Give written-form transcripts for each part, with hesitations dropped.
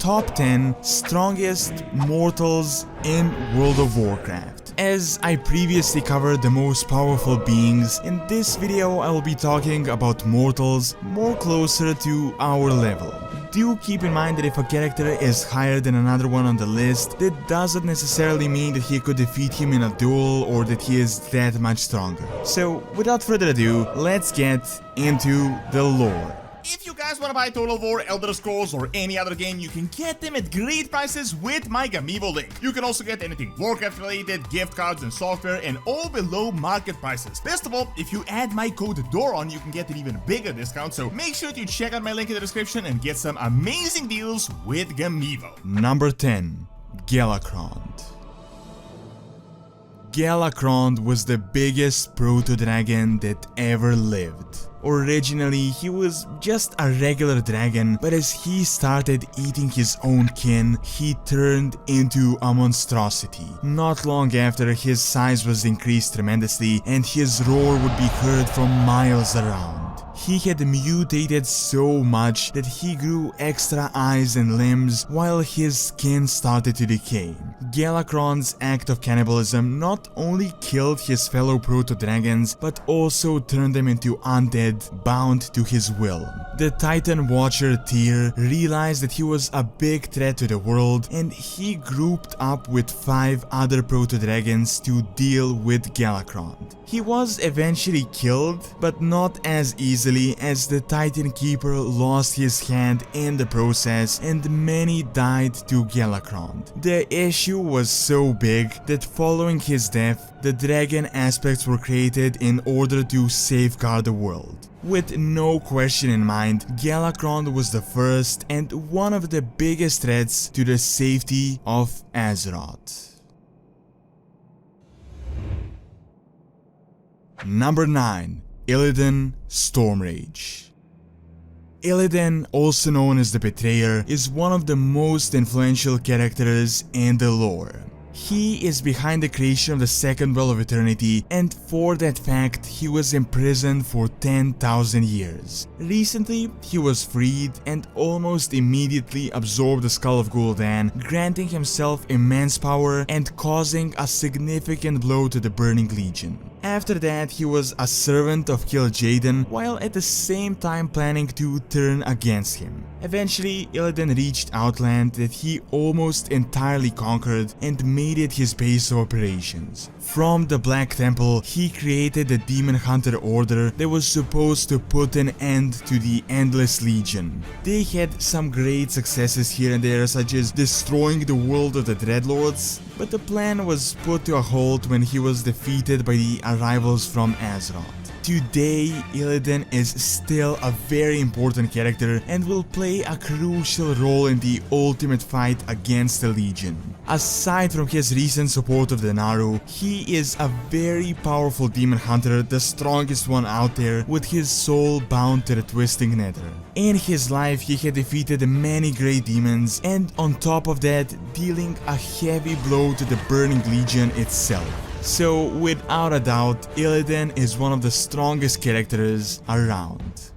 top 10 strongest mortals in World of Warcraft. As I previously covered the most powerful beings, in this video I will be talking about mortals more closer to our level. Do keep in mind that if a character is higher than another one on the list, that doesn't necessarily mean that he could defeat him in a duel or that he is that much stronger. So without further ado, let's get into the lore. If you guys want to buy Total War, Elder Scrolls, or any other game, you can get them at great prices with my Gamivo link. You can also get anything Warcraft related, gift cards and software, and all below market prices. Best of all, if you add my code DORON, you can get an even bigger discount, so make sure to check out my link in the description and get some amazing deals with Gamivo. Number 10. Galakrond. Galakrond was the biggest proto-dragon that ever lived. Originally, he was just a regular dragon, but as he started eating his own kin, he turned into a monstrosity. Not long after, his size was increased tremendously, and his roar would be heard from miles around. He had mutated so much that he grew extra eyes and limbs while his skin started to decay. Galakrond's act of cannibalism not only killed his fellow proto-dragons, but also turned them into undead, bound to his will. The Titan Watcher Tyr realized that he was a big threat to the world, and he grouped up with 5 other proto-dragons to deal with Galakrond. He was eventually killed, but not as easily, as the Titan Keeper lost his hand in the process and many died to Galakrond. The issue was so big that following his death, the dragon aspects were created in order to safeguard the world. With no question in mind, Galakrond was the first and one of the biggest threats to the safety of Azeroth. Number 9. Illidan Stormrage. Illidan, also known as the Betrayer, is one of the most influential characters in the lore. He is behind the creation of the Second Well of Eternity, and for that fact, he was imprisoned for 10,000 years. Recently, he was freed and almost immediately absorbed the Skull of Gul'dan, granting himself immense power and causing a significant blow to the Burning Legion. After that, he was a servant of Kil'jaeden, while at the same time planning to turn against him. Eventually, Illidan reached Outland that he almost entirely conquered and made it his base of operations. From the Black Temple, he created the Demon Hunter Order that was supposed to put an end to the Endless Legion. They had some great successes here and there, such as destroying the world of the Dreadlords, but the plan was put to a halt when he was defeated by the arrivals from Azeroth. Today, Illidan is still a very important character and will play a crucial role in the ultimate fight against the Legion. Aside from his recent support of the Naaru, he is a very powerful demon hunter, the strongest one out there, with his soul bound to the Twisting Nether. In his life, he had defeated many great demons, and on top of that, dealing a heavy blow to the Burning Legion itself. So, without a doubt, Illidan is one of the strongest characters around.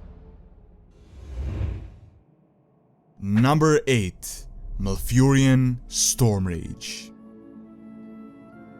Number 8. Malfurion Stormrage.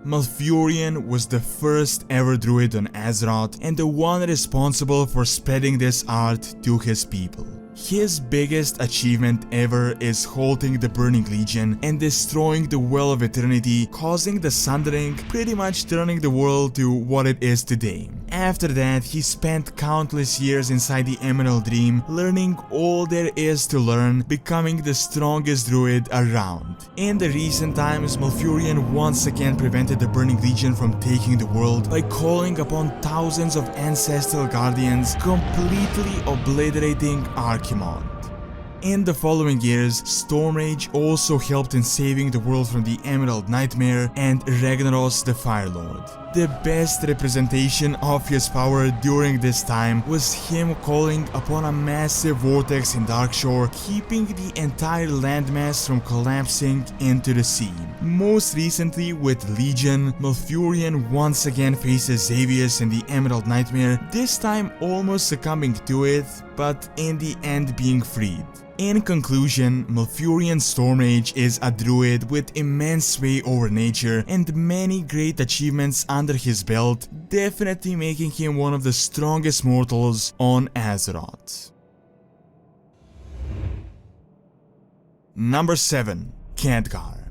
Malfurion was the first ever druid on Azeroth and the one responsible for spreading this art to his people. His biggest achievement ever is halting the Burning Legion and destroying the Well of Eternity, causing the Sundering, pretty much turning the world to what it is today. After that, he spent countless years inside the Emerald Dream, learning all there is to learn, becoming the strongest druid around. In the recent times, Malfurion once again prevented the Burning Legion from taking the world by calling upon thousands of ancestral guardians, completely obliterating Archimonde. In the following years, Stormrage also helped in saving the world from the Emerald Nightmare and Ragnaros the Firelord. The best representation of his power during this time was him calling upon a massive vortex in Darkshore, keeping the entire landmass from collapsing into the sea. Most recently with Legion, Malfurion once again faces Xavius in the Emerald Nightmare, this time almost succumbing to it, but in the end being freed. In conclusion, Malfurion Stormrage is a druid with immense sway over nature and many great achievements under his belt, definitely making him one of the strongest mortals on Azeroth. Number 7. Khadgar.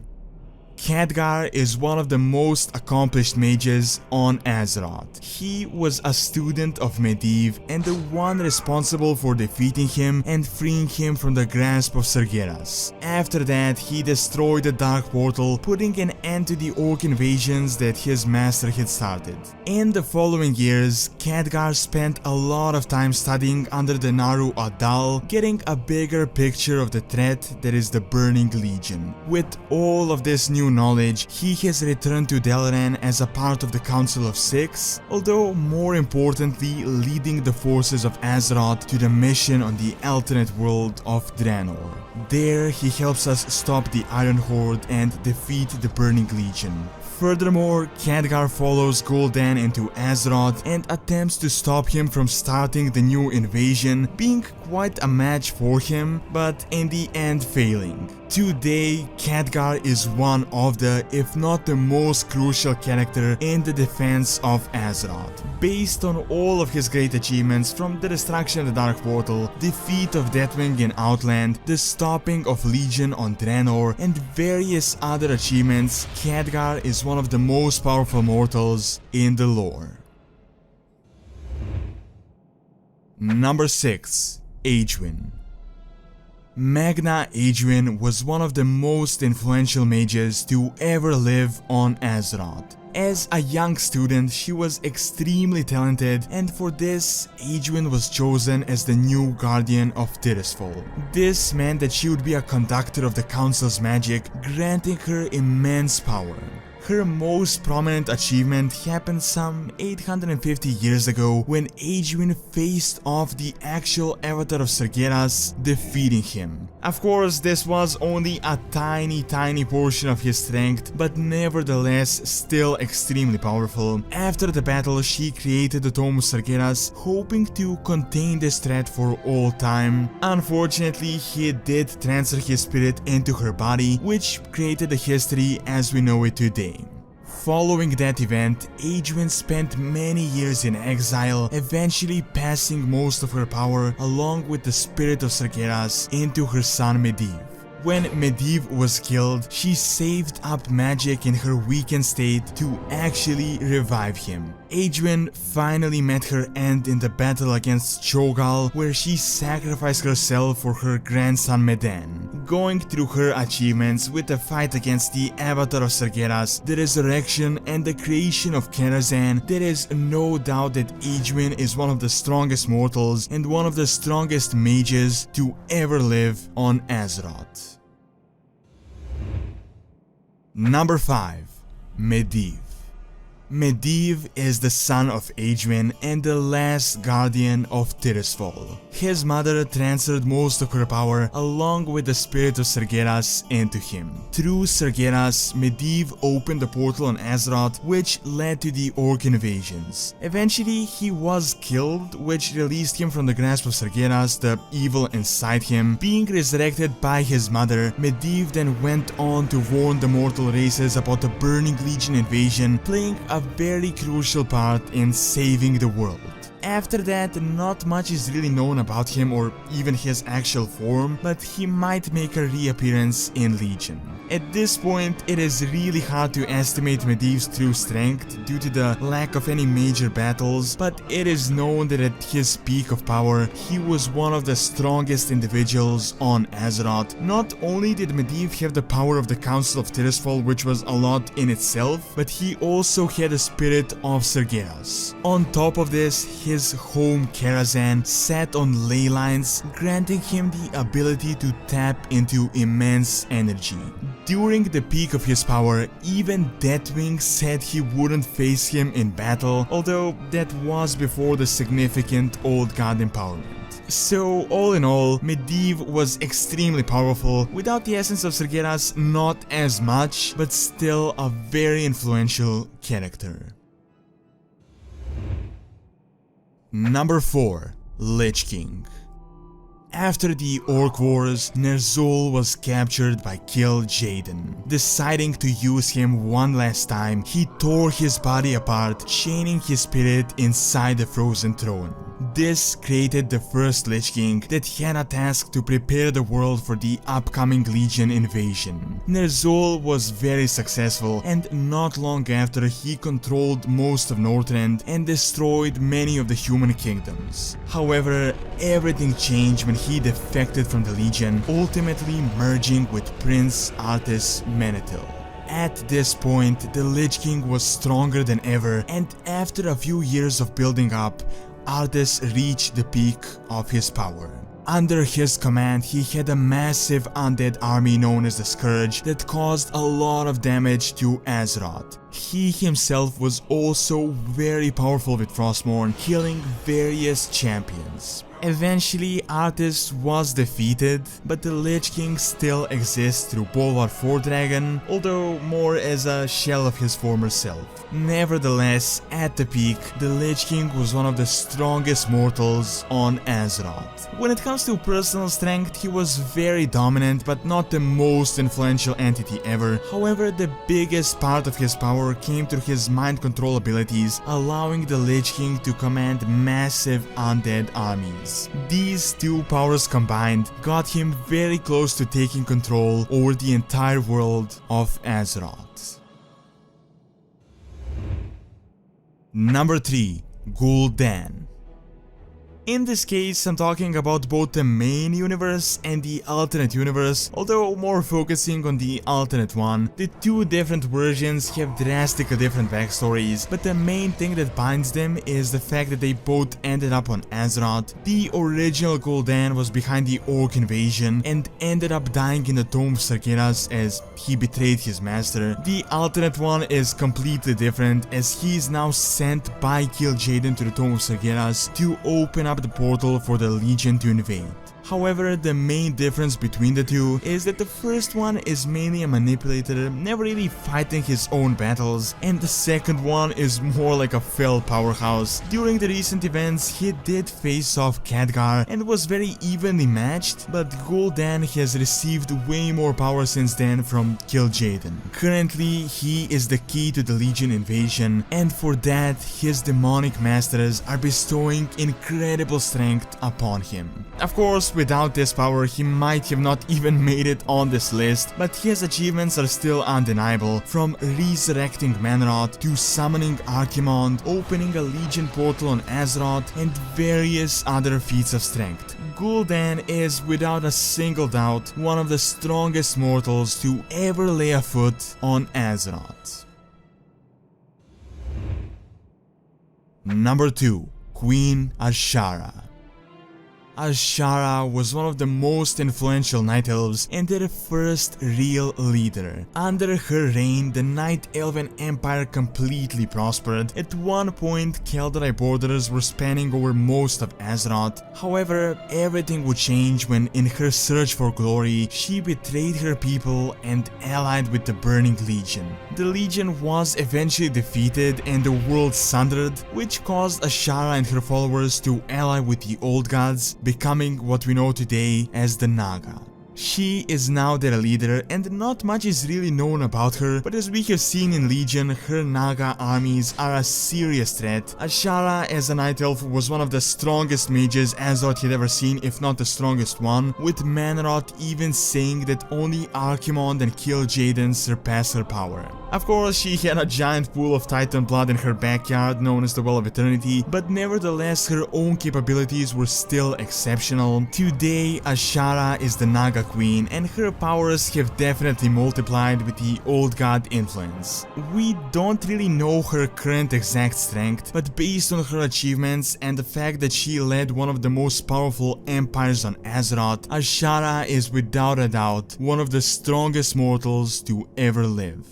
Khadgar is one of the most accomplished mages on Azeroth. He was a student of Medivh and the one responsible for defeating him and freeing him from the grasp of Sargeras. After that, he destroyed the Dark Portal, putting an end to the orc invasions that his master had started. In the following years, Khadgar spent a lot of time studying under the Naru Adal, getting a bigger picture of the threat that is the Burning Legion. With all of this new knowledge, he has returned to Dalaran as a part of the Council of Six, although more importantly leading the forces of Azeroth to the mission on the alternate world of Draenor. There he helps us stop the Iron Horde and defeat the Burning Legion. Furthermore, Khadgar follows Gul'dan into Azeroth and attempts to stop him from starting the new invasion, being quite a match for him, but in the end failing. Today, Khadgar is one of the, if not the most crucial character in the defense of Azeroth. Based on all of his great achievements from the destruction of the Dark Portal, defeat of Deathwing in Outland, the stopping of Legion on Draenor, and various other achievements, Khadgar is one of the most powerful mortals in the lore. Number 6. Aegwynn. Magna Aegwynn was one of the most influential mages to ever live on Azeroth. As a young student, she was extremely talented, and for this, Aegwynn was chosen as the new guardian of Tirisfal. This meant that she would be a conductor of the Council's magic, granting her immense power. Her most prominent achievement happened some 850 years ago when Aegwynn faced off the actual avatar of Sargeras, defeating him. Of course, this was only a tiny portion of his strength, but nevertheless still extremely powerful. After the battle, she created the Tome of Sargeras, hoping to contain this threat for all time. Unfortunately, he did transfer his spirit into her body, which created the history as we know it today. Following that event, Aegwynn spent many years in exile, eventually passing most of her power along with the spirit of Sargeras into her son Medivh. When Medivh was killed, she saved up magic in her weakened state to actually revive him. Aegwynn finally met her end in the battle against Cho'Gall, where she sacrificed herself for her grandson Medan. Going through her achievements with the fight against the Avatar of Sargeras, the resurrection and the creation of Karazhan, there is no doubt that Aegwynn is one of the strongest mortals and one of the strongest mages to ever live on Azeroth. Number 5. Medivh. Medivh is the son of Aegwynn and the last guardian of Tirisfal. His mother transferred most of her power along with the spirit of Sargeras into him. Through Sargeras, Medivh opened the portal on Azeroth, which led to the orc invasions. Eventually, he was killed, which released him from the grasp of Sargeras, the evil inside him. Being resurrected by his mother, Medivh then went on to warn the mortal races about the Burning Legion invasion, playing a very crucial part in saving the world. After that, not much is really known about him or even his actual form, but he might make a reappearance in Legion. At this point, it is really hard to estimate Medivh's true strength due to the lack of any major battles, but it is known that at his peak of power, he was one of the strongest individuals on Azeroth. Not only did Medivh have the power of the Council of Tirisfal, which was a lot in itself, but he also had the spirit of Sargeras. On top of this, his home Karazhan sat on ley lines, granting him the ability to tap into immense energy. During the peak of his power, even Deathwing said he wouldn't face him in battle, although that was before the significant Old God empowerment. So, all in all, Medivh was extremely powerful, without the essence of Sargeras not as much, but still a very influential character. Number 4. Lich King. After the Orc Wars, Ner'zhul was captured by Kil'jaeden. Deciding to use him one last time, he tore his body apart, chaining his spirit inside the Frozen Throne. This created the first Lich King that had a task to prepare the world for the upcoming Legion invasion. Ner'zhul was very successful, and not long after he controlled most of Northrend and destroyed many of the human kingdoms. However, everything changed when he defected from the Legion, ultimately merging with Prince Arthas Menethil. At this point, the Lich King was stronger than ever, and after a few years of building up, Arthas reached the peak of his power. Under his command, he had a massive undead army known as the Scourge that caused a lot of damage to Azeroth. He himself was also very powerful with Frostmourne, killing various champions. Eventually, Arthas was defeated, but the Lich King still exists through Bolvar Fordragon, although more as a shell of his former self. Nevertheless, at the peak, the Lich King was one of the strongest mortals on Azeroth. When it comes to personal strength, he was very dominant, but not the most influential entity ever. However, the biggest part of his power came through his mind control abilities, allowing the Lich King to command massive undead armies. These two powers combined got him very close to taking control over the entire world of Azeroth. Number 3. Gul'dan. In this case, I'm talking about both the main universe and the alternate universe, although more focusing on the alternate one. The two different versions have drastically different backstories, but the main thing that binds them is the fact that they both ended up on Azeroth. The original Gul'dan was behind the Orc invasion and ended up dying in the Tomb of Sargeras as he betrayed his master. The alternate one is completely different, as he is now sent by Kil'jaeden to the Tomb of Sargeras to open up the portal for the Legion to invade. However, the main difference between the two is that the first one is mainly a manipulator, never really fighting his own battles, and the second one is more like a fell powerhouse. During the recent events, he did face off Khadgar and was very evenly matched, but Gul'dan has received way more power since then from Kil'jaeden. Currently, he is the key to the Legion invasion, and for that, his demonic masters are bestowing incredible strength upon him. Of course, without this power, he might have not even made it on this list, but his achievements are still undeniable, from resurrecting Manroth to summoning Archimonde, opening a Legion portal on Azeroth, and various other feats of strength. Gul'dan is, without a single doubt, one of the strongest mortals to ever lay a foot on Azeroth. Number 2. Queen Azshara. Azshara was one of the most influential Night Elves and their first real leader. Under her reign, the Night Elven Empire completely prospered. At one point, Kaldrai borders were spanning over most of Azeroth. However, everything would change when, in her search for glory, she betrayed her people and allied with the Burning Legion. The Legion was eventually defeated and the world sundered, which caused Azshara and her followers to ally with the Old Gods, becoming what we know today as the Naga. She is now their leader, and not much is really known about her, but as we have seen in Legion, her Naga armies are a serious threat. Azshara as a Night Elf was one of the strongest mages Azeroth had ever seen, if not the strongest one, with Manroth even saying that only Archimonde and Kil'jaeden surpass her power. Of course, she had a giant pool of Titan blood in her backyard known as the Well of Eternity, but nevertheless her own capabilities were still exceptional. Today, Ashara is the Naga Queen, and her powers have definitely multiplied with the Old God influence. We don't really know her current exact strength, but based on her achievements and the fact that she led one of the most powerful empires on Azeroth, Ashara is without a doubt one of the strongest mortals to ever live.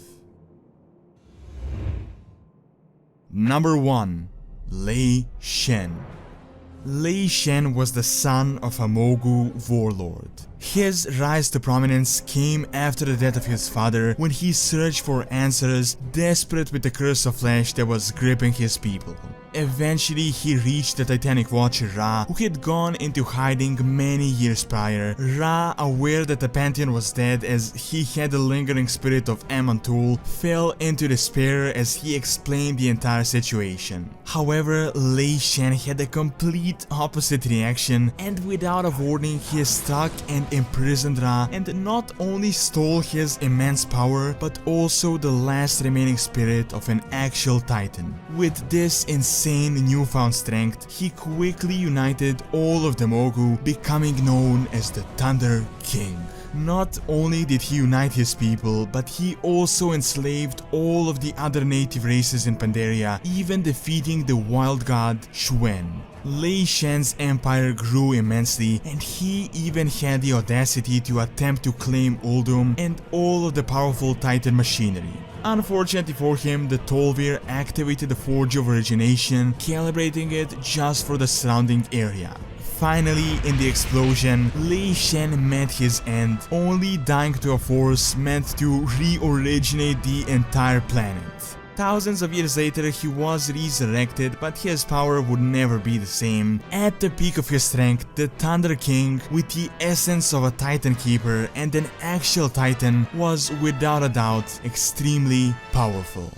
Number 1. Lei Shen. Lei Shen was the son of a Mogu warlord. His rise to prominence came after the death of his father, when he searched for answers, desperate with the curse of flesh that was gripping his people. Eventually, he reached the Titanic Watcher Ra, who had gone into hiding many years prior. Ra, aware that the Pantheon was dead as he had the lingering spirit of Amantul, fell into despair as he explained the entire situation. However, Lei Shen had a complete opposite reaction, and without a warning, he struck and imprisoned Ra, and not only stole his immense power, but also the last remaining spirit of an actual Titan. With this insane newfound strength, he quickly united all of the Mogu, becoming known as the Thunder King. Not only did he unite his people, but he also enslaved all of the other native races in Pandaria, even defeating the wild god Xuen. Lei Shen's empire grew immensely, and he even had the audacity to attempt to claim Uldum and all of the powerful Titan machinery. Unfortunately for him, the Tolvir activated the Forge of Origination, calibrating it just for the surrounding area. Finally, in the explosion, Lei Shen met his end, only dying to a force meant to re-originate the entire planet. Thousands of years later, he was resurrected, but his power would never be the same. At the peak of his strength, the Thunder King, with the essence of a Titan Keeper and an actual Titan, was without a doubt extremely powerful.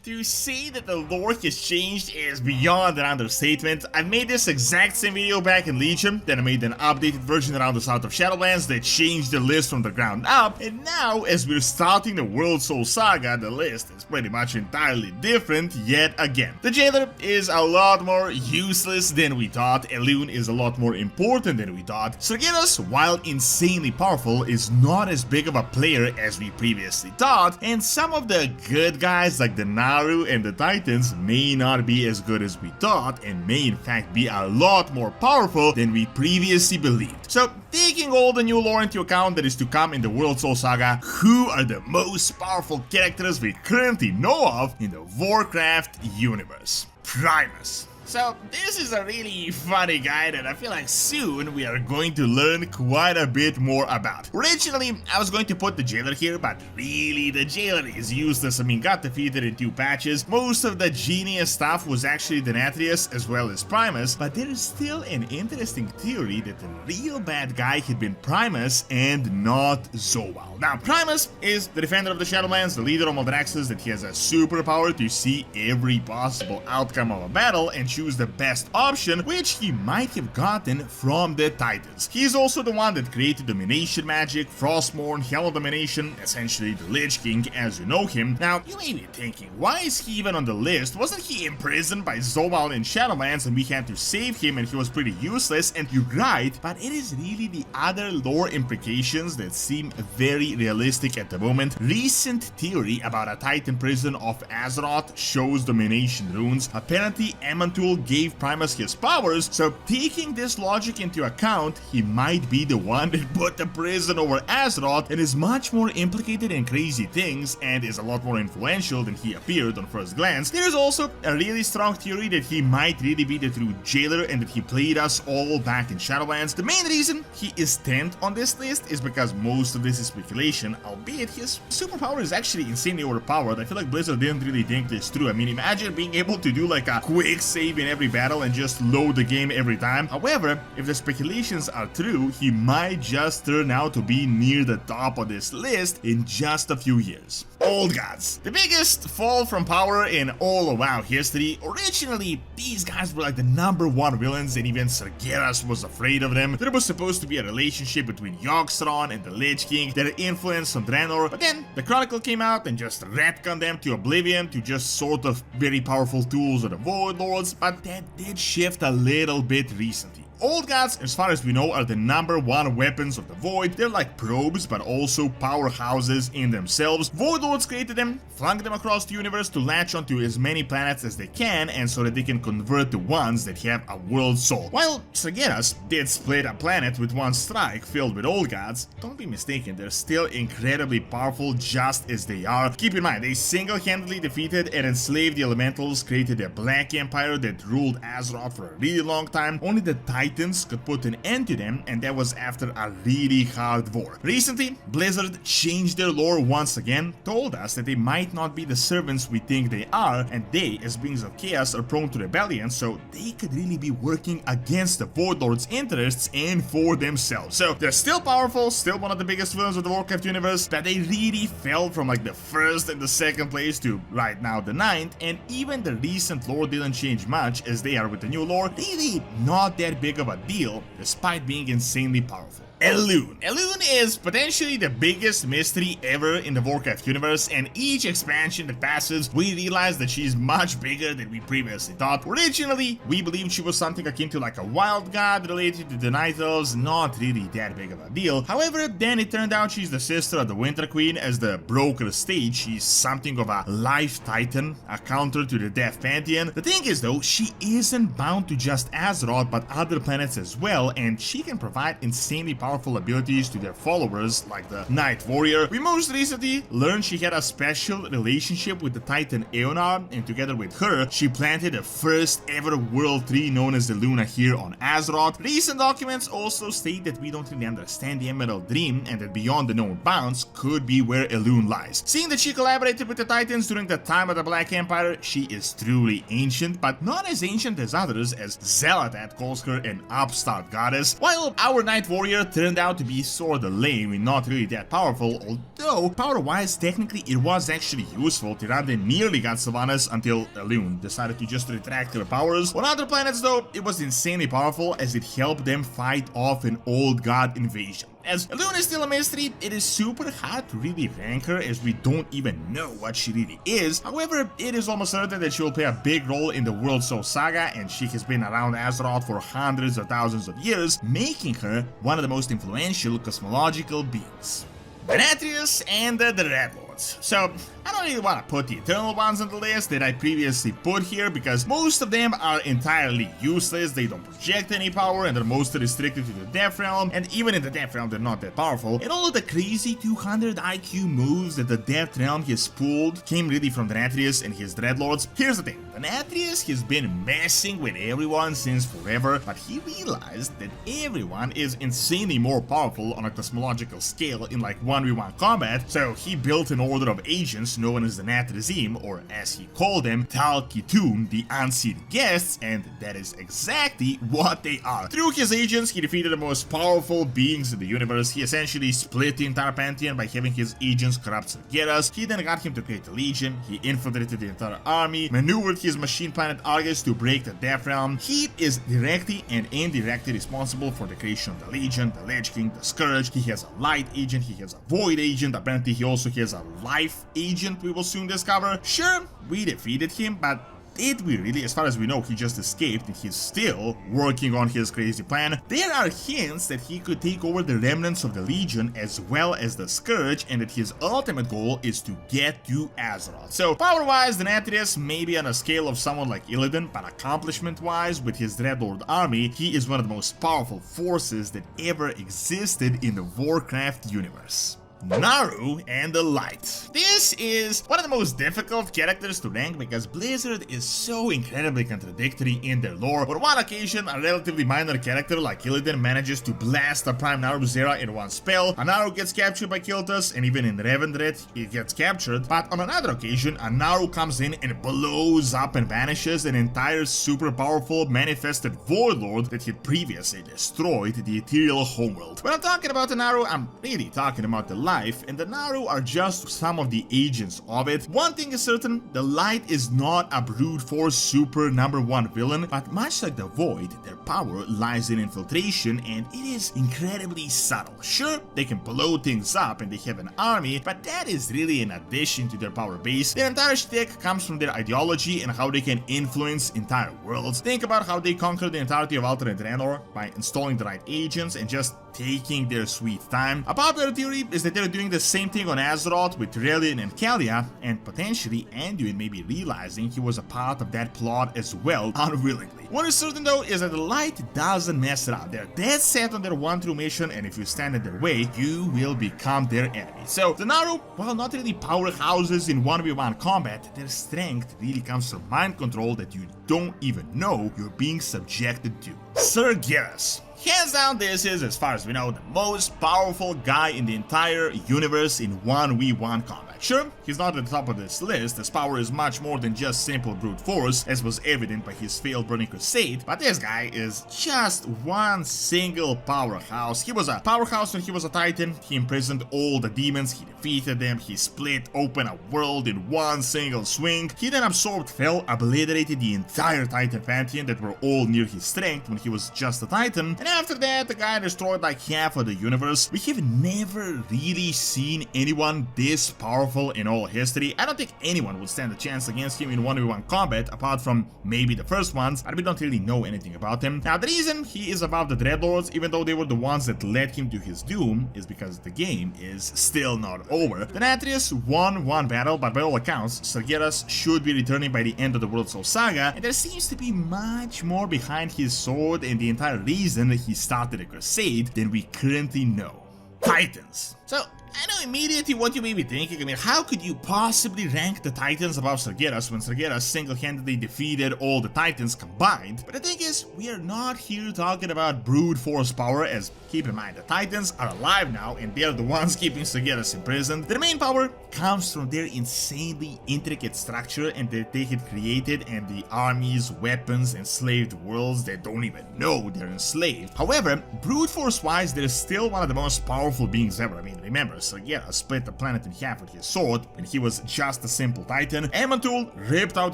To say that the lore has changed is beyond an understatement. I made this exact same video back in Legion, then I made an updated version around the south of Shadowlands that changed the list from the ground up, and now as we're starting the World Soul Saga, the list is pretty much entirely different yet again. The Jailer is a lot more useless than we thought, Elune is a lot more important than we thought, Sargeras, while insanely powerful, is not as big of a player as we previously thought, and some of the good guys like the Naru and the Titans may not be as good as we thought and may in fact be a lot more powerful than we previously believed. So, taking all the new lore into account that is to come in the World Soul Saga, who are the most powerful characters we currently know of in the Warcraft universe? Primus. So this is a really funny guy that I feel like soon we are going to learn quite a bit more about. Originally, I was going to put the Jailer here, but really the Jailer is useless. I mean, got defeated in 2 patches. Most of the genius stuff was actually Denatrius as well as Primus, but there is still an interesting theory that the real bad guy had been Primus and not Zoal. Now, Primus is the defender of the Shadowlands, the leader of Maldraxxus, that he has a superpower to see every possible outcome of a battle and choose the best option, which he might have gotten from the Titans. He's also the one that created Domination magic, Frostmourne, Hell of Domination, essentially the Lich King as you know him. Now, you may be thinking, why is he even on the list? Wasn't he imprisoned by Zoal in Shadowlands and we had to save him and he was pretty useless? And you're right, but it is really the other lore implications that seem very realistic at the moment. Recent theory about a Titan prison of Azeroth shows Domination runes. Apparently, Amantul gave Primus his powers, so taking this logic into account, he might be the one that put the prison over Azeroth and is much more implicated in crazy things and is a lot more influential than he appeared on first glance. There is also a really strong theory that he might really be the true Jailer and that he played us all back in Shadowlands. The main reason he is 10th on this list is because most of this is speculation, albeit his superpower is actually insanely overpowered. I feel like Blizzard didn't really think this through. I mean, imagine being able to do like a quick save sleep in every battle and just load the game every time. However, if the speculations are true, he might just turn out to be near the top of this list in just a few years. Old Gods. The biggest fall from power in all of WoW history. Originally, these guys were like the #1 villains, and even Sargeras was afraid of them. There was supposed to be a relationship between Yogg-Saron and the Lich King that influenced on Draenor, but then the Chronicle came out and just retconned them to oblivion to just sort of very powerful tools of the Void Lords, but that did shift a little bit recently. Old Gods, as far as we know, are the #1 weapons of the Void. They're like probes, but also powerhouses in themselves. Void Lords created them, flung them across the universe to latch onto as many planets as they can, and so that they can convert the ones that have a world soul. While Sargeras did split a planet with one strike filled with Old Gods, don't be mistaken, they're still incredibly powerful just as they are. Keep in mind, they single-handedly defeated and enslaved the Elementals, created a Black Empire that ruled Azeroth for a really long time. Only the Titans could put an end to them, and that was after a really hard war. Recently, Blizzard changed their lore once again, told us that they might not be the servants we think they are, and they, as beings of chaos, are prone to rebellion, so they could really be working against the Void Lord's interests and for themselves. So they're still powerful, still one of the biggest villains of the Warcraft universe, but they really fell from like the 1st and the 2nd place to right now the 9th, and even the recent lore didn't change much, as they are with the new lore, really not that big of a deal, despite being insanely powerful. Elune. Elune is potentially the biggest mystery ever in the Warcraft universe, and each expansion that passes, we realize that she's much bigger than we previously thought. Originally, we believed she was something akin to like a wild god related to the Night Elves, not really that big of a deal. However, then it turned out she's the sister of the Winter Queen. As the broker states, she's something of a life titan, a counter to the Death Pantheon. The thing is though, she isn't bound to just Azeroth, but other planets as well, and she can provide insanely powerful abilities to their followers, like the Night Warrior. We most recently learned she had a special relationship with the Titan Eonar, and together with her, she planted the first ever world tree known as the Luna here on Azeroth. Recent documents also state that we don't really understand the Emerald Dream, and that beyond the known bounds could be where Elune lies. Seeing that she collaborated with the Titans during the time of the Black Empire, she is truly ancient, but not as ancient as others, as Xelatat calls her an upstart goddess. While our Night Warrior turned out to be sorta lame and not really that powerful, although power-wise technically it was actually useful. Tyrande nearly got Sylvanas until Elune decided to just retract her powers. On other planets though, it was insanely powerful, as it helped them fight off an old god invasion. As Elune is still a mystery, it is super hard to really rank her, as we don't even know what she really is. However, it is almost certain that she will play a big role in the World Soul Saga, and she has been around Azeroth for hundreds of thousands of years, making her one of the most influential cosmological beings. Denatrius and the Dreadlords. So, I don't really want to put the Eternal ones on the list that I previously put here, because most of them are entirely useless. They don't project any power, and they're mostly restricted to the Death Realm, and even in the Death Realm they're not that powerful. And all of the crazy 200 IQ moves that the Death Realm has pulled came really from Denatrius and his Dreadlords. Here's the thing, Denatrius has been messing with everyone since forever, but he realized that everyone is insanely more powerful on a cosmological scale in like 1v1 combat, so he built an order of agents known as the Natrazim, or as he called them, Tal Kitun, the Unseen Guests, and that is exactly what they are. Through his agents, he defeated the most powerful beings in the universe. He essentially split the entire Pantheon by having his agents corrupt Sargeras. He then got him to create the Legion. He infiltrated the entire army, maneuvered his machine planet Argus to break the Death Realm. He is directly and indirectly responsible for the creation of the Legion, the Lich King, the Scourge. He has a Light agent, he has a Void agent, apparently he also has a Life agent we will soon discover. Sure, we defeated him, but did we really? As far as we know, he just escaped and he's still working on his crazy plan. There are hints that he could take over the remnants of the Legion as well as the Scourge, and that his ultimate goal is to get to Azeroth. So power-wise, Denatrius may be on a scale of someone like Illidan, but accomplishment-wise, with his Dreadlord army, he is one of the most powerful forces that ever existed in the Warcraft universe. Naru and the Light. This is one of the most difficult characters to rank because Blizzard is so incredibly contradictory in their lore. On one occasion, a relatively minor character like Illidan manages to blast a Prime Naru Zera in one spell, a Naru gets captured by Kiltas, and even in Revendred, it gets captured, but on another occasion, a Naru comes in and blows up and vanishes an entire super powerful manifested Warlord that had previously destroyed the ethereal homeworld. When I'm talking about the Naru, I'm really talking about the Life, and the Naru are just some of the agents of it. One thing is certain, the Light is not a brute force super #1 villain, but much like the Void, their power lies in infiltration, and it is incredibly subtle. Sure, they can blow things up and they have an army, but that is really an addition to their power base. Their entire shtick comes from their ideology and how they can influence entire worlds. Think about how they conquered the entirety of Alternate Draenor by installing the right agents and just taking their sweet time. A popular theory is that they're doing the same thing on Azeroth with Turelion and Kalia, and potentially Anduin may be realizing he was a part of that plot as well, unwillingly. What is certain though is that the Light doesn't mess around. They're dead set on their one true mission, and if you stand in their way, you will become their enemy. So the Naru, while not really powerhouses in 1v1 combat, their strength really comes from mind control that you don't even know you're being subjected to. Sir Geras. Hands down, this is, as far as we know, the most powerful guy in the entire universe in 1v1 combat. Sure, he's not at the top of this list, as power is much more than just simple brute force, as was evident by his failed Burning Crusade, but this guy is just one single powerhouse. He was a powerhouse when he was a Titan, he imprisoned all the demons, he defeated them, he split open a world in one single swing, he then absorbed Fel, obliterated the entire Titan pantheon that were all near his strength when he was just a Titan, and after that the guy destroyed like half of the universe. We have never really seen anyone this powerful in all history. I don't think anyone would stand a chance against him in 1v1 combat, apart from maybe the first ones, but we don't really know anything about him. Now, the reason he is above the Dreadlords, even though they were the ones that led him to his doom, is because the game is still not over. The Natrius won one battle, but by all accounts, Sargeras should be returning by the end of the World Soul Saga, and there seems to be much more behind his sword and the entire reason that he started a crusade than we currently know. Titans. So, I know immediately what you may be thinking. I mean, how could you possibly rank the Titans above Sargeras when Sargeras single-handedly defeated all the Titans combined? But the thing is, we are not here talking about brute force power, as keep in mind, the Titans are alive now and they're the ones keeping Sargeras imprisoned. Their main power comes from their insanely intricate structure and that they had created, and the armies, weapons, enslaved worlds that don't even know they're enslaved. However, brute force-wise, they're still one of the most powerful beings ever. I mean, remember, Sargeras split the planet in half with his sword when he was just a simple Titan. Amantul ripped out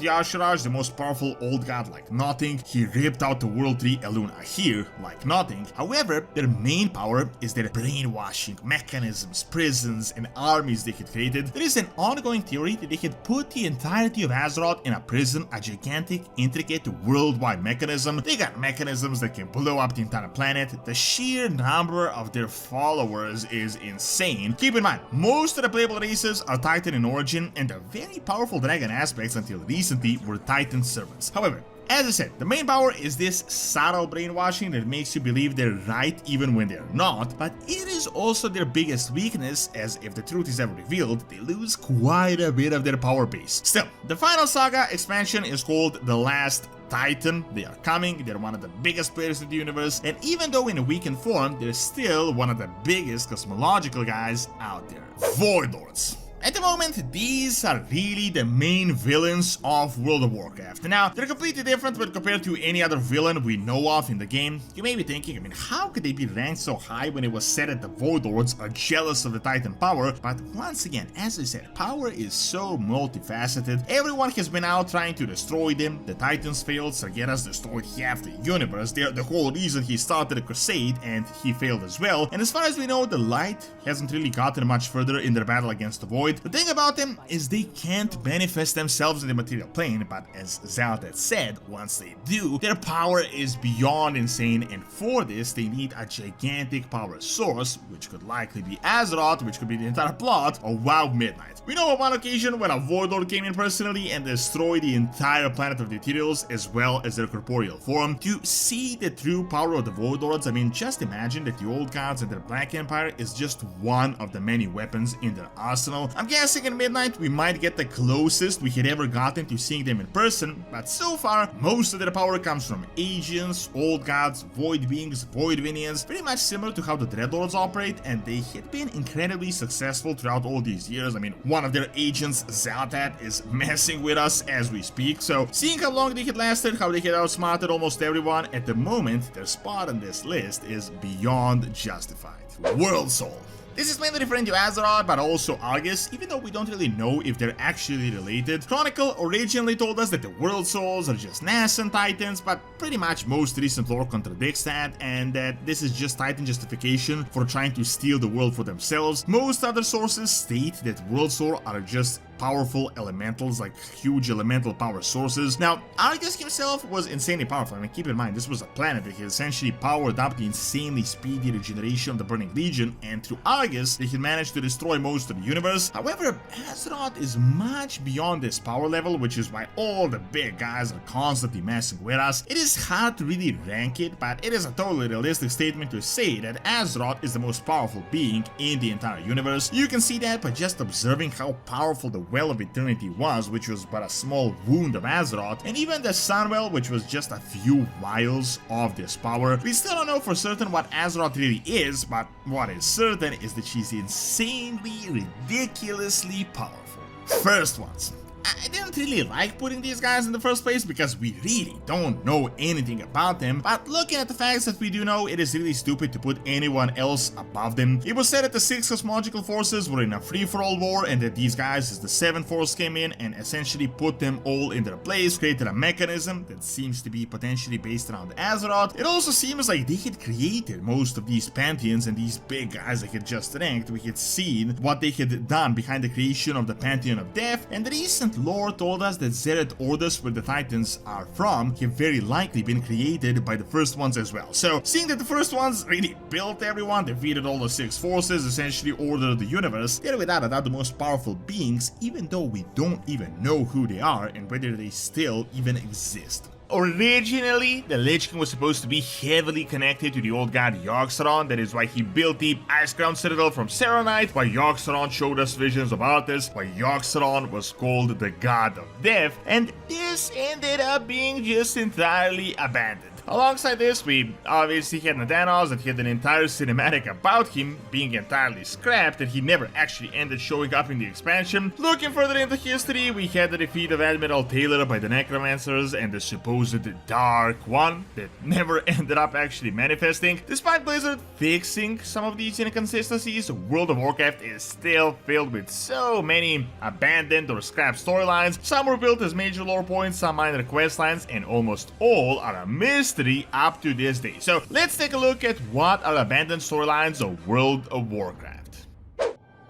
Yasharaj, the most powerful old god, like nothing. He ripped out the World Tree Elun Ahir like nothing. However, their main power is their brainwashing mechanisms, prisons, and armies they had created. There is an ongoing theory that they had put the entirety of Azeroth in a prison, a gigantic, intricate, worldwide mechanism. They got mechanisms that can blow up the entire planet. The sheer number of their followers is insane. Keep in mind, most of the playable races are Titan in origin, and the very powerful dragon aspects until recently were Titan servants. However, as I said, the main power is this subtle brainwashing that makes you believe they're right even when they're not, but it is also their biggest weakness, as if the truth is ever revealed, they lose quite a bit of their power base. Still, the final saga expansion is called The Last Titan. They are coming, they're one of the biggest players in the universe, and even though in a weakened form, they're still one of the biggest cosmological guys out there. Void Lords. At the moment, these are really the main villains of World of Warcraft. Now, they're completely different when compared to any other villain we know of in the game. You may be thinking, I mean, how could they be ranked so high when it was said that the Void Lords are jealous of the Titan power? But once again, as I said, power is so multifaceted. Everyone has been out trying to destroy them. The Titans failed, Sargeras destroyed half the universe. They're the whole reason he started a crusade, and he failed as well. And as far as we know, the Light hasn't really gotten much further in their battle against the Void. The thing about them is they can't manifest themselves in the material plane, but as Zaldat said, once they do, their power is beyond insane, and for this they need a gigantic power source, which could likely be Azeroth, which could be the entire plot of WoW Midnight. We know of one occasion when a Warlord came in personally and destroyed the entire planet of the Ethereals as well as their corporeal form. To see the true power of the Warlords, I mean, just imagine that the Old Gods and their Black Empire is just one of the many weapons in their arsenal. I'm guessing in Midnight we might get the closest we had ever gotten to seeing them in person, but so far most of their power comes from Agents, Old Gods, Void Beings, Void Minions, pretty much similar to how the Dreadlords operate, and they had been incredibly successful throughout all these years. I mean, one of their agents, Zaltat, is messing with us as we speak, so seeing how long they had lasted, how they had outsmarted almost everyone, at the moment their spot on this list is beyond justified. World Soul. This is mainly referring to Azeroth, but also Argus, even though we don't really know if they're actually related. Chronicle originally told us that the World Souls are just nascent Titans, but pretty much most recent lore contradicts that, and that this is just Titan justification for trying to steal the world for themselves. Most other sources state that World Soul are just powerful elementals, like huge elemental power sources. Now, Argus himself was insanely powerful. I mean, keep in mind, this was a planet that had essentially powered up the insanely speedy regeneration of the Burning Legion, and through Argus, they had managed to destroy most of the universe. However, Azeroth is much beyond this power level, which is why all the big guys are constantly messing with us. It is hard to really rank it, but it is a totally realistic statement to say that Azeroth is the most powerful being in the entire universe. You can see that by just observing how powerful the Well of Eternity was, which was but a small wound of Azeroth, and even the Sunwell, which was just a few vials of this power. We still don't know for certain what Azeroth really is, but what is certain is that she's insanely, ridiculously powerful. First ones. I didn't really like putting these guys in the first place because we really don't know anything about them, but looking at the facts that we do know, it is really stupid to put anyone else above them. It was said that the 6 cosmological forces were in a free-for-all war, and that these guys, as the 7th force, came in and essentially put them all in their place, created a mechanism that seems to be potentially based around Azeroth. It also seems like they had created most of these pantheons and these big guys that had just ranked. We had seen what they had done behind the creation of the Pantheon of Death, and the recent lore told us that Zereth Orders, where the Titans are from, have very likely been created by the first ones as well. So, seeing that the first ones really built everyone, defeated all the 6 forces, essentially ordered the universe, they're without a doubt the most powerful beings, even though we don't even know who they are and whether they still even exist. Originally, the Lich King was supposed to be heavily connected to the old god Yogg-Saron. That is why he built the Ice-Crown Citadel from Serenite, why Yogg-Saron showed us visions of Arthas, why Yogg-Saron was called the God of Death, and this ended up being just entirely abandoned. Alongside this, we obviously had Nathanos that had an entire cinematic about him being entirely scrapped, and he never actually ended showing up in the expansion. Looking further into history, we had the defeat of Admiral Taylor by the Necromancers and the supposed Dark One that never ended up actually manifesting. Despite Blizzard fixing some of these inconsistencies, World of Warcraft is still filled with so many abandoned or scrapped storylines. Some were built as major lore points, some minor questlines, and almost all are a mystery up to this day. So let's take a look at what are abandoned storylines of World of Warcraft.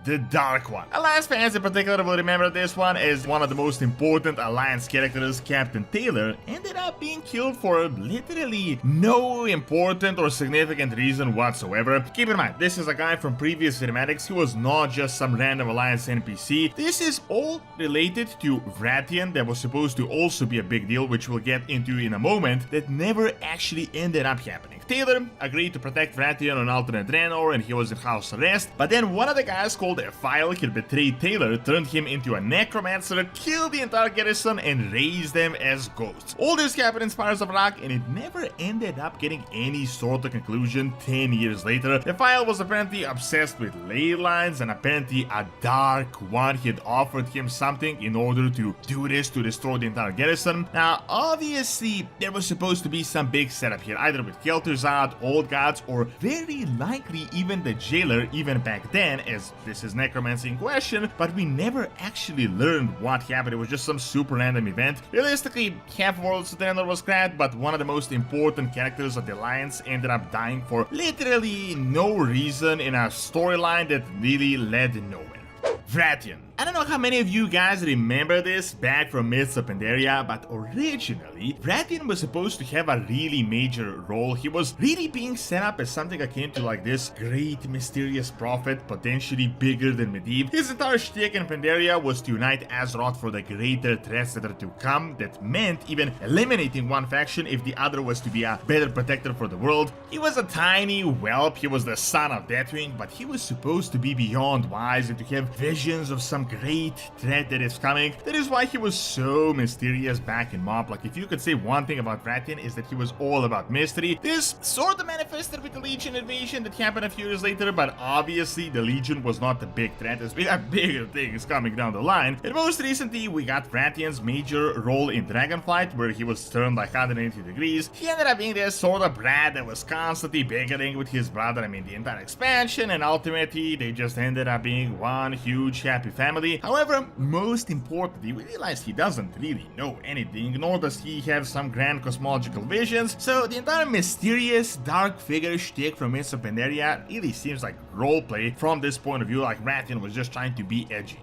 The Dark One. Alliance fans in particular will remember this one as one of the most important Alliance characters. Captain Taylor ended up being killed for literally no important or significant reason whatsoever. Keep in mind, this is a guy from previous cinematics. He was not just some random Alliance NPC. This is all related to Vrathian that was supposed to also be a big deal, which we'll get into in a moment, that never actually ended up happening. Taylor agreed to protect Vrathian on alternate Draenor, and he was in house arrest, but then one of the guys called Ephile had betrayed Taylor, turned him into a necromancer, killed the entire garrison, and raised them as ghosts. All this happened in Spires of Rock, and it never ended up getting any sort of conclusion 10 years later. Ephile was apparently obsessed with ley lines, and apparently a Dark One had offered him something in order to do this, to destroy the entire garrison. Now, obviously, there was supposed to be some big setup here, either with Kel'Thuzad, Old Gods, or very likely even the Jailer, even back then, as this is necromancy in question, but we never actually learned what happened. It was just some super random event. Realistically, half of Worlds of Draenor was scrapped, but one of the most important characters of the Alliance ended up dying for literally no reason in a storyline that really led nowhere. Vrathian. I don't know how many of you guys remember this back from Myths of Pandaria, but originally, Rathian was supposed to have a really major role. He was really being set up as something akin to like this great mysterious prophet, potentially bigger than Medivh. His entire shtick in Pandaria was to unite Azeroth for the greater threats that are to come. That meant even eliminating one faction if the other was to be a better protector for the world. He was a tiny whelp, he was the son of Deathwing, but he was supposed to be beyond wise and to have visions of some great threat that is coming. That is why he was so mysterious back in MoP. Like, if you could say one thing about Rathian, is that he was all about mystery. This sort of manifested with the Legion invasion that happened a few years later, but obviously the Legion was not the big threat, as we got bigger things coming down the line. And most recently, we got Rathian's major role in Dragonflight, where he was turned like 180 degrees. He ended up being this sort of brat that was constantly bickering with his brother, I mean the entire expansion, and ultimately they just ended up being one huge happy family. However, most importantly, we realized he doesn't really know anything, nor does he have some grand cosmological visions, so the entire mysterious dark figure shtick from Myths of Pandaria really seems like roleplay from this point of view, like Rathian was just trying to be edgy.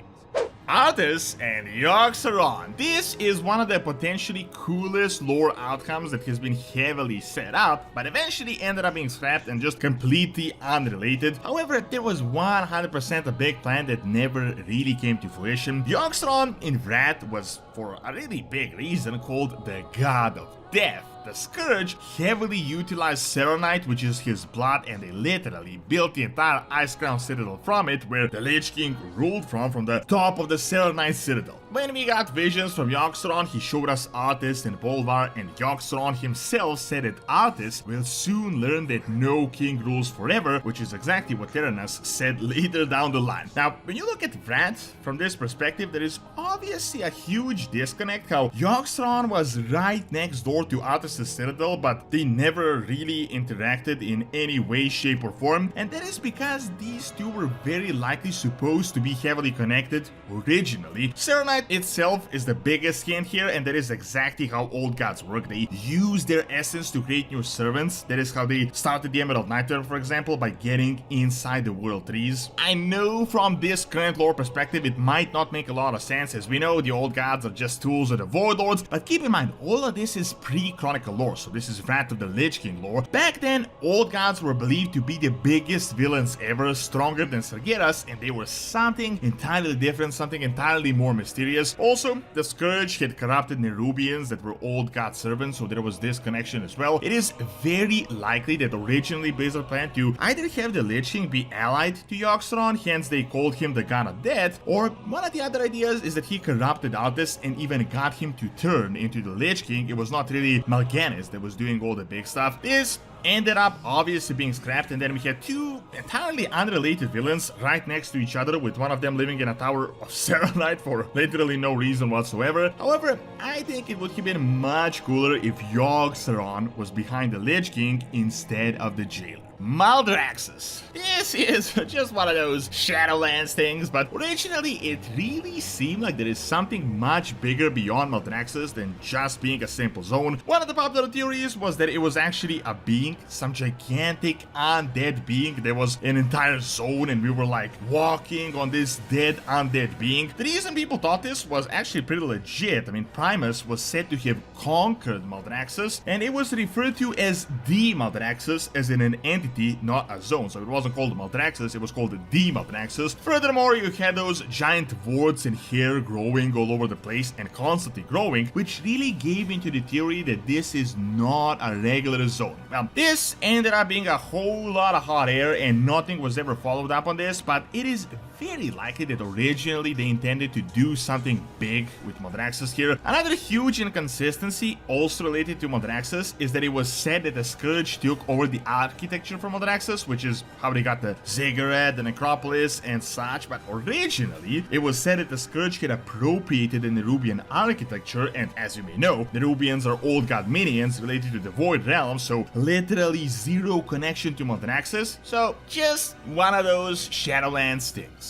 Arthas and Yogg-Saron. This is one of the potentially coolest lore outcomes that has been heavily set up, but eventually ended up being scrapped and just completely unrelated. However, there was 100% a big plan that never really came to fruition. Yogg-Saron in Wrath was, for a really big reason, called the God of Death. The Scourge heavily utilized Seronite, which is his blood, and they literally built the entire Icecrown Citadel from it, where the Lich King ruled from the top of the Seronite Citadel. When we got visions from Yogg-Saron, he showed us Arthas and Bolvar, and Yogg-Saron himself said that Arthas will soon learn that no king rules forever, which is exactly what Theranos said later down the line. Now, when you look at Wrath from this perspective, there is obviously a huge disconnect how Yogg-Saron was right next door to Arthas' Citadel, but they never really interacted in any way, shape, or form, and that is because these two were very likely supposed to be heavily connected originally. Seronite itself is the biggest hint here, and that is exactly how old gods work. They use their essence to create new servants. That is how they started the Emerald Night Turn, for example, by getting inside the world trees. I know from this current lore perspective it might not make a lot of sense, as we know the old gods are just tools of the Void Lords, but keep in mind all of this is pre-Chronicle lore, so this is Wrath of the Lich King lore. Back then, old gods were believed to be the biggest villains ever, stronger than Sargeras, and they were something entirely different, something entirely more mysterious. Also, the Scourge had corrupted Nerubians that were old god servants, so there was this connection as well. It is very likely that originally Blizzard planned to either have the Lich King be allied to Yogg-Saron, hence they called him the God of Death, or one of the other ideas is that he corrupted Arthas and even got him to turn into the Lich King. It was not really Mal'Ganis that was doing all the big stuff. This ended up obviously being scrapped, and then we had two entirely unrelated villains right next to each other, with one of them living in a tower of Seronite for literally no reason whatsoever. However, I think it would have been much cooler if Yogg-Saron was behind the Lich King instead of the Jailer. Maldraxxus. This is just one of those Shadowlands things, but originally it really seemed like there is something much bigger beyond Maldraxxus than just being a simple zone. One of the popular theories was that it was actually a being, some gigantic undead being. There was an entire zone and we were like walking on this dead undead being. The reason people thought this was actually pretty legit. I mean, Primus was said to have conquered Maldraxxus, and it was referred to as the Maldraxxus, as in an entity, not a zone. So it wasn't called Maldraxxus, it was called the Maldraxxus. Furthermore, you had those giant warts and hair growing all over the place and constantly growing, which really gave into the theory that this is not a regular zone. Well, this ended up being a whole lot of hot air and nothing was ever followed up on this, but it is very likely that originally they intended to do something big with Maldraxxus here. Another huge inconsistency also related to Maldraxxus is that it was said that the Scourge took over the architecture from Maldraxxus, which is how they got the Ziggurat, the Necropolis, and such, but originally it was said that the Scourge had appropriated the Nerubian architecture, and as you may know, Nerubians are old god minions related to the Void Realm, so literally zero connection to Maldraxxus, so just one of those Shadowlands things.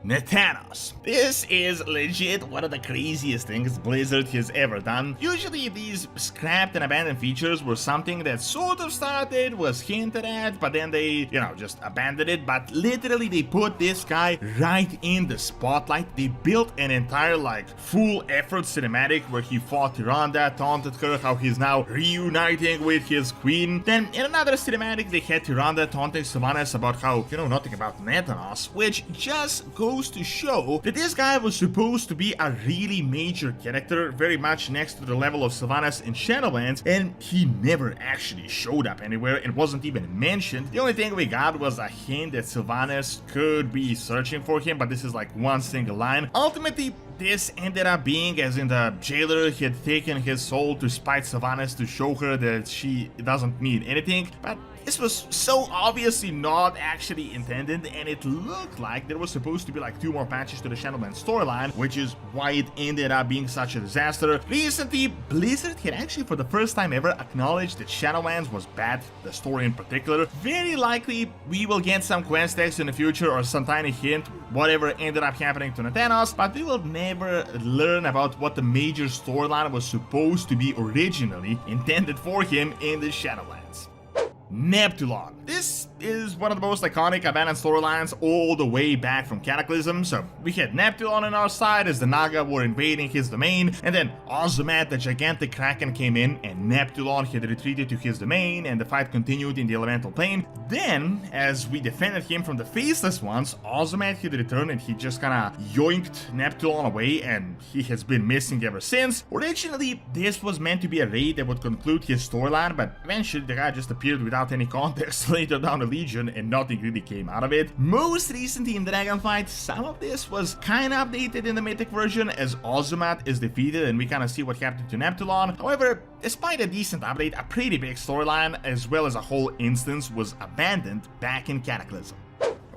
Nathanos. This is legit one of the craziest things Blizzard has ever done. Usually these scrapped and abandoned features were something that sort of started, was hinted at, but then they, just abandoned it. But literally they put this guy right in the spotlight. They built an entire full effort cinematic where he fought Tyrande, taunted her, how he's now reuniting with his queen. Then in another cinematic they had Tyrande taunting Sylvanas about how, nothing about Nathanos, which just goes to show that this guy was supposed to be a really major character, very much next to the level of Sylvanas in Shadowlands, and he never actually showed up anywhere and wasn't even mentioned. The only thing we got was a hint that Sylvanas could be searching for him, but this is one single line. Ultimately, this ended up being as in the jailer had taken his soul to spite Sylvanas to show her that she doesn't mean anything, but this was so obviously not actually intended, and it looked like there was supposed to be 2 more patches to the Shadowlands storyline, which is why it ended up being such a disaster. Recently, Blizzard had actually for the first time ever acknowledged that Shadowlands was bad, the story in particular. Very likely we will get some quest text in the future or some tiny hint whatever ended up happening to Nathanos, but we will never learn about what the major storyline was supposed to be originally intended for him in the Shadowlands. Neptulon. This is one of the most iconic abandoned storylines all the way back from Cataclysm. So we had Neptulon on our side as the Naga were invading his domain, and then Ozumat, the gigantic kraken, came in and Neptulon had retreated to his domain and the fight continued in the elemental plane. Then, as we defended him from the faceless ones, Ozumat had returned and he just kinda yoinked Neptulon away, and he has been missing ever since. Originally, this was meant to be a raid that would conclude his storyline, but eventually the guy just appeared without any context later down the Legion and nothing really came out of it. Most recently in Dragonflight, some of this was kinda updated in the Mythic version as Ozumat is defeated and we kinda see what happened to Neptulon. However, despite a decent update, a pretty big storyline as well as a whole instance was abandoned back in Cataclysm.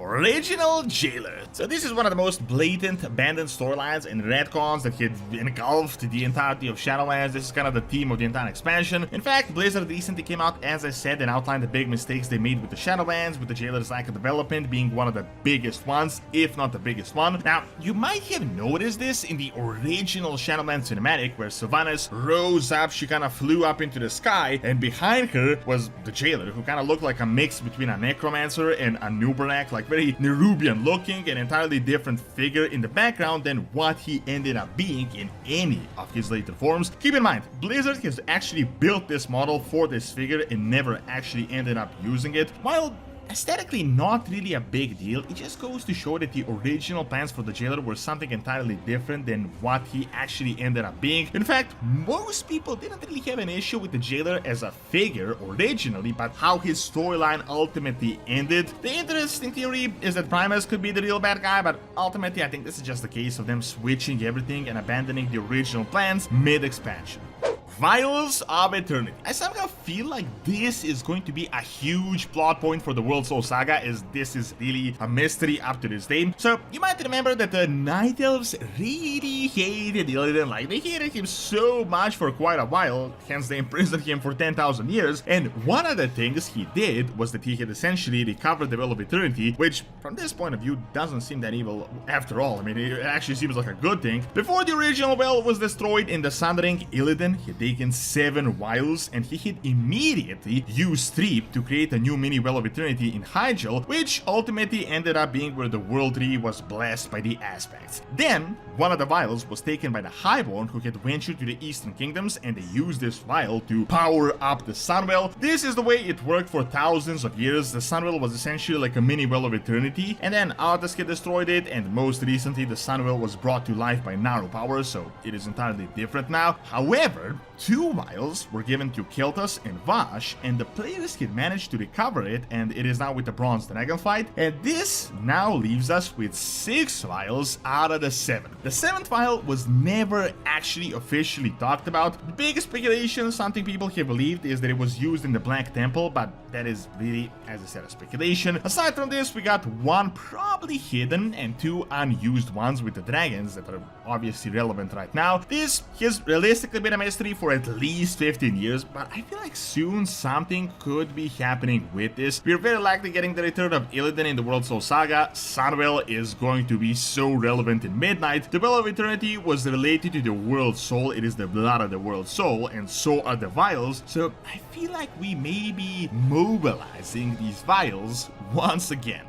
Original Jailer. So this is one of the most blatant abandoned storylines and retcons that had engulfed the entirety of Shadowlands. This is kind of the theme of the entire expansion. In fact, Blizzard recently came out, as I said, and outlined the big mistakes they made with the Shadowlands, with the Jailer's lack of development being one of the biggest ones, if not the biggest one. Now, you might have noticed this in the original Shadowlands cinematic, where Sylvanas rose up, she kind of flew up into the sky, and behind her was the Jailer, who kind of looked like a mix between a Necromancer and a Nubarak, very Nerubian looking, an entirely different figure in the background than what he ended up being in any of his later forms. Keep in mind, Blizzard has actually built this model for this figure and never actually ended up using it. While aesthetically not really a big deal, it just goes to show that the original plans for the Jailer were something entirely different than what he actually ended up being. In fact, most people didn't really have an issue with the Jailer as a figure originally, but how his storyline ultimately ended. The interesting theory is that Primus could be the real bad guy, but ultimately I think this is just a case of them switching everything and abandoning the original plans mid-expansion. Vials of Eternity. I somehow feel like this is going to be a huge plot point for the World Soul Saga, as this is really a mystery up to this day. So you might remember that the Night Elves really hated Illidan, they hated him so much for quite a while, hence they imprisoned him for 10,000 years, and one of the things he did was that he had essentially recovered the Well of Eternity, which from this point of view doesn't seem that evil after all. I mean, it actually seems like a good thing. Before the original well was destroyed in the Sundering, Illidan had taken 7 vials and he had immediately used 3 to create a new mini Well of Eternity in Hyjal, which ultimately ended up being where the World Tree was blessed by the aspects. Then, one of the vials was taken by the Highborn, who had ventured to the Eastern Kingdoms, and they used this vial to power up the Sunwell. This is the way it worked for thousands of years. The Sunwell was essentially like a mini Well of Eternity, and then Arthas had destroyed it, and most recently the Sunwell was brought to life by Naru power, so it is entirely different now. However, 2 vials were given to Kel'Thas and Vash, and the players had managed to recover it, and it is now with the Bronze Dragonflight, and this now leaves us with 6 vials out of the 7. The 7th vial was never actually officially talked about. The biggest speculation, something people have believed, is that it was used in the Black Temple, but that is really, as I said, a speculation. Aside from this, we got 1 probably hidden and 2 unused ones with the dragons that are obviously relevant right now. This has realistically been a mystery for for at least 15 years, but I feel like soon something could be happening with this. We're very likely getting the return of Illidan in the World Soul Saga. Sunwell is going to be so relevant in Midnight. The Well of Eternity was related to the World Soul. It is the blood of the World Soul, and so are the vials. So I feel like we may be mobilizing these vials once again.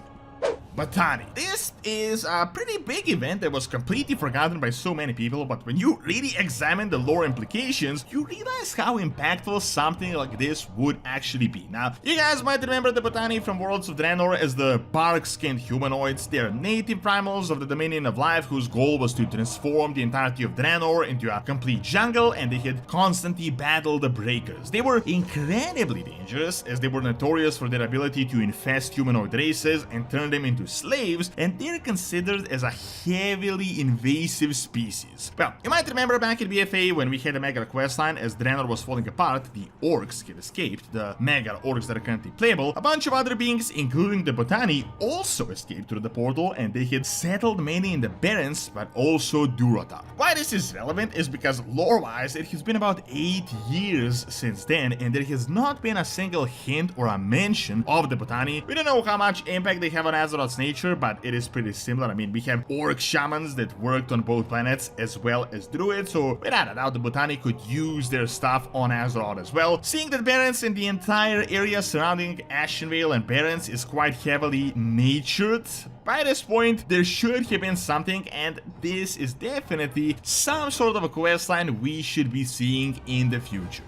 Botany. This is a pretty big event that was completely forgotten by so many people, but when you really examine the lore implications, you realize how impactful something like this would actually be. Now, you guys might remember the Botany from Worlds of Draenor as the bark-skinned humanoids. They're native primals of the Dominion of Life whose goal was to transform the entirety of Draenor into a complete jungle, and they had constantly battled the Breakers. They were incredibly dangerous as they were notorious for their ability to infest humanoid races and turn them into slaves, and they're considered as a heavily invasive species. Well, you might remember back in BFA when we had a Megar questline as Draenor was falling apart, the orcs had escaped, the Megar orcs that are currently playable. A bunch of other beings, including the Botany, also escaped through the portal, and they had settled mainly in the Barrens, but also Durotar. Why this is relevant is because lore-wise it has been about 8 years since then, and there has not been a single hint or a mention of the Botany. We don't know how much impact they have on Azeroth's nature, but it is pretty similar. I mean, we have orc shamans that worked on both planets as well as druids, so without a doubt the Botany could use their stuff on Azeroth as well. Seeing that Barrens and the entire area surrounding Ashenvale and Barrens is quite heavily natured, by this point there should have been something, and this is definitely some sort of a questline we should be seeing in the future.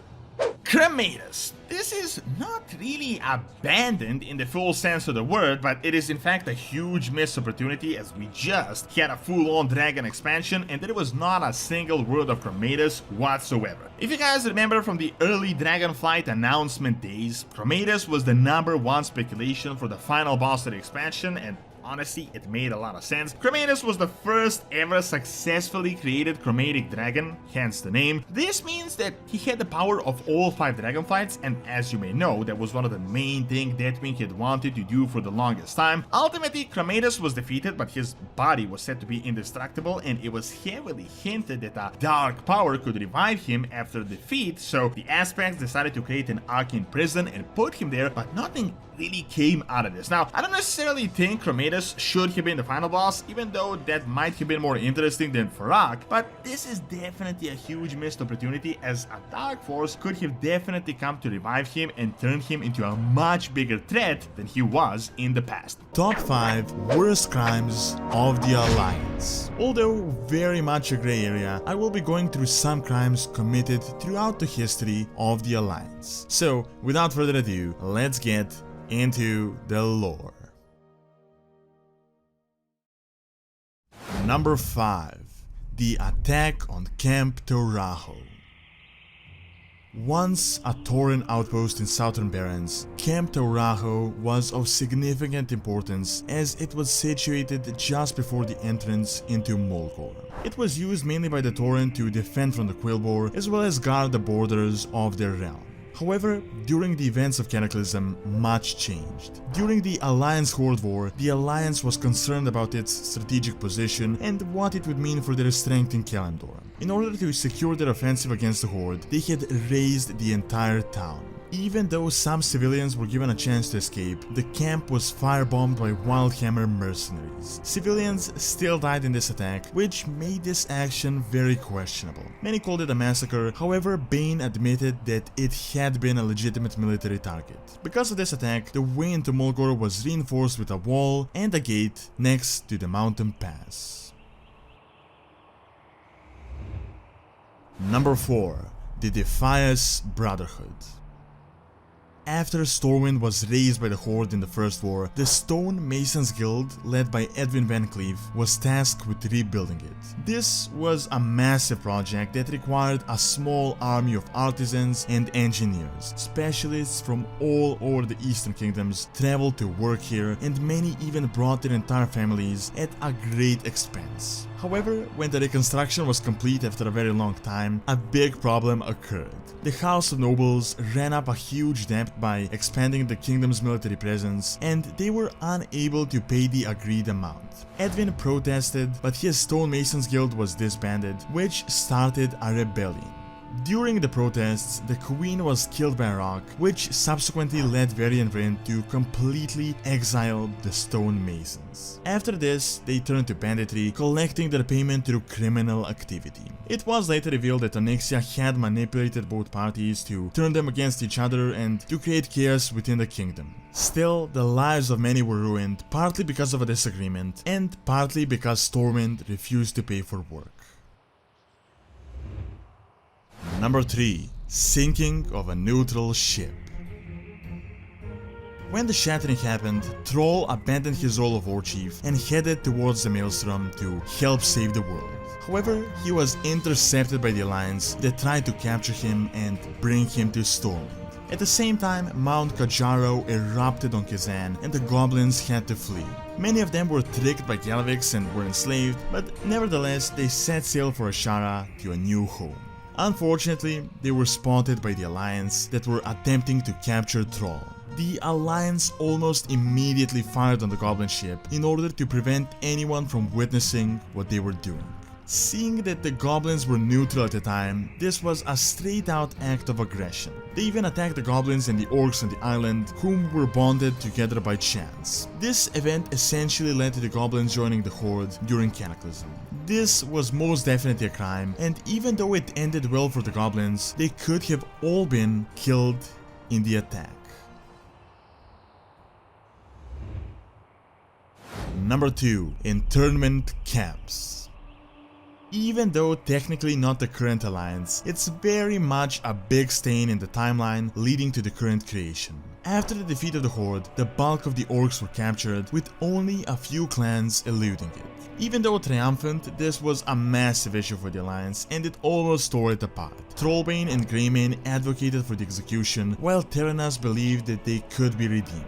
Crematus. This is not really abandoned in the full sense of the word, but it is in fact a huge missed opportunity as we just had a full-on dragon expansion and there was not a single word of Crematus whatsoever. If you guys remember from the early Dragonflight announcement days, Crematus was the #1 speculation for the final boss of the expansion, and honestly, it made a lot of sense. Crematus was the first ever successfully created chromatic dragon, hence the name. This means that he had the power of all 5 Dragonflights, and as you may know, that was one of the main things Deathwing had wanted to do for the longest time. Ultimately, Crematus was defeated, but his body was said to be indestructible, and it was heavily hinted that a dark power could revive him after defeat, so the Aspects decided to create an arcane prison and put him there, but nothing really came out of this. Now, I don't necessarily think Crematus should have been the final boss, even though that might have been more interesting than Farak, but this is definitely a huge missed opportunity as a Dark Force could have definitely come to revive him and turn him into a much bigger threat than he was in the past. Top 5 worst crimes of the Alliance. Although very much a grey area, I will be going through some crimes committed throughout the history of the Alliance. So, without further ado, let's get into the lore. Number 5. The attack on Camp Torajo. Once a Tauren outpost in southern Barrens, Camp Torajo was of significant importance as it was situated just before the entrance into Mulgore. It was used mainly by the Tauren to defend from the Quillbore as well as guard the borders of their realm. However, during the events of Cataclysm, much changed. During the Alliance-Horde War, the Alliance was concerned about its strategic position and what it would mean for their strength in Kalimdor. In order to secure their offensive against the Horde, they had razed the entire town. Even though some civilians were given a chance to escape, the camp was firebombed by Wildhammer mercenaries. Civilians still died in this attack, which made this action very questionable. Many called it a massacre, however Bane admitted that it had been a legitimate military target. Because of this attack, the way into Mulgore was reinforced with a wall and a gate next to the mountain pass. Number 4. The Defias Brotherhood. After Stormwind was razed by the Horde in the First War, the Stone Masons Guild, led by Edwin Van Cleef, was tasked with rebuilding it. This was a massive project that required a small army of artisans and engineers. Specialists from all over the Eastern Kingdoms traveled to work here, and many even brought their entire families at a great expense. However, when the reconstruction was complete after a very long time, a big problem occurred. The House of Nobles ran up a huge debt by expanding the kingdom's military presence, and they were unable to pay the agreed amount. Edwin protested, but his Stonemasons Guild was disbanded, which started a rebellion. During the protests, the queen was killed by a rock, which subsequently led Varian Vryn to completely exile the stonemasons. After this, they turned to banditry, collecting their payment through criminal activity. It was later revealed that Onyxia had manipulated both parties to turn them against each other and to create chaos within the kingdom. Still, the lives of many were ruined, partly because of a disagreement, and partly because Stormwind refused to pay for work. Number 3. Sinking of a neutral ship. When the shattering happened, Troll abandoned his role of warchief and headed towards the Maelstrom to help save the world. However, he was intercepted by the Alliance that tried to capture him and bring him to Stormwind. At the same time, Mount Kajaro erupted on Kazan and the goblins had to flee. Many of them were tricked by Galvix and were enslaved, but nevertheless they set sail for Ashara to a new home. Unfortunately, they were spotted by the Alliance that were attempting to capture Troll. The Alliance almost immediately fired on the goblin ship in order to prevent anyone from witnessing what they were doing. Seeing that the goblins were neutral at the time, this was a straight out act of aggression. They even attacked the goblins and the orcs on the island, whom were bonded together by chance. This event essentially led to the goblins joining the Horde during Cataclysm. This was most definitely a crime, and even though it ended well for the goblins, they could have all been killed in the attack. Number 2. Internment Camps. Even though technically not the current alliance, it's very much a big stain in the timeline leading to the current creation. After the defeat of the Horde, the bulk of the orcs were captured, with only a few clans eluding it. Even though triumphant, this was a massive issue for the alliance and it almost tore it apart. Trollbane and Greymane advocated for the execution, while Terranas believed that they could be redeemed.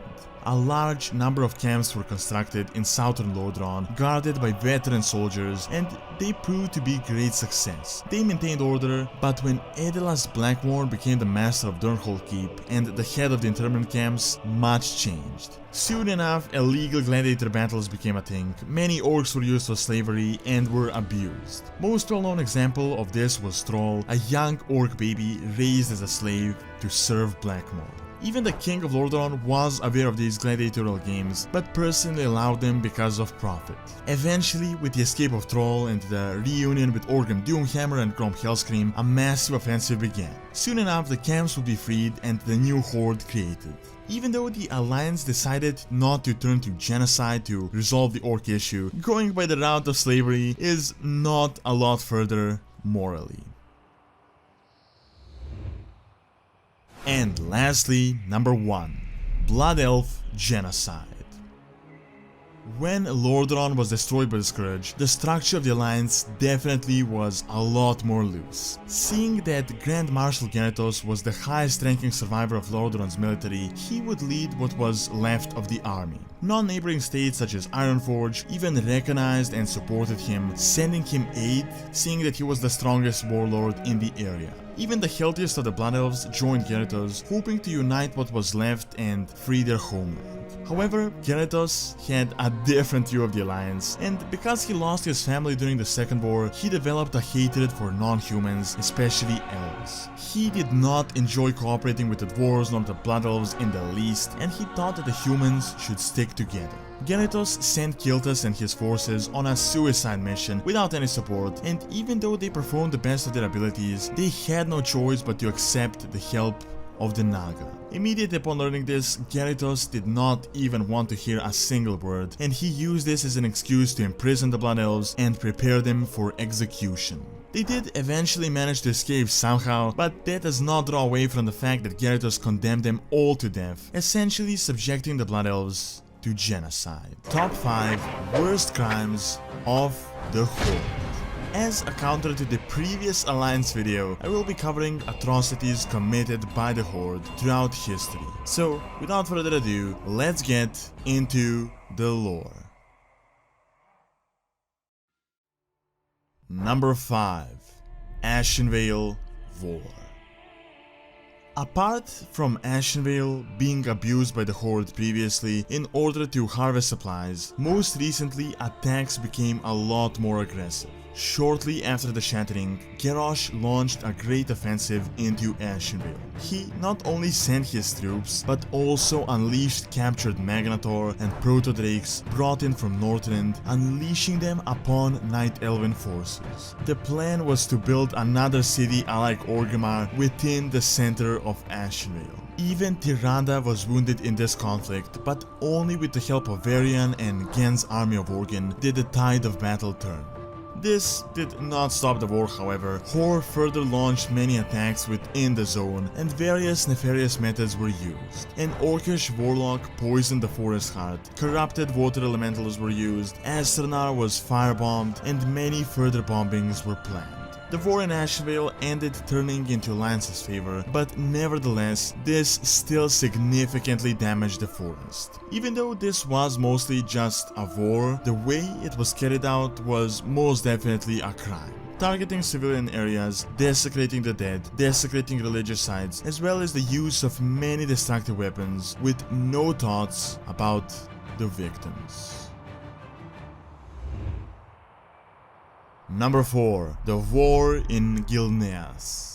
A large number of camps were constructed in southern Lodron, guarded by veteran soldiers, and they proved to be great success. They maintained order, but when Edelas Blackmore became the master of Durnhold Keep and the head of the internment camps, much changed. Soon enough, illegal gladiator battles became a thing, many orcs were used for slavery and were abused. Most well-known example of this was Troll, a young orc baby raised as a slave to serve Blackmore. Even the king of Lordaeron was aware of these gladiatorial games, but personally allowed them because of profit. Eventually, with the escape of Troll and the reunion with Organ Doomhammer and Grom Hellscream, a massive offensive began. Soon enough, the camps would be freed and the new horde created. Even though the Alliance decided not to turn to genocide to resolve the orc issue, going by the route of slavery is not a lot further morally. And lastly, number 1. Blood Elf Genocide. When Lordaeron was destroyed by the Scourge, the structure of the Alliance definitely was a lot more loose. Seeing that Grand Marshal Gyarados was the highest ranking survivor of Lordaeron's military, he would lead what was left of the army. Non-neighboring states such as Ironforge even recognized and supported him, sending him aid, seeing that he was the strongest warlord in the area. Even the healthiest of the Blood Elves joined Gyarados, hoping to unite what was left and free their homeland. However, Gyarados had a different view of the Alliance, and because he lost his family during the Second War, he developed a hatred for non-humans, especially elves. He did not enjoy cooperating with the dwarves nor the Blood Elves in the least, and he thought that the humans should stick together. Gyarados sent Kiltas and his forces on a suicide mission without any support, and even though they performed the best of their abilities, they had no choice but to accept the help of the Naga. Immediately upon learning this, Gyarados did not even want to hear a single word, and he used this as an excuse to imprison the Blood Elves and prepare them for execution. They did eventually manage to escape somehow, but that does not draw away from the fact that Gyarados condemned them all to death, essentially subjecting the Blood Elves to genocide. Top 5 Worst Crimes of the Horde. As a counter to the previous Alliance video, I will be covering atrocities committed by the Horde throughout history. So, without further ado, let's get into the lore. Number 5. Ashenvale War. Apart from Ashenvale being abused by the Horde previously in order to harvest supplies, most recently attacks became a lot more aggressive. Shortly after the shattering, Garrosh launched a great offensive into Ashenvale. He not only sent his troops, but also unleashed captured Magnator and Proto-Drakes brought in from Northrend, unleashing them upon Night Elven forces. The plan was to build another city alike Orgrimmar within the center of Ashenvale. Even Tyrande was wounded in this conflict, but only with the help of Varian and Gen's army of Organ did the tide of battle turn. This did not stop the war, however. Horde further launched many attacks within the zone, and various nefarious methods were used. An Orcish Warlock poisoned the forest heart, corrupted water elementals were used, Astranar was firebombed, and many further bombings were planned. The war in Ashenvale ended turning into Lance's favor, but nevertheless, this still significantly damaged the forest. Even though this was mostly just a war, the way it was carried out was most definitely a crime. Targeting civilian areas, desecrating the dead, desecrating religious sites, as well as the use of many destructive weapons with no thoughts about the victims. Number 4. The War in Gilneas.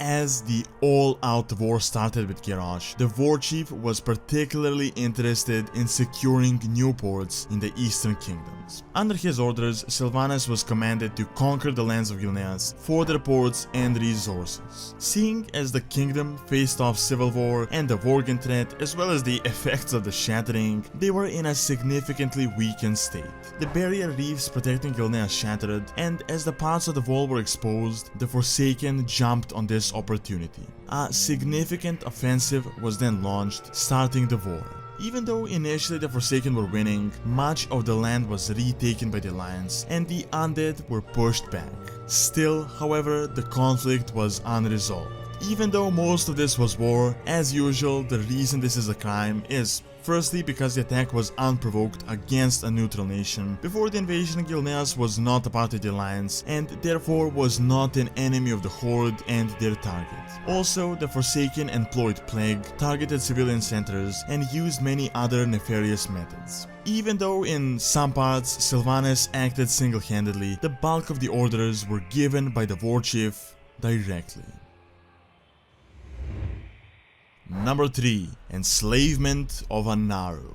As the all-out war started with Garrosh, the war chief was particularly interested in securing new ports in the eastern kingdoms. Under his orders, Sylvanas was commanded to conquer the lands of Gilneas for their ports and resources. Seeing as the kingdom faced off civil war and the Worgen threat, as well as the effects of the shattering, they were in a significantly weakened state. The barrier reefs protecting Gilneas shattered, and as the parts of the wall were exposed, the Forsaken jumped on this opportunity. A significant offensive was then launched, starting the war. Even though initially the Forsaken were winning, much of the land was retaken by the Alliance and the undead were pushed back. Still, however, the conflict was unresolved. Even though most of this was war, as usual, the reason this is a crime is firstly because the attack was unprovoked against a neutral nation. Before the invasion, Gilneas was not a part of the Alliance and therefore was not an enemy of the Horde and their target. Also, the Forsaken employed plague, targeted civilian centers, and used many other nefarious methods. Even though in some parts Sylvanas acted single-handedly, the bulk of the orders were given by the war chief directly. Number 3. Enslavement of Anaru.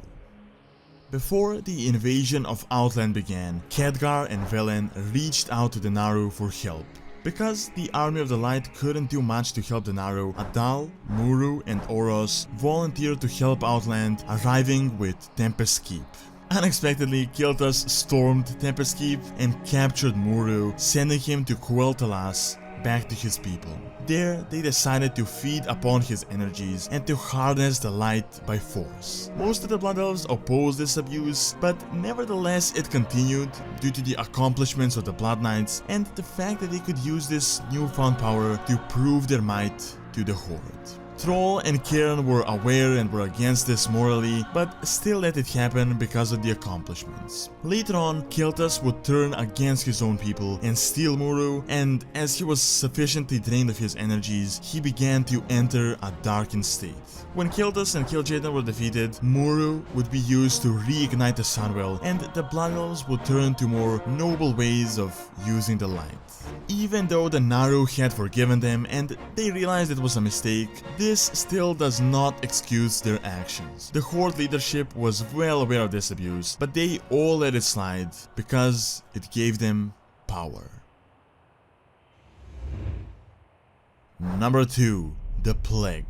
Before the invasion of Outland began, Khadgar and Velen reached out to the Naru for help. Because the Army of the Light couldn't do much to help the Naru, Adal, Muru, and Oros volunteered to help Outland, arriving with Tempest Keep. Unexpectedly, Kiltas stormed Tempest Keep and captured Muru, sending him to Quel'Thalas, back to his people. There, they decided to feed upon his energies and to harness the light by force. Most of the Blood Elves opposed this abuse, but nevertheless it continued due to the accomplishments of the Blood Knights and the fact that they could use this newfound power to prove their might to the Horde. Thrall and Cairn were aware and were against this morally, but still let it happen because of the accomplishments. Later on, Kiltas would turn against his own people and steal Muru, and as he was sufficiently drained of his energies, he began to enter a darkened state. When Kiltas and Kil'jaeden were defeated, Muru would be used to reignite the Sunwell, and the Blood Elves would turn to more noble ways of using the light. Even though the Naru had forgiven them and they realized it was a mistake, this still does not excuse their actions. The Horde leadership was well aware of this abuse, but they all let it slide because it gave them power. Number 2. The Plague.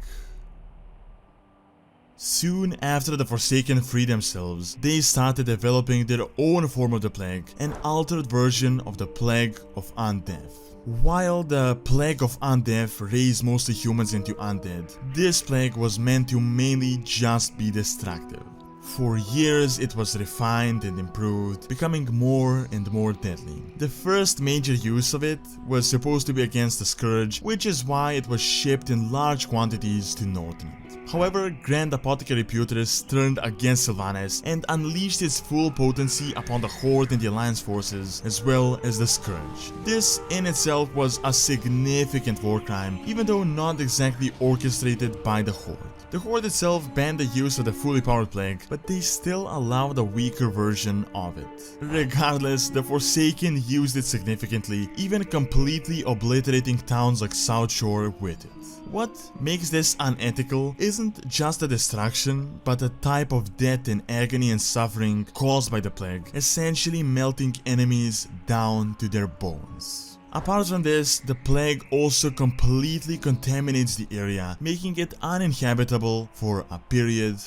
Soon after the Forsaken freed themselves, they started developing their own form of the Plague, an altered version of the Plague of Undeath. While the Plague of Undeath raised mostly humans into undead, this plague was meant to mainly just be destructive. For years it was refined and improved, becoming more and more deadly. The first major use of it was supposed to be against the Scourge, which is why it was shipped in large quantities to Northrend. However, Grand Apothecary Putris turned against Sylvanas and unleashed its full potency upon the Horde and the Alliance forces, as well as the Scourge. This in itself was a significant war crime, even though not exactly orchestrated by the Horde. The Horde itself banned the use of the fully powered plague, but they still allowed a weaker version of it. Regardless, the Forsaken used it significantly, even completely obliterating towns like South Shore with it. What makes this unethical isn't just a distraction, but a type of death and agony and suffering caused by the plague, essentially melting enemies down to their bones. Apart from this, the plague also completely contaminates the area, making it uninhabitable for a period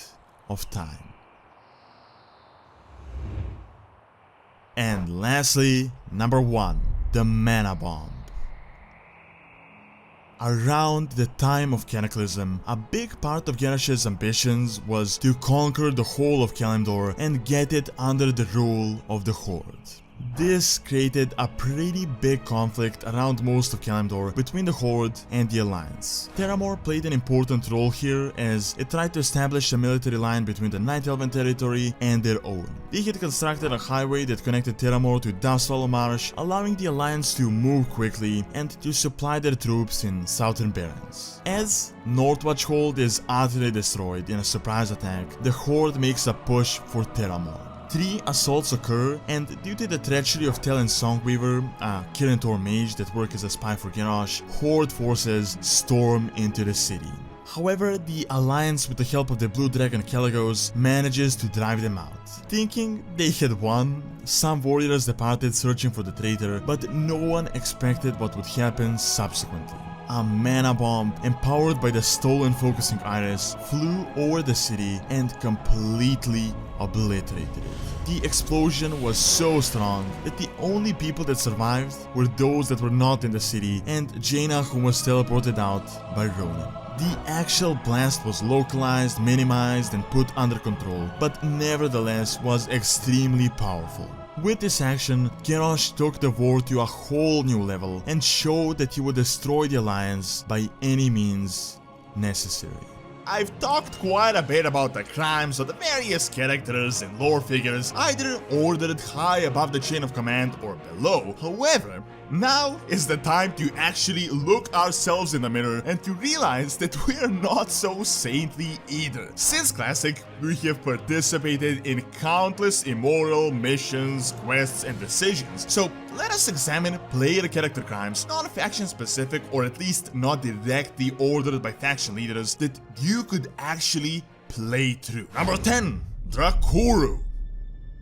of time. And lastly, number 1, the Mana Bomb. Around the time of Cataclysm, a big part of Garrosh's ambitions was to conquer the whole of Kalimdor and get it under the rule of the Horde. This created a pretty big conflict around most of Kalimdor between the Horde and the Alliance. Terramore played an important role here as it tried to establish a military line between the Night Elven territory and their own. They had constructed a highway that connected Terramore to Dustswallow Marsh, allowing the Alliance to move quickly and to supply their troops in Southern Barrens. As Northwatch Hold is utterly destroyed in a surprise attack, the Horde makes a push for Terramore. 3 assaults occur, and due to the treachery of Talon Songweaver, a Kirin mage that works as a spy for Garrosh, Horde forces storm into the city. However, the Alliance, with the help of the Blue Dragon Caligos, manages to drive them out. Thinking they had won, some warriors departed searching for the traitor, but no one expected what would happen subsequently. A mana bomb, empowered by the stolen focusing iris, flew over the city and completely obliterated it. The explosion was so strong that the only people that survived were those that were not in the city and Jaina, who was teleported out by Ronan. The actual blast was localized, minimized and put under control, but nevertheless was extremely powerful. With this action, Garrosh took the war to a whole new level and showed that he would destroy the Alliance by any means necessary. I've talked quite a bit about the crimes of the various characters and lore figures, either ordered high above the chain of command or below. However, now is the time to actually look ourselves in the mirror and to realize that we are not so saintly either. Since Classic, we have participated in countless immoral missions, quests and decisions, so let us examine player character crimes, non-faction specific or at least not directly ordered by faction leaders, that you could actually play through. Number 10. Drakuru.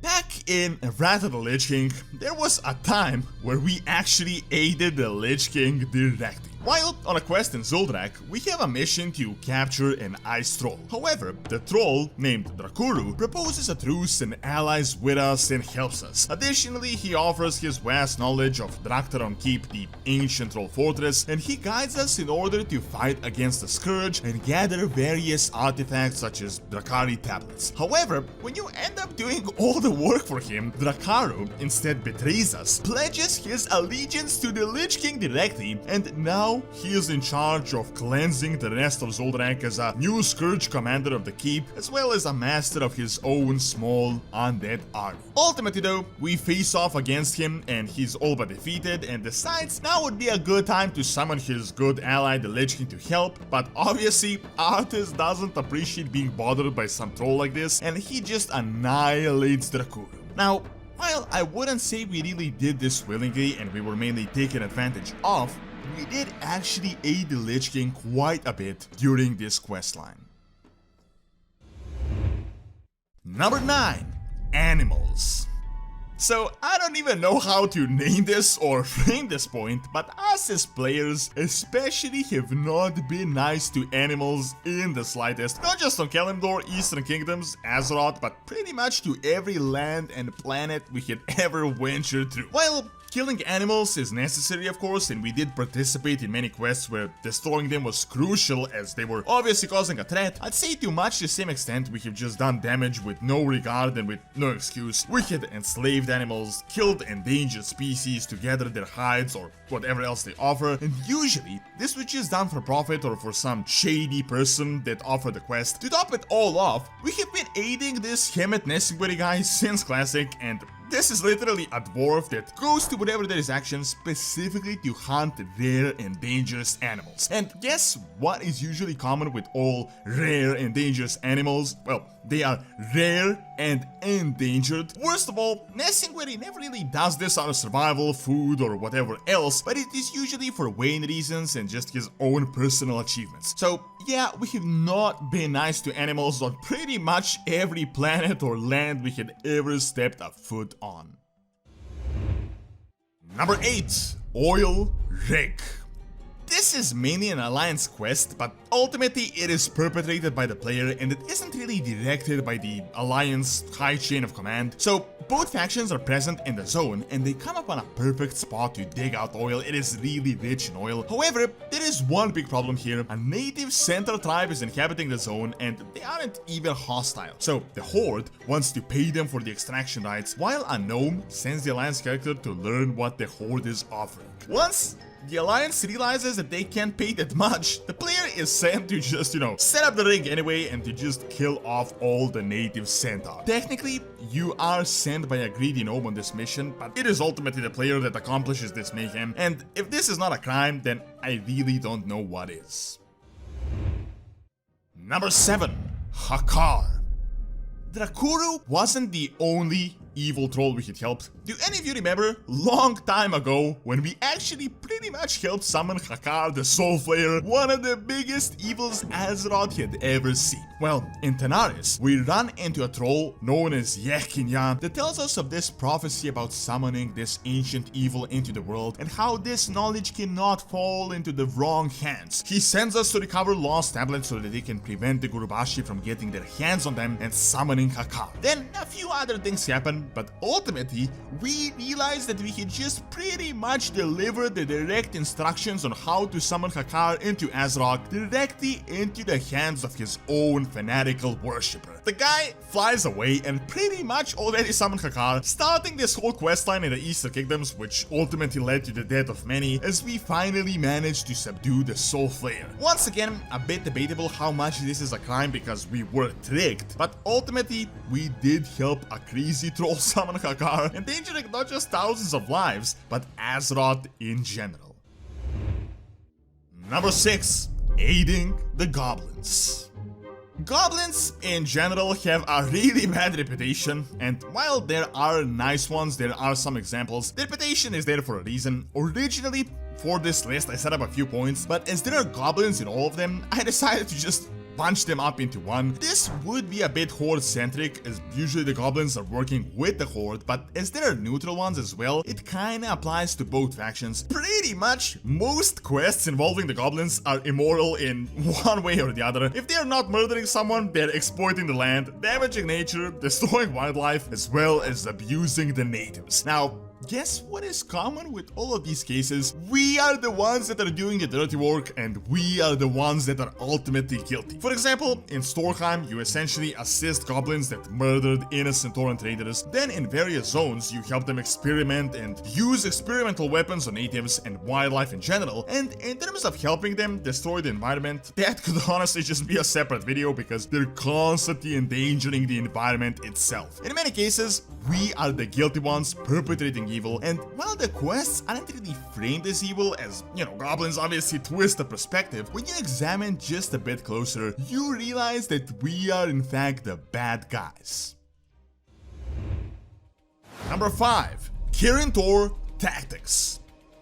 Back in Wrath of the Lich King, there was a time where we actually aided the Lich King directly. While on a quest in Zuldrak, we have a mission to capture an ice troll. However, the troll, named Drakuru, proposes a truce and allies with us and helps us. Additionally, he offers his vast knowledge of Draktaron Keep, the ancient troll fortress, and he guides us in order to fight against the Scourge and gather various artifacts such as Drakari tablets. However, when you end up doing all the work for him, Drakaru instead betrays us, pledges his allegiance to the Lich King directly, and now he is in charge of cleansing the rest of Zuldrak as a new Scourge commander of the keep, as well as a master of his own small undead army. Ultimately though, we face off against him and he's all but defeated and decides now would be a good time to summon his good ally the Lich King to help, but obviously Arthas doesn't appreciate being bothered by some troll like this and he just annihilates Drakuru. Now, while I wouldn't say we really did this willingly and we were mainly taken advantage of, we did actually aid the Lich King quite a bit during this questline. Number 9. Animals. So I don't even know how to name this or frame this point, but us as players especially have not been nice to animals in the slightest. Not just on Kalimdor, Eastern Kingdoms, Azeroth, but pretty much to every land and planet we had ever ventured through. While killing animals is necessary, of course, and we did participate in many quests where destroying them was crucial as they were obviously causing a threat, I'd say to much the same extent we have just done damage with no regard and with no excuse. We had enslaved animals, killed endangered species to gather their hides or whatever else they offer, and usually this was just done for profit or for some shady person that offered the quest. To top it all off, we have been aiding this Hemet Nesingbury guy since Classic, and This is literally a dwarf that goes to whatever there is action specifically to hunt rare and dangerous animals. And guess what is usually common with all rare and dangerous animals? Well, they are rare and endangered. Worst of all, Nesingweri never really does this out of survival, food, or whatever else, but it is usually for Wayne reasons and just his own personal achievements. So yeah, we have not been nice to animals on pretty much every planet or land we had ever stepped a foot on. Number 8. Oil Rig. This is mainly an alliance quest, but ultimately it is perpetrated by the player and it isn't really directed by the alliance high chain of command. So both factions are present in the zone and they come up on a perfect spot to dig out oil. It is really rich in oil. However, there is one big problem here. A native centaur tribe is inhabiting the zone and they aren't even hostile. So the Horde wants to pay them for the extraction rights, while a gnome sends the alliance character to learn what the Horde is offering. Once the alliance realizes that they can't pay that much, the player is sent to just, set up the rig anyway and to just kill off all the native centaur. Technically, you are sent by a greedy gnome on this mission, but it is ultimately the player that accomplishes this mayhem, and if this is not a crime, then I really don't know what is. Number 7. Hakar. Drakuru wasn't the only evil troll we had helped. Do any of you remember long time ago when we actually pretty much helped summon Hakar the Soul Flayer, one of the biggest evils Azeroth had ever seen? Well, in Tanaris, we run into a troll known as Yekinya that tells us of this prophecy about summoning this ancient evil into the world and how this knowledge cannot fall into the wrong hands. He sends us to recover lost tablets so that they can prevent the Gurubashi from getting their hands on them and summoning Hakar. Then a few other things happen, but ultimately we realized that we had just pretty much delivered the direct instructions on how to summon Hakar into Azeroth directly into the hands of his own fanatical worshipper. The guy flies away and pretty much already summoned Hakar, starting this whole questline in the Eastern Kingdoms, which ultimately led to the death of many as we finally managed to subdue the Soul Flayer. Once again, a bit debatable how much this is a crime because we were tricked, but ultimately we did help a crazy troll summon Hakar, endangering not just thousands of lives, but Azeroth in general. Number 6. Aiding the Goblins. Goblins in general have a really bad reputation, and while there are nice ones, there are some examples. The reputation is there for a reason. Originally, for this list, I set up a few points, but as there are goblins in all of them, I decided to just bunch them up into one. This would be a bit Horde-centric, as usually the goblins are working with the Horde, but as there are neutral ones as well, it kinda applies to both factions. Pretty much most quests involving the goblins are immoral in one way or the other. If they are not murdering someone, they're exploiting the land, damaging nature, destroying wildlife, as well as abusing the natives. Now, guess what is common with all of these cases? We are the ones that are doing the dirty work, and we are the ones that are ultimately guilty. For example, in Storkheim, you essentially assist goblins that murdered innocent Tauren traders. Then in various zones, you help them experiment and use experimental weapons on natives and wildlife in general. And in terms of helping them destroy the environment, that could honestly just be a separate video because they're constantly endangering the environment itself. In many cases, we are the guilty ones perpetrating evil, and while the quests aren't really framed as evil, as, goblins obviously twist the perspective, when you examine just a bit closer, you realize that we are in fact the bad guys. Number 5. Kirin Tactics.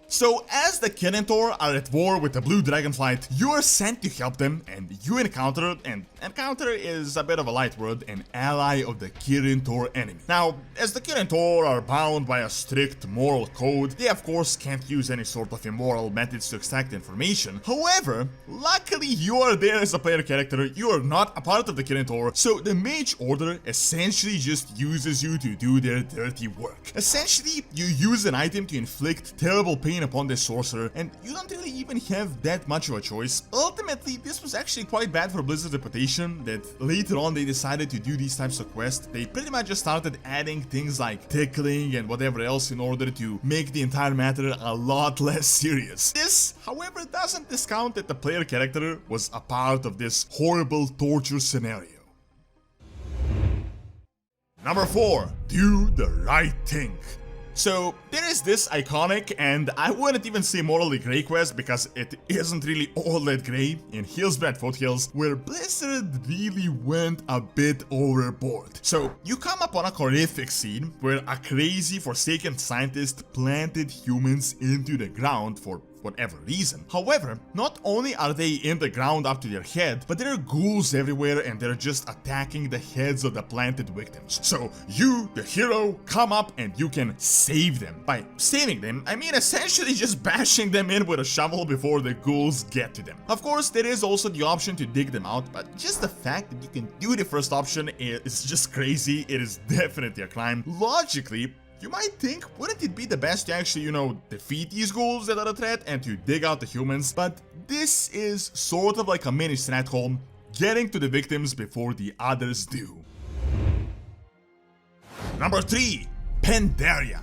So as the Kirin are at war with the Blue Dragonflight, you are sent to help them, and you encounter, and encounter is a bit of a light word, an ally of the Kirin enemy. Now, as the Kirin are bound by a strict moral code, they of course can't use any sort of immoral methods to extract information. However, luckily you are there as a player character, you are not a part of the Kirin, so the Mage Order essentially just uses you to do their dirty work. Essentially, you use an item to inflict terrible pain upon the sorcerer, and you don't really even have that much of a choice. Ultimately, this was actually quite bad for Blizzard's reputation, that later on they decided to do these types of quests. They pretty much just started adding things like tickling and whatever else in order to make the entire matter a lot less serious. This, however, doesn't discount that the player character was a part of this horrible torture scenario. Number 4. Do the right thing. So, there is this iconic, and I wouldn't even say morally grey quest because it isn't really all that grey, in Hillsbrad Foothills, where Blizzard really went a bit overboard. So, you come upon a horrific scene where a crazy forsaken scientist planted humans into the ground for whatever reason. However, not only are they in the ground up to their head, but there are ghouls everywhere and they're just attacking the heads of the planted victims. So you, the hero, come up and you can save them. By saving them, I mean essentially just bashing them in with a shovel before the ghouls get to them. Of course, there is also the option to dig them out, but just the fact that you can do the first option is just crazy. It is definitely a crime. Logically, you might think, wouldn't it be the best to actually, defeat these ghouls that are a threat and to dig out the humans? But this is sort of like a mini strat hole, getting to the victims before the others do. Number 3. Pandaria.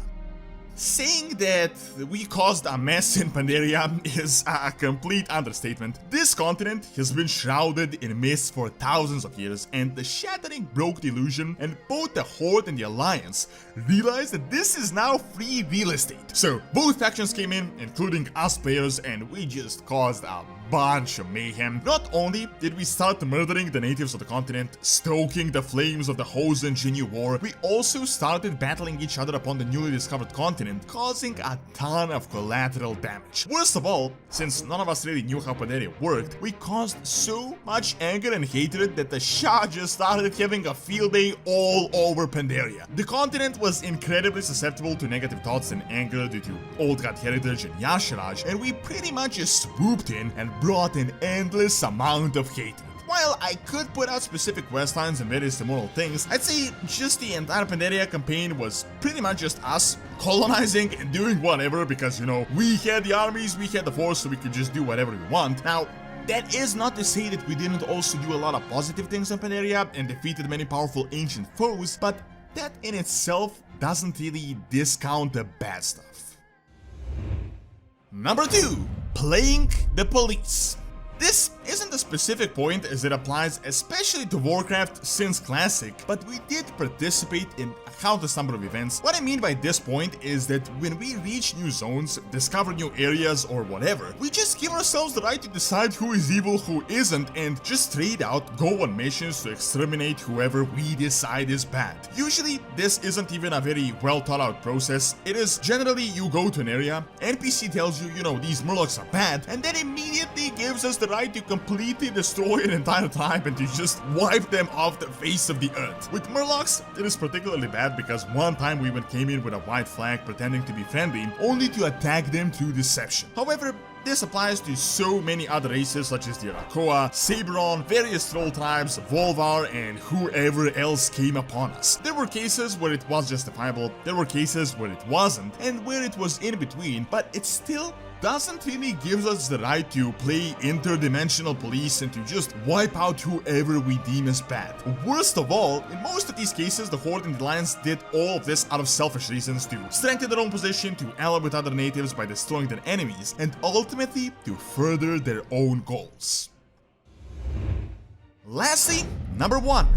Saying that we caused a mess in Pandaria is a complete understatement. This continent has been shrouded in mist for thousands of years, and the shattering broke the illusion, and both the Horde and the Alliance realized that this is now free real estate. So both factions came in, including us players, and we just caused a bunch of mayhem. Not only did we start murdering the natives of the continent, stoking the flames of the Hosen Jinyu War, we also started battling each other upon the newly discovered continent, causing a ton of collateral damage. Worst of all, since none of us really knew how Pandaria worked, we caused so much anger and hatred that the Shah just started having a field day all over Pandaria. The continent was incredibly susceptible to negative thoughts and anger due to Old God Heritage and Yasharaj, and we pretty much just swooped in and brought an endless amount of hatred. While I could put out specific questlines and various immoral things, I'd say just the entire Pandaria campaign was pretty much just us colonizing and doing whatever because, we had the armies, we had the force, so we could just do whatever we want. Now, that is not to say that we didn't also do a lot of positive things in Pandaria and defeated many powerful ancient foes, but that in itself doesn't really discount the bad stuff. Number 2. Playing the police. This isn't a specific point as it applies especially to Warcraft since Classic, but we did participate in a countless number of events. What I mean by this point is that when we reach new zones, discover new areas or whatever, we just give ourselves the right to decide who is evil, who isn't, and just straight out go on missions to exterminate whoever we decide is bad. Usually this isn't even a very well thought out process. It is generally you go to an area, NPC tells you, these Murlocs are bad, and then immediately gives us the right to completely destroy an entire tribe and to just wipe them off the face of the earth. With Murlocs, it is particularly bad because one time we even came in with a white flag pretending to be friendly, only to attack them through deception. However, this applies to so many other races such as the Arakoa, Saberon, various troll tribes, Volvar, and whoever else came upon us. There were cases where it was justifiable, there were cases where it wasn't, and where it was in between, but it still doesn't really give us the right to play interdimensional police and to just wipe out whoever we deem as bad. Worst of all, in most of these cases, the Horde and the Alliance did all of this out of selfish reasons to strengthen their own position, to ally with other natives by destroying their enemies, and ultimately to further their own goals. Lastly, number 1,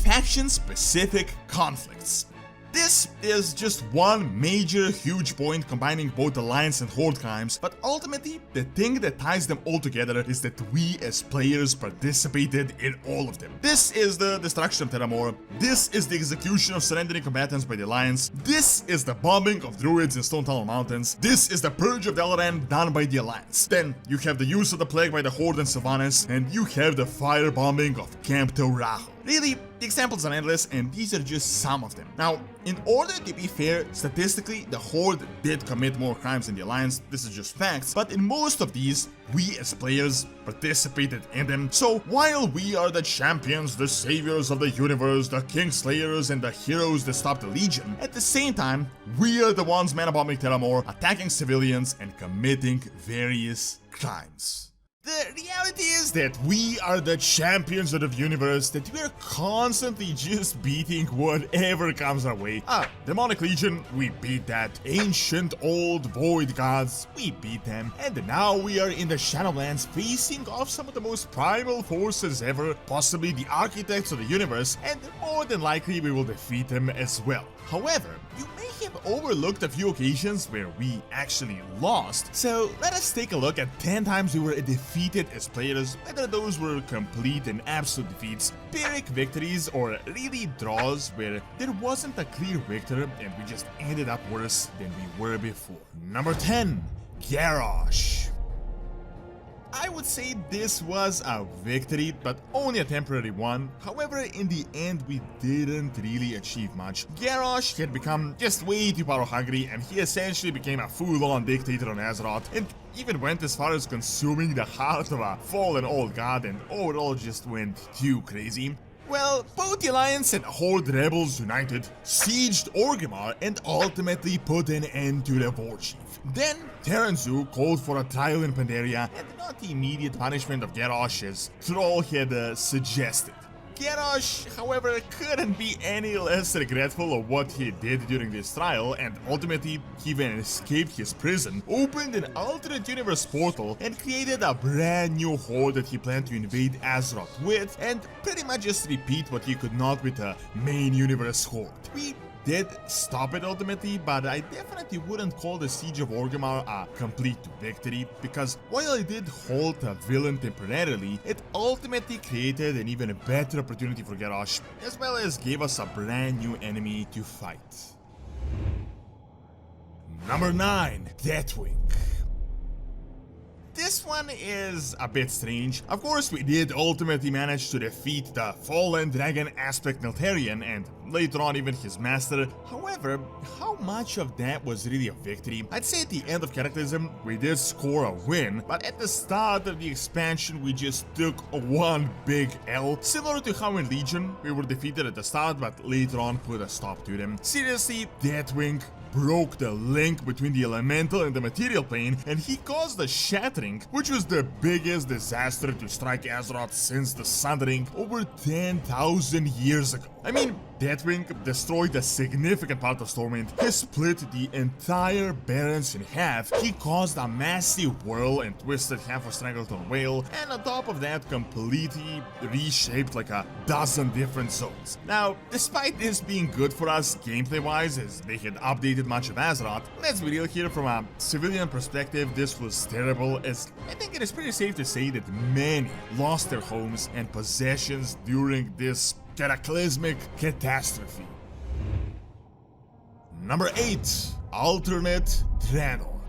faction-specific conflicts. This is just one major huge point combining both Alliance and Horde Crimes, but ultimately the thing that ties them all together is that we as players participated in all of them. This is the destruction of Terramore, this is the execution of surrendering combatants by the Alliance, this is the bombing of druids in Stone Tunnel Mountains, this is the purge of Dalaran done by the Alliance. Then you have the use of the plague by the Horde and Sylvanas, and you have the firebombing of Camp Taurajo. Really, the examples are endless, and these are just some of them. Now, in order to be fair, statistically, the Horde did commit more crimes than the Alliance, this is just facts, but in most of these, we as players participated in them. So while we are the champions, the saviors of the universe, the Kingslayers, and the heroes that stopped the Legion, at the same time, we are the ones mana-bombing Terramore, attacking civilians, and committing various crimes. The reality is that we are the champions of the universe, that we are constantly just beating whatever comes our way. Demonic Legion, we beat that. Ancient old void gods, we beat them. And now we are in the Shadowlands facing off some of the most primal forces ever, possibly the architects of the universe, and more than likely we will defeat them as well. However, you may have overlooked a few occasions where we actually lost, so let us take a look at 10 times we were defeated as players, whether those were complete and absolute defeats, Pyrrhic victories, or really draws where there wasn't a clear victor and we just ended up worse than we were before. Number 10. Garrosh. I would say this was a victory, but only a temporary one. However, in the end, we didn't really achieve much. Garrosh had become just way too power hungry, and he essentially became a full-on dictator on Azeroth, and even went as far as consuming the heart of a fallen old god, and overall just went too crazy. Well, both the Alliance and Horde Rebels united, sieged Orgrimmar, and ultimately put an end to the War Chief. Then, Terranzu called for a trial in Pandaria, and not the immediate punishment of Garrosh as Thrall had suggested. Garrosh, however, couldn't be any less regretful of what he did during this trial, and ultimately he even escaped his prison, opened an alternate universe portal, and created a brand new horde that he planned to invade Azeroth with, and pretty much just repeat what he could not with the main universe horde. We did stop it ultimately, but I definitely wouldn't call the Siege of Orgrimmar a complete victory, because while it did halt a villain temporarily, it ultimately created an even better opportunity for Garrosh, as well as gave us a brand new enemy to fight. Number 9. Deathwing. This one is a bit strange. Of course, we did ultimately manage to defeat the fallen dragon aspect Neltharion and later on even his master. However, how much of that was really a victory? I'd say at the end of Cataclysm, we did score a win, but at the start of the expansion, we just took one big L. Similar to how in Legion, we were defeated at the start, but later on put a stop to them. Seriously, Deathwing broke the link between the elemental and the material plane, and he caused the shattering, which was the biggest disaster to strike Azeroth since the Sundering over 10,000 years ago. I mean, Deathwing destroyed a significant part of Stormwind, he split the entire Barrens in half, he caused a massive whirl and twisted half of Strangleton Whale, and on top of that completely reshaped like a dozen different zones. Now, despite this being good for us gameplay-wise, as they had updated much of Azeroth, let's be real here, from a civilian perspective, this was terrible, as I think it is pretty safe to say that many lost their homes and possessions during this cataclysmic catastrophe. Number 8. Alternate Draenor.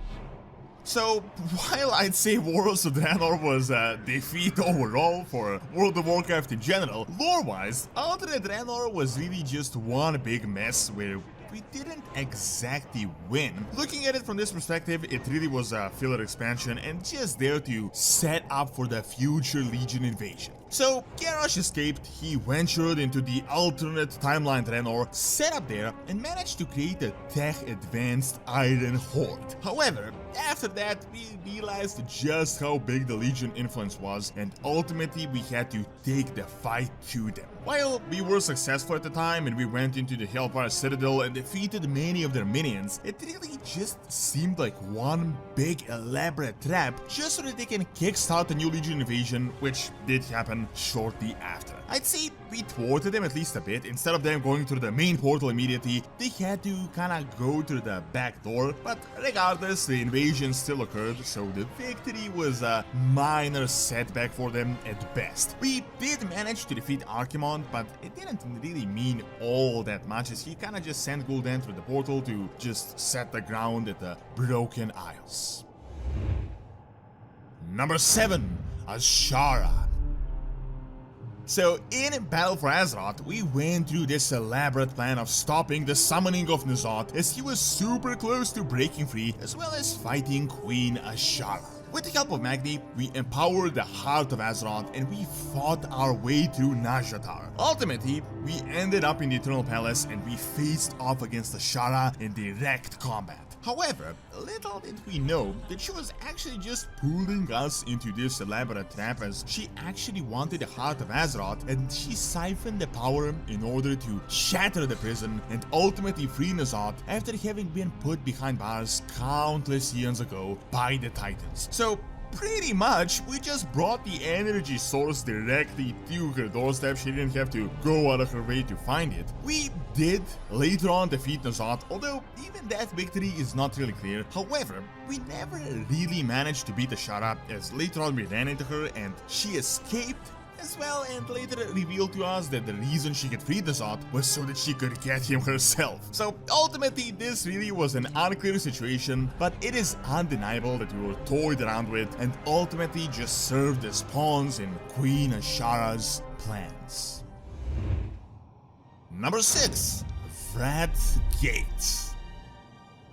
So, while I'd say Warlocks of Draenor was a defeat overall for World of Warcraft in general, lore-wise, Alternate Draenor was really just one big mess where we didn't exactly win. Looking at it from this perspective, it really was a filler expansion and just there to set up for the future Legion invasion. So, Garrosh escaped, he ventured into the alternate timeline Draenor, set up there, and managed to create a tech-advanced Iron Horde. However, after that, we realized just how big the Legion influence was, and ultimately we had to take the fight to them. While we were successful at the time and we went into the Hellfire Citadel and defeated many of their minions, it really just seemed like one big elaborate trap just so that they can kickstart a new Legion invasion, which did happen shortly after. I'd say we thwarted them at least a bit. Instead of them going through the main portal immediately, they had to kinda go through the back door, but regardless, the invasion still occurred, so the victory was a minor setback for them at best. We did manage to defeat Archimonde, but it didn't really mean all that much, as he kinda just sent Gul'dan through the portal to just set the ground at the Broken Isles. Number 7. Azshara. So, in Battle for Azeroth, we went through this elaborate plan of stopping the summoning of N'Zoth, as he was super close to breaking free, as well as fighting Queen Azshara. With the help of Magni, we empowered the heart of Azeroth and we fought our way through Nazjatar. Ultimately, we ended up in the Eternal Palace and we faced off against Azshara in direct combat. However, little did we know that she was actually just pulling us into this elaborate trap, as she actually wanted the heart of Azeroth, and she siphoned the power in order to shatter the prison and ultimately free N'Zoth after having been put behind bars countless years ago by the Titans. So pretty much, we just brought the energy source directly to her doorstep. She didn't have to go out of her way to find it. We did later on defeat N'Zoth, although even that victory is not really clear. However, we never really managed to beat the shot up, as later on we ran into her and she escaped as well, and later revealed to us that the reason she had freed N'Zoth was so that she could get him herself. So ultimately, this really was an unclear situation, but it is undeniable that we were toyed around with and ultimately just served as pawns in Queen Ashara's plans. Number 6. Vrat Gate.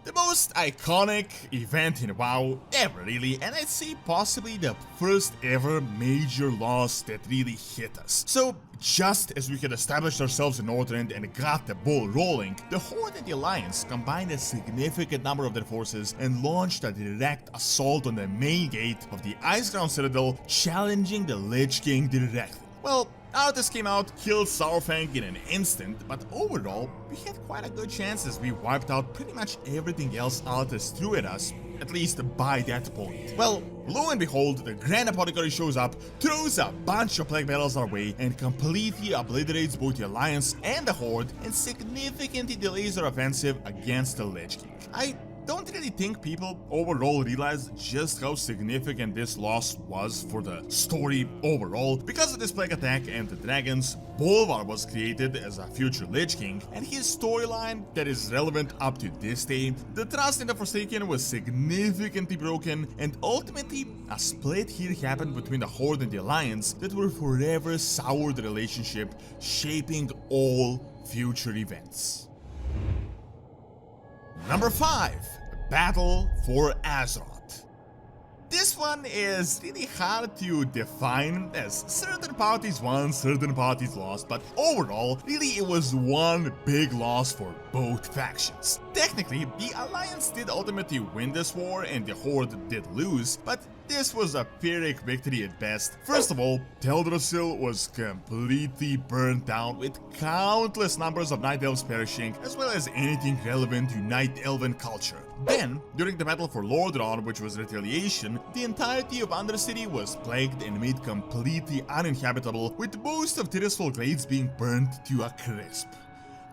The most iconic event in WoW ever, really, and I'd say possibly the first ever major loss that really hit us. So, just as we had established ourselves in Northrend and got the ball rolling, the Horde and the Alliance combined a significant number of their forces and launched a direct assault on the main gate of the Iceground Citadel, challenging the Lich King directly. Well, Arthas came out, killed Sourfang in an instant, but overall, we had quite a good chance as we wiped out pretty much everything else Arthas threw at us, at least by that point. Well, lo and behold, the Grand Apothecary shows up, throws a bunch of Plague Battles our way, and completely obliterates both the Alliance and the Horde, and significantly delays our offensive against the Lich King. I don't really think people overall realize just how significant this loss was for the story overall. Because of this plague attack and the dragons, Bolvar was created as a future Lich King, and his storyline that is relevant up to this day. The trust in the Forsaken was significantly broken, and ultimately a split here happened between the Horde and the Alliance that will forever sour the relationship, shaping all future events. Number 5. Battle for Azeroth. This one is really hard to define, as certain parties won, certain parties lost, but overall, really it was one big loss for both factions. Technically, the Alliance did ultimately win this war and the Horde did lose, but this was a Pyrrhic victory at best. First of all, Teldrassil was completely burnt down, with countless numbers of Night Elves perishing, as well as anything relevant to Night Elven culture. Then, during the battle for Lordaeron, which was retaliation, the entirety of Undercity was plagued and made completely uninhabitable, with most of Tirisfal Glades being burnt to a crisp.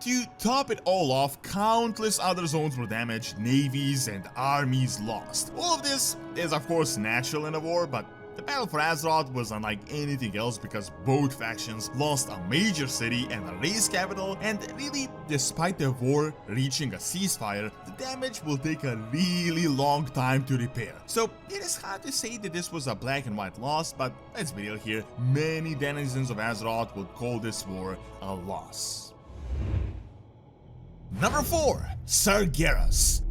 To top it all off, countless other zones were damaged, navies and armies lost. All of this is of course natural in a war, but the battle for Azeroth was unlike anything else because both factions lost a major city and a race capital, and really, despite the war reaching a ceasefire, the damage will take a really long time to repair. So it is hard to say that this was a black and white loss, but let's be real here, many denizens of Azeroth would call this war a loss. Number 4. Sargeras.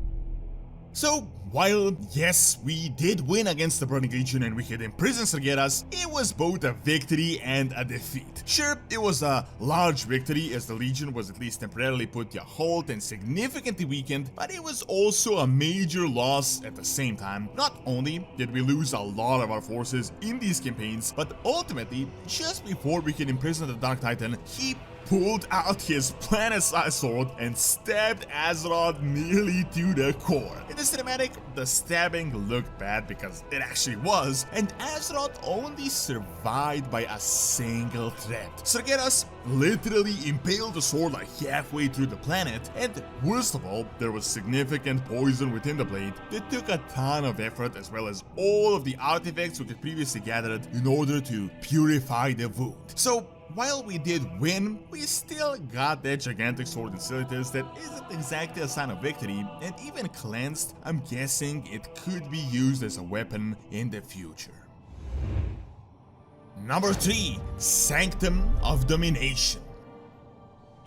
So, while yes, we did win against the Burning Legion and we had imprisoned Sargeras, it was both a victory and a defeat. Sure, it was a large victory as the Legion was at least temporarily put to a halt and significantly weakened, but it was also a major loss at the same time. Not only did we lose a lot of our forces in these campaigns, but ultimately, just before we could imprison the Dark Titan, he pulled out his planet-sized sword and stabbed Azeroth nearly to the core. In the cinematic, the stabbing looked bad because it actually was, and Azeroth only survived by a single thread. Sargeras literally impaled the sword like halfway through the planet, and worst of all, there was significant poison within the blade that took a ton of effort as well as all of the artifacts we had previously gathered in order to purify the wound. So, while we did win, we still got that gigantic sword in Silitus that isn't exactly a sign of victory, and even cleansed, I'm guessing it could be used as a weapon in the future. Number 3. Sanctum of Domination.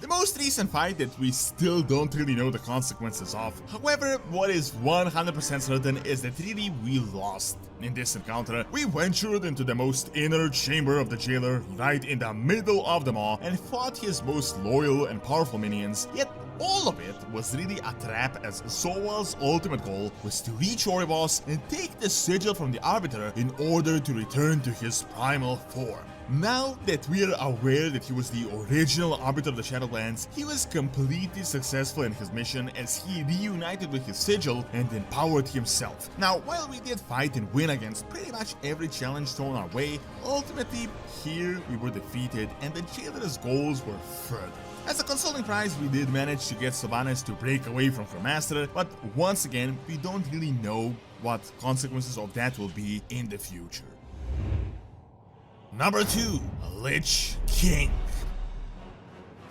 The most recent fight that we still don't really know the consequences of. However, what is 100% certain is that really we lost. In this encounter, we ventured into the most inner chamber of the jailer, right in the middle of them all, and fought his most loyal and powerful minions, yet all of it was really a trap, as Zoal's ultimate goal was to reach Oribos and take the sigil from the Arbiter in order to return to his primal form. Now that we are aware that he was the original Arbiter of the Shadowlands, he was completely successful in his mission as he reunited with his sigil and empowered himself. Now, while we did fight and win against pretty much every challenge thrown our way, ultimately, here we were defeated and the Jailer's goals were further. As a consoling prize, we did manage to get Sylvanas to break away from her master, but once again, we don't really know what consequences of that will be in the future. Number 2, Lich King.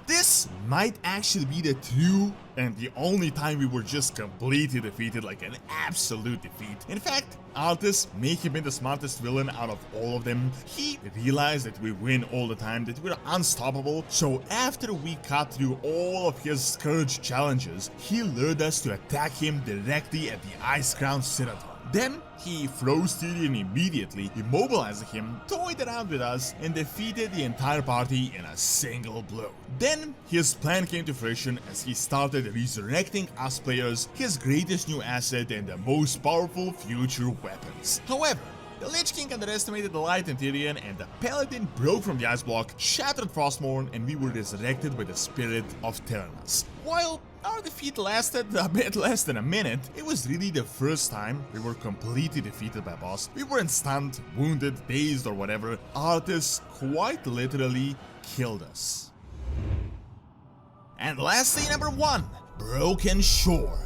This might actually be the true and the only time we were just completely defeated, like an absolute defeat. In fact, Arthas may have been the smartest villain out of all of them. He realized that we win all the time, that we're unstoppable, so after we cut through all of his Scourge challenges, he lured us to attack him directly at the Ice Crown Citadel. Then he froze Tyrion immediately, immobilizing him, toyed around with us, and defeated the entire party in a single blow. Then his plan came to fruition as he started resurrecting us players, his greatest new asset and the most powerful future weapons. However, the Lich King underestimated the light in Tyrion, and the Paladin broke from the ice block, shattered Frostmourne, and we were resurrected by the spirit of Terranas. While our defeat lasted a bit less than a minute, it was really the first time we were completely defeated by a boss. We weren't stunned, wounded, dazed, or whatever. Arthas quite literally killed us. And lastly, number 1, Broken Shore.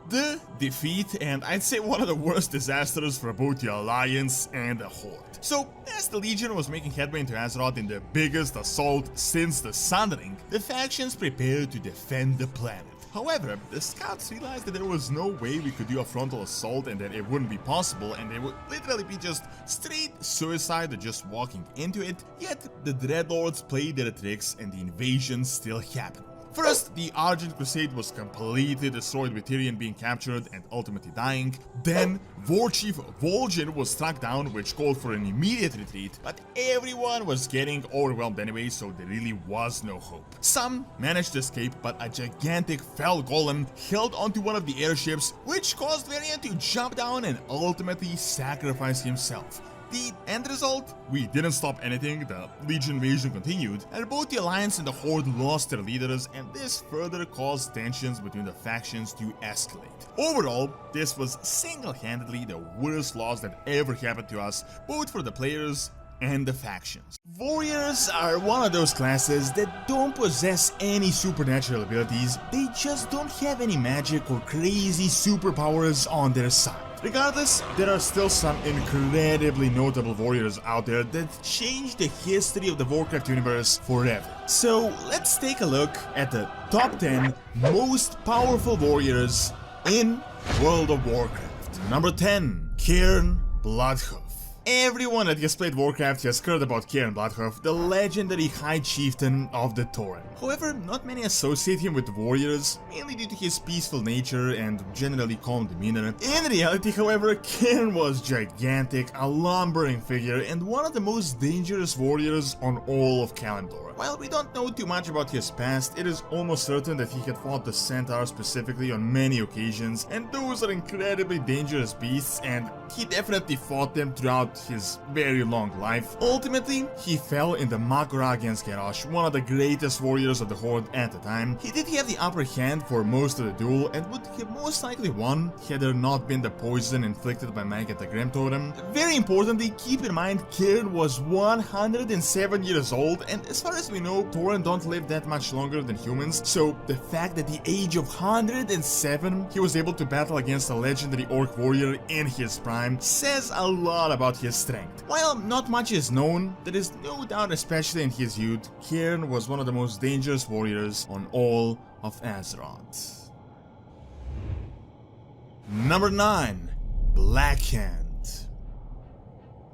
The defeat, and I'd say one of the worst disasters for both the Alliance and the Horde. So, as the Legion was making headway into Azeroth in the biggest assault since the Sundering, the factions prepared to defend the planet. However, the scouts realized that there was no way we could do a frontal assault and that it wouldn't be possible, and they would literally be just straight suicide just walking into it, yet the Dreadlords played their tricks and the invasion still happened. First, the Argent Crusade was completely destroyed with Tyrion being captured and ultimately dying. Then, Warchief Vol'jin was struck down, which called for an immediate retreat, but everyone was getting overwhelmed anyway, so there really was no hope. Some managed to escape, but a gigantic fell golem held onto one of the airships, which caused Varian to jump down and ultimately sacrifice himself. The end result? We didn't stop anything, the Legion invasion continued, and both the Alliance and the Horde lost their leaders, and this further caused tensions between the factions to escalate. Overall, this was single-handedly the worst loss that ever happened to us, both for the players and the factions. Warriors are one of those classes that don't possess any supernatural abilities, they just don't have any magic or crazy superpowers on their side. Regardless, there are still some incredibly notable warriors out there that changed the history of the Warcraft universe forever. So let's take a look at the top 10 most powerful warriors in World of Warcraft. Number 10, Cairn Bloodhoof. Everyone that has played Warcraft has heard about Cairn Bloodhoof, the legendary High Chieftain of the Tauren. However, not many associate him with warriors, mainly due to his peaceful nature and generally calm demeanor. In reality, however, Cairn was gigantic, a lumbering figure, and one of the most dangerous warriors on all of Kalimdor. While we don't know too much about his past, it is almost certain that he had fought the Centaur specifically on many occasions, and those are incredibly dangerous beasts, and he definitely fought them throughout his very long life. Ultimately, he fell in the Mak'gora against Garrosh, one of the greatest warriors of the Horde at the time. He did have the upper hand for most of the duel and would have most likely won had there not been the poison inflicted by Maggot the Grim Totem. Very importantly, keep in mind Cairn was 107 years old, and as far as we know, Tauren don't live that much longer than humans, so the fact that at the age of 107 he was able to battle against a legendary orc warrior in his prime says a lot about his strength. While not much is known, there is no doubt, especially in his youth, Cairn was one of the most dangerous warriors on all of Azeroth. Number 9, Blackhand.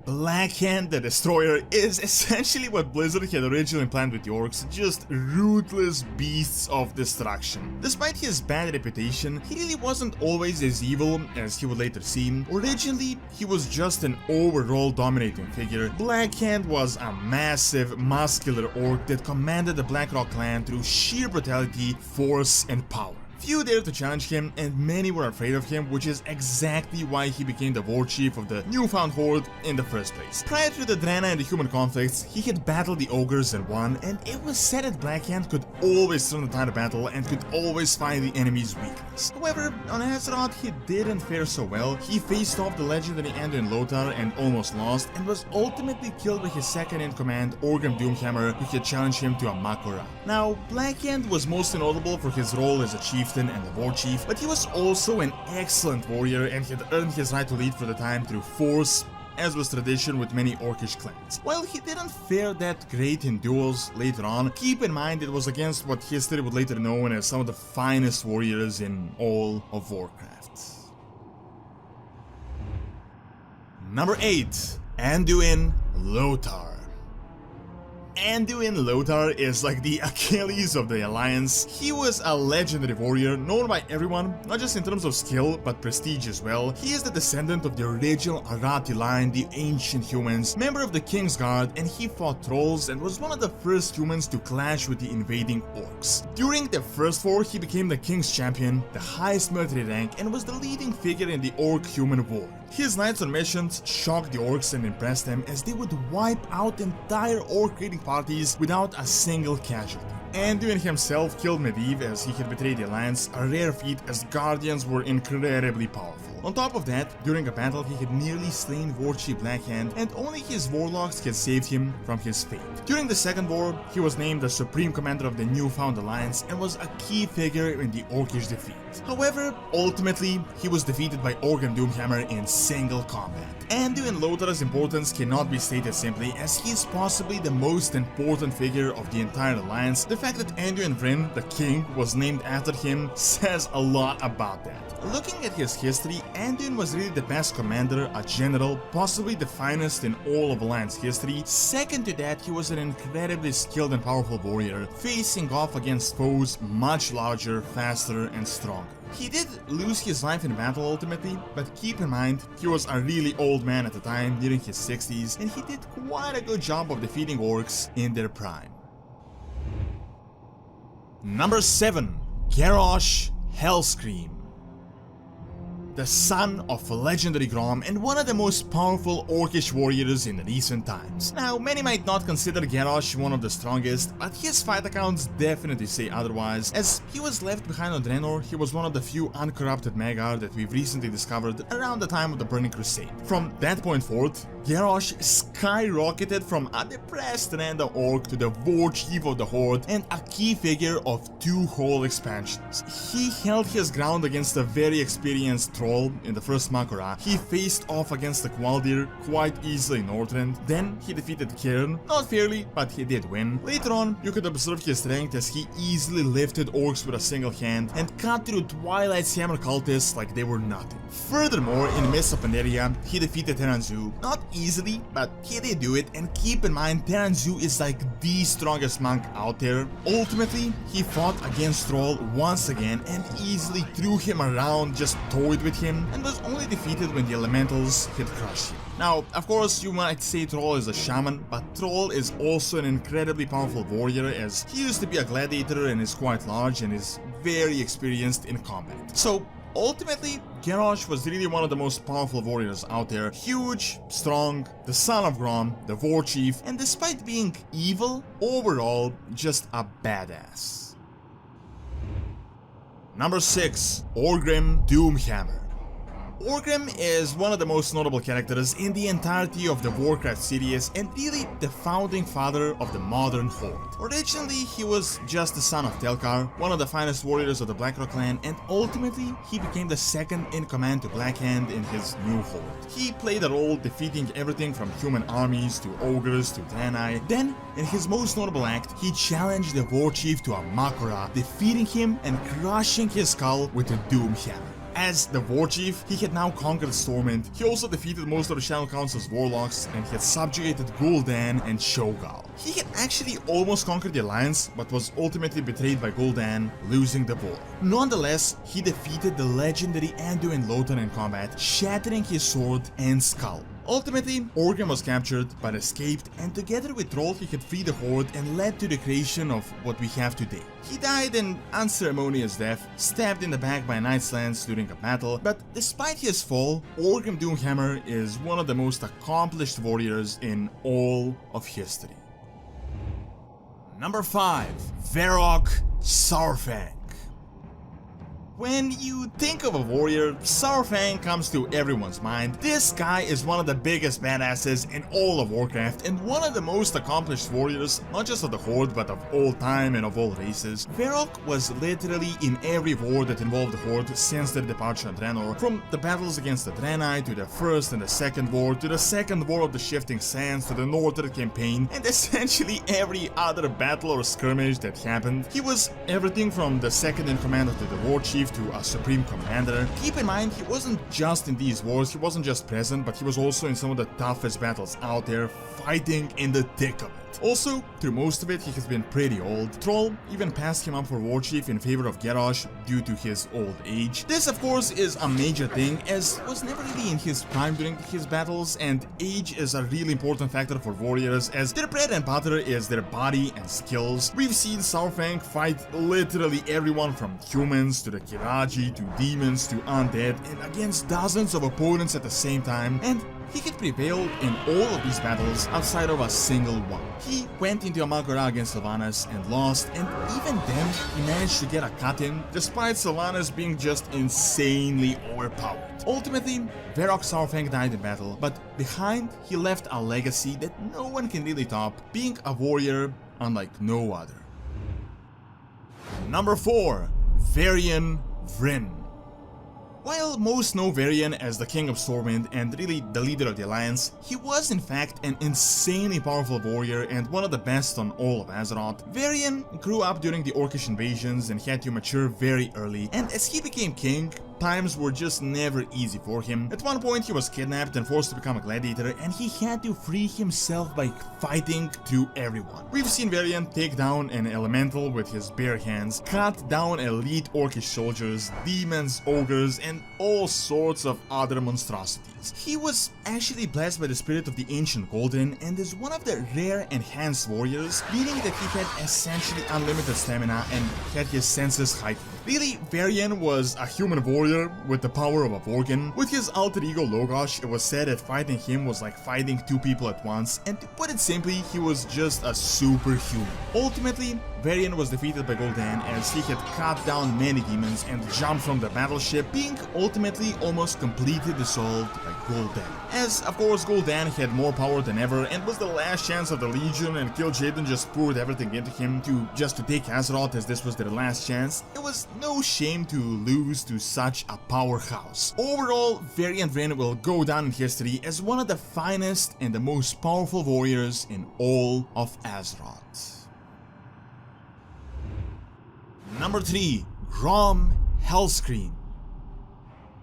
Blackhand the Destroyer is essentially what Blizzard had originally planned with the orcs, just ruthless beasts of destruction. Despite his bad reputation, he really wasn't always as evil as he would later seem. Originally, he was just an overall dominating figure. Blackhand was a massive, muscular orc that commanded the Blackrock clan through sheer brutality, force, and power. Few dared to challenge him, and many were afraid of him, which is exactly why he became the war chief of the newfound Horde in the first place. Prior to the Drana and the human conflicts, he had battled the ogres and won, and it was said that Blackhand could always turn the tide of battle and could always find the enemy's weakness. However, on Azeroth, he didn't fare so well. He faced off the legendary Anduin Lothar and almost lost, and was ultimately killed by his second-in-command, Orgrim Doomhammer, who had challenged him to a Makora. Now, Blackhand was mostly notable for his role as a chieftain and the war chief, but he was also an excellent warrior and had earned his right to lead for the time through force, as was tradition with many orcish clans. While he didn't fare that great in duels later on, keep in mind it was against what history would later know as some of the finest warriors in all of Warcraft. Number 8. Anduin Lothar. Anduin Lothar is like the Achilles of the Alliance. He was a legendary warrior, known by everyone, not just in terms of skill, but prestige as well. He is the descendant of the original Arati line, the ancient humans, member of the King's Guard, and he fought trolls and was one of the first humans to clash with the invading orcs. During the first war, he became the King's champion, the highest military rank, and was the leading figure in the orc-human war. His knights on missions shocked the orcs and impressed them, as they would wipe out entire orc raiding parties without a single casualty. Anduin himself killed Medivh as he had betrayed the Alliance, a rare feat as Guardians were incredibly powerful. On top of that, during a battle he had nearly slain Warchief Blackhand, and only his Warlocks had saved him from his fate. During the Second War, he was named the Supreme Commander of the newfound Alliance and was a key figure in the Orcish defeat. However, ultimately, he was defeated by Orgrim Doomhammer in single combat. Anduin Lothar's importance cannot be stated simply, as he is possibly the most important figure of the entire Alliance. The fact that Anduin Vryn, the king, was named after him says a lot about that. Looking at his history, Anduin was really the best commander, a general, possibly the finest in all of Alliance history. Second to that, he was an incredibly skilled and powerful warrior, facing off against foes much larger, faster, and stronger. He did lose his life in battle ultimately, but keep in mind, he was a really old man at the time, nearing his 60s, and he did quite a good job of defeating orcs in their prime. Number 7. Garrosh Hellscream. The son of legendary Grom and one of the most powerful orcish warriors in recent times. Now, many might not consider Garrosh one of the strongest, but his fight accounts definitely say otherwise. As he was left behind on Draenor, he was one of the few uncorrupted Magar that we've recently discovered around the time of the Burning Crusade. From that point forth, Garrosh skyrocketed from a depressed random orc to the war chief of the Horde and a key figure of 2 whole expansions. He held his ground against a very experienced troll in the first Makora. He faced off against the Qualdir quite easily in Northrend. Then he defeated Cairn, not fairly, but he did win. Later on, you could observe his strength as he easily lifted orcs with a single hand and cut through Twilight's Hammer cultists like they were nothing. Furthermore, in Mists of Pandaria, he defeated Teranzu. Not easily, but he did do it, and keep in mind, Teranzu is like the strongest monk out there. Ultimately, he fought against Troll once again and easily threw him around, just toyed with him, and was only defeated when the elementals had crushed him. Now, of course, you might say Troll is a shaman, but Troll is also an incredibly powerful warrior, as he used to be a gladiator and is quite large and is very experienced in combat. So, ultimately, Garrosh was really one of the most powerful warriors out there. Huge, strong, the son of Grom, the war chief, and despite being evil, overall, just a badass. Number 6. Orgrim Doomhammer. Orgrim is one of the most notable characters in the entirety of the Warcraft series and really the founding father of the modern Horde. Originally, he was just the son of Telkar, one of the finest warriors of the Blackrock clan, and ultimately he became the second in command to Blackhand in his new Horde. He played a role defeating everything from human armies to ogres to Draenei. Then, in his most notable act, he challenged the war chief to a Makora, defeating him and crushing his skull with a Doomhammer. As the war chief, he had now conquered Stormwind. He also defeated most of the Shadow Council's warlocks and had subjugated Gul'dan and Shogal. He had actually almost conquered the Alliance, but was ultimately betrayed by Gul'dan, losing the war. Nonetheless, he defeated the legendary Anduin Lothar in combat, shattering his sword and skull. Ultimately, Orgrim was captured, but escaped, and together with Troll he had freed the Horde and led to the creation of what we have today. He died an unceremonious death, stabbed in the back by a Knight's Lance during a battle, but despite his fall, Orgrim Doomhammer is one of the most accomplished warriors in all of history. Number 5. Varrock Saurfang. When you think of a warrior, Saurfang comes to everyone's mind. This guy is one of the biggest badasses in all of Warcraft and one of the most accomplished warriors, not just of the Horde but of all time and of all races. Varrock was literally in every war that involved the Horde since their departure on Draenor, from the battles against the Draenei to the First and the Second War, to the Second War of the Shifting Sands, to the Northern Campaign, and essentially every other battle or skirmish that happened. He was everything from the second in command to the war chief to a supreme commander. Keep in mind, he wasn't just in these wars, he wasn't just present, but he was also in some of the toughest battles out there, fighting in the thick of it. Also, through most of it, he has been pretty old. Troll even passed him up for war chief in favor of Garrosh due to his old age. This, of course, is a major thing, as was never really in his prime during his battles, and age is a really important factor for warriors, as their bread and butter is their body and skills. We've seen Saurfang fight literally everyone from humans to the Kiraji to demons to undead, and against dozens of opponents at the same time, and he had prevailed in all of these battles outside of a single one. He went into Amal'Gora against Sylvanas and lost, and even then he managed to get a cut in, despite Sylvanas being just insanely overpowered. Ultimately, Varrock Saurfang died in battle, but behind he left a legacy that no one can really top, being a warrior unlike no other. Number 4. Varian Vryn. While most know Varian as the King of Stormwind and really the leader of the Alliance, he was in fact an insanely powerful warrior and one of the best on all of Azeroth. Varian grew up during the Orcish invasions and had to mature very early, and as he became king, times were just never easy for him. At one point he was kidnapped and forced to become a gladiator, and he had to free himself by fighting through everyone. We've seen Varian take down an elemental with his bare hands, cut down elite Orcish soldiers, demons, ogres, and all sorts of other monstrosities. He was actually blessed by the spirit of the ancient Golden and is one of the rare enhanced warriors, meaning that he had essentially unlimited stamina and had his senses heightened. Really, Varian was a human warrior with the power of a Vorgin. With his alter ego Logosh, it was said that fighting him was like fighting two people at once, and to put it simply, he was just a superhuman. Ultimately, Varian was defeated by Gul'dan as he had cut down many demons and jumped from the battleship, being ultimately almost completely dissolved by Gul'dan. As, of course, Gul'dan had more power than ever and was the last chance of the Legion, and Kil'jaeden just poured everything into him to take Azeroth as this was their last chance. It was no shame to lose to such a powerhouse. Overall, Varian Vryn will go down in history as one of the finest and the most powerful warriors in all of Azeroth. Number 3. Grom Hellscream.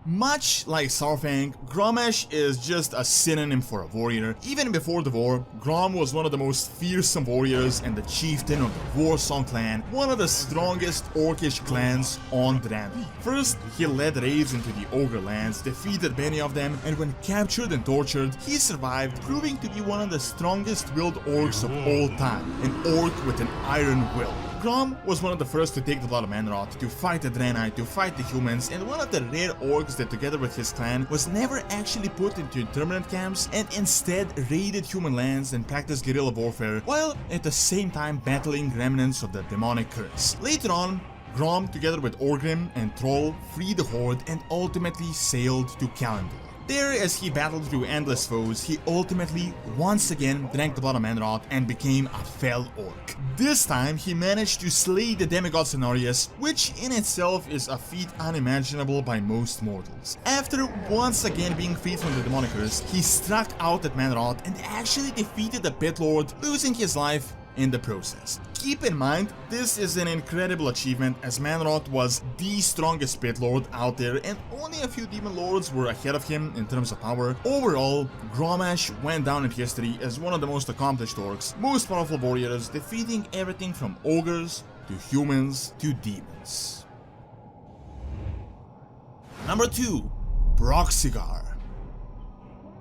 Much like Saurfang, Grommash is just a synonym for a warrior. Even before the war, Grom was one of the most fearsome warriors and the chieftain of the Warsong clan, one of the strongest Orcish clans on Draenor. First, he led raids into the Ogre lands, defeated many of them, and when captured and tortured, he survived, proving to be one of the strongest willed orcs of all time, an orc with an iron will. Grom was one of the first to take the Blood of Manroth, to fight the Draenei, to fight the humans, and one of the rare orcs that together with his clan was never actually put into internment camps and instead raided human lands and practiced guerrilla warfare, while at the same time battling remnants of the demonic curse. Later on, Grom, together with Orgrim and Troll, freed the Horde and ultimately sailed to Kalimdor. There, as he battled through endless foes, he ultimately once again drank the blood of Manroth and became a fell orc. This time, he managed to slay the demigod Cenarius, which in itself is a feat unimaginable by most mortals. After once again being freed from the demonic curse, he struck out at Manroth and actually defeated the Pit Lord, losing his life in the process. Keep in mind, this is an incredible achievement as Manroth was the strongest pit lord out there and only a few demon lords were ahead of him in terms of power. Overall, Grommash went down in history as one of the most accomplished orcs, most powerful warriors, defeating everything from ogres to humans to demons. Number 2. Broxigar.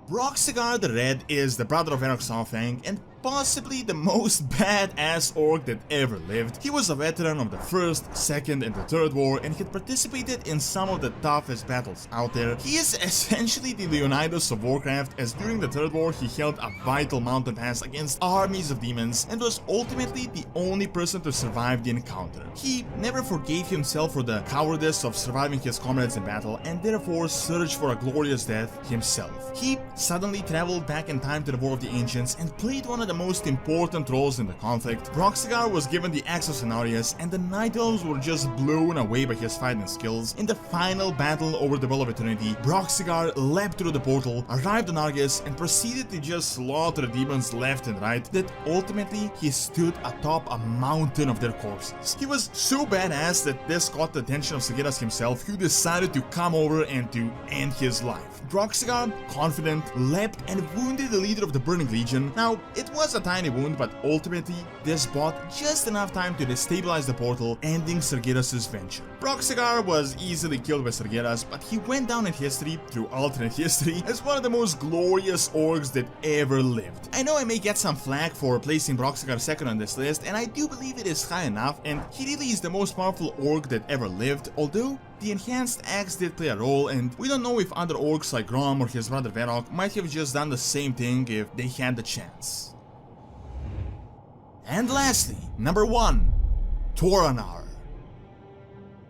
Broxigar the Red is the brother of Varrock Southfang and possibly the most badass orc that ever lived. He was a veteran of the First, Second and the Third War and had participated in some of the toughest battles out there. He is essentially the Leonidas of Warcraft as during the Third War he held a vital mountain pass against armies of demons and was ultimately the only person to survive the encounter. He never forgave himself for the cowardice of surviving his comrades in battle and therefore searched for a glorious death himself. He suddenly traveled back in time to the War of the Ancients and played one of the most important roles in the conflict. Broxigar was given the Axe of Cenarius and the Night Elves were just blown away by his fighting skills. In the final battle over the Well of Eternity, Broxigar leapt through the portal, arrived on Argus and proceeded to just slaughter the demons left and right that ultimately he stood atop a mountain of their corpses. He was so badass that this caught the attention of Sargeras himself, who decided to come over and to end his life. Broxigar, confident, leapt and wounded the leader of the Burning Legion. Now, it was a tiny wound, but ultimately, this bought just enough time to destabilize the portal, ending Sargeras' venture. Broxigar was easily killed by Sargeras, but he went down in history, through alternate history, as one of the most glorious orcs that ever lived. I know I may get some flack for placing Broxigar second on this list, and I do believe it is high enough, and he really is the most powerful orc that ever lived, although the enhanced axe did play a role, and we don't know if other orcs like Grom or his brother Varrock might have just done the same thing if they had the chance. And lastly, number 1, Toronar.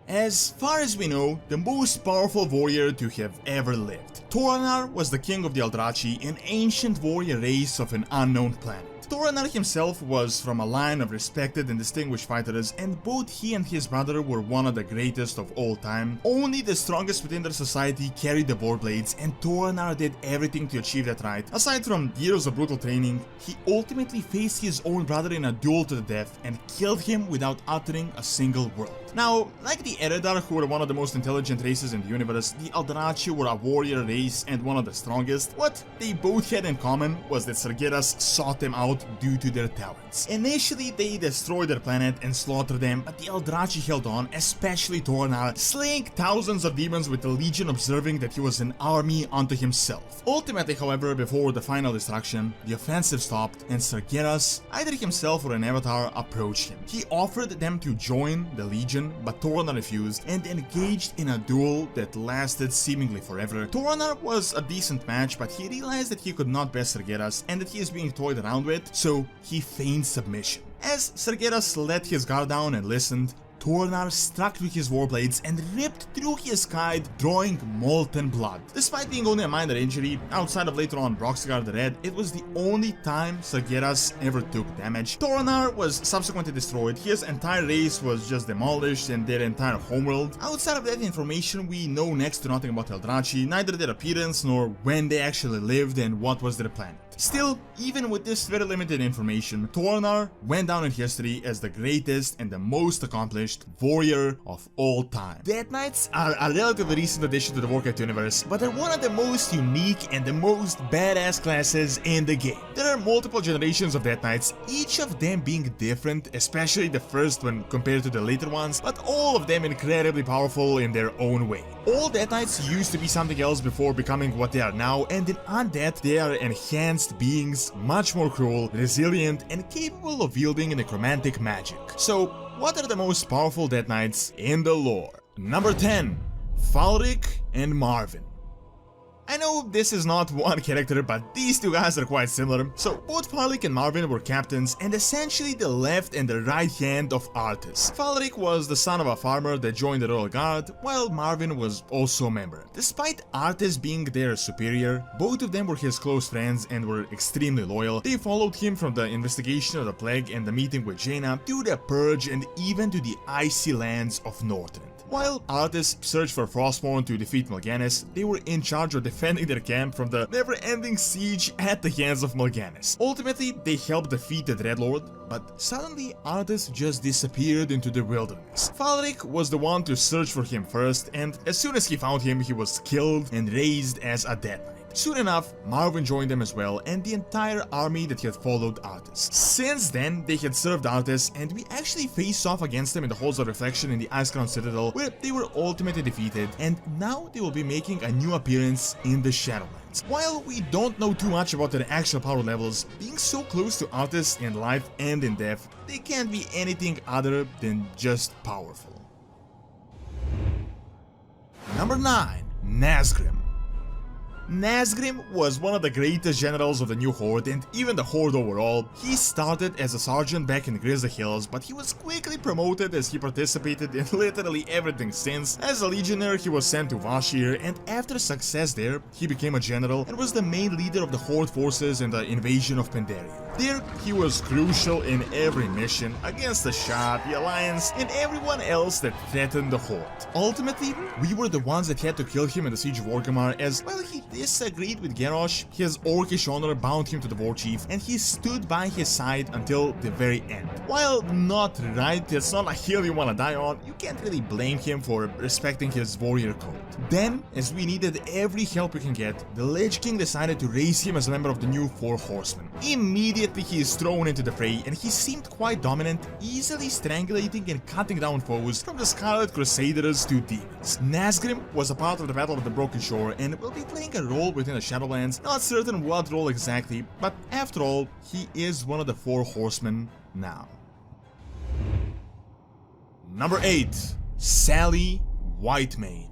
As far as we know, the most powerful warrior to have ever lived. Toronar was the king of the Eldrachi, an ancient warrior race of an unknown planet. Toronar himself was from a line of respected and distinguished fighters, and both he and his brother were one of the greatest of all time. Only the strongest within their society carried the warblades, and Toronar did everything to achieve that right. Aside from years of brutal training, he ultimately faced his own brother in a duel to the death and killed him without uttering a single word. Now, like the Eredar, who were one of the most intelligent races in the universe, the Eldrachi were a warrior race and one of the strongest. What they both had in common was that Sargeras sought them out due to their talents. Initially, they destroyed their planet and slaughtered them, but the Eldrachi held on, especially Toronar, slaying thousands of demons with the Legion observing that he was an army unto himself. Ultimately, however, before the final destruction, the offensive stopped and Sargeras, either himself or an avatar, approached him. He offered them to join the Legion, but Toronar refused and engaged in a duel that lasted seemingly forever. Toronar was a decent match, but he realized that he could not best Sargeras and that he is being toyed around with, so he feigned submission. As Sargeras let his guard down and listened, Toronar struck with his warblades and ripped through his hide, drawing molten blood. Despite being only a minor injury, outside of later on Broxigar the Red, it was the only time Sargeras ever took damage. Toronar was subsequently destroyed, his entire race was just demolished and their entire homeworld. Outside of that information, we know next to nothing about Eldrachi, neither their appearance nor when they actually lived and what was their planet. Still, even with this very limited information, Toronar went down in history as the greatest and the most accomplished warrior of all time. Death Knights are a relatively recent addition to the Warcraft universe, but they're one of the most unique and the most badass classes in the game. There are multiple generations of Death Knights, each of them being different, especially the first when compared to the later ones, but all of them incredibly powerful in their own way. All Death Knights used to be something else before becoming what they are now, and in Undead, they are enhanced beings, much more cruel, resilient, and capable of wielding necromantic magic. So, what are the most powerful Death Knights in the lore? Number 10. Falric and Marvin. I know this is not one character, but these two guys are quite similar. So both Falric and Marvin were captains and essentially the left and the right hand of Arthas. Falric was the son of a farmer that joined the Royal Guard, while Marvin was also a member. Despite Arthas being their superior, both of them were his close friends and were extremely loyal. They followed him from the investigation of the plague and the meeting with Jaina to the purge and even to the icy lands of Northrend. While Arthas searched for Frostmourne to defeat Mal'Ganis, they were in charge of defending their camp from the never-ending siege at the hands of Mal'Ganis. Ultimately, they helped defeat the Dreadlord, but suddenly Arthas just disappeared into the wilderness. Falric was the one to search for him first, and as soon as he found him, he was killed and raised as a Death Knight. Soon enough, Marvin joined them as well, and the entire army that had followed Arthas. Since then, they had served Arthas, and we actually faced off against them in the Halls of Reflection in the Icecrown Citadel, where they were ultimately defeated, and now they will be making a new appearance in the Shadowlands. While we don't know too much about their actual power levels, being so close to Arthas in life and in death, they can't be anything other than just powerful. Number 9. Nazgrim. Nazgrim was one of the greatest generals of the new Horde and even the Horde overall. He started as a sergeant back in Grizzly Hills, but he was quickly promoted as he participated in literally everything since. As a legionnaire, he was sent to Vashir, and after success there, he became a general and was the main leader of the Horde forces in the invasion of Pandaria. There, he was crucial in every mission against the Shah, the Alliance, and everyone else that threatened the Horde. Ultimately, we were the ones that had to kill him in the Siege of Orgrimmar, as well he disagreed with Garrosh. His orcish honor bound him to the war chief, and he stood by his side until the very end. While not right, it's not a hill you wanna die on, you can't really blame him for respecting his warrior code. Then, as we needed every help we can get, the Lich King decided to raise him as a member of the new Four Horsemen. Immediately he is thrown into the fray, and he seemed quite dominant, easily strangulating and cutting down foes from the Scarlet Crusaders to demons. Nazgrim was a part of the Battle of the Broken Shore and will be playing a role within the Shadowlands, not certain what role exactly, but after all, he is one of the Four Horsemen now. Number 8. Sally Whitemane.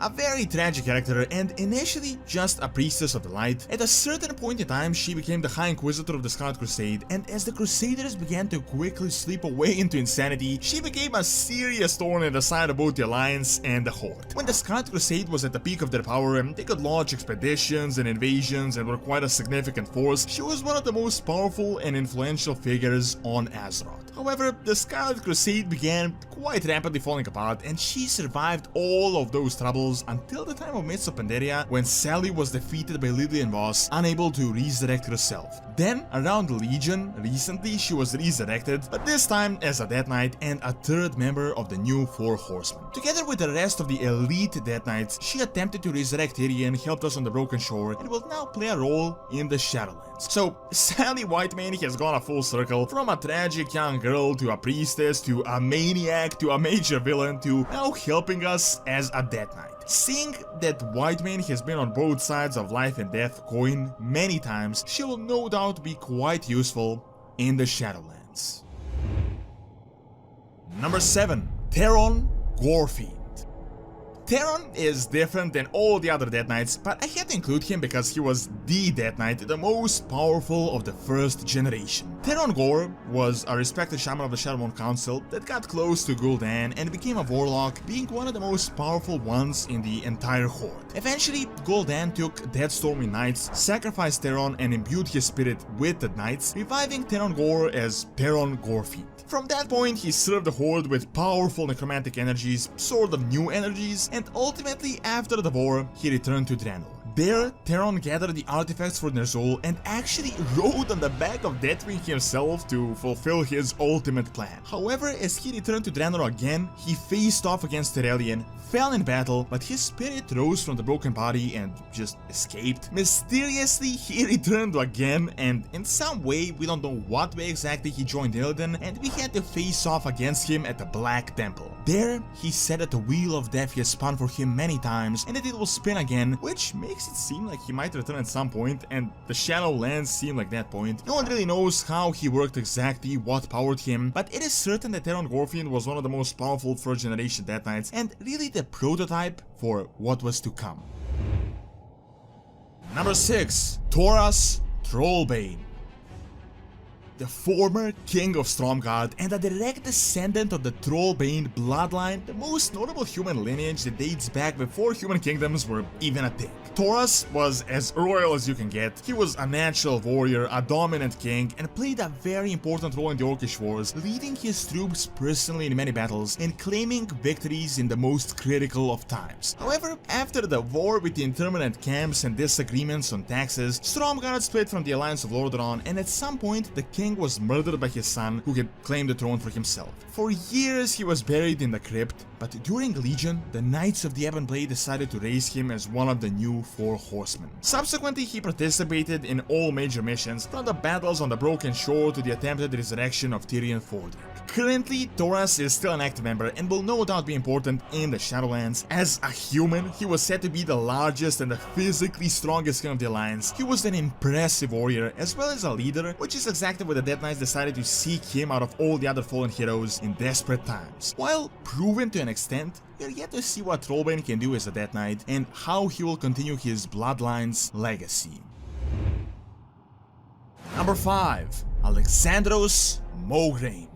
A very tragic character and initially just a priestess of the light. At a certain point in time, she became the High Inquisitor of the Scarlet Crusade, and as the Crusaders began to quickly slip away into insanity, she became a serious thorn in the side of both the Alliance and the Horde. When the Scarlet Crusade was at the peak of their power, they could launch expeditions and invasions and were quite a significant force, she was one of the most powerful and influential figures on Azeroth. However, the Scarlet Crusade began quite rapidly falling apart, and she survived all of those troubles until the time of Mists of Pandaria, when Sally was defeated by Lillian Voss, unable to resurrect herself. Then, around the Legion, recently she was resurrected, but this time as a Death Knight and a third member of the new Four Horsemen. Together with the rest of the elite Death Knights, she attempted to resurrect Tyrion, helped us on the Broken Shore, and will now play a role in the Shadowlands. So, Sally Whitemane has gone a full circle, from a tragic young girl to a priestess to a maniac to a major villain to now helping us as a Death Knight. Seeing that Whitemane has been on both sides of life and death coin many times, she will no doubt be quite useful in the Shadowlands. Number 7. Theron Gorefiend. Theron is different than all the other Death Knights, but I had to include him because he was the Death Knight, the most powerful of the first generation. Theron Gore was a respected shaman of the Shadowmoon Council that got close to Gul'dan and became a warlock, being one of the most powerful ones in the entire Horde. Eventually, Gul'dan took Deathstorming Knights, sacrificed Theron and imbued his spirit with the Knights, reviving Theron Gore as Theron Gorefiend. From that point, he served the Horde with powerful necromantic energies, sort of new energies, and ultimately, after the war, he returned to Draenor. There, Theron gathered the artifacts for Ner'zhul and actually rode on the back of Deathwing himself to fulfill his ultimate plan. However, as he returned to Draenor again, he faced off against Terrellian, fell in battle, but his spirit rose from the broken body and just escaped. Mysteriously, he returned again, and in some way, we don't know what way exactly, he joined Illidan, and we had to face off against him at the Black Temple. There, he said that the Wheel of Death has spun for him many times, and that it will spin again, which makes it seem like he might return at some point, and the Shadowlands seem like that point. No one really knows how he worked exactly, what powered him, but it is certain that Theron Gorefiend was one of the most powerful first generation Death Knights, and really the prototype for what was to come. Number 6. Thoras Trollbane. The former king of Stromgarde and a direct descendant of the Trollbane bloodline, the most notable human lineage that dates back before human kingdoms were even a thing. Taurus was as royal as you can get. He was a natural warrior, a dominant king, and played a very important role in the Orcish wars, leading his troops personally in many battles and claiming victories in the most critical of times. However, after the war with the interminate camps and disagreements on taxes, Stromgarde split from the Alliance of Lordaeron, and at some point the king was murdered by his son, who had claimed the throne for himself. For years he was buried in the crypt, but during Legion, the Knights of the Ebon Blade decided to raise him as one of the new Four Horsemen. Subsequently, he participated in all major missions, from the battles on the Broken Shore to the attempted resurrection of Tyrion Fordring. Currently, Taurus is still an active member and will no doubt be important in the Shadowlands. As a human, he was said to be the largest and the physically strongest king of the Alliance. He was an impressive warrior as well as a leader, which is exactly why the Death Knights decided to seek him out of all the other fallen heroes in desperate times. While proven to an extent, we are yet to see what Trollbane can do as a Death Knight and how he will continue his bloodline's legacy. Number 5. Alexandros Mograine,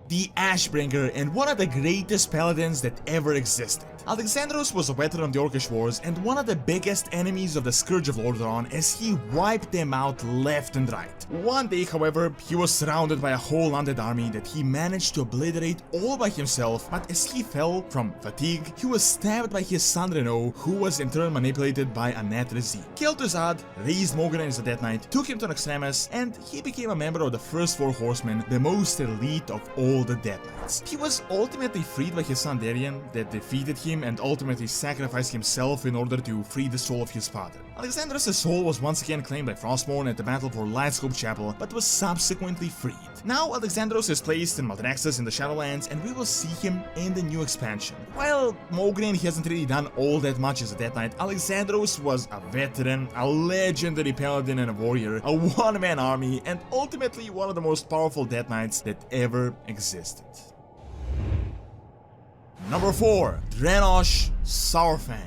the Ashbringer and one of the greatest paladins that ever existed. Alexandros was a veteran of the Orcish Wars and one of the biggest enemies of the Scourge of Lordaeron, as he wiped them out left and right. One day, however, he was surrounded by a whole undead army that he managed to obliterate all by himself, but as he fell from fatigue, he was stabbed by his son Renaud, who was in turn manipulated by Annette Rezi. Kel'Thuzad raised Mograine as a Death Knight, took him to Naxxramas, and he became a member of the first Four Horsemen, the most elite of all the Death Knights. He was ultimately freed by his son Darien, that defeated him and ultimately sacrificed himself in order to free the soul of his father. Alexandros' soul was once again claimed by Frostmourne at the battle for Lightscope Chapel, but was subsequently freed. Now Alexandros is placed in Maldraxxus in the Shadowlands, and we will see him in the new expansion. While Mograine hasn't really done all that much as a Death Knight, Alexandros was a veteran, a legendary paladin and a warrior, a one-man army, and ultimately one of the most powerful Death Knights that ever existed. Number 4. Dranosh Saurfang.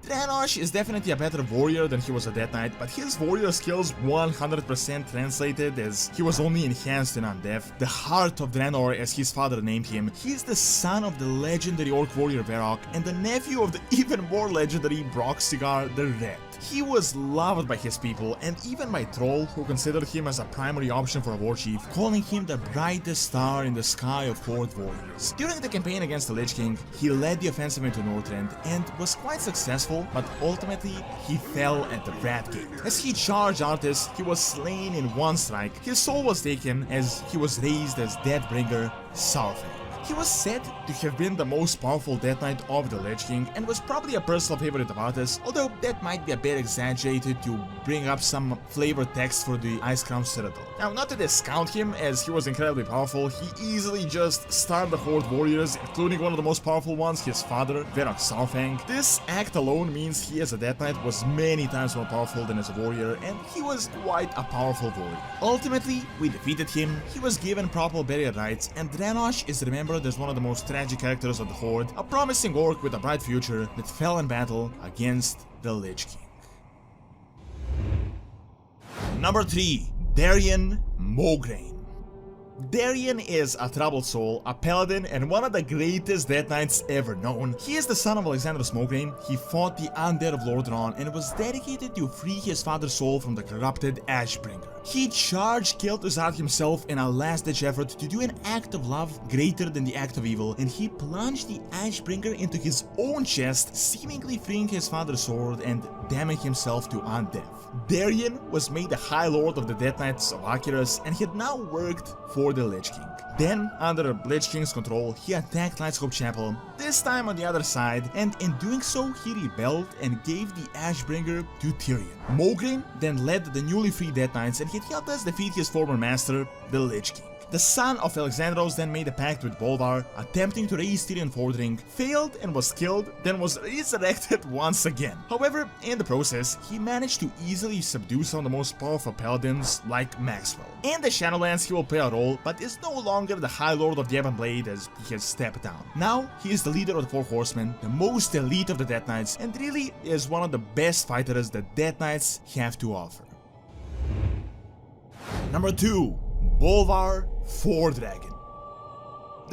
Dranosh is definitely a better warrior than he was a Death Knight, but his warrior skills 100% translated, as he was only enhanced in Undeath. The Heart of Draenor, as his father named him, he is the son of the legendary Orc warrior Varrock and the nephew of the even more legendary Broxigar the Red. He was loved by his people and even by Troll, who considered him as a primary option for a war chief, calling him the brightest star in the sky of Horde warriors. During the campaign against the Lich King, he led the offensive into Northrend and was quite successful, but ultimately he fell at the Rat Gate. As he charged Arthas, he was slain in one strike. His soul was taken as he was raised as Deathbringer Saurfang. He was said to have been the most powerful Death Knight of the Lich King and was probably a personal favorite of Arthas, although that might be a bit exaggerated to bring up some flavored text for the Icecrown Citadel. Now, not to discount him, as he was incredibly powerful, he easily just starved the Horde warriors, including one of the most powerful ones, his father, Varrock Saurfang. This act alone means he as a Death Knight was many times more powerful than as a warrior, and he was quite a powerful warrior. Ultimately, we defeated him, he was given proper burial rites, and Dranosh is remembered as one of the most tragic characters of the Horde, a promising orc with a bright future that fell in battle against the Lich King. Number 3. Darien Mograine. Darien is a troubled soul, a paladin, and one of the greatest Death Knights ever known. He is the son of Alexandros Mograine. He fought the undead of Lordaeron and was dedicated to free his father's soul from the corrupted Ashbringer. He charged Kel'Thuzad himself in a last-ditch effort to do an act of love greater than the act of evil, and he plunged the Ashbringer into his own chest, seemingly freeing his father's sword and damning himself to undeath. Darien was made the High Lord of the Death Knights of Arcturus and had now worked for the Lich King. Then, under Lich King's control, he attacked Lightscope Chapel, this time on the other side, and in doing so, he rebelled and gave the Ashbringer to Tyrion. Mograine then led the newly freed Death Knights and had helped us defeat his former master, the Lich King. The son of Alexandros then made a pact with Bolvar, attempting to raise Tyrion Fordring, failed and was killed, then was resurrected once again. However, in the process, he managed to easily subdue some of the most powerful paladins like Maxwell. In the Shadowlands, he will play a role, but is no longer the High Lord of the Ebon Blade, as he has stepped down. Now, he is the leader of the Four Horsemen, the most elite of the Death Knights, and really is one of the best fighters that Death Knights have to offer. Number 2. Bolvar Fordragon.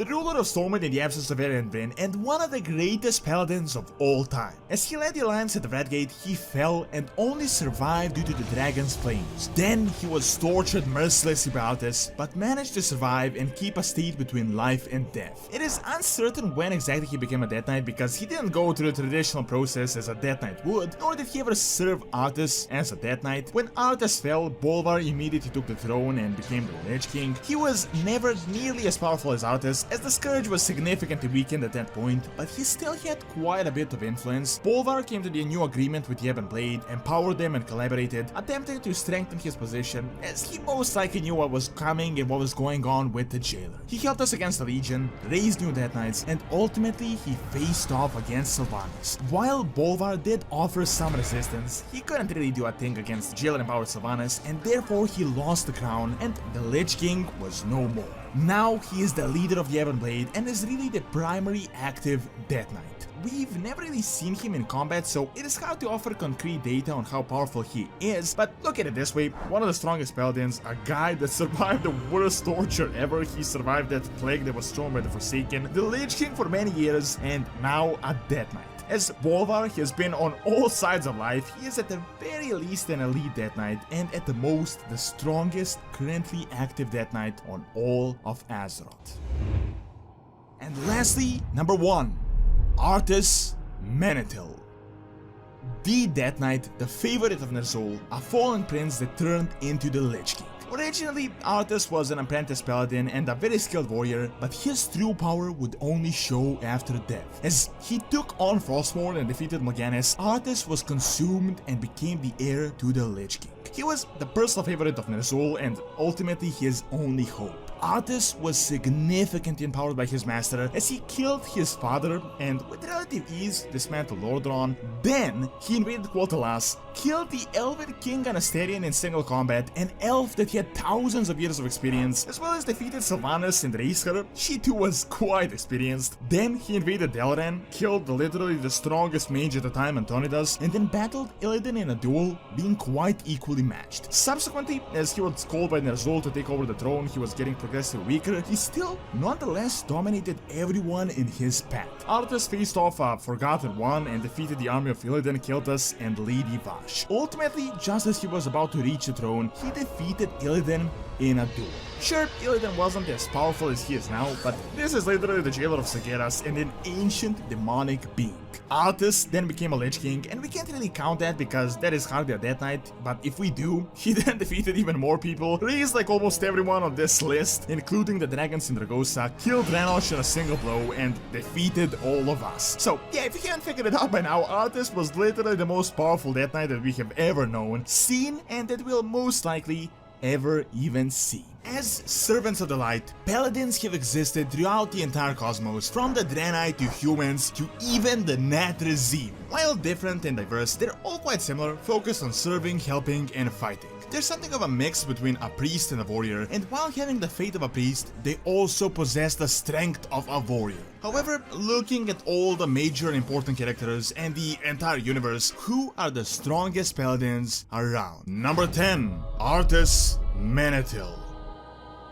the ruler of Stormwind in the absence of Arian Bryn, and one of the greatest paladins of all time. As he led the alliance at the Red Gate, he fell and only survived due to the dragon's flames. Then he was tortured mercilessly by Arthas, but managed to survive and keep a state between life and death. It is uncertain when exactly he became a Death Knight because he didn't go through the traditional process as a Death Knight would, nor did he ever serve Arthas as a Death Knight. When Arthas fell, Bolvar immediately took the throne and became the Lich King. He was never nearly as powerful as Arthas, as the Scourge was significantly weakened at that point, but he still had quite a bit of influence. Bolvar came to the new agreement with Yevon Blade, empowered them and collaborated, attempting to strengthen his position, as he most likely knew what was coming and what was going on with the Jailer. He helped us against the Legion, raised new Death Knights, and ultimately he faced off against Sylvanas. While Bolvar did offer some resistance, he couldn't really do a thing against Jailer empowered Sylvanas, and therefore he lost the crown, and the Lich King was no more. Now he is the leader of Yevon Blade and is really the primary active Death Knight. We've never really seen him in combat, so it is hard to offer concrete data on how powerful he is, but look at it this way: one of the strongest paladins, a guy that survived the worst torture ever. He survived that plague that was thrown by the Forsaken, the Lich King for many years, and now a Death Knight. As Bolvar has been on all sides of life, he is at the very least an elite Death Knight, and at the most the strongest currently active Death Knight on all of Azeroth. And lastly, number 1. Arthas Menethil. The Death Knight, the favorite of Ner'zhul, a fallen prince that turned into the Lich King. Originally, Arthas was an apprentice paladin and a very skilled warrior, but his true power would only show after death. As he took on Frostmourne and defeated Morganis, Arthas was consumed and became the heir to the Lich King. He was the personal favorite of Ner'zhul and ultimately his only hope. Arthas was significantly empowered by his master as he killed his father and with relative ease dismantled Lordaeron. Then he invaded Quel'Thalas, killed the Elven King Anasterion in single combat, an elf that had thousands of years of experience, as well as defeated Sylvanas and raised her. She too was quite experienced. Then he invaded Dalaran, killed literally the strongest mage at the time, Antonidas, and then battled Illidan in a duel, being quite equally matched. Subsequently, as he was called by Ner'zhul to take over the throne, he was getting progressively weaker. He still nonetheless dominated everyone in his path. Arthas faced off a Forgotten One and defeated the army of Illidan, Kil'tas, and Lady Vash. Ultimately, just as he was about to reach the throne, he defeated Illidan in a duel. Sure, Illidan wasn't as powerful as he is now, but this is literally the Jailer of Sageras and an ancient demonic being. Arthas then became a Lich King, and we can't really count that because that is hardly a Death Knight, but if we do, he then defeated even more people, raised like almost everyone on this list, including the dragons in Dragosa, killed Ranosh in a single blow, and defeated all of us. So yeah, if you haven't figured it out by now, Arthas was literally the most powerful Death Knight that we have ever known, seen, and that we'll most likely ever even see. As servants of the light, paladins have existed throughout the entire cosmos, from the Draenei to humans to even the Nathrezim. While different and diverse, they're all quite similar, focused on serving, helping, and fighting. There's something of a mix between a priest and a warrior, and while having the fate of a priest, they also possess the strength of a warrior. However, looking at all the major and important characters and the entire universe, who are the strongest paladins around? Number 10. Arthas Menethil.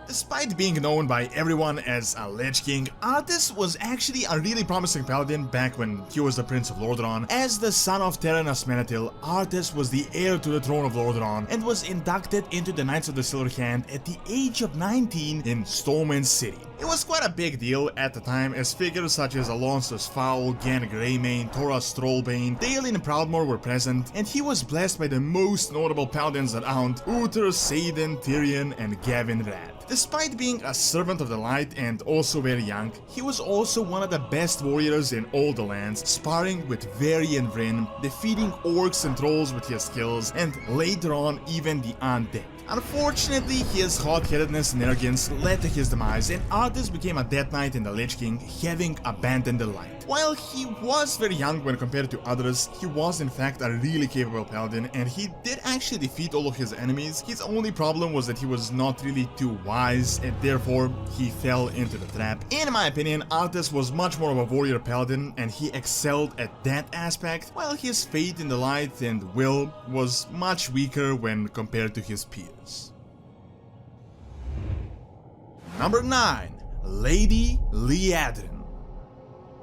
Despite being known by everyone as a Lich King, Arthas was actually a really promising paladin back when he was the Prince of Lordaeron. As the son of Terenas Menethil, Arthas was the heir to the throne of Lordaeron and was inducted into the Knights of the Silver Hand at the age of 19 in Stormwind City. It was quite a big deal at the time, as figures such as Alonsus Fowl, Gan Greymane, Thoras Trollbane, Daelin Proudmoore were present, and he was blessed by the most notable paladins around: Uther, Saidan, Tyrion, and Gavin Rad. Despite being a servant of the light and also very young, he was also one of the best warriors in all the lands, sparring with Vari and Vryn, defeating orcs and trolls with his skills, and later on even the undead. Unfortunately, his hot-headedness and arrogance led to his demise, and Arthas became a Death Knight and a Lich King, having abandoned the light. While he was very young when compared to others, he was in fact a really capable paladin, and he did actually defeat all of his enemies. His only problem was that he was not really too wise, and therefore he fell into the trap. In my opinion, Arthas was much more of a warrior paladin, and he excelled at that aspect, while his faith in the light and will was much weaker when compared to his peers. Number 9. Lady Liadrin.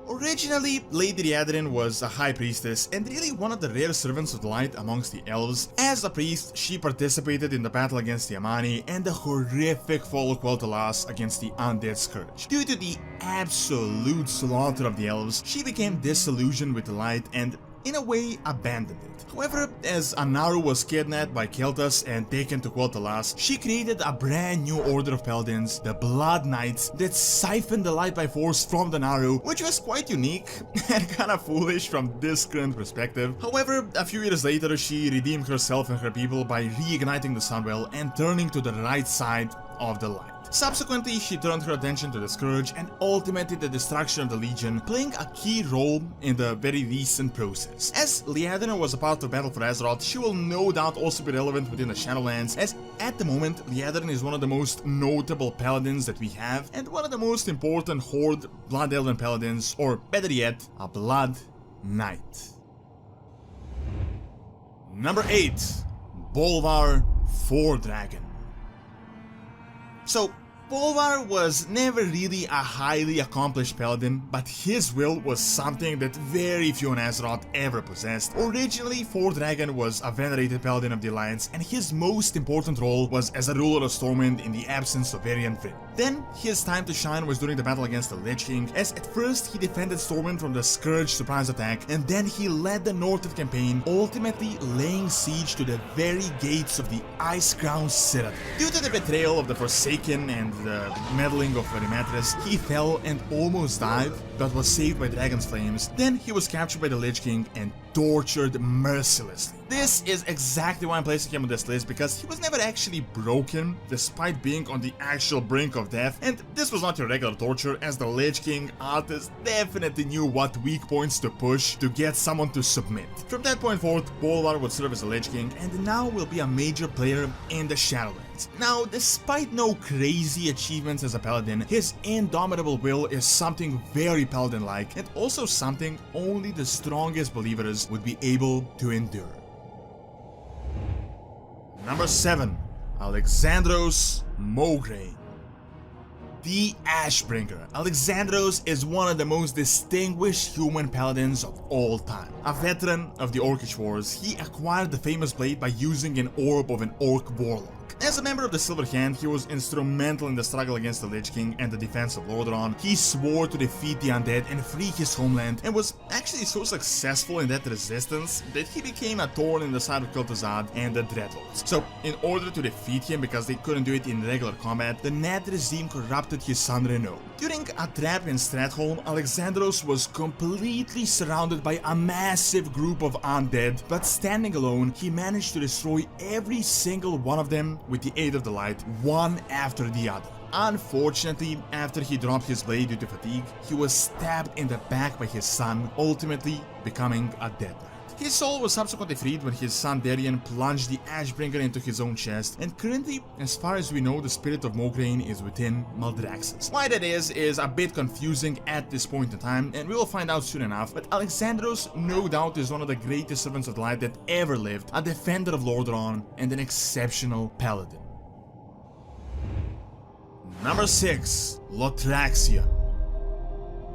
Originally, Lady Liadrin was a high priestess and really one of the rare servants of the light amongst the elves. As a priest, she participated in the battle against the Amani and the horrific fall of Quel'Thalas against the Undead Scourge. Due to the absolute slaughter of the elves, she became disillusioned with the light and in a way abandoned it. However, as Anaru was kidnapped by Keltas and taken to Quel'Thalas, she created a brand new order of Paladins, the Blood Knights, that siphoned the light by force from the Naru, which was quite unique and kinda foolish from this current perspective. However, a few years later, she redeemed herself and her people by reigniting the Sunwell and turning to the right side of the light. Subsequently, she turned her attention to the Scourge and ultimately the destruction of the Legion, playing a key role in the very recent process. As Liadrin was a part of Battle for Azeroth, she will no doubt also be relevant within the Shadowlands, as at the moment, Liadrin is one of the most notable Paladins that we have, and one of the most important Horde Blood Elven Paladins, or better yet, a Blood Knight. Number 8. Bolvar Fordragon. So, Bolvar was never really a highly accomplished paladin, but his will was something that very few on Azeroth ever possessed. Originally, Fordragon was a venerated paladin of the Alliance, and his most important role was as a ruler of Stormwind in the absence of Varian Vryn. Then, his time to shine was during the battle against the Lich King, as at first he defended Stormwind from the Scourge surprise attack, and then he led the Northern campaign, ultimately laying siege to the very gates of the Icecrown Citadel. Due to the betrayal of the Forsaken and the meddling of Verimatris, he fell and almost died, but was saved by Dragon's Flames. Then he was captured by the Lich King and tortured mercilessly. This is exactly why I'm placing him on this list, because he was never actually broken, despite being on the actual brink of death, and this was not your regular torture, as the Lich King artist definitely knew what weak points to push to get someone to submit. From that point forward, Bolvar would serve as the Lich King, and now will be a major player in the Shadowlands. Now, despite no crazy achievements as a paladin, his indomitable will is something very paladin-like, and also something only the strongest believers would be able to endure. Number 7. Alexandros Mograine. The Ashbringer. Alexandros is one of the most distinguished human paladins of all time. A veteran of the Orcish Wars, he acquired the famous blade by using an orb of an Orc Warlock. As a member of the Silver Hand, he was instrumental in the struggle against the Lich King and the defense of Lordaeron. He swore to defeat the undead and free his homeland, and was actually so successful in that resistance that he became a thorn in the side of Kel'Thuzad and the Dreadlords. So, in order to defeat him, because they couldn't do it in regular combat, the Nat regime corrupted his son Renaud. During a trap in Stratholme, Alexandros was completely surrounded by a massive group of undead, but standing alone, he managed to destroy every single one of them with the aid of the light, one after the other. Unfortunately, after he dropped his blade due to fatigue, he was stabbed in the back by his son, ultimately becoming a dead knight. His soul was subsequently freed when his son Darien plunged the Ashbringer into his own chest, and currently, as far as we know, the spirit of Mograine is within Maldraxxus. Why that is a bit confusing at this point in time, and we will find out soon enough, but Alexandros no doubt is one of the greatest servants of the light that ever lived, a defender of Lordaeron, and an exceptional paladin. Number 6. Lothraxion.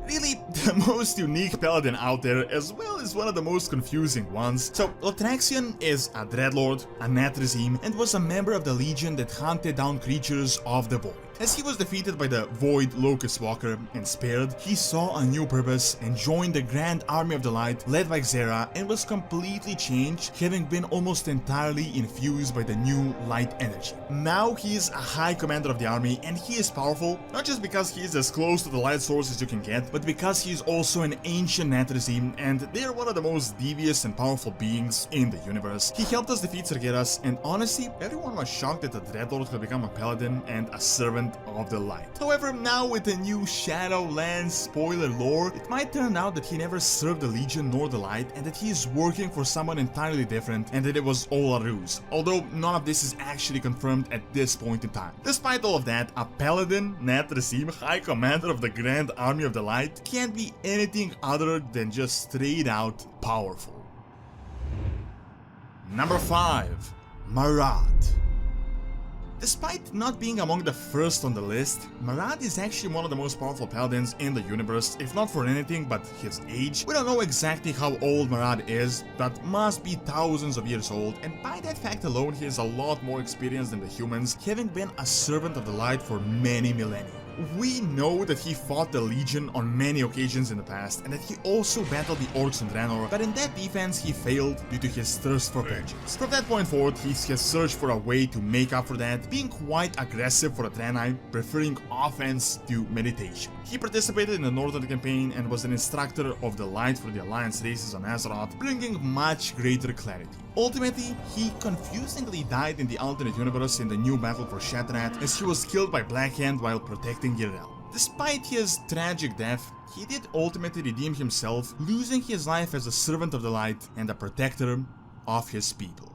Really, the most unique paladin out there, as well as one of the most confusing ones. So, Lothraxion is a Dreadlord, a Natrazim, and was a member of the Legion that hunted down creatures of the Void. As he was defeated by the Void Locust Walker and spared, he saw a new purpose and joined the Grand Army of the Light led by Xera, and was completely changed, having been almost entirely infused by the new light energy. Now he is a high commander of the army, and he is powerful, not just because he is as close to the light source as you can get, but because he is also an ancient Natrazim, and they are one of the most devious and powerful beings in the universe. He helped us defeat Sargeras, and honestly, everyone was shocked that the Dreadlord had become a paladin and a servant of the light. However, now with the new Shadowlands spoiler lore, it might turn out that he never served the Legion nor the light, and that he is working for someone entirely different, and that it was all a ruse, although none of this is actually confirmed at this point in time. Despite all of that, a paladin, Natrazim, High Commander of the Grand Army of the Light, can't be anything other than just straight out powerful. Number 5. Marat. Despite not being among the first on the list, Marad is actually one of the most powerful paladins in the universe, if not for anything but his age. We don't know exactly how old Marad is, but must be thousands of years old, and by that fact alone he is a lot more experienced than the humans, having been a servant of the light for many millennia. We know that he fought the Legion on many occasions in the past, and that he also battled the Orcs and Draenor, but in that defense he failed due to his thirst for vengeance. From that point forward, he has searched for a way to make up for that, being quite aggressive for a Draenei, preferring offense to meditation. He participated in the Northern Campaign and was an instructor of the Light for the Alliance races on Azeroth, bringing much greater clarity. Ultimately, he confusingly died in the alternate universe in the new battle for Shatterat, as he was killed by Blackhand while protecting Yrel. Despite his tragic death, he did ultimately redeem himself, losing his life as a servant of the light and a protector of his people.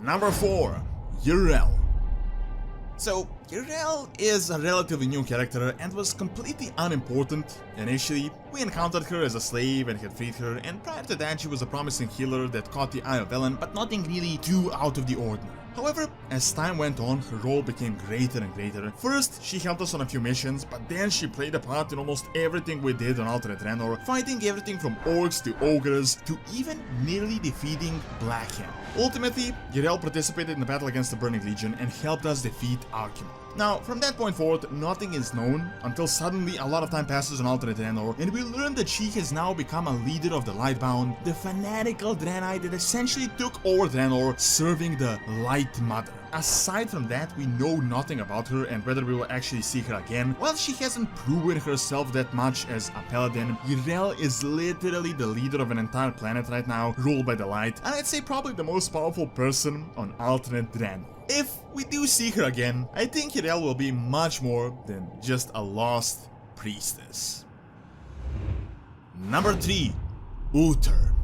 Number 4. Yrel. So, Yrel is a relatively new character and was completely unimportant initially. We encountered her as a slave and had freed her, and prior to that she was a promising healer that caught the eye of Ellen, but nothing really too out of the ordinary. However, as time went on, her role became greater and greater. First, she helped us on a few missions, but then she played a part in almost everything we did on Alternate Draenor, fighting everything from orcs to ogres to even nearly defeating Blackhand. Ultimately, Yrel participated in the battle against the Burning Legion and helped us defeat Archimonde. Now, from that point forward, nothing is known until suddenly a lot of time passes on Alternate Draenor, and we learn that she has now become a leader of the Lightbound, the fanatical Draenei that essentially took over Draenor, serving the Light Mother. Aside from that, we know nothing about her and whether we will actually see her again. While she hasn't proven herself that much as a paladin, Yrel is literally the leader of an entire planet right now, ruled by the light, and I'd say probably the most powerful person on Alternate Draenor. If we do see her again, I think Yrel will be much more than just a lost priestess. Number 3. Uther.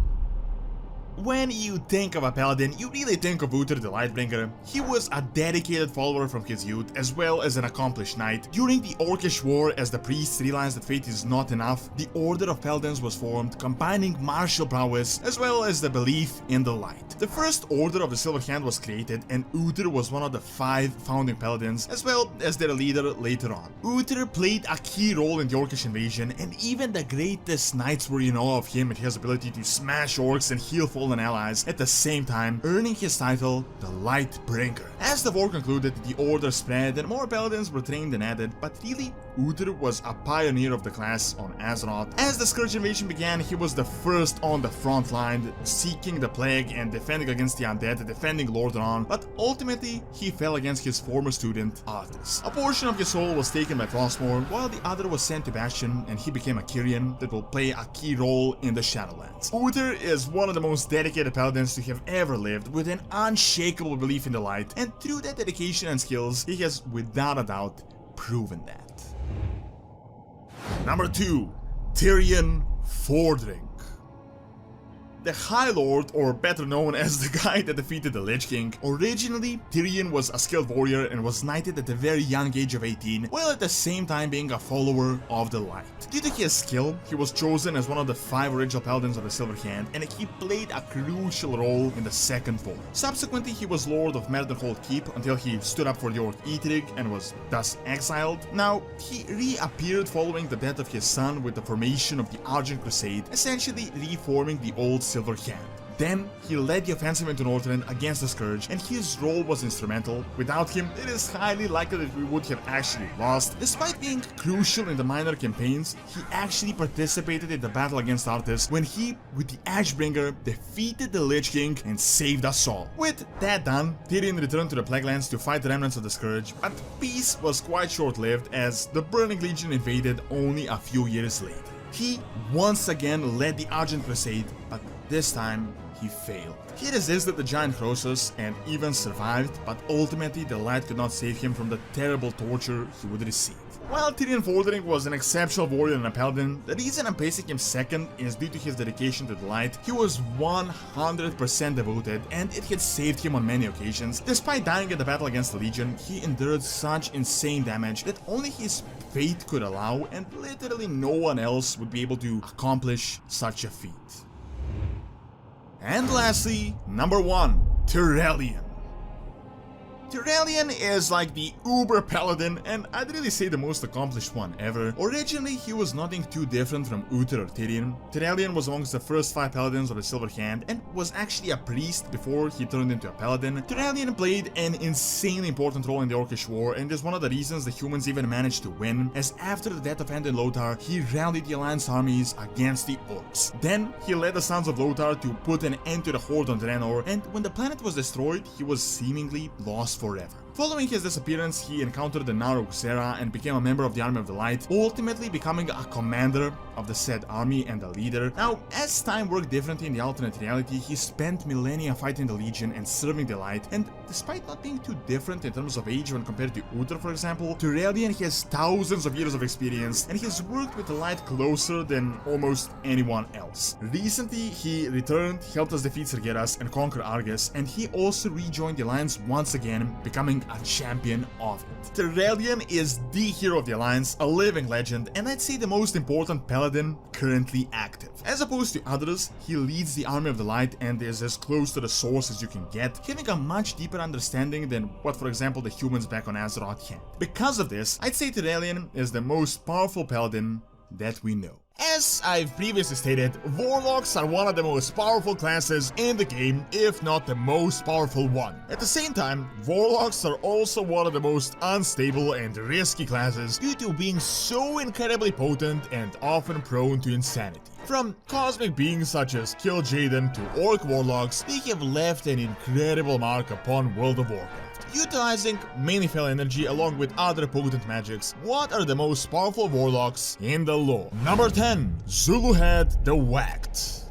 When you think of a paladin, you really think of Uther the Lightbringer. He was a dedicated follower from his youth, as well as an accomplished knight. During the Orcish War, as the priests realized that fate is not enough, the Order of Paladins was formed, combining martial prowess as well as the belief in the light. The first Order of the Silver Hand was created, and Uther was one of the 5 founding paladins, as well as their leader later on. Uther played a key role in the Orcish invasion, and even the greatest knights were in awe of him and his ability to smash orcs and heal fallen allies, at the same time earning his title, the Lightbringer. As the war concluded, the order spread and more paladins were trained and added, but really, Uther was a pioneer of the class on Azeroth. As the Scourge invasion began, he was the first on the front line, seeking the plague and defending against the undead, defending Lordaeron, but ultimately, he fell against his former student, Arthas. A portion of his soul was taken by Frostmourne, while the other was sent to Bastion, and he became a Kyrian that will play a key role in the Shadowlands. Uther is one of the most dedicated paladins to have ever lived, with an unshakable belief in the light, and through that dedication and skills, he has without a doubt proven that. Number 2. Tyrion Fordring. The High Lord, or better known as the guy that defeated the Lich King. Originally, Tyrion was a skilled warrior and was knighted at a very young age of 18, while at the same time being a follower of the light. Due to his skill, he was chosen as one of the 5 original paladins of the Silver Hand, and he played a crucial role in the Second War. Subsequently, he was Lord of Merdenhold Keep until he stood up for the Orc Etherig and was thus exiled. Now, he reappeared following the death of his son with the formation of the Argent Crusade, essentially reforming the old Silver Hand. Then, he led the offensive into Northrend against the Scourge, and his role was instrumental. Without him, it is highly likely that we would have actually lost. Despite being crucial in the minor campaigns, he actually participated in the battle against Arthas when he, with the Ashbringer, defeated the Lich King and saved us all. With that done, Tyrion returned to the Plaguelands to fight the remnants of the Scourge, but peace was quite short-lived as the Burning Legion invaded only a few years later. He once again led the Argent Crusade, but this time, he failed. He resisted the giant Croesus and even survived, but ultimately the light could not save him from the terrible torture he would receive. While Tyrion Fordring was an exceptional warrior and a paladin, the reason I'm placing him second is due to his dedication to the light. He was 100% devoted, and it had saved him on many occasions. Despite dying in the battle against the Legion, he endured such insane damage that only his fate could allow, and literally no one else would be able to accomplish such a feat. And lastly, number 1, Tyrellian. Tyrellian is like the uber paladin, and I'd really say the most accomplished one ever. Originally, he was nothing too different from Uther or Tyrion. Tyrellian was amongst the first 5 paladins of the Silver Hand, and was actually a priest before he turned into a paladin. Tyrellian played an insanely important role in the Orcish War, and is one of the reasons the humans even managed to win, as after the death of Hand and Lothar, he rallied the Alliance armies against the Orcs. Then, he led the Sons of Lothar to put an end to the Horde on Draenor, and when the planet was destroyed, he was seemingly lost forever. Following his disappearance, he encountered the Narok Zera and became a member of the Army of the Light, ultimately becoming a commander of the said army and a leader. Now, as time worked differently in the alternate reality, he spent millennia fighting the Legion and serving the Light, and despite not being too different in terms of age when compared to Uther, for example, Tyrellian has thousands of years of experience, and he has worked with the Light closer than almost anyone else. Recently, he returned, helped us defeat Sargeras and conquer Argus, and he also rejoined the Alliance once again, becoming a champion of it. Tyrellian is the hero of the Alliance, a living legend, and I'd say the most important paladin currently active. As opposed to others, he leads the Army of the Light and is as close to the source as you can get, having a much deeper understanding than what, for example, the humans back on Azeroth had. Because of this, I'd say Tyrellian is the most powerful paladin that we know. As I've previously stated, Warlocks are one of the most powerful classes in the game, if not the most powerful one. At the same time, Warlocks are also one of the most unstable and risky classes due to being so incredibly potent and often prone to insanity. From cosmic beings such as Kill Jaden to Orc Warlocks, they have left an incredible mark upon World of Warcraft. Utilizing mainly Fel energy along with other potent magics, what are the most powerful Warlocks in the lore? Number 10. Zuluhead the Whacked.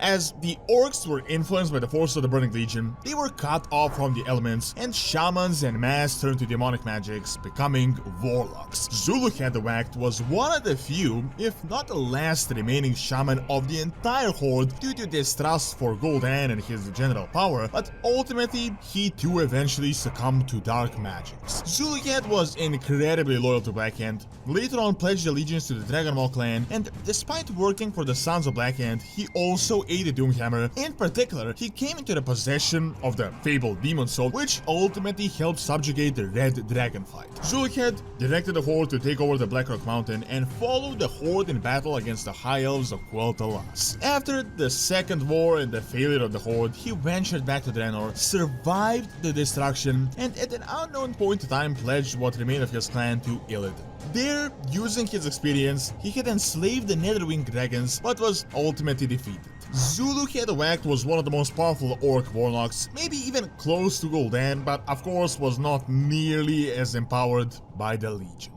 As the Orcs were influenced by the force of the Burning Legion, they were cut off from the elements, and shamans en masse turned to demonic magics, becoming Warlocks. Zuluhead the Whacked was one of the few, if not the last remaining shaman of the entire Horde due to distrust for Gul'dan and his general power, but ultimately he too eventually succumbed to dark magics. Zuluhead was incredibly loyal to Blackhand, later on pledged allegiance to the Dragonmaw clan, and despite working for the Sons of Blackhand, he also aided Doomhammer. In particular, he came into the possession of the fabled Demon Soul, which ultimately helped subjugate the Red Dragon fight. Zuluhead directed the Horde to take over the Blackrock Mountain and followed the Horde in battle against the High Elves of Quel'Thalas. After the Second War and the failure of the Horde, he ventured back to Draenor, survived the destruction, and at an unknown point in time pledged what remained of his clan to Illidan. There, using his experience, he had enslaved the Netherwing dragons, but was ultimately defeated. Zuluhead the Whacked was one of the most powerful Orc Warlocks, maybe even close to Gul'dan, but of course was not nearly as empowered by the Legion.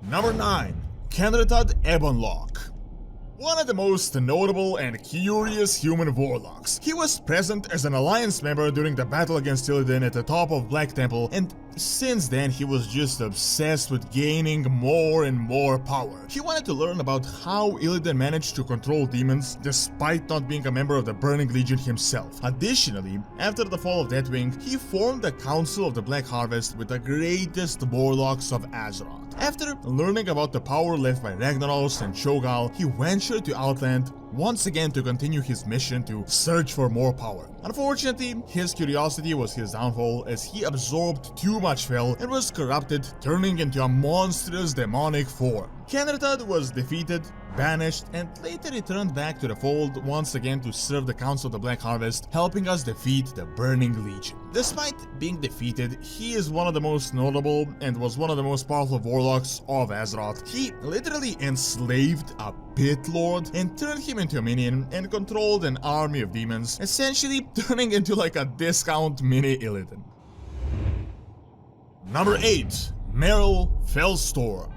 Number 9. Kenritad Ebonlock. One of the most notable and curious human warlocks. He was present as an alliance member during the battle against Illidan at the top of Black Temple, and since then he was just obsessed with gaining more and more power. He wanted to learn about how Illidan managed to control demons despite not being a member of the Burning Legion himself. Additionally, after the fall of Deathwing, he formed the Council of the Black Harvest with the greatest warlocks of Azeroth. After learning about the power left by Ragnaros and Cho'Gall, he ventured to Outland once again to continue his mission to search for more power. Unfortunately, his curiosity was his downfall as he absorbed too much Fel and was corrupted, turning into a monstrous demonic form. Kenritad was defeated, banished, and later returned back to the fold once again to serve the Council of the Black Harvest, helping us defeat the Burning Legion. Despite being defeated, he is one of the most notable and was one of the most powerful warlocks of Azeroth. He literally enslaved a Pit Lord and turned him into a minion and controlled an army of demons, essentially turning into like a discount mini Illidan. Number 8. Merrill Fellstorm.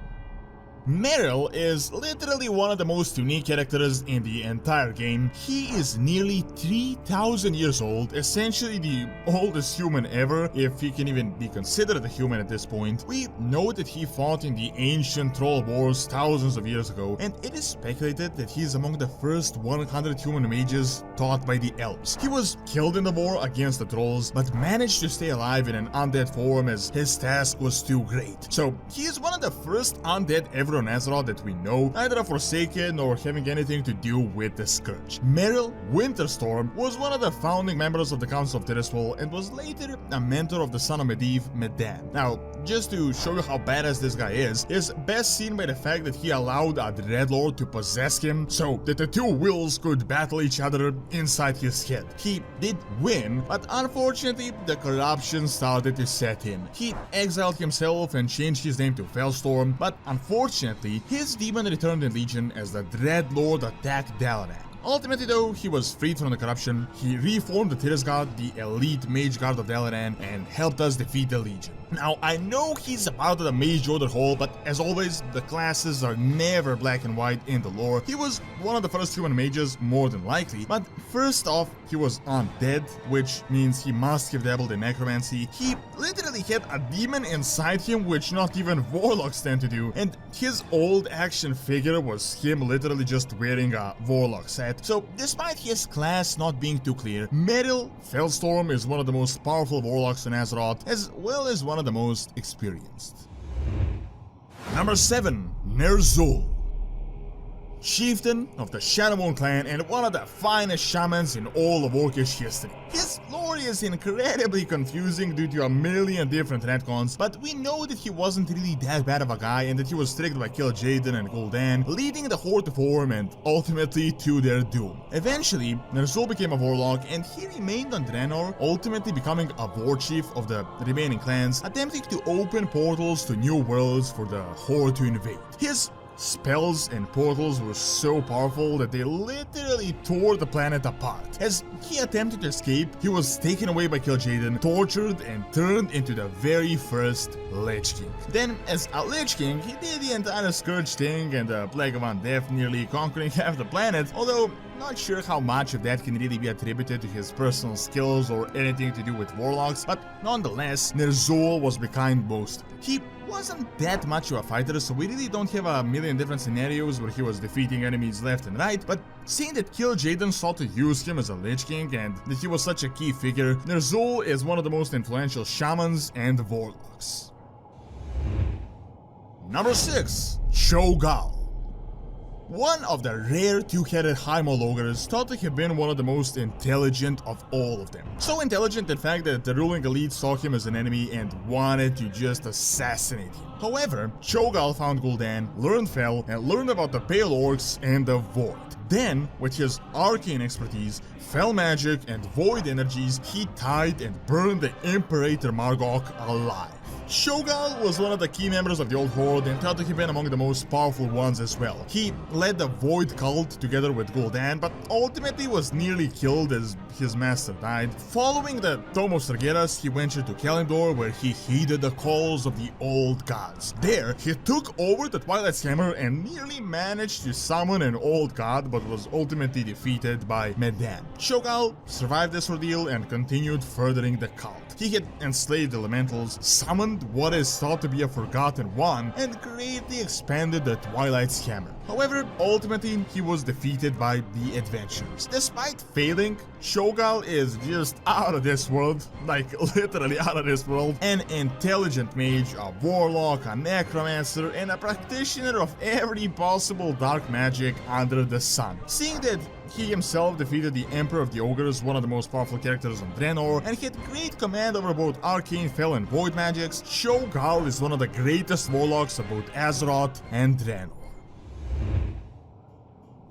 Merrill is literally one of the most unique characters in the entire game. He is nearly 3,000 years old, essentially the oldest human ever, if he can even be considered a human at this point. We know that he fought in the ancient troll wars thousands of years ago, and it is speculated that he is among the first 100 human mages taught by the elves. He was killed in the war against the trolls, but managed to stay alive in an undead form as his task was too great. So he is one of the first undead ever on Azeroth that we know, either a Forsaken or having anything to do with the Scourge. Meryl Winterstorm was one of the founding members of the Council of Tirisfal and was later a mentor of the son of Medivh, Medan. Now, just to show you how badass this guy is best seen by the fact that he allowed a Dreadlord to possess him so that the two wills could battle each other inside his head. He did win, but unfortunately the corruption started to set in. He exiled himself and changed his name to Fellstorm, but unfortunately his demon returned in Legion as the Dreadlord attacked Dalaran. Ultimately though, he was freed from the corruption, he reformed the Tiras God, the elite mage guard of Dalaran, and helped us defeat the Legion. Now, I know he's a part of the Mage Order Hall, but as always, the classes are never black and white in the lore. He was one of the first human mages, more than likely, but first off, he was undead, which means he must have dabbled in necromancy. He literally had a demon inside him, which not even Warlocks tend to do, and his old action figure was him literally just wearing a Warlock set. So, despite his class not being too clear, Meryl Fellstorm is one of the most powerful Warlocks in Azeroth, as well as one of the most experienced. Number 7. Ner'zhul, chieftain of the Shadowmoon clan and one of the finest shamans in all of Orcish history. His lore is incredibly confusing due to a million different retcons, but we know that he wasn't really that bad of a guy and that he was tricked by Kil'jaeden and Gul'dan, leading the Horde to form and ultimately to their doom. Eventually, Ner'zhul became a warlock and he remained on Draenor, ultimately becoming a war chief of the remaining clans, attempting to open portals to new worlds for the Horde to invade. His spells and portals were so powerful that they literally tore the planet apart. As he attempted to escape, he was taken away by Kil'jaeden, tortured, and turned into the very first Lich King. Then, as a Lich King, he did the entire Scourge thing and the Plague of Undeath, nearly conquering half the planet, although not sure how much of that can really be attributed to his personal skills or anything to do with Warlocks, but nonetheless, Ner'zhul was behind most of it. He wasn't that much of a fighter, so we really don't have a million different scenarios where he was defeating enemies left and right, but seeing that Kil'jaeden sought to use him as a Lich King and that he was such a key figure, Ner'zhul is one of the most influential shamans and Warlocks. Number 6. Cho'Gall, one of the rare two-headed Hymologers, thought to have been one of the most intelligent of all of them. So intelligent in fact that the ruling elite saw him as an enemy and wanted to just assassinate him. However, Cho'Gall found Gul'dan, learned Fel, and learned about the Pale Orcs and the Void. Then, with his arcane expertise, Fel magic, and Void energies, he tied and burned the Imperator Margok alive. Cho'Gall was one of the key members of the Old Horde and thought to have been among the most powerful ones as well. He led the Void cult together with Gul'dan, but ultimately was nearly killed as his master died. Following the Tome of Sargeras, he ventured to Kalimdor where he heeded the calls of the Old Gods. There, he took over the Twilight's Hammer and nearly managed to summon an Old God, but was ultimately defeated by Medan. Cho'Gall survived this ordeal and continued furthering the cult. He had enslaved elementals, summoned what is thought to be a Forgotten One, and greatly expanded the Twilight's Hammer. However, ultimately, he was defeated by the Adventurers. Despite failing, Cho'Gall is just out of this world, like literally out of this world. An intelligent mage, a warlock, a necromancer, and a practitioner of every possible dark magic under the sun. Seeing that he himself defeated the Emperor of the Ogres, one of the most powerful characters on Draenor, and had great command over both Arcane, Fel, and Void magics, Cho'Gall is one of the greatest warlocks of both Azeroth and Draenor.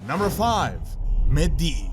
Number 5. Medivh,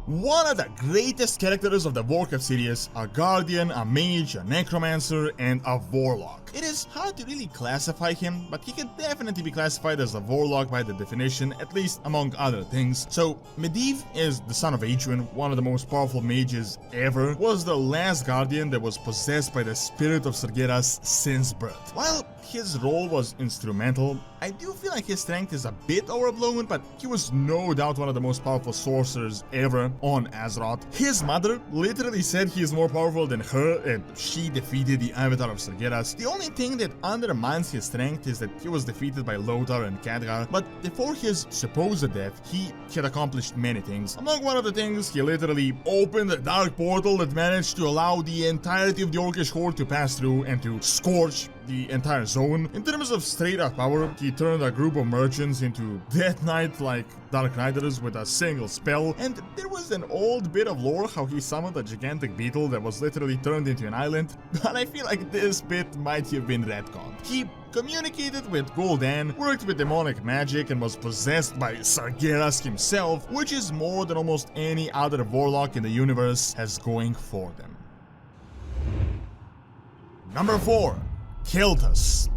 one of the greatest characters of the Warcraft series, a guardian, a mage, a necromancer, and a warlock. It is hard to really classify him, but he can definitely be classified as a warlock by the definition, at least among other things. So, Medivh is the son of Aeduan, one of the most powerful mages ever, was the last guardian that was possessed by the spirit of Sargeras since birth. While his role was instrumental, I do feel like his strength is a bit overblown, but he was no doubt one of the most powerful sorcerers ever on Azeroth. His mother literally said he is more powerful than her, and she defeated the Avatar of Sargeras. The only thing that undermines his strength is that he was defeated by Lothar and Khadgar, but before his supposed death, he had accomplished many things. Among one of the things, he literally opened a dark portal that managed to allow the entirety of the Orcish Horde to pass through and to scorch the entire zone. In terms of straight up power, he he turned a group of merchants into Death Knight like Dark Knighters with a single spell, and there was an old bit of lore how he summoned a gigantic beetle that was literally turned into an island, but I feel like this bit might have been retconned. He communicated with Gul'dan, worked with demonic magic, and was possessed by Sargeras himself, which is more than almost any other warlock in the universe has going for them. Number 4. Kel'Thas.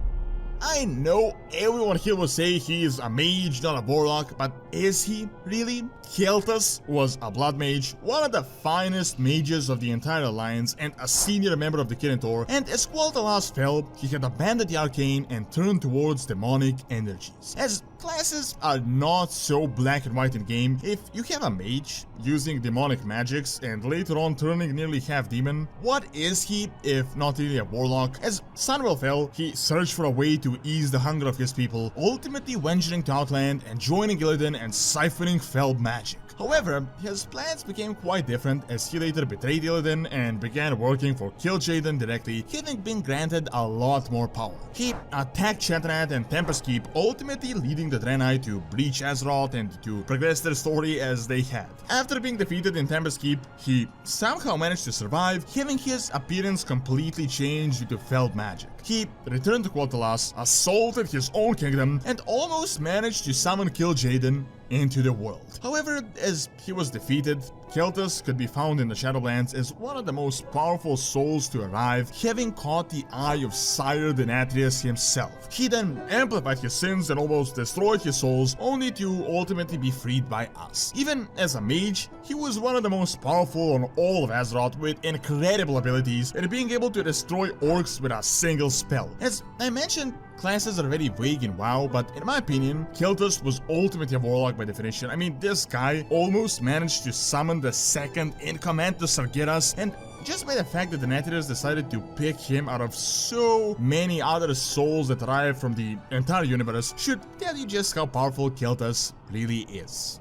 I know everyone here will say he is a mage, not a warlock, but is he really? Kel'Thas was a blood mage, one of the finest mages of the entire alliance and a senior member of the Kirin Tor, and as Quel'Thalas fell, he had abandoned the arcane and turned towards demonic energies. As classes are not so black and white in game, if you have a mage using demonic magics and later on turning nearly half demon, what is he if not really a warlock? As Sunwell fell, he searched for a way to ease the hunger of his people, ultimately venturing to Outland and joining Illidan and siphoning Fel magic. However, his plans became quite different as he later betrayed Illidan and began working for Kil'jaeden directly, having been granted a lot more power. He attacked Shatterat and Tempest Keep, ultimately leading the Draenei to breach Azeroth and to progress their story as they had. After being defeated in Tempest Keep, he somehow managed to survive, having his appearance completely changed due to Fel magic. He returned to Quel'Thalas, assaulted his own kingdom, and almost managed to summon Kil'jaeden into the world. However, as he was defeated, Kel'Thas could be found in the Shadowlands as one of the most powerful souls to arrive, having caught the eye of Sire Denatrius himself. He then amplified his sins and almost destroyed his souls, only to ultimately be freed by us. Even as a mage, he was one of the most powerful on all of Azeroth with incredible abilities and being able to destroy orcs with a single spell. As I mentioned, classes are very vague in WoW, but in my opinion, Kel'Thas was ultimately a warlock by definition. I mean, this guy almost managed to summon the second in command to Sargeras, and just by the fact that the Denatrius decided to pick him out of so many other souls that arrived from the entire universe should tell you just how powerful Kel'Thas really is.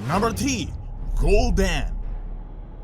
Number 3. Gul'dan.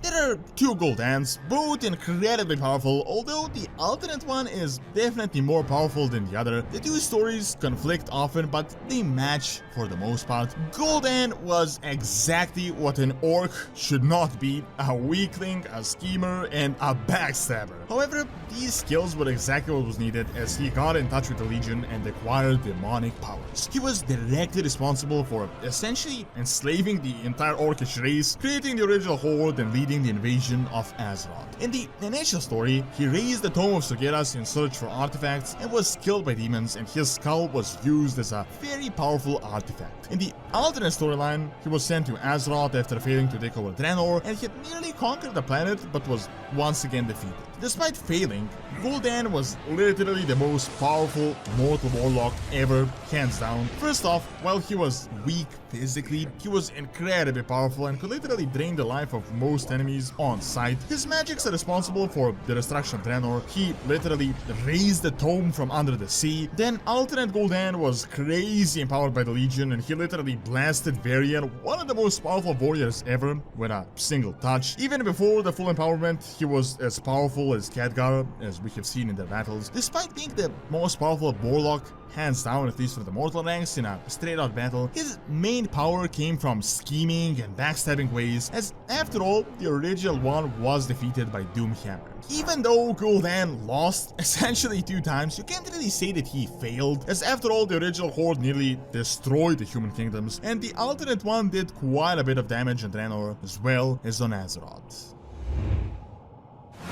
There are two Gul'dans, both incredibly powerful, although the alternate one is definitely more powerful than the other. The two stories conflict often, but they match for the most part. Gul'dan was exactly what an orc should not be: a weakling, a schemer, and a backstabber. However, these skills were exactly what was needed as he got in touch with the Legion and acquired demonic powers. He was directly responsible for essentially enslaving the entire orcish race, creating the original Horde and leading the invasion of Azeroth. In the initial story, he raised the Tome of Sargeras in search for artifacts and was killed by demons, and his skull was used as a very powerful artifact. In the alternate storyline, he was sent to Azeroth after failing to take over Draenor and had nearly conquered the planet but was once again defeated. Despite failing, Gul'dan was literally the most powerful mortal warlock ever, hands down. First off, while he was weak physically, he was incredibly powerful and could literally drain the life of most enemies on sight. His magics are responsible for the destruction of Draenor. He literally raised the tome from under the sea. Then alternate Gul'dan was crazy empowered by the Legion, and he literally blasted Varian, one of the most powerful warriors ever, with a single touch. Even before the full empowerment, he was as powerful as Khadgar, as we have seen in their battles. Despite being the most powerful warlock, hands down, at least for the mortal ranks, in a straight-out battle, his main power came from scheming and backstabbing ways, as after all, the original one was defeated by Doomhammer. Even though Gul'dan lost essentially 2 times, you can't really say that he failed, as after all, the original Horde nearly destroyed the human kingdoms, and the alternate one did quite a bit of damage on Draenor as well as on Azeroth.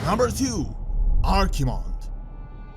Number 2. Archimonde.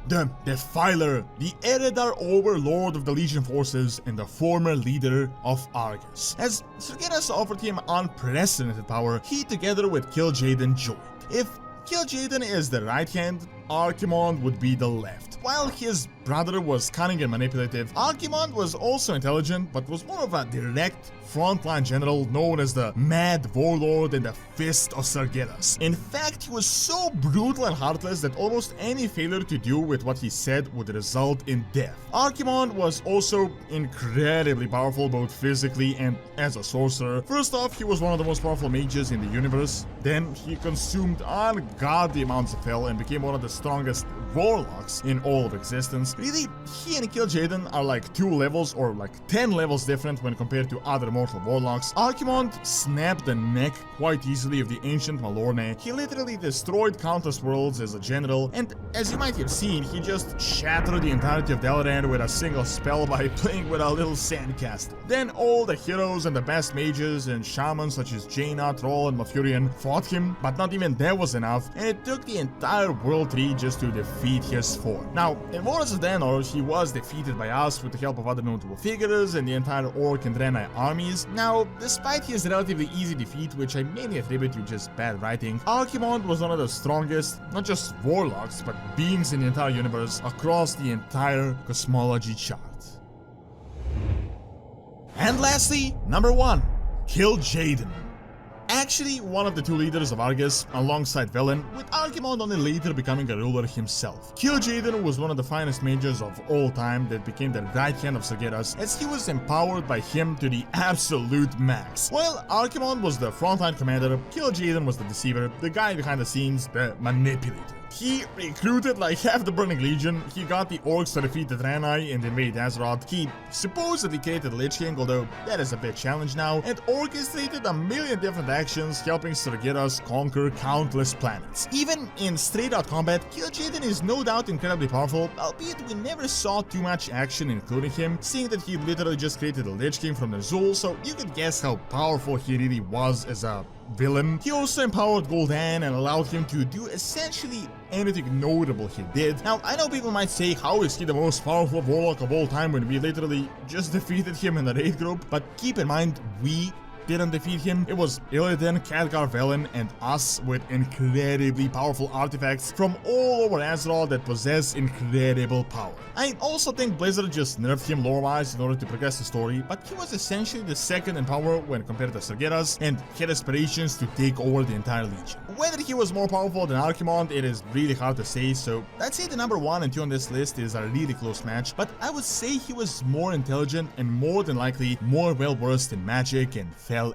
The Defiler, the Eredar overlord of the Legion forces and the former leader of Argus. As Sargeras offered him unprecedented power, he together with Kil'jaeden joined. If Kil'jaeden is the right hand, Archimonde would be the left. While his brother was cunning and manipulative, Archimonde was also intelligent, but was more of a direct frontline general known as the Mad Warlord and the Fist of Sargeras. In fact, he was so brutal and heartless that almost any failure to do with what he said would result in death. Archimonde was also incredibly powerful both physically and as a sorcerer. First off, he was one of the most powerful mages in the universe. Then he consumed ungodly amounts of hell and became one of the strongest warlocks in all of existence. Really, he and Kill Jaden are like 2 levels or like 10 levels different when compared to other mortal warlocks. Archimonde snapped the neck quite easily of the ancient Malorne. He literally destroyed countless worlds as a general, and as you might have seen, he just shattered the entirety of Dalaran with a single spell by playing with a little sandcast. Then all the heroes and the best mages and shamans such as Jaina, Troll, and Malfurion fought him, but not even that was enough, and it took the entire world tree just to defeat his form. Now, in Wars of Draenor, he was defeated by us with the help of other notable figures and the entire Orc and Draenei armies. Now, despite his relatively easy defeat, which I mainly attribute to just bad writing, Archimonde was one of the strongest, not just warlocks, but beings in the entire universe across the entire cosmology chart. And lastly, number 1, Kill Jaden. Actually one of the 2 leaders of Argus alongside Velen, with Archimonde only later becoming a ruler himself. Kill Jaden was one of the finest mages of all time that became the right hand of Sargeras, as he was empowered by him to the absolute max. While Archimonde was the frontline commander, Kill Jaden was the deceiver, the guy behind the scenes, the manipulator. He recruited like half the Burning Legion, he got the orcs to defeat the Draenei and invade Azeroth, he supposedly created Lich King, although that is a bit challenged now, and orchestrated a million different actions helping Sargeras conquer countless planets. Even in straight out combat, Kill Jaden is no doubt incredibly powerful, albeit we never saw too much action including him, seeing that he literally just created a Lich King from Ner'zhul, so you could guess how powerful he really was as a villain. He also empowered Gul'dan and allowed him to do essentially anything notable he did. Now, I know people might say, how is he the most powerful warlock of all time when we literally just defeated him in a raid group? But keep in mind, we didn't defeat him. It was Illidan, Khadgar, Velen, and us with incredibly powerful artifacts from all over Azeroth that possess incredible power. I also think Blizzard just nerfed him lore-wise in order to progress the story, but he was essentially the second in power when compared to Sargeras and had aspirations to take over the entire Legion. Whether he was more powerful than Archimonde, it is really hard to say, so I'd say the number 1 and 2 on this list is a really close match, but I would say he was more intelligent and more than likely more well-versed in magic and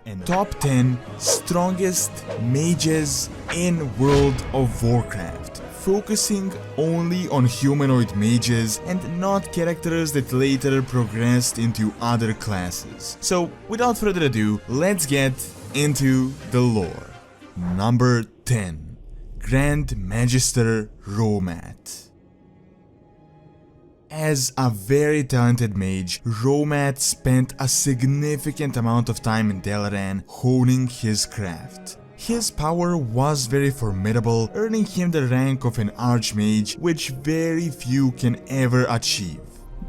and Top 10 strongest mages in World of Warcraft, focusing only on humanoid mages and not characters that later progressed into other classes. So without further ado, let's get into the lore. Number 10, Grand Magister Romat. As a very talented mage, Romat spent a significant amount of time in Dalaran honing his craft. His power was very formidable, earning him the rank of an Archmage, which very few can ever achieve.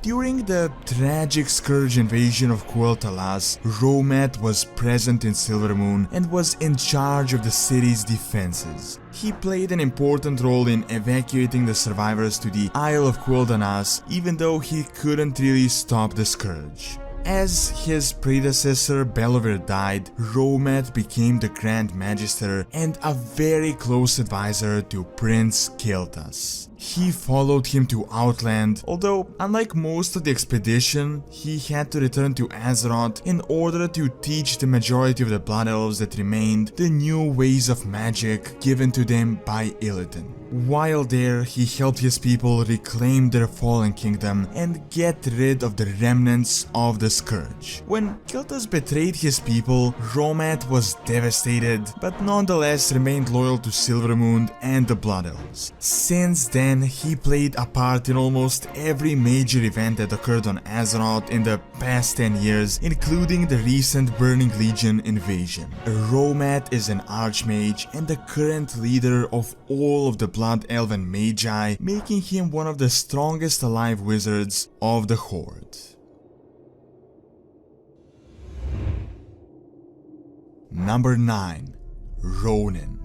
During the tragic Scourge invasion of Kuel-Talas, Romat was present in Silvermoon and was in charge of the city's defenses. He played an important role in evacuating the survivors to the Isle of Kuel-Danas, even though he couldn't really stop the Scourge. As his predecessor Bel'Vir died, Romat became the Grand Magister and a very close advisor to Prince Kael'thas. He followed him to Outland, although unlike most of the expedition, he had to return to Azeroth in order to teach the majority of the Blood Elves that remained the new ways of magic given to them by Illidan. While there, he helped his people reclaim their fallen kingdom and get rid of the remnants of the Scourge. When Kael'thas betrayed his people, Romat was devastated, but nonetheless remained loyal to Silvermoon and the Blood Elves. Since then, he played a part in almost every major event that occurred on Azeroth in the past 10 years, including the recent Burning Legion invasion. Romat is an Archmage and the current leader of all of the Blood Elven Magi, making him one of the strongest alive wizards of the Horde. Number 9. Ronin.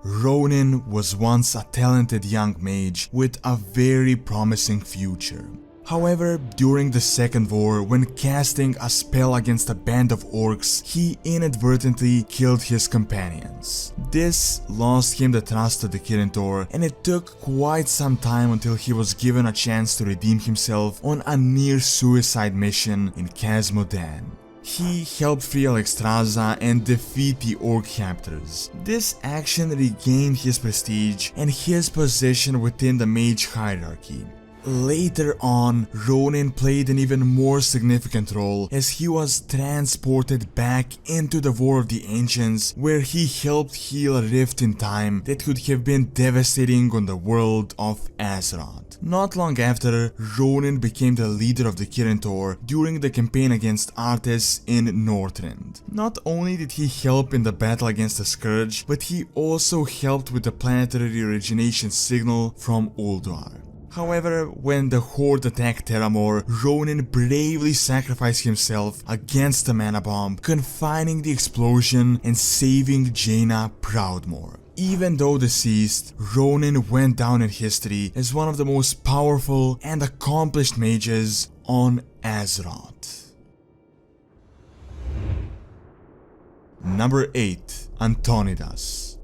Ronin was once a talented young mage with a very promising future. However, during the Second War, when casting a spell against a band of orcs, he inadvertently killed his companions. This lost him the trust of the Kirin Tor, and it took quite some time until he was given a chance to redeem himself on a near-suicide mission in Khaz Modan. He helped free Alexstrasza and defeat the orc captors. This action regained his prestige and his position within the mage hierarchy. Later on, Ronin played an even more significant role as he was transported back into the War of the Ancients, where he helped heal a rift in time that could have been devastating on the world of Azeroth. Not long after, Ronin became the leader of the Kirin Tor during the campaign against Arthas in Northrend. Not only did he help in the battle against the Scourge, but he also helped with the planetary origination signal from Ulduar. However, when the Horde attacked Terramore, Ronin bravely sacrificed himself against the mana bomb, confining the explosion and saving Jaina Proudmoore. Even though deceased, Ronin went down in history as one of the most powerful and accomplished mages on Azeroth. Number 8. Antonidas.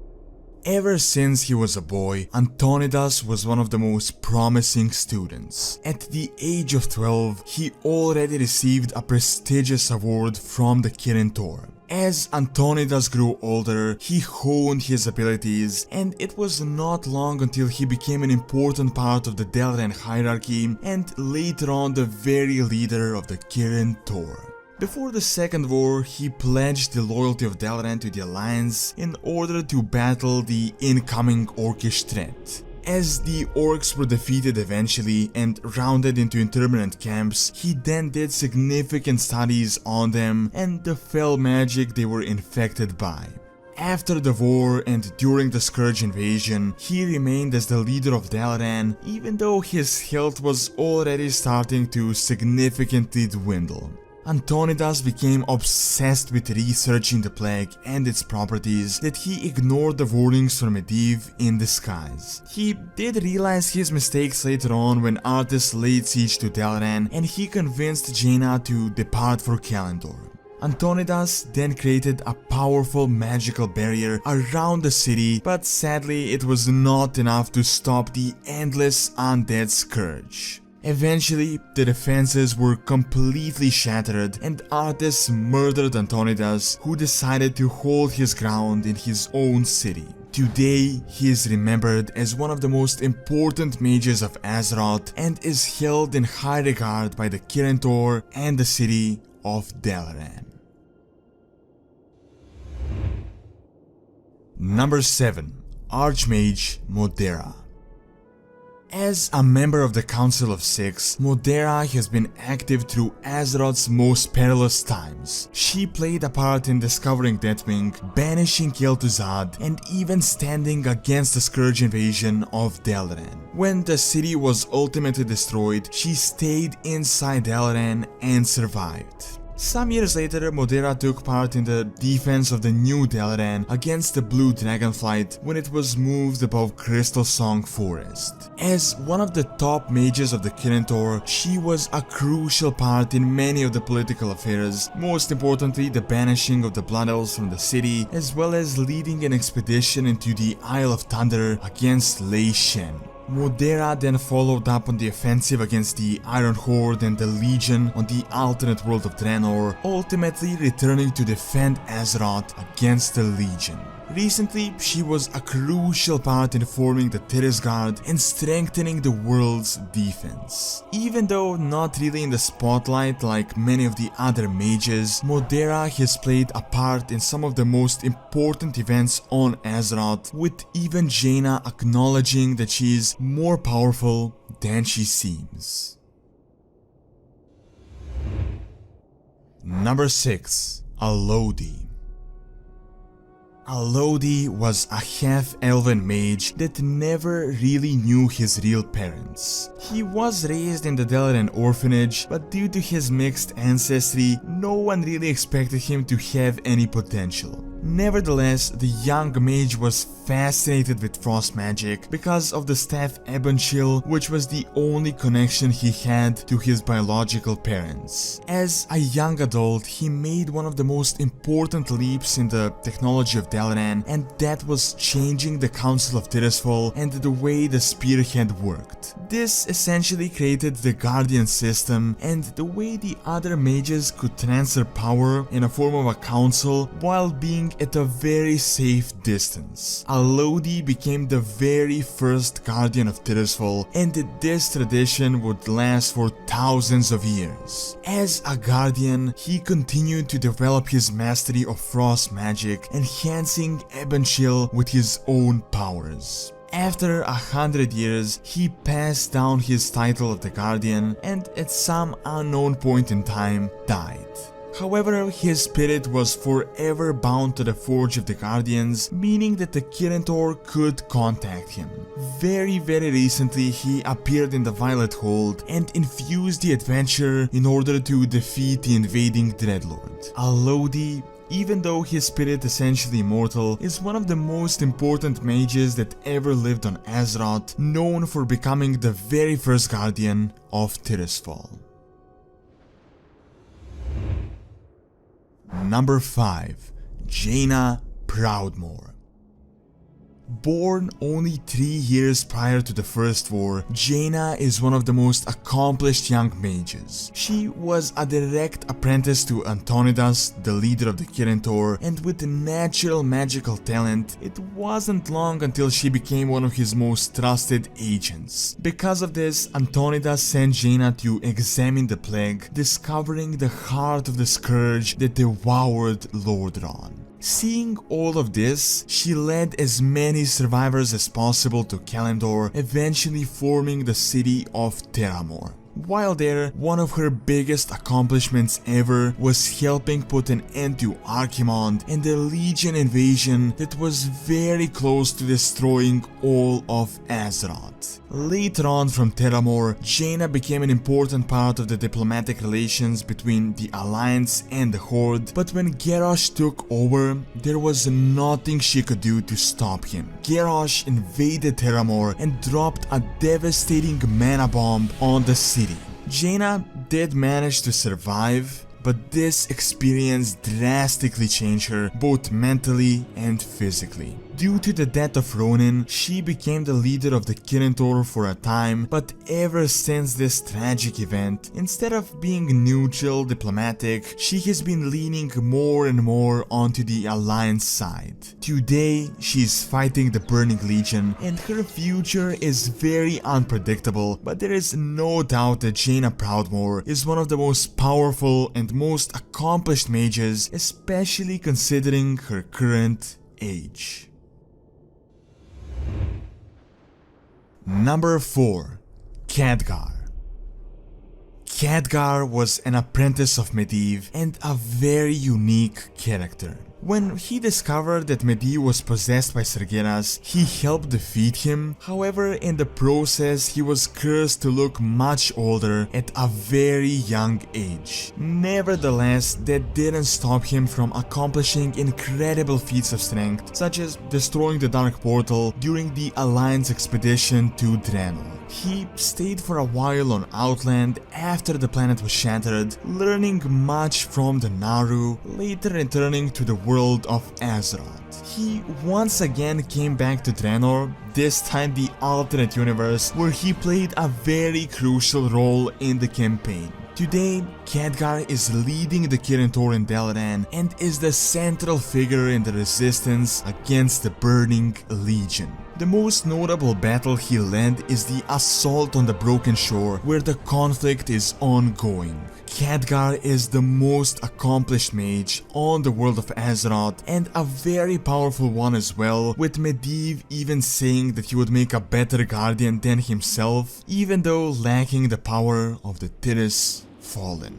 Ever since he was a boy, Antonidas was one of the most promising students. At the age of 12, he already received a prestigious award from the Kirin Tor. As Antonidas grew older, he honed his abilities, and it was not long until he became an important part of the Dalaran hierarchy and later on the very leader of the Kirin Tor. Before the Second War, he pledged the loyalty of Dalaran to the Alliance in order to battle the incoming Orcish threat. As the Orcs were defeated eventually and rounded into interminate camps, he then did significant studies on them and the fell magic they were infected by. After the war and during the Scourge invasion, he remained as the leader of Dalaran, even though his health was already starting to significantly dwindle. Antonidas became obsessed with researching the plague and its properties that he ignored the warnings from Medivh in the skies. He did realize his mistakes later on when Arthas laid siege to Dalaran and he convinced Jaina to depart for Kalimdor. Antonidas then created a powerful magical barrier around the city, but sadly it was not enough to stop the endless undead scourge. Eventually, the defenses were completely shattered and Arthas murdered Antonidas, who decided to hold his ground in his own city. Today, he is remembered as one of the most important mages of Azeroth and is held in high regard by the Kirin Tor and the city of Dalaran. Number 7. Archmage Modera. As a member of the Council of Six, Modera has been active through Azeroth's most perilous times. She played a part in discovering Deathwing, banishing Kel'Thuzad, and even standing against the Scourge invasion of Dalaran. When the city was ultimately destroyed, she stayed inside Dalaran and survived. Some years later, Modera took part in the defense of the new Dalaran against the Blue Dragonflight when it was moved above Crystal Song Forest. As one of the top mages of the Kirin Tor, she was a crucial part in many of the political affairs, most importantly the banishing of the Blood Elves from the city, as well as leading an expedition into the Isle of Thunder against Lei Shen. Modera then followed up on the offensive against the Iron Horde and the Legion on the alternate world of Draenor, ultimately returning to defend Azeroth against the Legion. Recently, she was a crucial part in forming the Terrace Guard and strengthening the world's defense. Even though not really in the spotlight like many of the other mages, Modera has played a part in some of the most important events on Azeroth, with even Jaina acknowledging that she is more powerful than she seems. Number 6. Alodi. Alodi was a half-elven mage that never really knew his real parents. He was raised in the Dalaran orphanage, but due to his mixed ancestry, no one really expected him to have any potential. Nevertheless, the young mage was fascinated with frost magic because of the staff Ebonchill, which was the only connection he had to his biological parents. As a young adult, he made one of the most important leaps in the technology of Dalaran, and that was changing the Council of Tirisfal and the way the spearhead worked. This essentially created the Guardian system and the way the other mages could transfer power in a form of a council while being staying at a very safe distance. Alodi became the very first guardian of Tirisfal, and this tradition would last for thousands of years. As a guardian, he continued to develop his mastery of frost magic, enhancing Ebenchill with his own powers. After 100 years, he passed down his title of the Guardian and at some unknown point in time died. However, his spirit was forever bound to the Forge of the Guardians, meaning that the Kirintor could contact him. Very recently, he appeared in the Violet Hold and infused the adventure in order to defeat the invading Dreadlord. Alodi, even though his spirit essentially immortal, is one of the most important mages that ever lived on Azeroth, known for becoming the very first guardian of Tirisfal. Number 5. Jaina Proudmoore. Born only 3 years prior to the First War, Jaina is one of the most accomplished young mages. She was a direct apprentice to Antonidas, the leader of the Kirintor, and with natural magical talent, it wasn't long until she became one of his most trusted agents. Because of this, Antonidas sent Jaina to examine the plague, discovering the heart of the scourge that devoured Lordran. Seeing all of this, she led as many survivors as possible to Kalimdor, eventually forming the city of Terramore. While there, one of her biggest accomplishments ever was helping put an end to Archimonde and the Legion invasion that was very close to destroying all of Azeroth. Later on from Terramore, Jaina became an important part of the diplomatic relations between the Alliance and the Horde, but when Garrosh took over, there was nothing she could do to stop him. Garrosh invaded Terramore and dropped a devastating mana bomb on the city. Jaina did manage to survive, but this experience drastically changed her both mentally and physically. Due to the death of Ronin, she became the leader of the Kirintor for a time, but ever since this tragic event, instead of being neutral, diplomatic, she has been leaning more and more onto the Alliance side. Today, she is fighting the Burning Legion, and her future is very unpredictable, but there is no doubt that Jaina Proudmoore is one of the most powerful and most accomplished mages, especially considering her current age. Number 4. Khadgar. Khadgar was an apprentice of Medivh and a very unique character. When he discovered that Medivh was possessed by Sargeras, he helped defeat him. However, in the process, he was cursed to look much older at a very young age. Nevertheless, that didn't stop him from accomplishing incredible feats of strength, such as destroying the Dark Portal during the Alliance expedition to Draenor. He stayed for a while on Outland after the planet was shattered, learning much from the Naru, later returning to the world of Azeroth. He once again came back to Draenor, this time the alternate universe, where he played a very crucial role in the campaign. Today, Khadgar is leading the Kirintor in Dalaran and is the central figure in the resistance against the Burning Legion. The most notable battle he led is the assault on the Broken Shore, where the conflict is ongoing. Khadgar is the most accomplished mage on the world of Azeroth and a very powerful one as well, with Medivh even saying that he would make a better guardian than himself, even though lacking the power of the Tiris Fallen.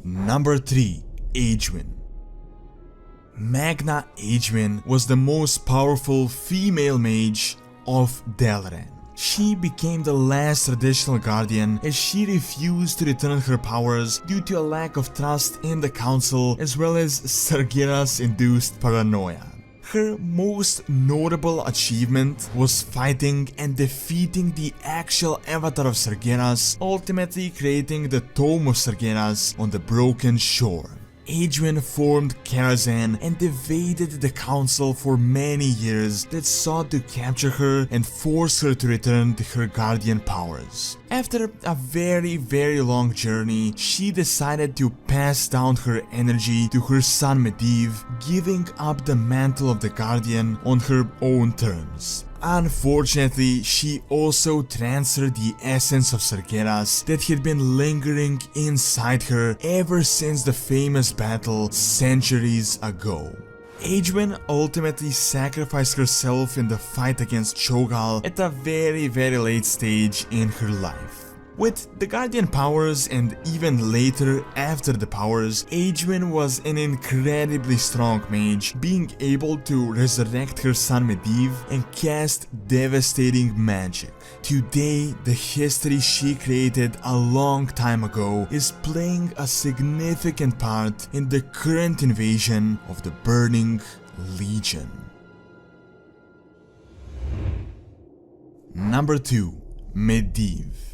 Number 3. Aegwynn. Magna Aegwynn was the most powerful female mage of Dalaran. She became the last traditional guardian as she refused to return her powers due to a lack of trust in the council as well as Sargeras-induced paranoia. Her most notable achievement was fighting and defeating the actual avatar of Sargeras, ultimately creating the Tome of Sargeras on the Broken Shore. Adrian formed Karazhan and evaded the council for many years that sought to capture her and force her to return to her guardian powers. After a very long journey, she decided to pass down her energy to her son Medivh, giving up the mantle of the guardian on her own terms. Unfortunately, she also transferred the essence of Sargeras that had been lingering inside her ever since the famous battle centuries ago. Adrian ultimately sacrificed herself in the fight against Cho'Gall at a very late stage in her life. With the Guardian powers and even later after the powers, Adrian was an incredibly strong mage, being able to resurrect her son Medivh and cast devastating magic. Today, the history she created a long time ago is playing a significant part in the current invasion of the Burning Legion. Number 2. Medivh.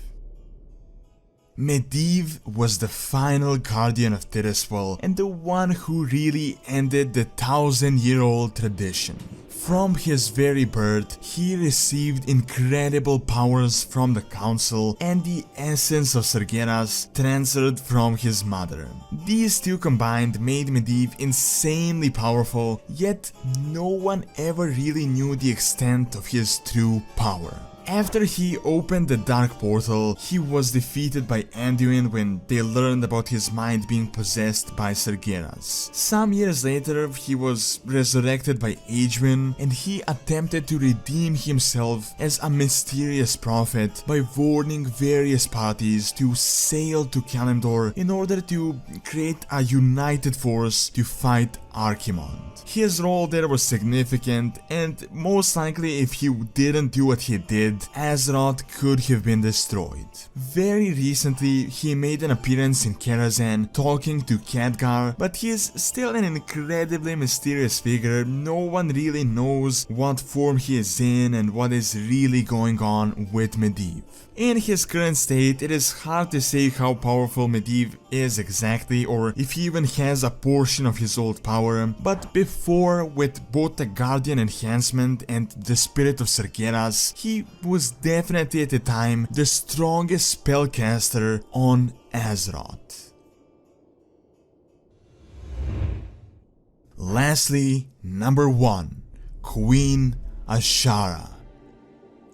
Medivh was the final guardian of Tirisfal and the one who really ended the 1000-year-old tradition. From his very birth, he received incredible powers from the council and the essence of Sargeras transferred from his mother. These two combined made Medivh insanely powerful, yet no one ever really knew the extent of his true power. After he opened the Dark Portal, he was defeated by Anduin when they learned about his mind being possessed by Sargeras. Some years later, he was resurrected by Adrian, and he attempted to redeem himself as a mysterious prophet by warning various parties to sail to Kalimdor in order to create a united force to fight Archimonde. His role there was significant, and most likely if he didn't do what he did, Azeroth could have been destroyed. Very recently, he made an appearance in Karazhan talking to Khadgar, but he is still an incredibly mysterious figure. No one really knows what form he is in and what is really going on with Medivh. In his current state, it is hard to say how powerful Medivh is exactly, or if he even has a portion of his old power, but before, with both the Guardian enhancement and the Spirit of Sargeras, he was definitely at the time the strongest spellcaster on Azeroth. Lastly, number 1. Queen Azshara.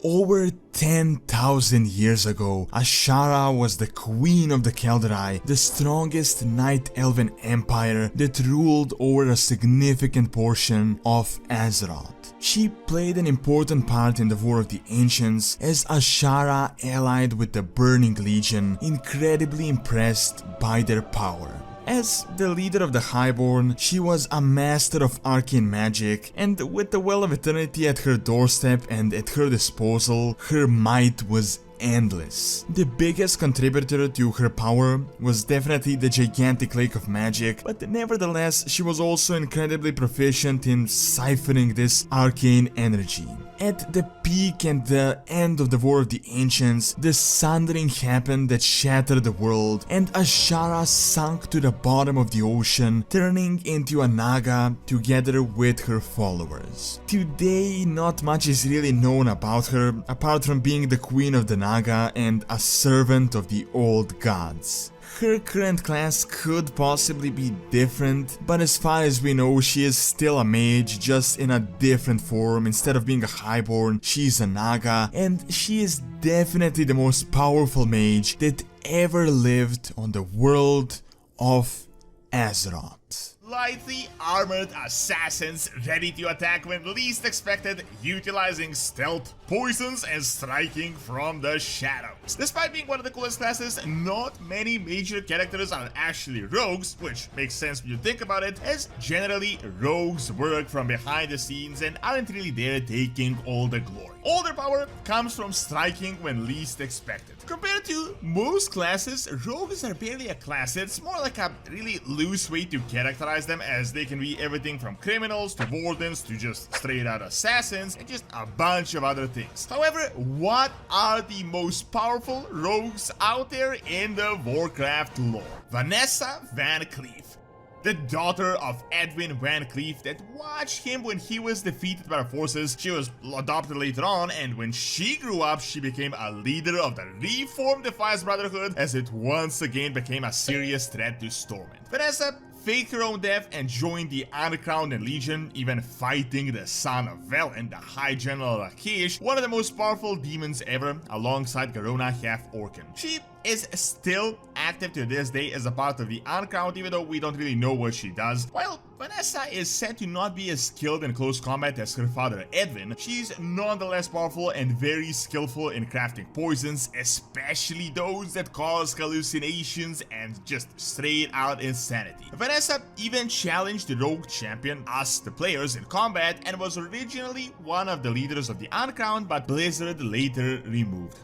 Over 10,000 years ago, Azshara was the queen of the Kaldrai, the strongest Night Elven empire that ruled over a significant portion of Azeroth. She played an important part in the War of the Ancients, as Azshara allied with the Burning Legion, incredibly impressed by their power. As the leader of the Highborn, she was a master of arcane magic, and with the Well of Eternity at her doorstep and at her disposal, her might was endless. The biggest contributor to her power was definitely the gigantic lake of magic, but nevertheless she was also incredibly proficient in ciphering this arcane energy. At the peak and the end of the War of the Ancients, the sundering happened that shattered the world, and Azshara sunk to the bottom of the ocean, turning into a Naga together with her followers. Today, not much is really known about her, apart from being the queen of the Naga and a servant of the old gods. Her current class could possibly be different, but as far as we know, she is still a mage, just in a different form. Instead of being a highborn, she's a Naga, and she is definitely the most powerful mage that ever lived on the world of Azeroth. Lightly armored assassins ready to attack when least expected, utilizing stealth, poisons, and striking from the shadows. Despite being one of the coolest classes, not many major characters are actually rogues, which makes sense when you think about it, as generally rogues work from behind the scenes and aren't really there taking all the glory. All their power comes from striking when least expected. Compared to most classes, rogues are barely a class. It's more like a really loose way to characterize them, as they can be everything from criminals to wardens to just straight out assassins and just a bunch of other things. However, what are the most powerful rogues out there in the Warcraft lore? Vanessa Van Cleef. the daughter of Edwin Van Cleef that watched him when he was defeated by the forces. She was adopted later on, and when she grew up, she became a leader of the reformed Defiance Brotherhood as it once again became a serious threat to Stormwind. Vanessa faked her own death and joined the Uncrowned and Legion, even fighting the son of Velen, the High General Rakesh, one of the most powerful demons ever, alongside Garona Half-Orcan. She is still active to this day as a part of the Uncrowned, even though we don't really know what she does. While Vanessa is said to not be as skilled in close combat as her father Edwin, she's nonetheless powerful and very skillful in crafting poisons, especially those that cause hallucinations and just straight out insanity. Vanessa even challenged the rogue champion, us the players, in combat and was originally one of the leaders of the Uncrowned, but Blizzard later removed her.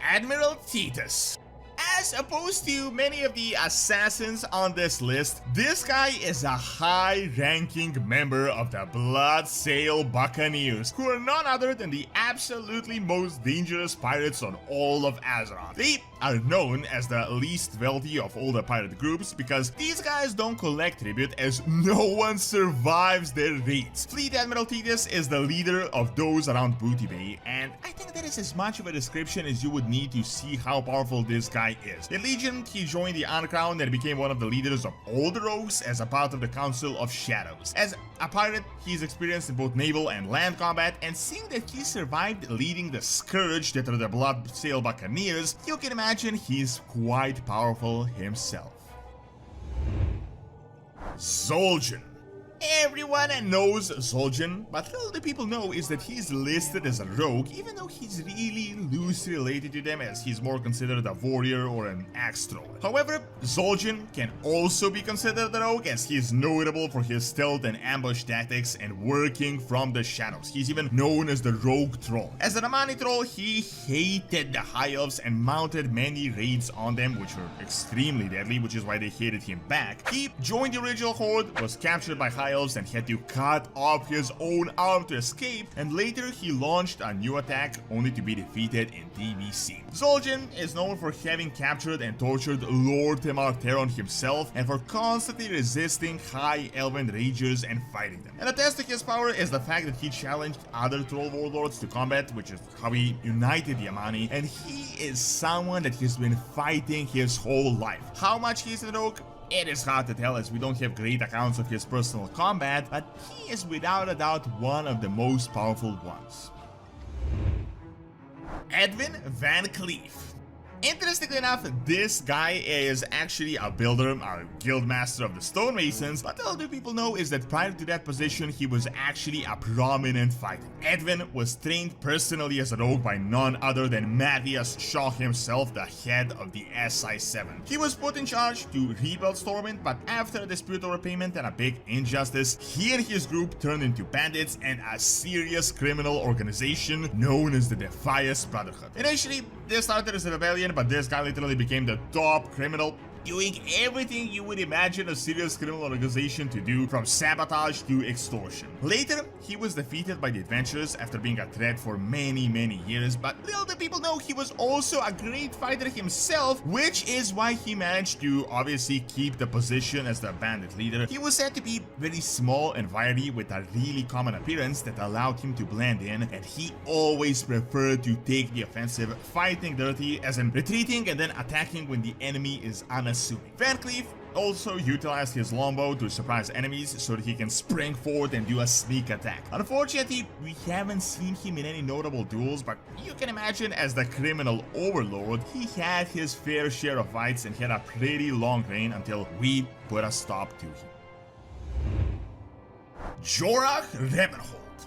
Admiral Titus. As opposed to many of the assassins on this list, this guy is a high-ranking member of the Bloodsail Buccaneers, who are none other than the absolutely most dangerous pirates on all of Azeroth. They are known as the least wealthy of all the pirate groups because these guys don't collect tribute as no one survives their raids. Fleet Admiral Titus is the leader of those around Booty Bay, and I think that is as much of a description as you would need to see how powerful this guy is. In Legion, he joined the Uncrowned and became one of the leaders of all the rogues as a part of the Council of Shadows. As a pirate, he's experienced in both naval and land combat, and seeing that he survived leading the Scourge that are the Bloodsail Buccaneers, you can imagine he's quite powerful himself. Zul'jin. Everyone knows Zul'jin, but little do people know is that he's listed as a rogue, even though he's really loosely related to them as he's more considered a warrior or an axe thrower. However, Zul'jin can also be considered a rogue as he is notable for his stealth and ambush tactics and working from the shadows. He's even known as the Rogue Troll. As a Ramani Troll, he hated the High Elves and mounted many raids on them, which were extremely deadly, which is why they hated him back. He joined the original Horde, was captured by High Elves and had to cut off his own arm to escape, and later he launched a new attack only to be defeated in DBC. Zul'jin is known for having captured and tortured Lord Temar Terron himself and for constantly resisting High Elven Ragers and fighting them. And a test to his power is the fact that he challenged other troll warlords to combat, which is how he united the Amani, and he is someone that he's been fighting his whole life. How much he's a rogue? It is hard to tell as we don't have great accounts of his personal combat, but he is without a doubt one of the most powerful ones. Edwin Van Cleef. Interestingly enough, this guy is actually a builder, a guild master of the stonemasons, but all the people know is that prior to that position, he was actually a prominent fighter. Edwin was trained personally as a rogue by none other than Matthias Shaw himself, the head of the SI7. He was put in charge to rebuild Stormwind, but after a dispute over payment and a big injustice, he and his group turned into bandits and a serious criminal organization known as the Defiance Brotherhood. Initially, this started as a rebellion, but this guy literally became the top criminal, doing everything you would imagine a serious criminal organization to do, from sabotage to extortion. Later, he was defeated by the Adventurers after being a threat for many years, but little do people know he was also a great fighter himself, which is why he managed to obviously keep the position as the bandit leader. He was said to be very small and wiry with a really common appearance that allowed him to blend in, and he always preferred to take the offensive, fighting dirty, as in retreating and then attacking when the enemy is unassuming. Van Cleef also utilized his longbow to surprise enemies so that he can spring forward and do a sneak attack. Unfortunately, we haven't seen him in any notable duels, but you can imagine as the criminal overlord, he had his fair share of fights and had a pretty long reign until we put a stop to him. Jorah Ravenhold.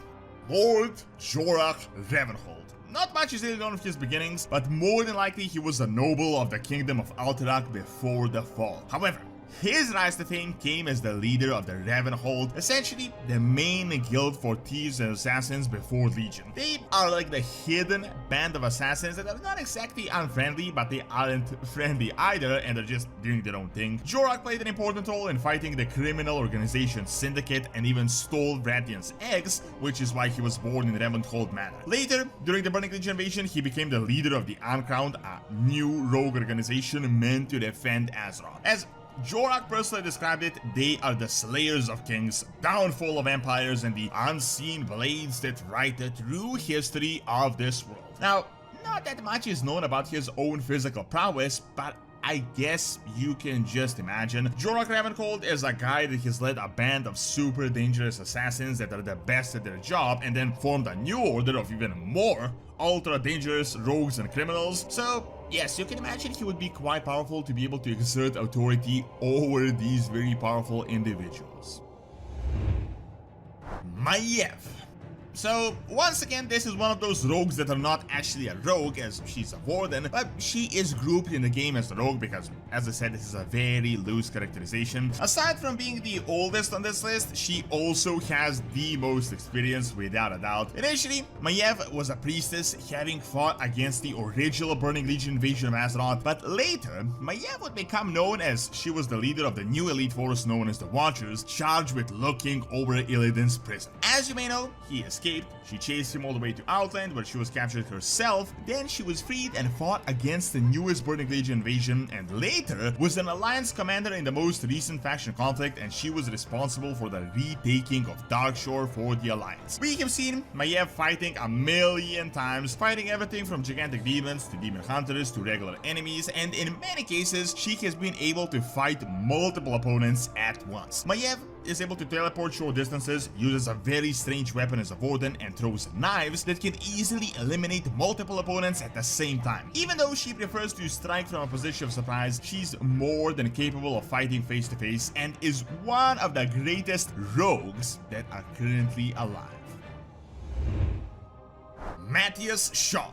Lord Jorah Ravenhold. Not much is really known of his beginnings, but more than likely he was a noble of the Kingdom of Alterac before the fall. However, his rise to fame came as the leader of the Ravenhold, essentially the main guild for thieves and assassins before Legion. They are like the hidden band of assassins that are not exactly unfriendly, but they aren't friendly either, and they're just doing their own thing. Jorah played an important role in fighting the criminal organization Syndicate and even stole Vrathian's eggs, which is why he was born in Ravenhold Manor. Later, during the Burning Legion invasion, he became the leader of the Uncrowned, a new rogue organization meant to defend Azeroth. As Jorok personally described it, they are the slayers of kings, downfall of empires, and the unseen blades that write the true history of this world. Now, not that much is known about his own physical prowess, but I guess you can just imagine. Jorok Ravencold is a guy that has led a band of super dangerous assassins that are the best at their job and then formed a new order of even more ultra dangerous rogues and criminals. So yes, you can imagine he would be quite powerful to be able to exert authority over these very powerful individuals. Maiev. So, once again, this is one of those rogues that are not actually a rogue, as she's a warden, but she is grouped in the game as a rogue because, as I said, this is a very loose characterization. Aside from being the oldest on this list, she also has the most experience, without a doubt. Initially, Maiev was a priestess, having fought against the original Burning Legion invasion of Azeroth, but later, Maiev would become known as she was the leader of the new elite force known as the Watchers, charged with looking over Illidan's prison. As you may know, he escaped. She chased him all the way to Outland, where she was captured herself. Then she was freed and fought against the newest Burning Legion invasion, and later was an alliance commander in the most recent faction conflict, and she was responsible for the retaking of Darkshore for the alliance. We have seen Maiev fighting a million times, fighting everything from gigantic demons to demon hunters to regular enemies, and in many cases she has been able to fight multiple opponents at once. Maiev is able to teleport short distances, uses a very strange weapon as a warden, and throws knives that can easily eliminate multiple opponents at the same time. Even though she prefers to strike from a position of surprise, she's more than capable of fighting face to face and is one of the greatest rogues that are currently alive. Matthias Shaw.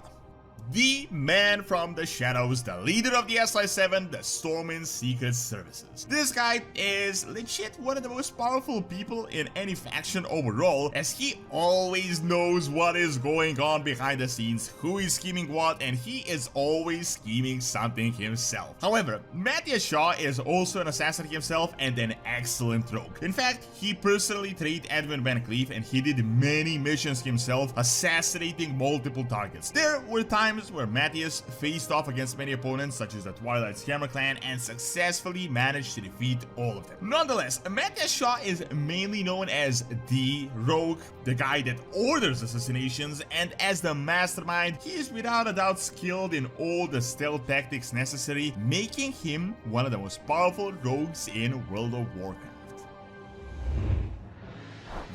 The man from the shadows, the leader of the SI7, the Stormwind Secret Services. This guy is legit one of the most powerful people in any faction overall, as he always knows what is going on behind the scenes, who is scheming what, and he is always scheming something himself. However, Matthias Shaw is also an assassin himself and an excellent rogue. In fact, he personally trained Edwin Van Cleef, and he did many missions himself, assassinating multiple targets. There were times where Matthias faced off against many opponents such as the Twilight's Hammer Clan and successfully managed to defeat all of them. Nonetheless, Matthias Shaw is mainly known as the rogue, the guy that orders assassinations, and as the mastermind, he is without a doubt skilled in all the stealth tactics necessary, making him one of the most powerful rogues in World of Warcraft.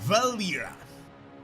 Valeera.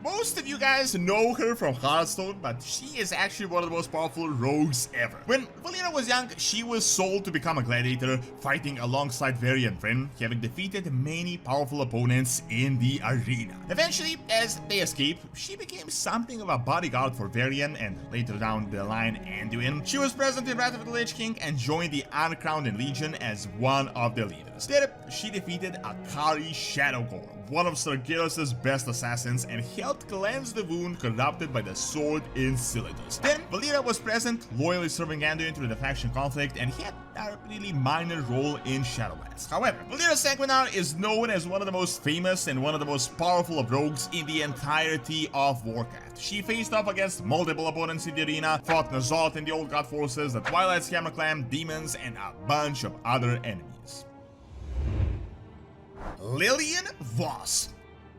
Most of you guys know her from Hearthstone, but she is actually one of the most powerful rogues ever. When Valeera was young, she was sold to become a gladiator, fighting alongside Varian Vryn, having defeated many powerful opponents in the arena. Eventually, as they escaped, she became something of a bodyguard for Varian and later down the line Anduin. She was present in Wrath of the Lich King and joined the Uncrowned Legion as one of the leaders. There, she defeated Akari Shadowgore, one of Sargeras's best assassins, and helped cleanse the wound corrupted by the sword in Silidus. Then, Valeera was present, loyally serving Anduin through the faction conflict, and had a really minor role in Shadowlands. However, Valeera Sanguinar is known as one of the most famous and one of the most powerful of rogues in the entirety of Warcraft. She faced off against multiple opponents in the arena, fought N'Zoth in the Old God forces, the Twilight's Hammer Clan, demons, and a bunch of other enemies. Lillian Voss.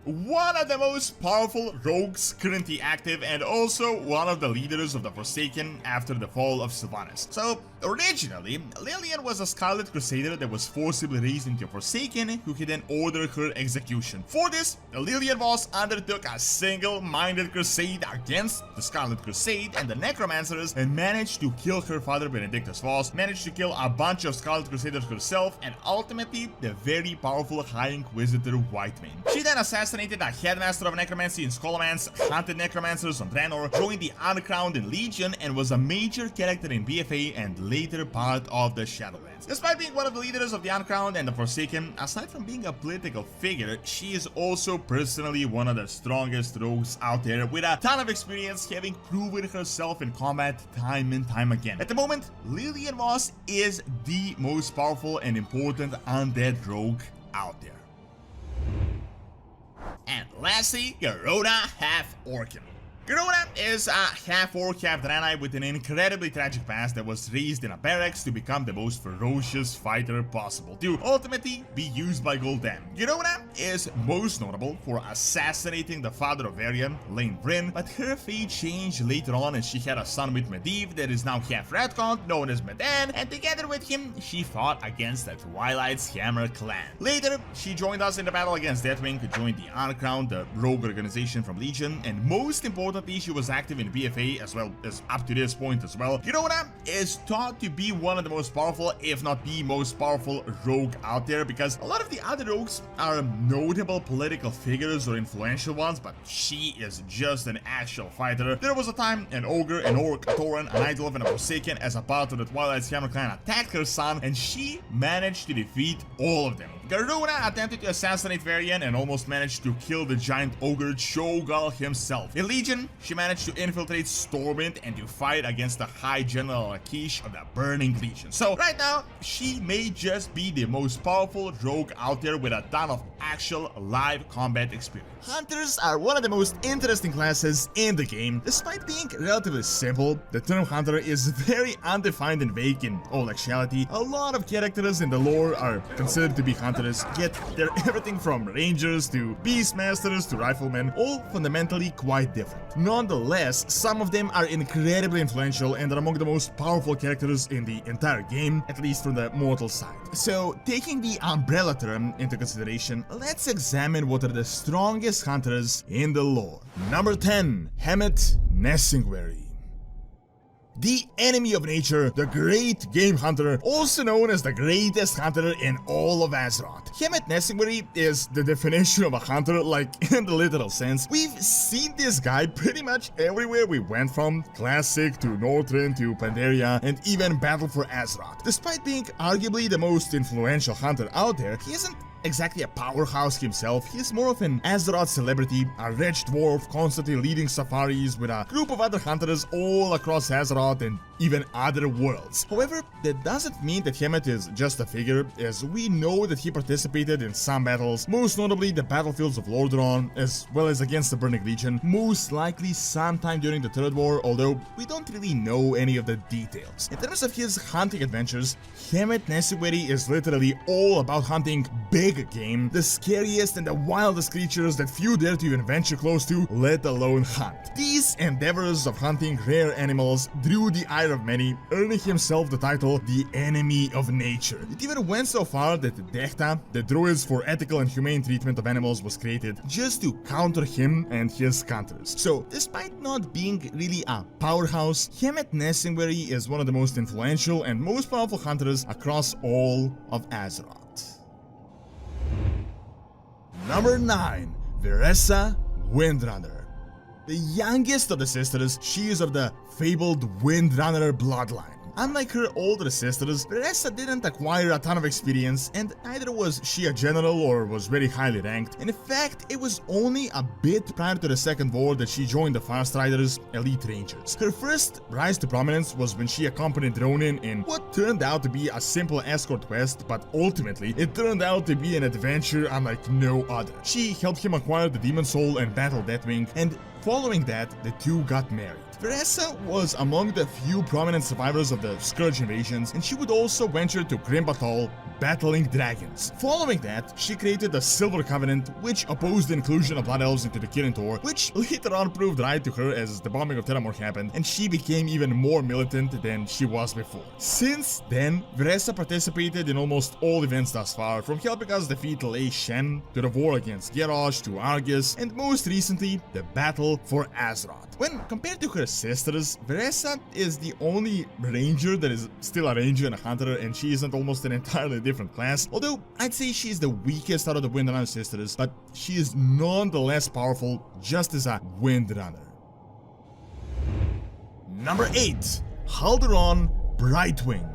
One of the most powerful rogues currently active, and also one of the leaders of the Forsaken after the fall of Sylvanas. So, originally, Lillian was a Scarlet Crusader that was forcibly raised into a Forsaken, who could then order her execution. For this, Lillian Voss undertook a single-minded crusade against the Scarlet Crusade and the Necromancers, and managed to kill her father Benedictus Voss, managed to kill a bunch of Scarlet Crusaders herself, and ultimately, the very powerful High Inquisitor Whitemane. She then assassinated a headmaster of necromancy in Scholomance, hunted necromancers on Draenor, joined the Uncrowned Legion, and was a major character in BFA and later part of the Shadowlands. Despite being one of the leaders of the Uncrowned and the Forsaken, aside from being a political figure, she is also personally one of the strongest rogues out there, with a ton of experience, having proven herself in combat time and time again. At the moment, Lillian Voss is the most powerful and important undead rogue out there. And lastly, Garona Half-Orcan. Garona is a half-orc, half-Draenei with an incredibly tragic past that was raised in a barracks to become the most ferocious fighter possible, to ultimately be used by Gul'dan. Garona is most notable for assassinating the father of Varian, Lane Bryn, but her fate changed later on as she had a son with Medivh that is now half-Redcon, known as Medan, and together with him, she fought against the Twilight's Hammer clan. Later, she joined us in the battle against Deathwing to join the Uncrowned, the rogue organization from Legion, and most importantly, she was active in BFA as well as up to this point as well. Garona is thought to be one of the most powerful, if not the most powerful rogue out there, because a lot of the other rogues are notable political figures or influential ones, but she is just an actual fighter. There was a time an ogre, an orc, a tauren, a night elf, and a forsaken as a part of the Twilight's Hammer clan attacked her son, and she managed to defeat all of them. Garona attempted to assassinate Varian and almost managed to kill the giant ogre Cho'Gall himself. In Legion, she managed to infiltrate Stormwind and to fight against the High General Akish of the Burning Legion. So right now, she may just be the most powerful rogue out there with a ton of actual live combat experience. Hunters are one of the most interesting classes in the game. Despite being relatively simple, the term hunter is very undefined and vague in all actuality. A lot of characters in the lore are considered to be hunters, yet they're everything from rangers to beastmasters to riflemen, all fundamentally quite different. Nonetheless, some of them are incredibly influential and are among the most powerful characters in the entire game, at least from the mortal side. So, taking the umbrella term into consideration, let's examine what are the strongest hunters in the lore. Number 10. Hemet Nessingwary. The enemy of nature, the great game hunter, also known as the greatest hunter in all of Azeroth. Hemet Nessingwary is the definition of a hunter, like in the literal sense. We've seen this guy pretty much everywhere we went, from Classic to Northrend to Pandaria and even Battle for Azeroth. Despite being arguably the most influential hunter out there, he isn't exactly a powerhouse himself. He's more of an Azeroth celebrity, a rich dwarf constantly leading safaris with a group of other hunters all across Azeroth and even other worlds. However, that doesn't mean that Hemet is just a figure, as we know that he participated in some battles, most notably the battlefields of Lordaeron, as well as against the Burning Legion, most likely sometime during the Third War, although we don't really know any of the details. In terms of his hunting adventures, Hemet Nessingwary is literally all about hunting big game, the scariest and the wildest creatures that few dare to even venture close to, let alone hunt. These endeavors of hunting rare animals drew the ire of many, earning himself the title the Enemy of Nature. It even went so far that the Dechta, the druids for ethical and humane treatment of animals, was created just to counter him and his counters. So, despite not being really a powerhouse, Hemet Nessingwary is one of the most influential and most powerful hunters across all of Azeroth. Number 9. Veressa Windrunner. The youngest of the sisters, she is of the fabled Windrunner bloodline. Unlike her older sisters, Veressa didn't acquire a ton of experience, and neither was she a general or was very highly ranked. In fact, it was only a bit prior to the Second War that she joined the Farstriders, Elite Rangers. Her first rise to prominence was when she accompanied Ronin in what turned out to be a simple escort quest, but ultimately it turned out to be an adventure unlike no other. She helped him acquire the Demon Soul and battle Deathwing, and following that, the two got married. Veressa was among the few prominent survivors of the Scourge invasions, and she would also venture to Grimbatal, battling dragons. Following that, she created the Silver Covenant, which opposed the inclusion of Blood Elves into the Kirin Tor, which later on proved right to her as the bombing of Terramore happened, and she became even more militant than she was before. Since then, Veressa participated in almost all events thus far, from helping us defeat Lei Shen, to the war against Garrosh, to Argus, and most recently, the battle for Azeroth. When compared to her sisters, Veressa is the only ranger that is still a ranger and a hunter, and she isn't almost an entirely different class, although I'd say she's the weakest out of the Windrunner sisters, but she is nonetheless powerful just as a Windrunner. Number 8. Halduron Brightwing.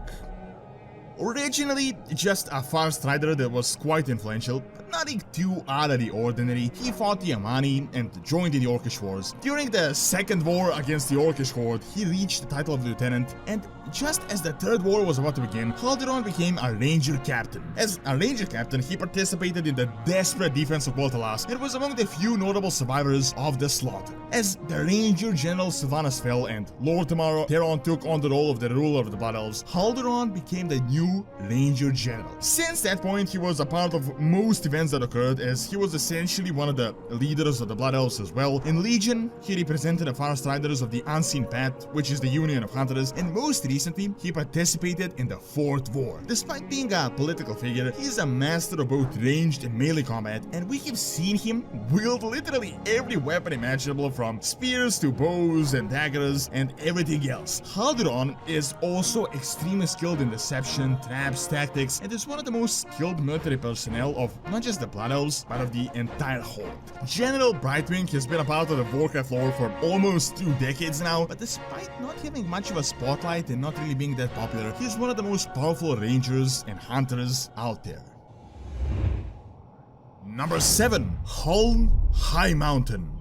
Originally just a Farstrider that was quite influential, but nothing too out of the ordinary, he fought the Amani and joined in the Orcish Wars. During the Second War against the Orcish Horde, he reached the title of Lieutenant, and just as the Third War was about to begin, Haldiron became a Ranger Captain. As a Ranger Captain, he participated in the desperate defense of Voltalas and was among the few notable survivors of the slaughter. As the Ranger General Sylvanas fell and Lord Teron took on the role of the ruler of the Blood Elves, Haldiron became the new Ranger General. Since that point, he was a part of most events that occurred, as he was essentially one of the leaders of the Blood Elves as well. In Legion, he represented the Farstriders of the Unseen Path, which is the Union of Hunters, and most recently, he participated in the Fourth War. Despite being a political figure, he is a master of both ranged and melee combat, and we have seen him wield literally every weapon imaginable, from spears to bows and daggers and everything else. Haldiron is also extremely skilled in deception, traps, tactics, and is one of the most skilled military personnel of not just the Blood Elves, but of the entire Horde. General Brightwing has been a part of the Warcraft lore for almost 2 decades now, but despite not having much of a spotlight and not really being that popular, he's one of the most powerful rangers and hunters out there. Number 7. Huln High Mountain.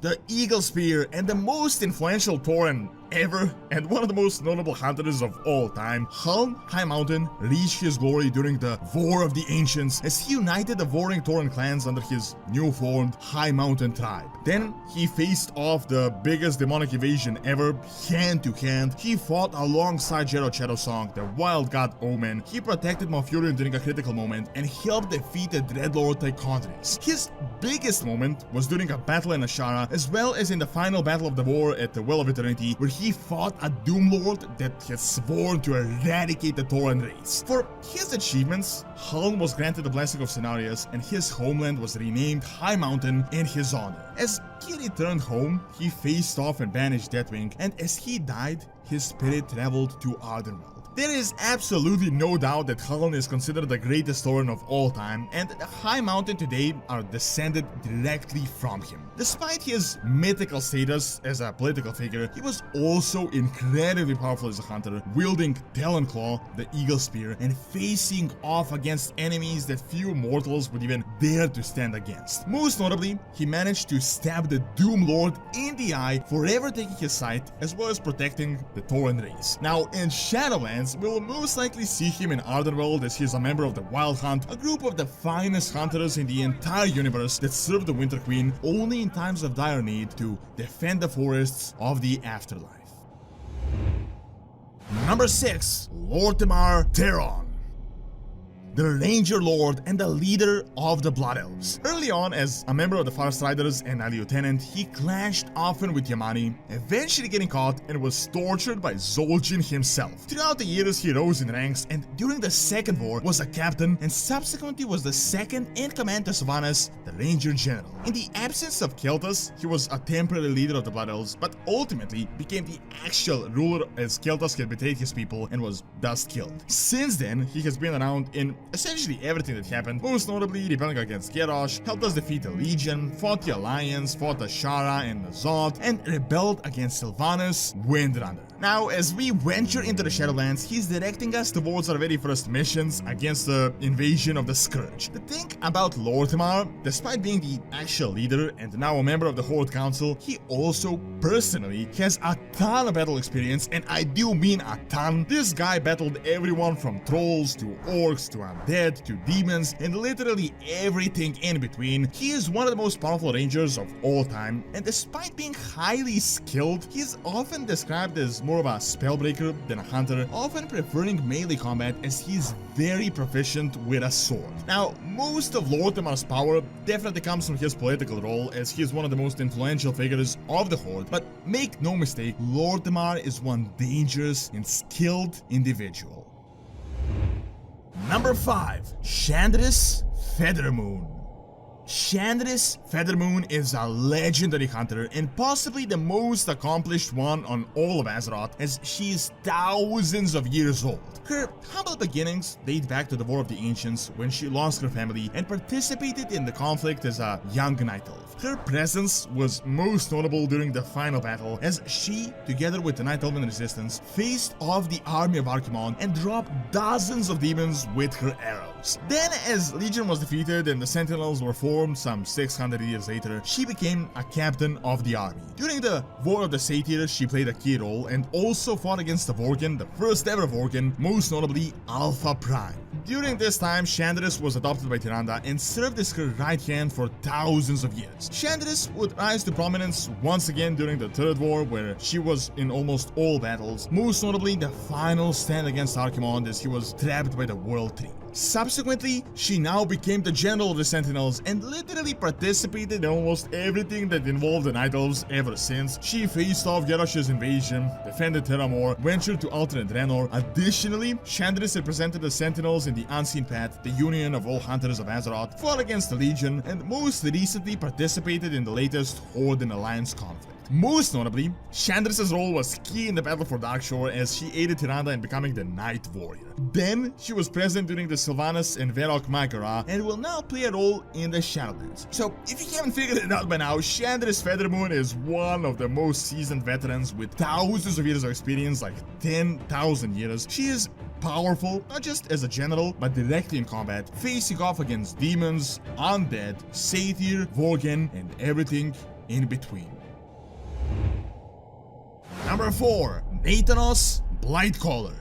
The Eagle Spear and the most influential Tauren ever, and one of the most notable hunters of all time, Huln High Mountain reached his glory during the War of the Ancients as he united the warring Tauren clans under his new-formed High Mountain tribe. Then he faced off the biggest demonic invasion ever, hand to hand. He fought alongside Geralt Shadowsong, the Wild God Omen. He protected Malfurion during a critical moment and helped defeat the Dreadlord Tychondrius. His biggest moment was during a battle in Ashara, as well as in the final battle of the war at the Well of Eternity, where he fought a Doomlord that had sworn to eradicate the Tauren race. For his achievements, Huln was granted the Blessing of Cenarius, and his homeland was renamed High Mountain in his honor. As he returned home, he faced off and banished Deathwing, and as he died, his spirit traveled to Ardenwell. There is absolutely no doubt that Huln is considered the greatest Tauren of all time, and the High Mountain today are descended directly from him. Despite his mythical status as a political figure, he was also incredibly powerful as a hunter, wielding Talon-Claw, the Eagle Spear, and facing off against enemies that few mortals would even dare to stand against. Most notably, he managed to stab the Doomlord in the eye, forever taking his sight, as well as protecting the Tauren race. Now, in Shadowlands, we will most likely see him in Ardenwell, as he is a member of the Wild Hunt, a group of the finest hunters in the entire universe that serve the Winter Queen only in times of dire need to defend the forests of the afterlife. Number 6. Lortimar Teron, the Ranger Lord and the leader of the Blood Elves. Early on, as a member of the Farstriders and a lieutenant, he clashed often with Yamani, eventually getting caught and was tortured by Zul'jin himself. Throughout the years, he rose in ranks, and during the Second War was a captain, and subsequently was the second in command to Sylvanas, the Ranger General. In the absence of Keltas, he was a temporary leader of the Blood Elves, but ultimately became the actual ruler, as Keltas had betrayed his people and was thus killed. Since then, he has been around in essentially everything that happened, most notably rebelling against Garrosh, helped us defeat the Legion, fought the Alliance, fought Ashara and Nazot, and rebelled against Sylvanas Windrunner. Now, as we venture into the Shadowlands, he's directing us towards our very first missions against the invasion of the Scourge. The thing about Lortimar, despite being the actual leader and now a member of the Horde Council, he also personally has a ton of battle experience, and I do mean a ton. This guy battled everyone from trolls to orcs to undead to demons and literally everything in between. He is one of the most powerful rangers of all time, and despite being highly skilled, he's often described as more of a spellbreaker than a hunter, often preferring melee combat as he's very proficient with a sword. Now, most of Lortimar's power definitely comes from his political role, as he is one of the most influential figures of the Horde, but make no mistake, Lortimar is one dangerous and skilled individual. Number 5. Chandris Feathermoon. Chandris Feathermoon is a legendary hunter and possibly the most accomplished one on all of Azeroth, as she is thousands of years old. Her humble beginnings date back to the War of the Ancients, when she lost her family and participated in the conflict as a young Night Elf. Her presence was most notable during the final battle, as she, together with the Night Elven Resistance, faced off the army of Archimonde and dropped dozens of demons with her arrows. Sentinels. Then, as Legion was defeated and the Sentinels were formed some 600 years later, she became a captain of the army. During the War of the Satyrs, she played a key role and also fought against the Vorgen, the first ever Vorgen, most notably Alpha Prime. During this time, Chandris was adopted by Tyrande and served as her right hand for thousands of years. Chandris would rise to prominence once again during the Third War, where she was in almost all battles, most notably the final stand against Archimonde as he was trapped by the World Tree. Subsequently, she now became the general of the Sentinels and literally participated in almost everything that involved the Night Elves ever since. She faced off Garrosh's invasion, defended Terramore, ventured to alternate Draenor. Additionally, Chandris represented the Sentinels in the Unseen Path, the union of all hunters of Azeroth, fought against the Legion, and most recently participated in the latest Horde and Alliance conflict. Most notably, Chandris' role was key in the battle for Darkshore as she aided Tyrande in becoming the Night Warrior. Then, she was present during the Sylvanas and Varrock Maghera and will now play a role in the Shadowlands. So, if you haven't figured it out by now, Chandris Feathermoon is one of the most seasoned veterans with thousands of years of experience, like 10,000 years. She is powerful, not just as a general, but directly in combat, facing off against demons, undead, satyr, Vorgen, and everything in between. Number 4. Nathanos Blightcaller.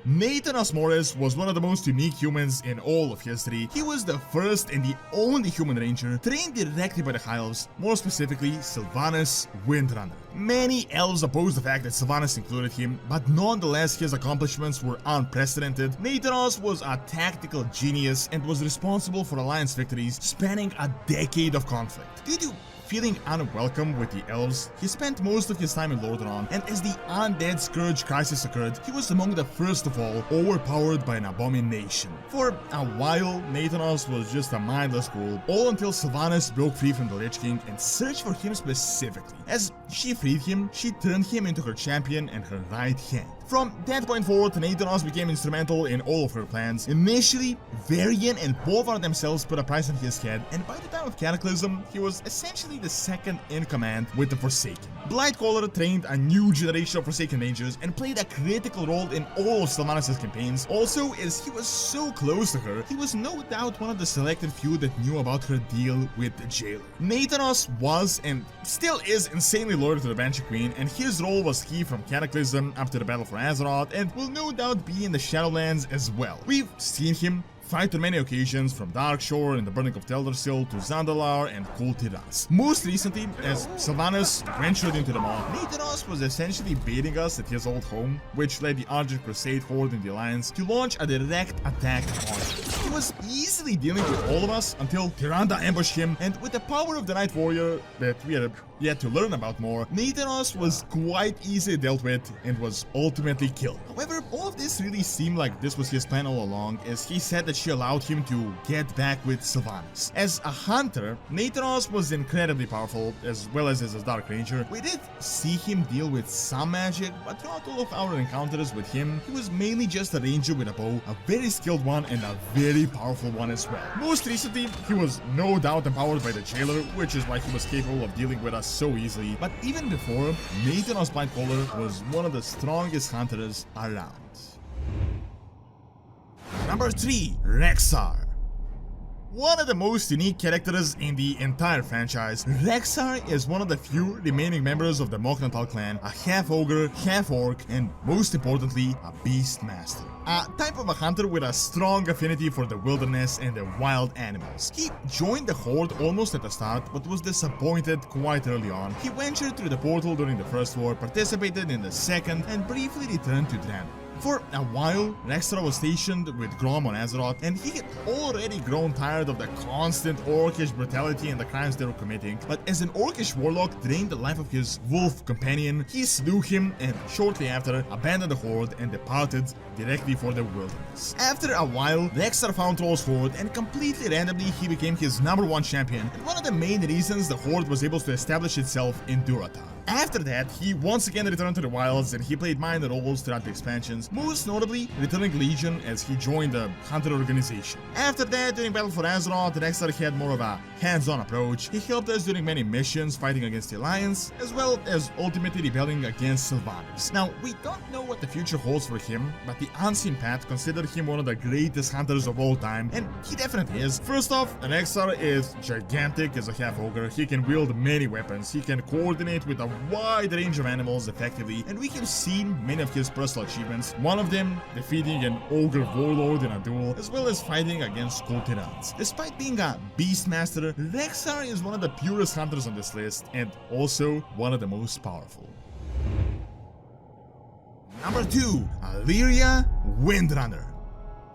Nathanos Morris was one of the most unique humans in all of history. He was the first and the only human ranger trained directly by the High Elves, more specifically Sylvanas Windrunner. Many elves opposed the fact that Sylvanas included him, but nonetheless his accomplishments were unprecedented. Nathanos was a tactical genius and was responsible for Alliance victories spanning a decade of conflict. Due to feeling unwelcome with the elves, he spent most of his time in Lordaeron, and as the Undead Scourge crisis occurred, he was among the first of all, overpowered by an abomination. For a while, Nathanos was just a mindless fool, all until Sylvanas broke free from the Lich King and searched for him specifically. As she freed him, she turned him into her champion and her right hand. From that point forward, Nathanos became instrumental in all of her plans. Initially, Varian and Bolvar themselves put a price on his head, and by the time of Cataclysm, he was essentially the second in command with the Forsaken. Blightcaller trained a new generation of Forsaken Rangers and played a critical role in all of Sylvanas' campaigns. Also, as he was so close to her, he was no doubt one of the selected few that knew about her deal with the Jailer. Nathanos was, and still is, insanely loyal to the Banshee Queen, and his role was key from Cataclysm up to the Battle for Azeroth, and will no doubt be in the Shadowlands as well. We've seen him fight on many occasions, from Darkshore and the Burning of Teldrassil to Zandalar and Kul Tiras. Most recently, as Sylvanas ventured into the Maw, Nathanos was essentially baiting us at his old home, which led the Argent Crusade Horde in the Alliance to launch a direct attack on us. He was easily dealing with all of us until Tyrande ambushed him, and with the power of the Night Warrior that we are yet to learn about more, Nathanos was quite easily dealt with and was ultimately killed. However, all of this really seemed like this was his plan all along, as he said that she allowed him to get back with Sylvanas. As a hunter, Nathanos was incredibly powerful, as well as a Dark Ranger. We did see him deal with some magic, but throughout all of our encounters with him, he was mainly just a ranger with a bow, a very skilled one and a very powerful one as well. Most recently, he was no doubt empowered by the Jailer, which is why he was capable of dealing with us so easily, but even before, Nathanos Blightcaller was one of the strongest hunters around. Number 3. Rexxar. One of the most unique characters in the entire franchise, Rexxar is one of the few remaining members of the Mok'Natal clan, a half-ogre, half-orc, and most importantly, a beastmaster. A type of a hunter with a strong affinity for the wilderness and the wild animals. He joined the Horde almost at the start, but was disappointed quite early on. He ventured through the portal during the First War, participated in the Second, and briefly returned to Draenor. For a while, Rexxar was stationed with Grom on Azeroth, and he had already grown tired of the constant orcish brutality and the crimes they were committing. But as an orcish warlock drained the life of his wolf companion, he slew him and shortly after abandoned the Horde and departed directly for the wilderness. After a while, Rexxar found Troll's Horde, and completely randomly he became his #1 champion, and one of the main reasons the Horde was able to establish itself in Durotar. After that, he once again returned to the wilds and he played minor roles throughout the expansions, most notably returning Legion as he joined the Hunter organization. After that, during Battle for Azeroth, Rexxar had more of a hands-on approach. He helped us during many missions fighting against the Alliance, as well as ultimately rebelling against Sylvanas. Now, we don't know what the future holds for him, but the Unseen Path considered him one of the greatest hunters of all time, and he definitely is. First off, Rexxar is gigantic as a half-ogre. He can wield many weapons, he can coordinate with a wide range of animals effectively, and we have seen many of his personal achievements, one of them defeating an ogre warlord in a duel, as well as fighting against cool tyrants. Despite being a beastmaster, Rexxar is one of the purest hunters on this list, and also one of the most powerful. Number 2. Alleria Windrunner.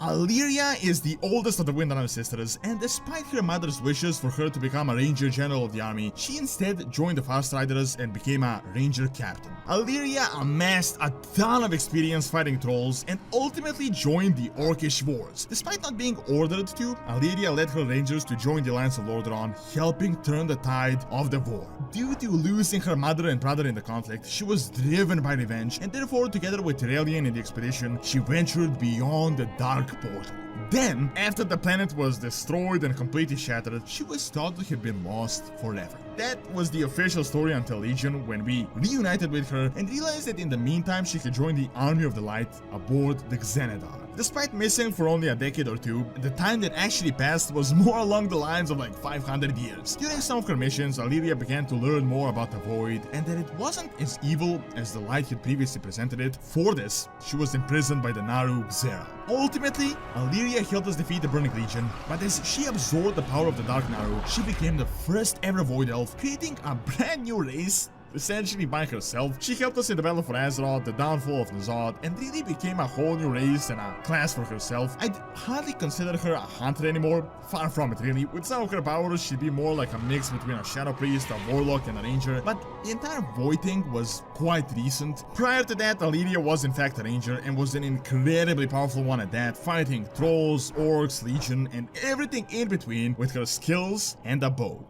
Alleria is the oldest of the Windrunner sisters, and despite her mother's wishes for her to become a ranger general of the army, she instead joined the Fast Riders and became a ranger captain. Alleria amassed a ton of experience fighting trolls and ultimately joined the Orcish Wars. Despite not being ordered to, Alleria led her rangers to join the Alliance of Lordaeron, helping turn the tide of the war. Due to losing her mother and brother in the conflict, she was driven by revenge, and therefore, together with Tyrellian in the expedition, she ventured beyond the Dark Portal. Then, after the planet was destroyed and completely shattered, she was thought to have been lost forever. That was the official story until Legion, when we reunited with her and realized that in the meantime she had joined the Army of the Light aboard the Xenadar. Despite missing for only a decade or two, the time that actually passed was more along the lines of like 500 years. During some of her missions, Alleria began to learn more about the Void, and that it wasn't as evil as the Light had previously presented it. For this, she was imprisoned by the Naru Xera. Ultimately, Alleria helped us defeat the Burning Legion, but as she absorbed the power of the Dark Naru, she became the first ever Void Elf, creating a brand new race essentially by herself. She helped us in the Battle for Azeroth, the downfall of N'Zoth, and really became a whole new race and a class for herself. I'd hardly consider her a hunter anymore, far from it really. With some of her powers, she'd be more like a mix between a Shadow Priest, a Warlock, and a Ranger, but the entire Void thing was quite recent. Prior to that, Alleria was in fact a Ranger, and was an incredibly powerful one at that, fighting Trolls, Orcs, Legion, and everything in between with her skills and a bow.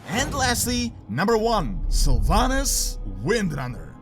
And lastly, number 1, Sylvanas Windrunner.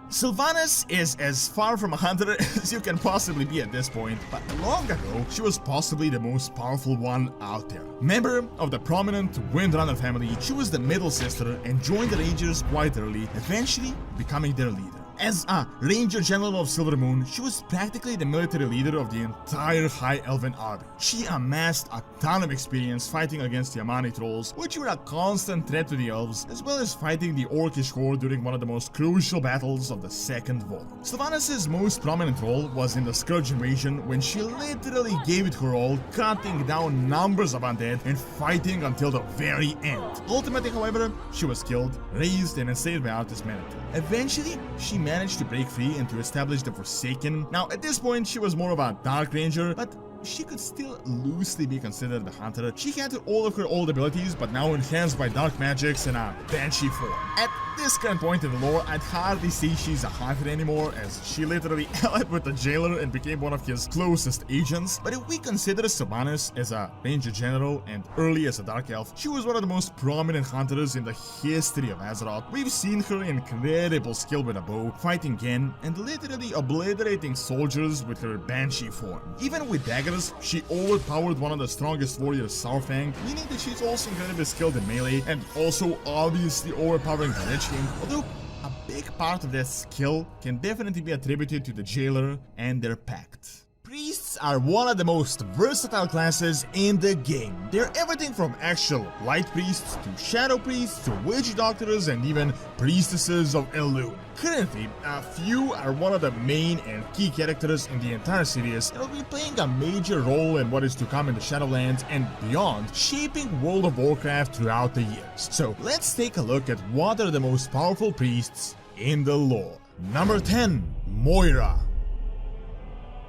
Sylvanas is as far from a hunter as you can possibly be at this point, but long ago, she was possibly the most powerful one out there. Member of the prominent Windrunner family, she was the middle sister and joined the Rangers quite early, eventually becoming their leader. As a Ranger General of Silvermoon, she was practically the military leader of the entire High Elven army. She amassed a ton of experience fighting against the Amani Trolls, which were a constant threat to the Elves, as well as fighting the Orcish Horde during one of the most crucial battles of the Second War. Sylvanas' most prominent role was in the Scourge invasion, when she literally gave it her all, cutting down numbers of undead and fighting until the very end. Ultimately, however, she was killed, raised, and enslaved by Artis Manatee. Eventually, she managed to break free and to establish the Forsaken. Now, at this point, she was more of a Dark Ranger, but she could still loosely be considered a hunter. She had all of her old abilities, but now enhanced by dark magics and a banshee form. At this current point in the lore, I'd hardly say she's a hunter anymore, as she literally allied with the jailer and became one of his closest agents. But if we consider Sylvanas as a Ranger General and early as a Dark Elf, she was one of the most prominent hunters in the history of Azeroth. We've seen her incredible skill with a bow, fighting Gen, and literally obliterating soldiers with her banshee form. Even with daggers, she overpowered one of the strongest warriors, Saurfang, meaning that she's also incredibly skilled in melee, and also obviously overpowering the Lich King, although a big part of that skill can definitely be attributed to the Jailer and their pact. Priests are one of the most versatile classes in the game. They're everything from actual light priests to shadow priests to witch doctors and even priestesses of Elune. Currently, a few are one of the main and key characters in the entire series and will be playing a major role in what is to come in the Shadowlands and beyond, shaping World of Warcraft throughout the years. So let's take a look at what are the most powerful priests in the lore. Number 10, Moira.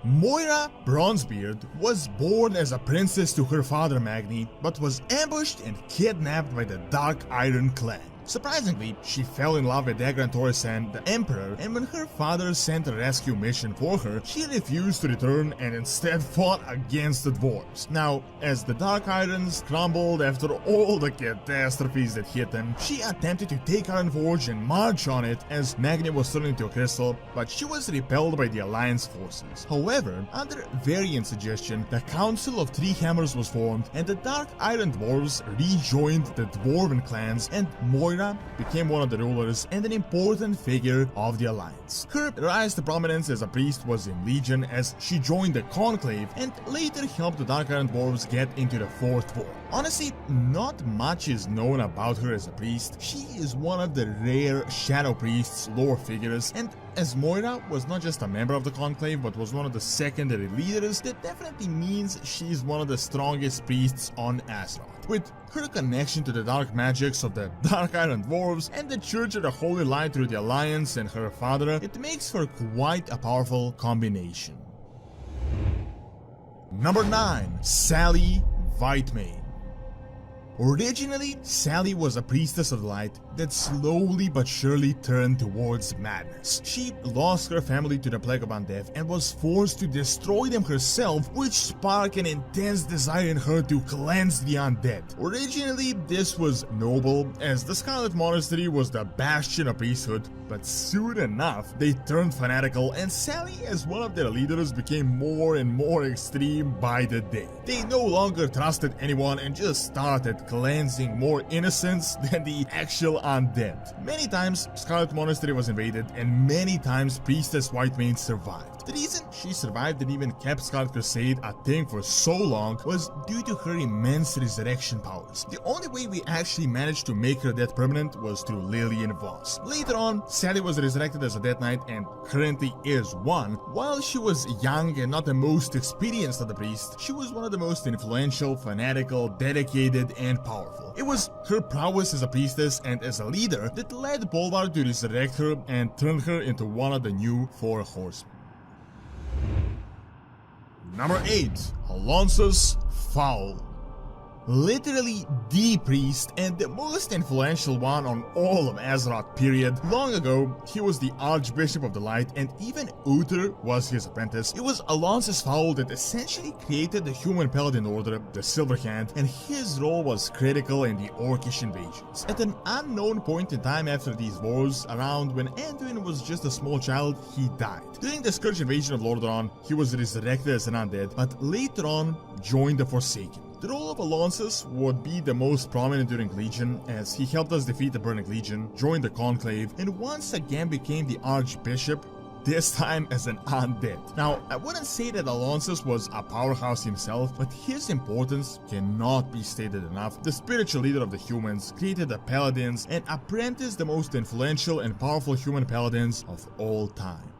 Moira Bronzebeard was born as a princess to her father Magni, but was ambushed and kidnapped by the Dark Iron Clan. Surprisingly, she fell in love with Dagran Torsen, the Emperor, and when her father sent a rescue mission for her, she refused to return and instead fought against the dwarves. Now, as the Dark Irons crumbled after all the catastrophes that hit them, she attempted to take Ironforge and march on it as Magni was turned into a crystal, but she was repelled by the Alliance forces. However, under Variant's suggestion, the Council of Three Hammers was formed and the Dark Iron Dwarves rejoined the Dwarven clans, and Moira became one of the rulers and an important figure of the Alliance. Her rise to prominence as a priest was in Legion as she joined the Conclave and later helped the Dark Iron Dwarves get into the Fourth War. Honestly, not much is known about her as a priest. She is one of the rare Shadow Priests lore figures, and as Moira was not just a member of the Conclave but was one of the secondary leaders, that definitely means she's one of the strongest priests on Azeroth. With her connection to the dark magics of the Dark Iron Dwarves and the Church of the Holy Light through the Alliance and her father, it makes her quite a powerful combination. Number 9. Sally Whitemane. Originally, Sally was a priestess of the light that slowly but surely turned towards madness. She lost her family to the plague of undeath and was forced to destroy them herself, which sparked an intense desire in her to cleanse the undead. Originally, this was noble, as the Scarlet Monastery was the bastion of priesthood, but soon enough, they turned fanatical, and Sally, as one of their leaders, became more and more extreme by the day. They no longer trusted anyone and just started cleansing more innocents than the actual undead. Many times, Scarlet Monastery was invaded, and many times Priestess Whitemane survived. The reason she survived and even kept Scarlet Crusade a thing for so long was due to her immense resurrection powers. The only way we actually managed to make her death permanent was through Lillian Voss. Later on, Sally was resurrected as a Death Knight and currently is one. While she was young and not the most experienced of the priests, she was one of the most influential, fanatical, dedicated, and powerful. It was her prowess as a priestess and as a leader that led Bolvar to resurrect her and turn her into one of the new Four Horsemen. Number 8. Alonsus Foul. Literally the priest and the most influential one on all of Azeroth period. Long ago, he was the Archbishop of the Light and even Uther was his apprentice. It was Alonsus Foul that essentially created the human Paladin Order, the Silver Hand, and his role was critical in the Orcish invasions. At an unknown point in time after these wars, around when Anduin was just a small child, he died. During the Scourge invasion of Lordaeron, he was resurrected as an undead, but later on joined the Forsaken. The role of Alonsus would be the most prominent during Legion, as he helped us defeat the Burning Legion, joined the Conclave, and once again became the Archbishop, this time as an undead. Now, I wouldn't say that Alonsus was a powerhouse himself, but his importance cannot be stated enough. The spiritual leader of the humans, created the Paladins, and apprenticed the most influential and powerful human Paladins of all time.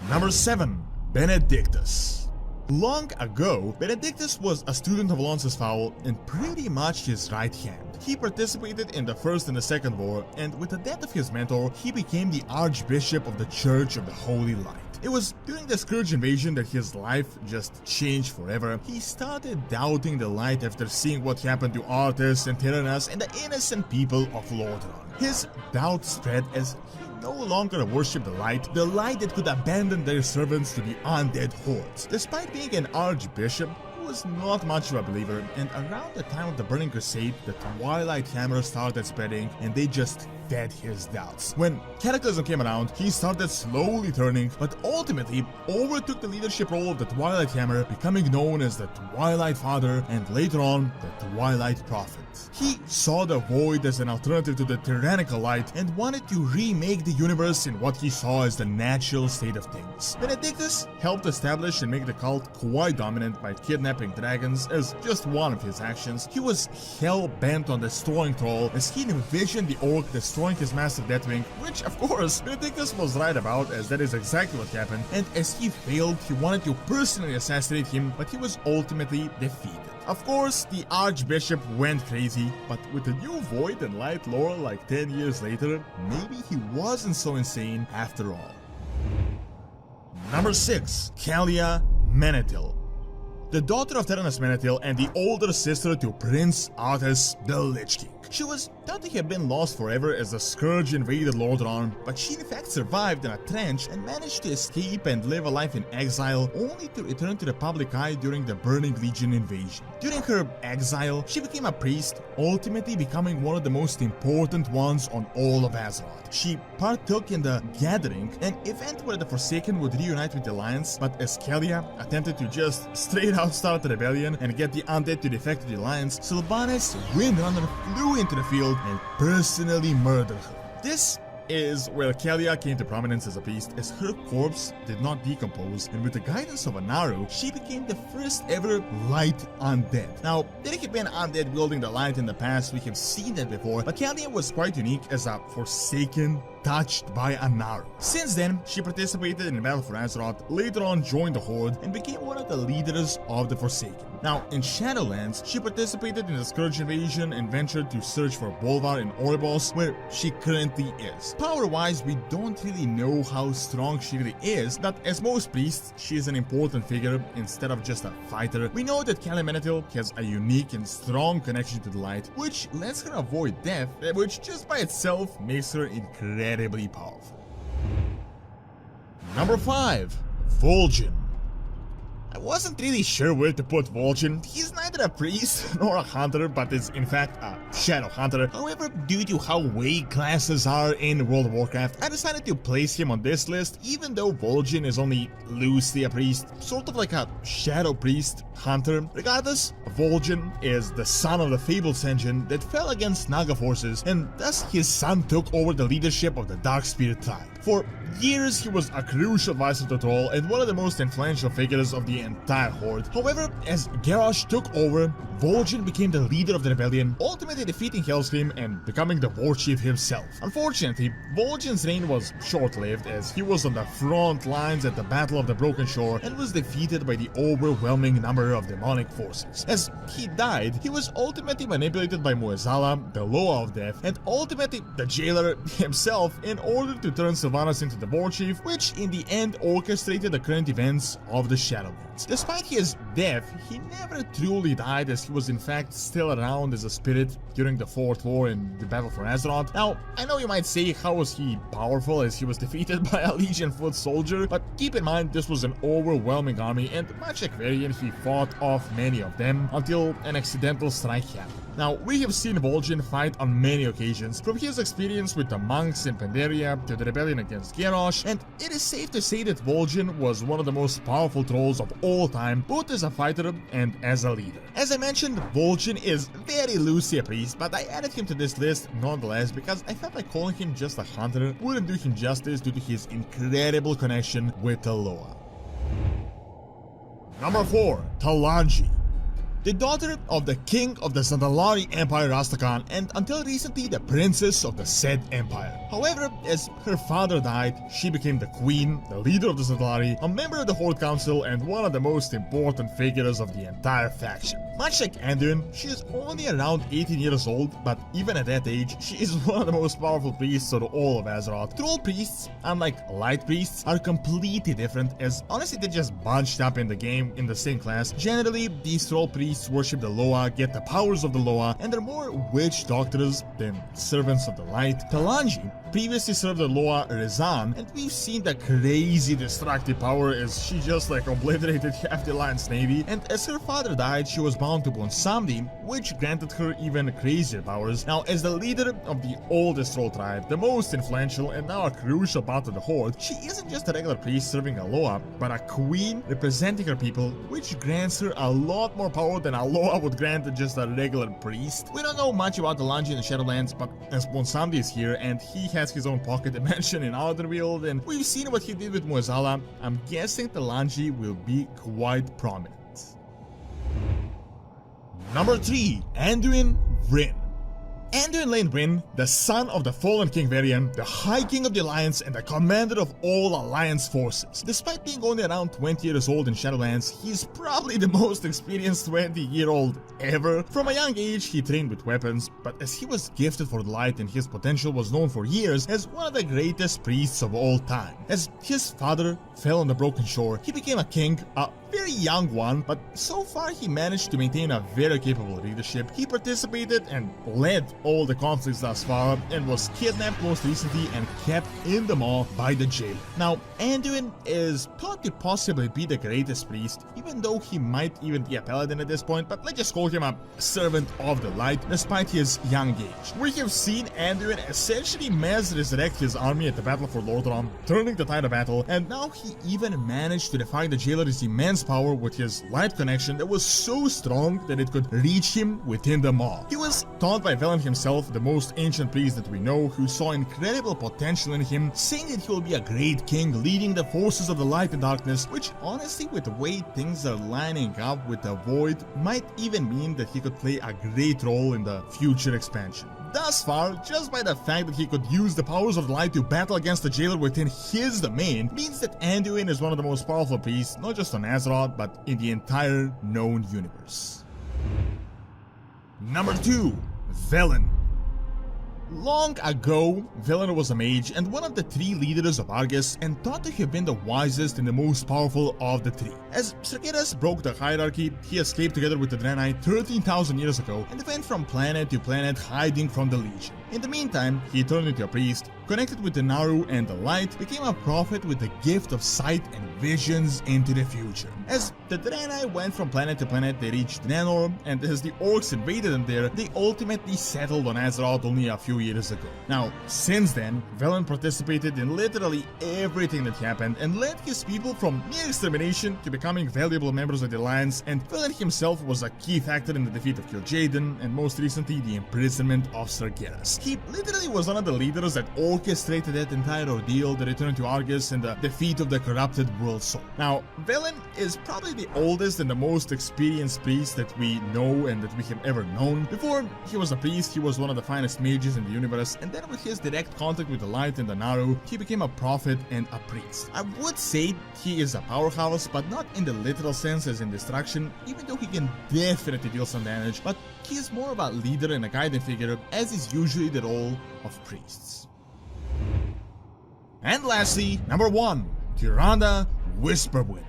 Number 7. Benedictus. Long ago, Benedictus was a student of Alonsus Foul and pretty much his right hand. He participated in the First and the Second War, and with the death of his mentor, he became the Archbishop of the Church of the Holy Light. It was during the Scourge invasion that his life just changed forever. He started doubting the light after seeing what happened to Arthas and Tyrannus and the innocent people of Lordaeron. His doubt spread as he no longer worshipped the light that could abandon their servants to the undead hordes. Despite being an archbishop, he was not much of a believer, and around the time of the Burning Crusade, the Twilight Hammer started spreading and they just fed his doubts. When Cataclysm came around, he started slowly turning, but ultimately overtook the leadership role of the Twilight Hammer, becoming known as the Twilight Father and later on the Twilight Prophet. He saw the Void as an alternative to the tyrannical light and wanted to remake the universe in what he saw as the natural state of things. Benedictus helped establish and make the cult quite dominant by kidnapping dragons as just one of his actions. He was hell-bent on destroying Thrall as he envisioned the Orc destroying his master Deathwing, which of course Benedictus was right about, as that is exactly what happened, and as he failed, he wanted to personally assassinate him, but he was ultimately defeated. Of course, the Archbishop went crazy, but with the new Void and Light lore like 10 years later, maybe he wasn't so insane after all. Number 6. Kalia Menethil. the daughter of Terranus Menethil and the older sister to Prince Arthas the Lich King. She was thought to have been lost forever as the Scourge invaded Lordaeron, but she in fact survived in a trench and managed to escape and live a life in exile, only to return to the public eye during the Burning Legion invasion. During her exile, she became a priest, ultimately becoming one of the most important ones on all of Azeroth. She partook in the Gathering, an event where the Forsaken would reunite with the Alliance, but as Kalia attempted to just straight out start the rebellion and get the undead to defect to the Alliance, Sylvanas Windrunner flew into the field and personally murdered her. This is where Kalia came to prominence as a priest, as her corpse did not decompose, and with the guidance of Anaru, she became the first ever light undead. Now, there had been undead wielding the light in the past, we have seen that before, but Kalia was quite unique as a Forsaken touched by Anaru. Since then, she participated in the Battle for Azeroth, later on joined the Horde, and became one of the leaders of the Forsaken. Now, in Shadowlands, she participated in the Scourge invasion and ventured to search for Bolvar in Oribos, where she currently is. Power-wise, we don't really know how strong she really is, but as most priests, she is an important figure instead of just a fighter. We know that Kalia Menethil has a unique and strong connection to the light, which lets her avoid death, which just by itself makes her incredibly powerful. Number 5. Vol'jin. I wasn't really sure where to put Vol'jin. He's neither a priest nor a hunter, but is in fact a shadow hunter. However, due to how weight classes are in World of Warcraft, I decided to place him on this list, even though Vol'jin is only loosely a priest, sort of like a shadow priest hunter. Regardless, Vol'jin is the son of the fabled Sen'jin that fell against Naga forces, and thus his son took over the leadership of the Darkspear tribe. For years, he was a crucial advisor to Thrall and one of the most influential figures of the entire Horde. However, as Garrosh took over, Vol'jin became the leader of the rebellion, ultimately defeating Hellscream and becoming the war chief himself. Unfortunately, Vol'jin's reign was short-lived, as he was on the front lines at the Battle of the Broken Shore and was defeated by the overwhelming number of demonic forces. As he died, he was ultimately manipulated by Muezala, the Loa of Death, and ultimately the Jailer himself, in order to turn Sylvanas into the war chief, which in the end orchestrated the current events of the Shadowlands. Despite his death, he never truly died, as he was in fact still around as a spirit during the Fourth War in the Battle for Azeroth. Now, I know you might say, how was he powerful as he was defeated by a Legion foot soldier, but keep in mind this was an overwhelming army, and much like Varian, he fought off many of them until an accidental strike happened. Now, we have seen Vol'jin fight on many occasions, from his experience with the monks in Pandaria to the rebellion against Garrosh, and it is safe to say that Vol'jin was one of the most powerful trolls of all time, both as a fighter and as a leader. As I mentioned, Vol'jin is very loosely a priest, but I added him to this list nonetheless because I felt like calling him just a hunter wouldn't do him justice due to his incredible connection with the Loa. Number 4. Talanji. The daughter of the king of the Zandalari Empire Rastakhan, and until recently the princess of the said empire. However, as her father died, she became the queen, the leader of the Zandalari, a member of the Horde Council, and one of the most important figures of the entire faction. Much like Anduin, she is only around 18 years old, but even at that age, she is one of the most powerful priests of all of Azeroth. Troll priests, unlike light priests, are completely different, as honestly they're just bunched up in the game in the same class. Generally, these troll priests worship the Loa, get the powers of the Loa, and they're more witch doctors than servants of the light. Talanji previously served the Loa Rezan, and we've seen the crazy destructive power as she just like obliterated half the Alliance navy, and as her father died, she was bound to Bonsamdi, which granted her even crazier powers. Now, as the leader of the oldest troll tribe, the most influential and now a crucial part of the Horde, she isn't just a regular priest serving a Loa, but a queen representing her people, which grants her a lot more power than a Loa would grant just a regular priest. We don't know much about Talanji in the Shadowlands, but as Bonsamdi is here and he has his own pocket dimension in Outerweald, and we've seen what he did with Muezala, I'm guessing Talanji will be quite prominent. Number 3. Anduin Wrynn. Anduin Lane Wrynn, the son of the fallen King Varian, the High King of the Alliance, and the commander of all Alliance forces. Despite being only around 20 years old in Shadowlands, he's probably the most experienced 20-year-old ever. From a young age, he trained with weapons, but as he was gifted for the light and his potential was known for years as one of the greatest priests of all time. As his father fell on the Broken Shore, he became a king, a very young one, but so far he managed to maintain a very capable leadership. He participated and led all the conflicts thus far, and was kidnapped most recently and kept in the maw by the jailer. Now, Anduin is thought to possibly be the greatest priest, even though he might even be a paladin at this point, but let's just call him a servant of the light, despite his young age. We have seen Anduin essentially mass resurrect his army at the Battle for Lordaeron, turning the tide of battle, and now he even managed to defy the jailer's immense power with his light connection that was so strong that it could reach him within the maw. He was taught by Velen himself, the most ancient priest that we know, who saw incredible potential in him, saying that he will be a great king leading the forces of the light and darkness, which honestly, with the way things are lining up with the void, might even mean that he could play a great role in the future expansion. Thus far, just by the fact that he could use the powers of the light to battle against the jailer within his domain, means that Anduin is one of the most powerful priests, not just on Azeroth, but in the entire known universe. Number 2. Velen. Long ago, Velen was a mage and one of the 3 leaders of Argus, and thought to have been the wisest and the most powerful of the 3. As Sargeras broke the hierarchy, he escaped together with the Draenei 13,000 years ago and went from planet to planet hiding from the Legion. In the meantime, he turned into a priest, connected with the Naru and the light, became a prophet with the gift of sight and visions into the future. As the Draenei went from planet to planet, they reached Nanor, and as the orcs invaded them there, they ultimately settled on Azeroth only a few years ago. Now, since then, Velen participated in literally everything that happened and led his people from near extermination to becoming valuable members of the Alliance, and Velen himself was a key factor in the defeat of Kil'jaeden and most recently the imprisonment of Sargeras. He literally was one of the leaders that orchestrated that entire ordeal, the return to Argus and the defeat of the corrupted World Soul. Now, Velen is probably the oldest and the most experienced priest that we know and that we have ever known. Before he was a priest, he was one of the finest mages in the universe, and then with his direct contact with the light and the Naru, he became a prophet and a priest. I would say he is a powerhouse, but not in the literal sense as in destruction, even though he can definitely deal some damage, but he is more of a leader and a guiding figure, as is usually the role of priests. And lastly, number 1, Tyrande Whisperwind.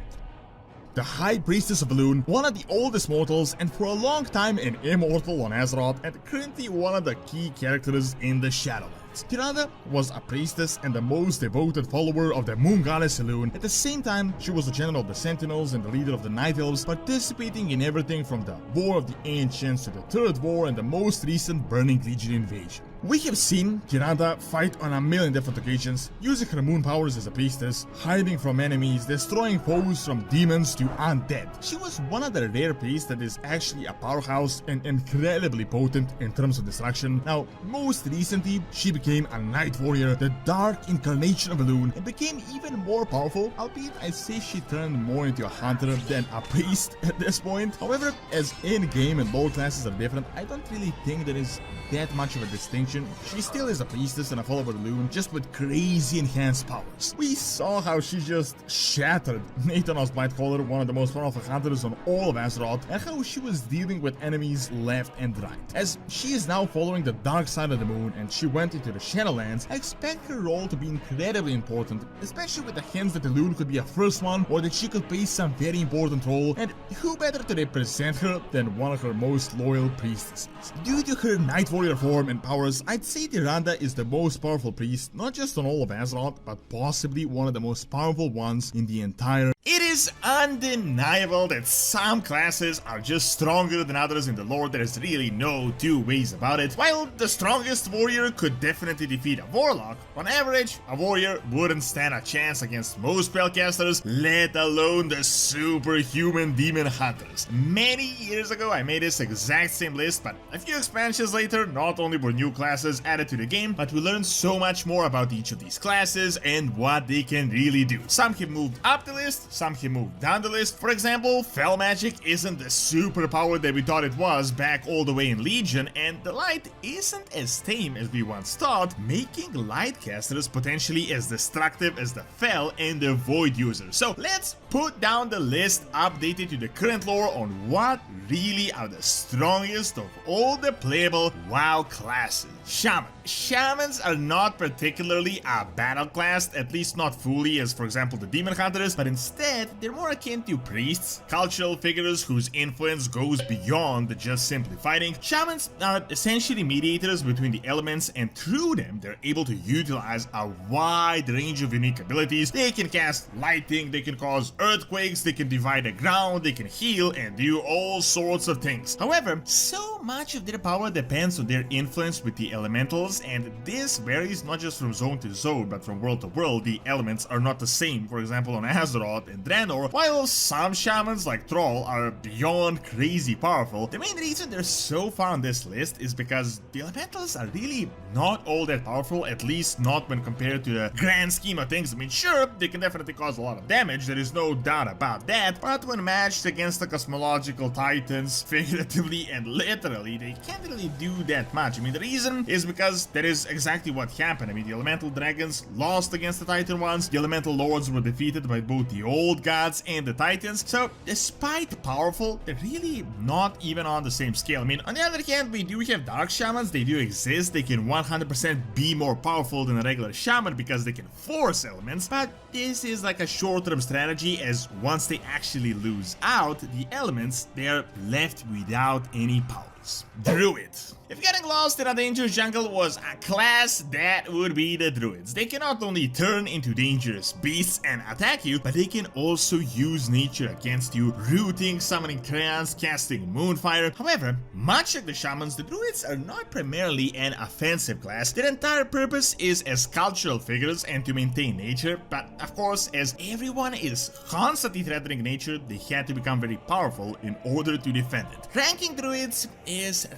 The High Priestess of Elune, one of the oldest mortals and for a long time an immortal on Azeroth, and currently one of the key characters in the Shadowlands. Tyrande was a priestess and the most devoted follower of the moon goddess Elune. At the same time, she was the general of the Sentinels and the leader of the Night Elves, participating in everything from the War of the Ancients to the Third War and the most recent Burning Legion invasion. We have seen Tyrande fight on a million different occasions, using her moon powers as a priestess, hiding from enemies, destroying foes from demons to undead. She was one of the rare priests that is actually a powerhouse and incredibly potent in terms of destruction. Now, most recently, she became a Night Warrior, the dark incarnation of Elune, and became even more powerful, albeit I'd say she turned more into a hunter than a priest at this point. However, as in-game and lore classes are different, I don't really think there is that much of a distinction. She still is a priestess and a follower of Elune, just with crazy enhanced powers. We saw how she just shattered Nathanos Blightcaller, one of the most powerful hunters on all of Azeroth, and how she was dealing with enemies left and right. As she is now following the dark side of the moon and she went into the Shadowlands, I expect her role to be incredibly important, especially with the hints that Elune could be a first one or that she could play some very important role, and who better to represent her than one of her most loyal priestesses. Due to her Night Warrior form and powers, I'd say Tyrande is the most powerful priest, not just on all of Azeroth, but possibly one of the most powerful ones in the entire. It is undeniable that some classes are just stronger than others in the lore. There is really no two ways about it. While the strongest warrior could definitely defeat a warlock, on average, a warrior wouldn't stand a chance against most spellcasters, let alone the superhuman demon hunters. Many years ago, I made this exact same list, but a few expansions later, not only were new classes added to the game, but we learned so much more about each of these classes and what they can really do. Some have moved up the list, some have moved down the list. For example, Fel Magic isn't the superpower that we thought it was back all the way in Legion, and the Light isn't as tame as we once thought, making Lightcasters potentially as destructive as the Fel and the Void users. So let's put down the list updated to the current lore on what really are the strongest of all the playable WoW classes. Shaman, shamans are not particularly a battle class, at least not fully as for example the demon hunters, but instead they're more akin to priests, cultural figures whose influence goes beyond just simply fighting. Shamans are essentially mediators between the elements, and through them they're able to utilize a wide range of unique abilities. They can cast lighting, they can cause earthquakes, they can divide the ground, they can heal and do all sorts of things. However, so much of their power depends on their influence with the elementals, and this varies not just from zone to zone but from world to world. The elements are not the same, for example on Azeroth and Draenor. While some shamans like Troll are beyond crazy powerful, the main reason they're so far on this list is because the elementals are really not all that powerful, at least not when compared to the grand scheme of things. I mean, sure, they can definitely cause a lot of damage, there is no doubt about that, but when matched against the cosmological titans, figuratively and literally, they can't really do that much. I mean, the reason is because that is exactly what happened. I mean, the elemental dragons lost against the titan ones, the elemental lords were defeated by both the old gods and the titans, so despite powerful, they're really not even on the same scale. I mean, on the other hand, we do have dark shamans, they do exist, they can 100% be more powerful than a regular shaman because they can force elements, but this is like a short-term strategy, as once they actually lose out the elements, they're left without any powers. Druid. If getting lost in a dangerous jungle was a class, that would be the druids. They can not only turn into dangerous beasts and attack you, but they can also use nature against you, rooting, summoning treants, casting moonfire. However, much like the shamans, the druids are not primarily an offensive class. Their entire purpose is as cultural figures and to maintain nature, but of course, as everyone is constantly threatening nature, they had to become very powerful in order to defend it. Ranking druids is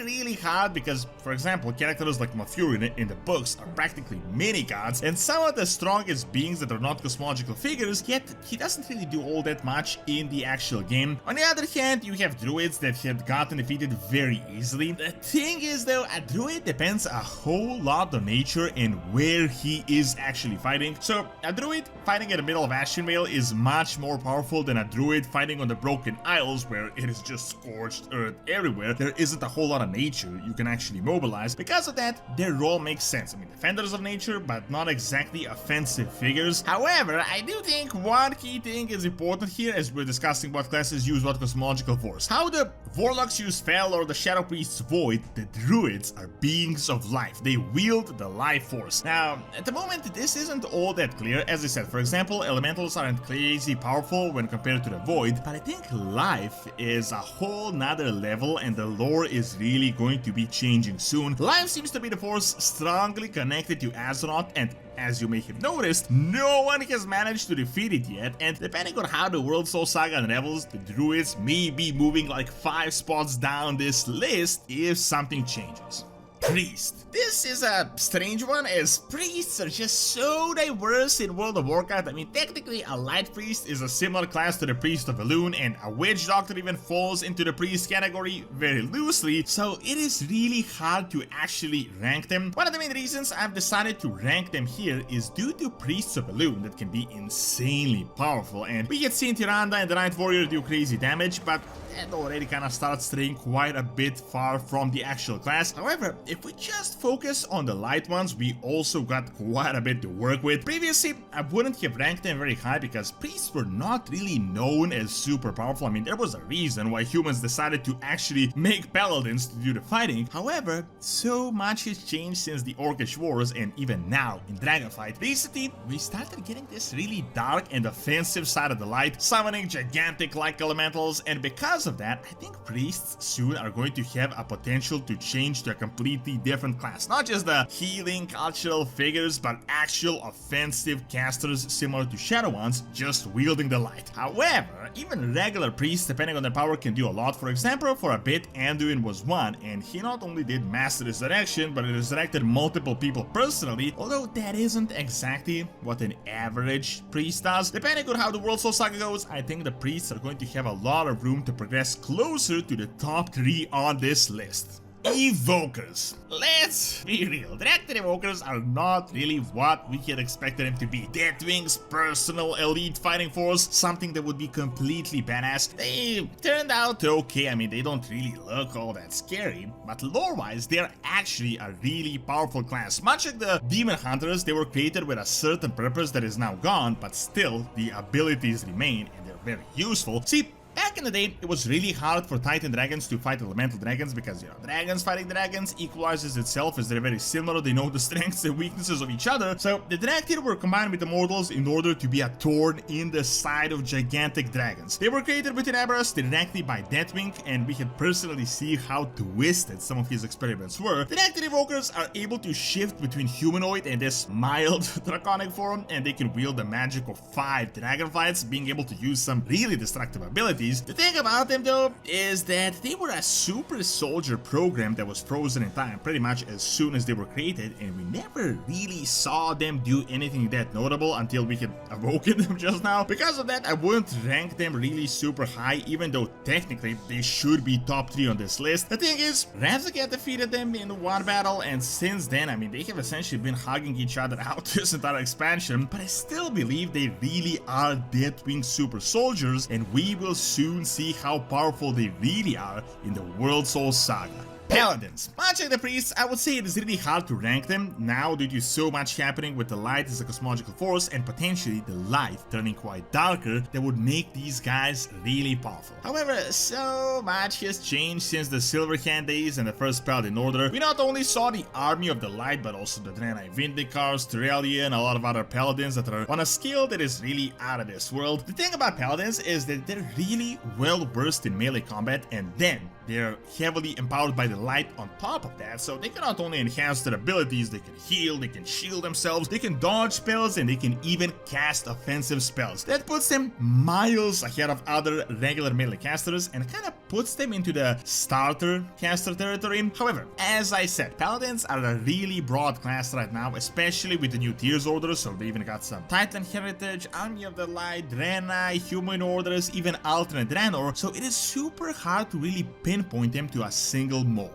really hard because, for example, characters like Mafurin in the books are practically mini-gods and some of the strongest beings that are not cosmological figures, yet he doesn't really do all that much in the actual game. On the other hand, you have druids that have gotten defeated very easily. The thing is though, a druid depends a whole lot on nature and where he is actually fighting. So a druid fighting in the middle of Ashenvale is much more powerful than a druid fighting on the Broken Isles, where it is just scorched earth everywhere. There isn't a whole lot of nature you can actually mobilize. Because of that, their role makes sense. I mean, defenders of nature, but not exactly offensive figures. However, I do think one key thing is important here as we're discussing what classes use what cosmological force. How the Warlocks use Fel or the Shadow Priest's Void, the druids are beings of life. They wield the life force. Now, at the moment, this isn't all that clear. As I said, for example, elementals aren't crazy powerful when compared to the Void, but I think life is a whole nother level and the lore is really going to be changing soon. Life seems to be the force strongly connected to Azeroth, and as you may have noticed, no one has managed to defeat it yet, and depending on how the World Soul Saga unravels, the druids may be moving like 5 spots down this list if something changes. Priest. This is a strange one, as priests are just so diverse in World of Warcraft. I mean, technically a light priest is a similar class to the priest of Elune, and a witch doctor even falls into the priest category very loosely, so it is really hard to actually rank them. One of the main reasons I've decided to rank them here is due to priests of Elune that can be insanely powerful, and we had seen Tyrande and the Night Warrior do crazy damage, but that already kind of starts straying quite a bit far from the actual class. However, if we just focus on the light ones, we also got quite a bit to work with. Previously, I wouldn't have ranked them very high because priests were not really known as super powerful. I mean, there was a reason why humans decided to actually make paladins to do the fighting. However, so much has changed since the Orcish Wars, and even now in Dragonflight. Recently, we started getting this really dark and offensive side of the light, summoning gigantic like elementals, and because of that, I think priests soon are going to have a potential to change to a completely different class. Not just the healing cultural figures, but actual offensive casters similar to Shadow ones, just wielding the light. However, even regular priests, depending on their power, can do a lot. For example, for a bit, Anduin was one, and he not only did Master Resurrection, but he resurrected multiple people personally, although that isn't exactly what an average priest does. Depending on how the World Soul Saga goes, I think the priests are going to have a lot of room to progress closer to the top 3 on this list. Evokers. Let's be real, Directed Evokers are not really what we had expected them to be. Deathwing's personal elite fighting force, something that would be completely badass. They turned out okay. I mean, they don't really look all that scary, but lore-wise, they're actually a really powerful class. Much like the Demon Hunters, they were created with a certain purpose that is now gone, but still, the abilities remain and they're very useful. See, back in the day, it was really hard for Titan dragons to fight elemental dragons because, you know, dragons fighting dragons equalizes itself as they're very similar, they know the strengths and weaknesses of each other. So the Dractyr were combined with the mortals in order to be a thorn in the side of gigantic dragons. They were created within Aberrus directly by Deathwing, and we can personally see how twisted some of his experiments were. The Dractyr Evokers are able to shift between humanoid and this mild draconic form, and they can wield the magic of 5 dragonflights, being able to use some really destructive abilities. The thing about them though is that they were a super soldier program that was frozen in time pretty much as soon as they were created, and we never really saw them do anything that notable until we had awoken them just now. Because of that, I wouldn't rank them really super high, even though technically they should be top 3 on this list. The thing is, Ravzagat defeated them in one battle, and since then, I mean, they have essentially been hugging each other out this entire expansion, but I still believe they really are Deathwing super soldiers, and we will soon see how powerful they really are in the World Soul Saga. Paladins. Much like the priests, I would say it is really hard to rank them now due to so much happening with the light as a cosmological force and potentially the light turning quite darker that would make these guys really powerful. However, so much has changed since the Silverhand days and the first Paladin Order. We not only saw the army of the light, but also the Draenei Vindicars, Terralia, and a lot of other Paladins that are on a scale that is really out of this world. The thing about Paladins is that they're really well versed in melee combat, and then they're heavily empowered by the light on top of that, so they can not only enhance their abilities, they can heal, they can shield themselves, they can dodge spells, and they can even cast offensive spells. That puts them miles ahead of other regular melee casters and kind of puts them into the starter caster territory. However, as I said, Paladins are a really broad class right now, especially with the new tiers orders, so they even got some Titan Heritage, Army of the Light, Draenei, Human Orders, even Alternate Draenor, so it is super hard to really pinpoint them to a single mold.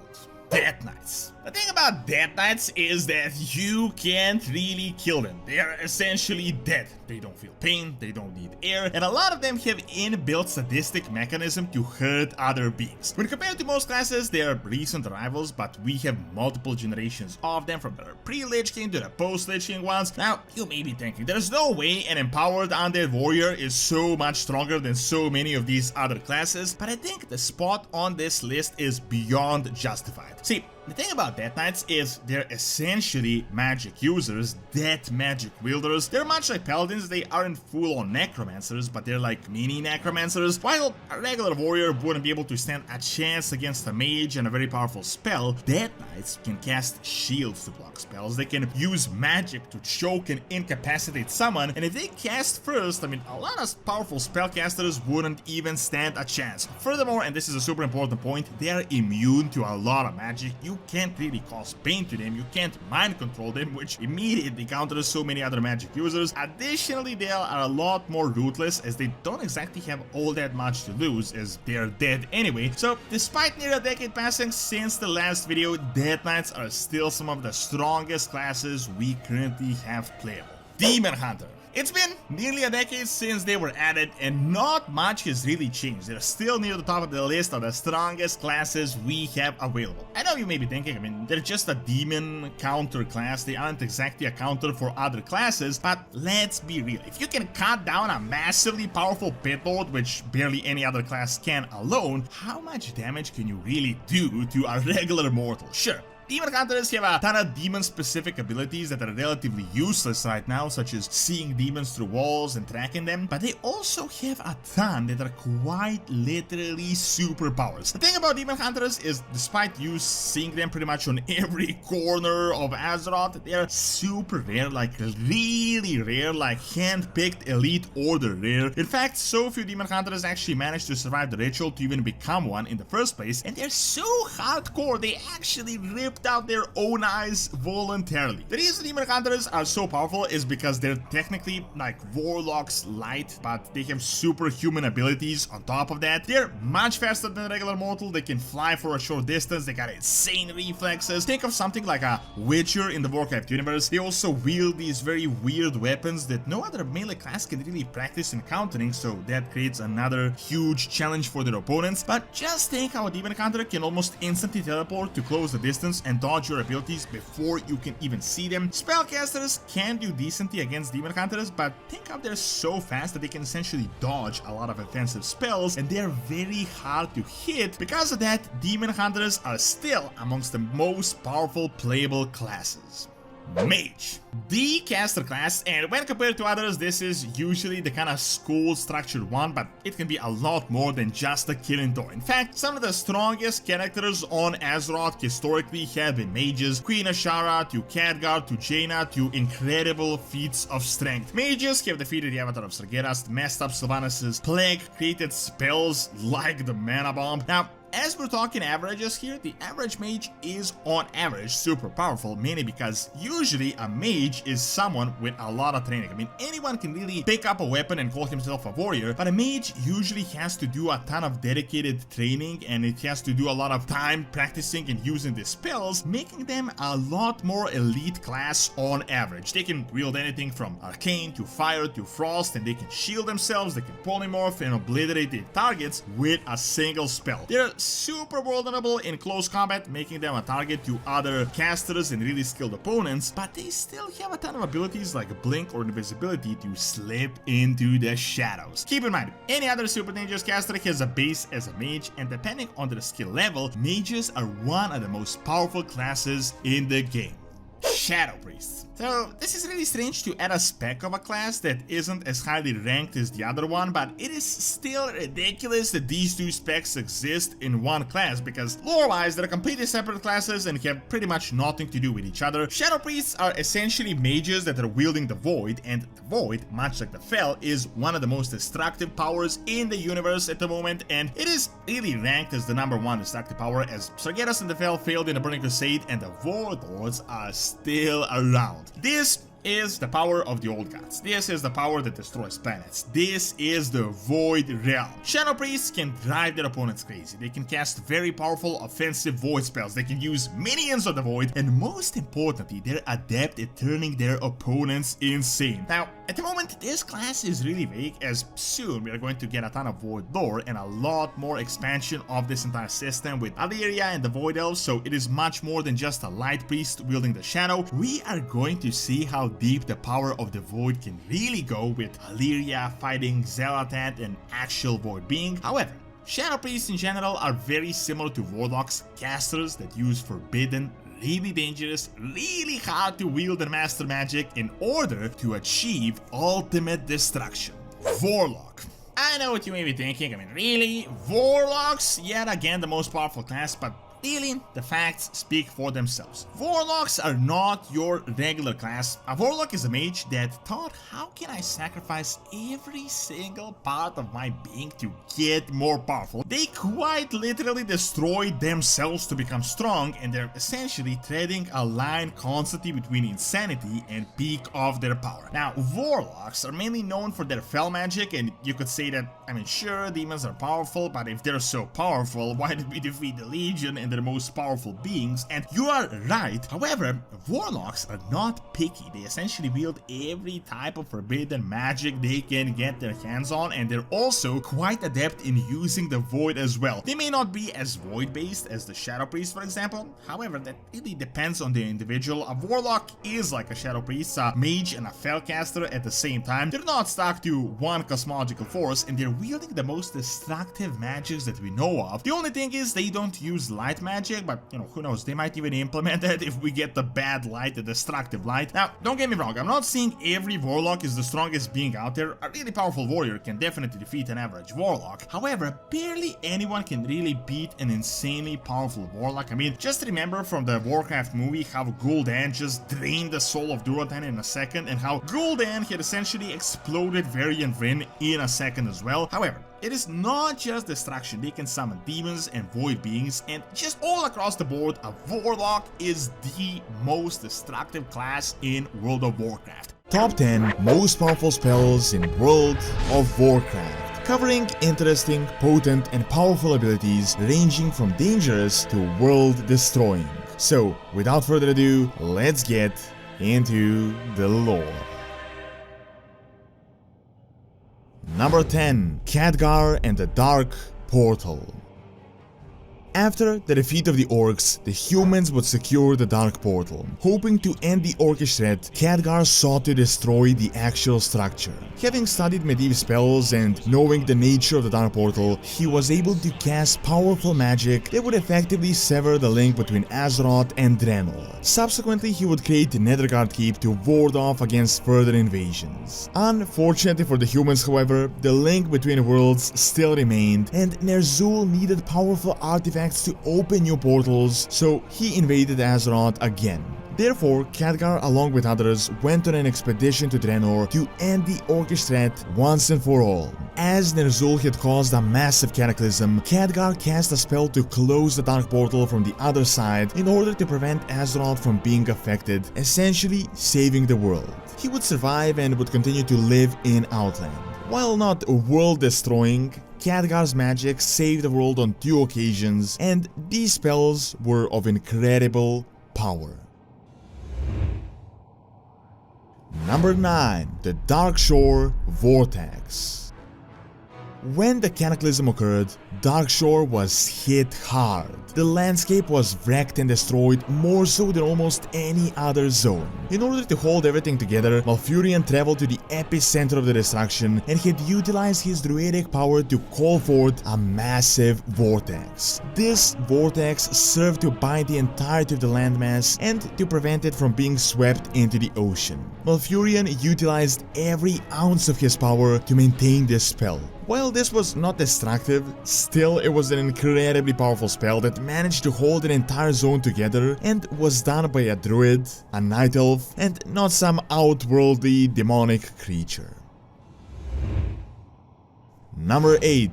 Death Knights. The thing about Death Knights is that you can't really kill them. They are essentially dead. They don't feel pain, they don't need air, and a lot of them have inbuilt sadistic mechanism to hurt other beings. When compared to most classes, they are recent arrivals, but we have multiple generations of them, from the pre-Lich King to the post-Lich King ones. Now, you may be thinking, there's no way an empowered undead warrior is so much stronger than so many of these other classes, but I think the spot on this list is beyond justified. See, the thing about Death Knights is they're essentially magic users, death magic wielders. They're much like Paladins, they aren't full-on necromancers, but they're like mini necromancers. While a regular warrior wouldn't be able to stand a chance against a mage and a very powerful spell, Death Knights can cast shields to block spells, they can use magic to choke and incapacitate someone, and if they cast first, I mean, a lot of powerful spellcasters wouldn't even stand a chance. Furthermore, and this is a super important point, they are immune to a lot of magic. You can't really cause pain to them, you can't mind control them, which immediately counters so many other magic users. Additionally, they are a lot more ruthless, as they don't exactly have all that much to lose, as they are dead anyway. So despite near a decade passing since the last video, Death Knights are still some of the strongest classes we currently have playable. Demon Hunter. It's been nearly a decade since they were added, and not much has really changed. They're still near the top of the list of the strongest classes we have available. I know you may be thinking, I mean, they're just a demon counter class, they aren't exactly a counter for other classes, but let's be real. If you can cut down a massively powerful pit lord, which barely any other class can alone, how much damage can you really do to a regular mortal? Sure, Demon Hunters have a ton of demon-specific abilities that are relatively useless right now, such as seeing demons through walls and tracking them, but they also have a ton that are quite literally superpowers. The thing about Demon Hunters is, despite you seeing them pretty much on every corner of Azeroth, they are super rare, like really rare, like hand-picked elite order rare. In fact, so few Demon Hunters actually managed to survive the ritual to even become one in the first place, and they're so hardcore they actually rip popped out their own eyes voluntarily. The reason Demon Hunters are so powerful is because they're technically like Warlocks light, but they have superhuman abilities on top of that. They're much faster than a regular mortal, they can fly for a short distance, they got insane reflexes. Think of something like a Witcher in the Warcraft universe. They also wield these very weird weapons that no other melee class can really practice encountering, so that creates another huge challenge for their opponents. But just think how a Demon Hunter can almost instantly teleport to close the distance and dodge your abilities before you can even see them. Spellcasters can do decently against Demon Hunters, but think how they're so fast that they can essentially dodge a lot of offensive spells, and they're very hard to hit. Because of that, Demon Hunters are still amongst the most powerful playable classes. Mage, the caster class, and when compared to others, this is usually the kind of school structured one, but it can be a lot more than just a killing door. In fact, some of the strongest characters on Azeroth historically have been mages, Queen Ashara to Khadgar to Jaina to incredible feats of strength. Mages have defeated the Avatar of Sargeras, messed up Sylvanas' plague, created spells like the Mana Bomb. Now, as we're talking averages here, the average mage is on average super powerful, mainly because usually a mage is someone with a lot of training. I mean, anyone can really pick up a weapon and call himself a warrior, but a mage usually has to do a ton of dedicated training, and it has to do a lot of time practicing and using the spells, making them a lot more elite class on average. They can wield anything from arcane to fire to frost, and they can shield themselves, they can polymorph and obliterate their targets with a single spell. They're super vulnerable in close combat, making them a target to other casters and really skilled opponents, but they still have a ton of abilities like blink or invisibility to slip into the shadows. Keep in mind, any other super dangerous caster has a base as a mage, and depending on their skill level, mages are one of the most powerful classes in the game. Shadow Priests. So this is really strange to add a spec of a class that isn't as highly ranked as the other one, but it is still ridiculous that these two specs exist in one class, because lore-wise they're completely separate classes and have pretty much nothing to do with each other. Shadow Priests are essentially mages that are wielding the Void, and the Void, much like the Fel, is one of the most destructive powers in the universe at the moment, and it is really ranked as the #1 destructive power, as Sargeras and the Fel failed in the Burning Crusade and the Warlords are still around. This is the power of the old gods. This is the power that destroys planets. This is the Void Realm. Shadow Priests can drive their opponents crazy. They can cast very powerful offensive Void spells. They can use minions of the Void, and most importantly, they're adept at turning their opponents insane. Now, at the moment, this class is really vague, as soon we are going to get a ton of Void lore and a lot more expansion of this entire system with Illyria and the Void Elves, so it is much more than just a Light Priest wielding the Shadow. We are going to see how deep the power of the Void can really go, with Illyria fighting Xel'Atath, an actual Void being. However, Shadow Priests in general are very similar to Warlocks, casters that use forbidden, really dangerous, really hard to wield and master magic in order to achieve ultimate destruction. Warlock. I know what you may be thinking, I mean, really? Warlocks? Yet again the most powerful class, but really, the facts speak for themselves. Warlocks are not your regular class. A Warlock is a mage that thought, how can I sacrifice every single part of my being to get more powerful? They quite literally destroyed themselves to become strong, and they're essentially treading a line constantly between insanity and peak of their power. Now, Warlocks are mainly known for their Fel magic, and you could say that, I mean, sure, demons are powerful, but if they're so powerful, why did we defeat the Legion and their most powerful beings? And you are right. However, Warlocks are not picky. They essentially wield every type of forbidden magic they can get their hands on, and they're also quite adept in using the Void as well. They may not be as Void based as the Shadow Priest, for example. However, that really depends on the individual. A Warlock is like a Shadow Priest, a mage and a Felcaster at the same time. They're not stuck to one cosmological force, and they're wielding the most destructive magics that we know of. The only thing is they don't use light magic, but you know, who knows, they might even implement that if we get the bad light, the destructive light. Now, don't get me wrong, I'm not saying every Warlock is the strongest being out there. A really powerful warrior can definitely defeat an average Warlock. However, barely anyone can really beat an insanely powerful Warlock. I mean, just remember from the Warcraft movie how Gul'dan just drained the soul of Durotan in a second, and how Gul'dan had essentially exploded Varian Vryn in a second as well. However, It is not just destruction, they can summon demons and void beings, and just all across the board, a Warlock is the most destructive class in World of Warcraft. Top 10 most powerful spells in World of Warcraft, covering interesting, potent and powerful abilities ranging from dangerous to world-destroying. So, without further ado, let's get into the lore. Number 10. Khadgar and the Dark Portal. After the defeat of the orcs, the humans would secure the Dark Portal. Hoping to end the orcish threat, Khadgar sought to destroy the actual structure. Having studied medieval spells and knowing the nature of the Dark Portal, he was able to cast powerful magic that would effectively sever the link between Azeroth and Draenor. Subsequently, he would create the Netherguard Keep to ward off against further invasions. Unfortunately for the humans, however, the link between worlds still remained, and Ner'zhul needed powerful artifacts to open new portals, so he invaded Azeroth again. Therefore, Khadgar, along with others, went on an expedition to Draenor to end the orcish threat once and for all. As Ner'zhul had caused a massive cataclysm, Khadgar cast a spell to close the Dark Portal from the other side in order to prevent Azeroth from being affected, essentially saving the world. He would survive and would continue to live in Outland. While not world-destroying, Khadgar's magic saved the world on 2 occasions, and these spells were of incredible power. Number 9. The Darkshore Vortex. When the cataclysm occurred, Darkshore was hit hard. The landscape was wrecked and destroyed more so than almost any other zone. In order to hold everything together, Malfurion traveled to the epicenter of the destruction and had utilized his druidic power to call forth a massive vortex. This vortex served to bind the entirety of the landmass and to prevent it from being swept into the ocean. Malfurion utilized every ounce of his power to maintain this spell. While this was not destructive, still it was an incredibly powerful spell that managed to hold an entire zone together and was done by a druid, a night elf, and not some outworldly demonic creature. Number 8.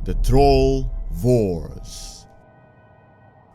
The Troll Wars.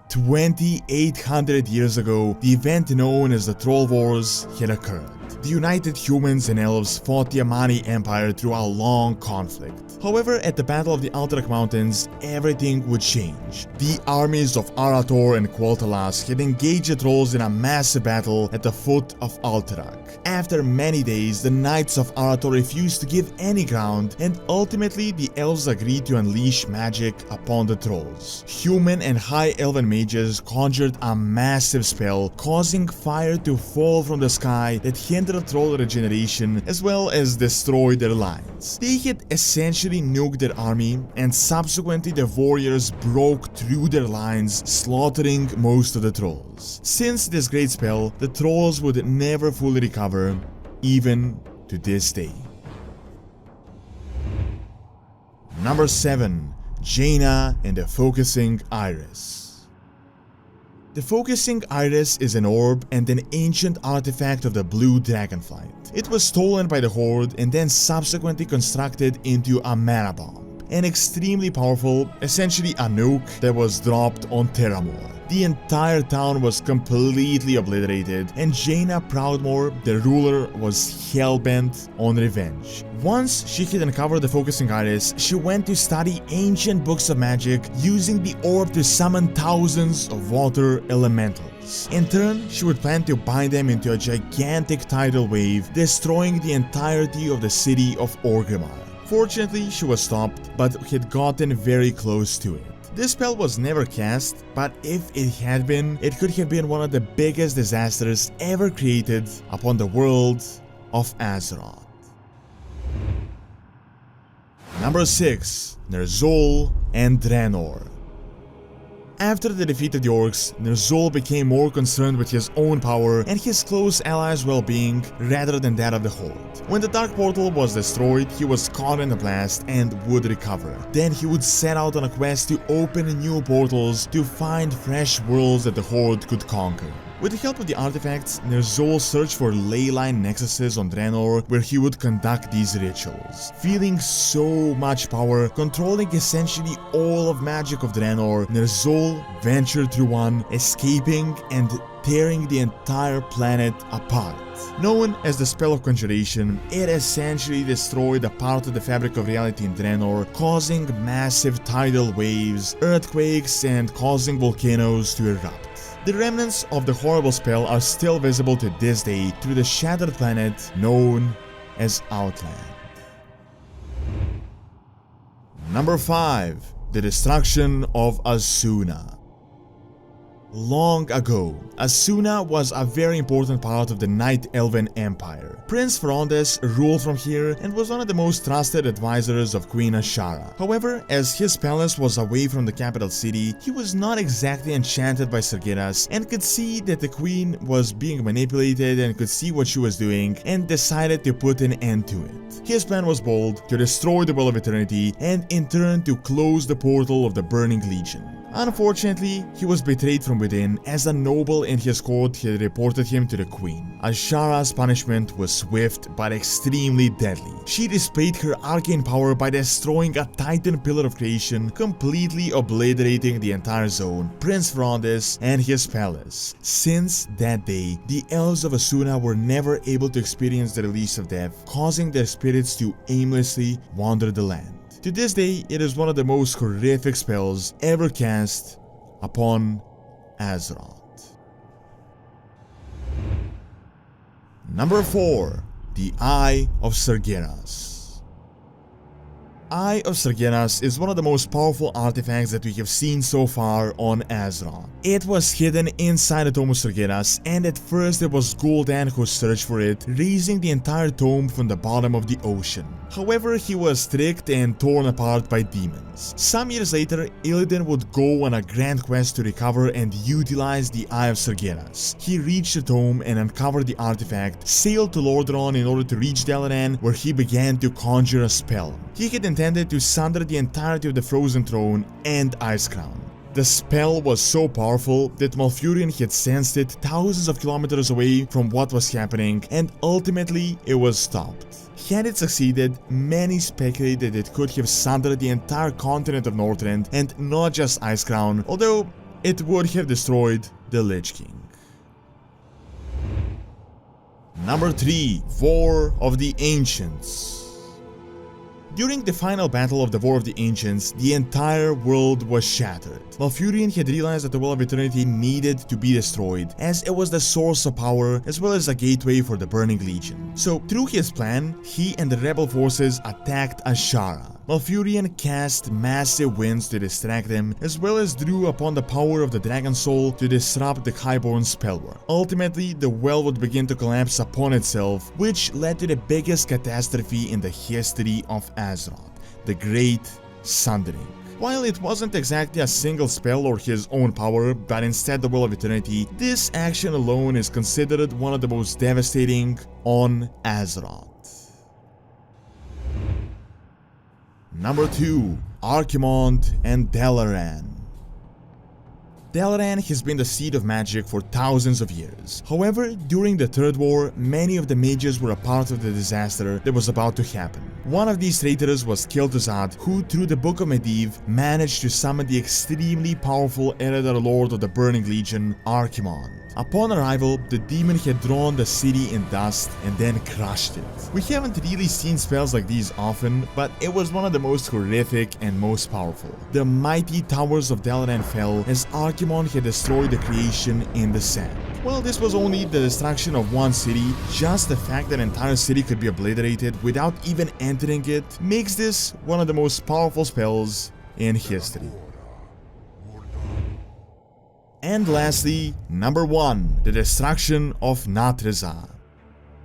2,800 years ago, the event known as the Troll Wars had occurred. The united humans and elves fought the Amani Empire through a long conflict. However, at the Battle of the Alterac Mountains, everything would change. The armies of Arator and Quel'Thalas had engaged the trolls in a massive battle at the foot of Alterac. After many days, the Knights of Arator refused to give any ground, and ultimately the elves agreed to unleash magic upon the trolls. Human and high elven mages conjured a massive spell, causing fire to fall from the sky that hindered troll regeneration as well as destroyed their lines. They had essentially nuked their army, and subsequently the warriors broke through their lines, slaughtering most of the trolls. Since this great spell, the trolls would never fully recover, even to this day. Number 7. Jaina and the Focusing Iris. The Focusing Iris is an orb and an ancient artifact of the Blue Dragonflight. It was stolen by the Horde and then subsequently constructed into a mana bomb. An extremely powerful, essentially a nuke that was dropped on Terramore. The entire town was completely obliterated, and Jaina Proudmoore, the ruler, was hell-bent on revenge. Once she had uncovered the Focusing Iris, she went to study ancient books of magic, using the orb to summon thousands of water elementals. In turn, she would plan to bind them into a gigantic tidal wave, destroying the entirety of the city of Orgrimmar. Fortunately, she was stopped, but had gotten very close to it. This spell was never cast, but if it had been, it could have been one of the biggest disasters ever created upon the world of Azeroth. Number 6. Ner'zhul and Draenor. After the defeat of the orcs, Ner'zhul became more concerned with his own power and his close allies' well-being rather than that of the Horde. When the Dark Portal was destroyed, he was caught in the blast and would recover. Then he would set out on a quest to open new portals to find fresh worlds that the Horde could conquer. With the help of the artifacts, Ner'zhul searched for ley line nexuses on Draenor where he would conduct these rituals. Feeling so much power, controlling essentially all of magic of Draenor, Ner'zhul ventured through one, escaping and tearing the entire planet apart. Known as the Spell of Conjuration, it essentially destroyed a part of the fabric of reality in Draenor, causing massive tidal waves, earthquakes, and causing volcanoes to erupt. The remnants of the horrible spell are still visible to this day through the shattered planet known as Outland. Number 5. The Destruction of Asuna. Long ago, Asuna was a very important part of the Night Elven Empire. Prince Frondes ruled from here and was one of the most trusted advisors of Queen Azshara. However, as his palace was away from the capital city, he was not exactly enchanted by Sargeras and could see that the queen was being manipulated and could see what she was doing and decided to put an end to it. His plan was bold: to destroy the Well of Eternity and in turn to close the portal of the Burning Legion. Unfortunately, he was betrayed from within as a noble in his court had reported him to the queen. Azshara's punishment was swift but extremely deadly. She displayed her arcane power by destroying a titan pillar of creation, completely obliterating the entire zone, Prince Frondes, and his palace. Since that day, the elves of Asuna were never able to experience the release of death, causing their spirits to aimlessly wander the land. To this day, it is one of the most horrific spells ever cast upon Azeroth. Number 4. The Eye of Sargeras. Eye of Sargeras is one of the most powerful artifacts that we have seen so far on Azeroth. It was hidden inside the Tome of Sargeras, and at first it was Gul'dan who searched for it, raising the entire tome from the bottom of the ocean. However, he was tricked and torn apart by demons. Some years later, Illidan would go on a grand quest to recover and utilize the Eye of Sargeras. He reached the tome and uncovered the artifact, sailed to Lordaeron in order to reach Dalaran, where he began to conjure a spell. He had intended to sunder the entirety of the Frozen Throne and Ice Crown. The spell was so powerful that Malfurion had sensed it thousands of kilometers away from what was happening, and ultimately it was stopped. Had it succeeded, many speculated it could have sundered the entire continent of Northrend and not just Icecrown, although it would have destroyed the Lich King. Number 3. War of the Ancients. During the final battle of the War of the Ancients, the entire world was shattered. Malfurion had realized that the Well of Eternity needed to be destroyed, as it was the source of power as well as a gateway for the Burning Legion. So, through his plan, he and the rebel forces attacked Azshara. Malfurion cast massive winds to distract them, as well as drew upon the power of the Dragon Soul to disrupt the Highborn spellwork. Ultimately, the well would begin to collapse upon itself, which led to the biggest catastrophe in the history of Azeroth, the Great Sundering. While it wasn't exactly a single spell or his own power, but instead the Well of Eternity, this action alone is considered one of the most devastating on Azeroth. Number 2. Archimonde and Dalaran. Dalaran has been the seat of magic for thousands of years. However, during the Third War, many of the mages were a part of the disaster that was about to happen. One of these traitors was Kel'Thuzad, who through the Book of Medivh managed to summon the extremely powerful Eredar Lord of the Burning Legion, Archimonde. Upon arrival, the demon had drawn the city in dust and then crushed it. We haven't really seen spells like these often, but it was one of the most horrific and most powerful. The mighty towers of Dalaran fell as Archimonde had destroyed the creation in the sand. While this was only the destruction of one city, just the fact that an entire city could be obliterated without even entering it makes this one of the most powerful spells in history. And lastly, number 1, the destruction of Natreza.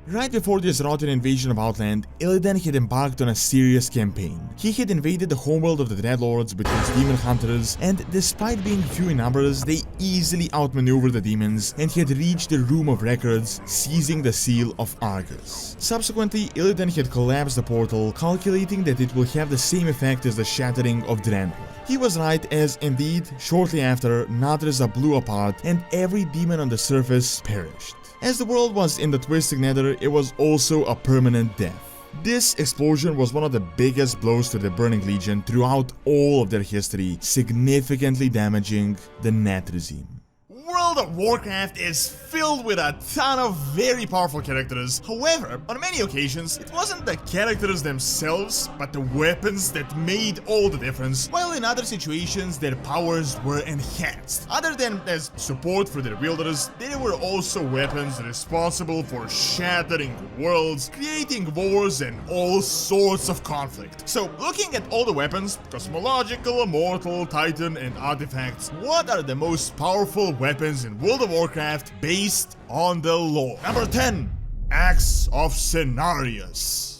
Right before the Azerothian invasion of Outland, Illidan had embarked on a serious campaign. He had invaded the homeworld of the Dreadlords with his demon hunters, and despite being few in numbers, they easily outmaneuvered the demons and had reached the Room of Records, seizing the Seal of Argus. Subsequently, Illidan had collapsed the portal, calculating that it will have the same effect as the shattering of Draenor. He was right, as indeed, shortly after, Nadreza blew apart and every demon on the surface perished. As the world was in the twisted nether, it was also a permanent death. This explosion was one of the biggest blows to the Burning Legion throughout all of their history, significantly damaging the net regime. World of Warcraft is filled with a ton of very powerful characters. However, on many occasions, it wasn't the characters themselves, but the weapons that made all the difference, while in other situations, their powers were enhanced. Other than as support for their wielders, there were also weapons responsible for shattering worlds, creating wars, and all sorts of conflict. So, looking at all the weapons, cosmological, immortal, titan, and artifacts, what are the most powerful weapons in World of Warcraft based on the lore? Number 10. Axe of Cenarius.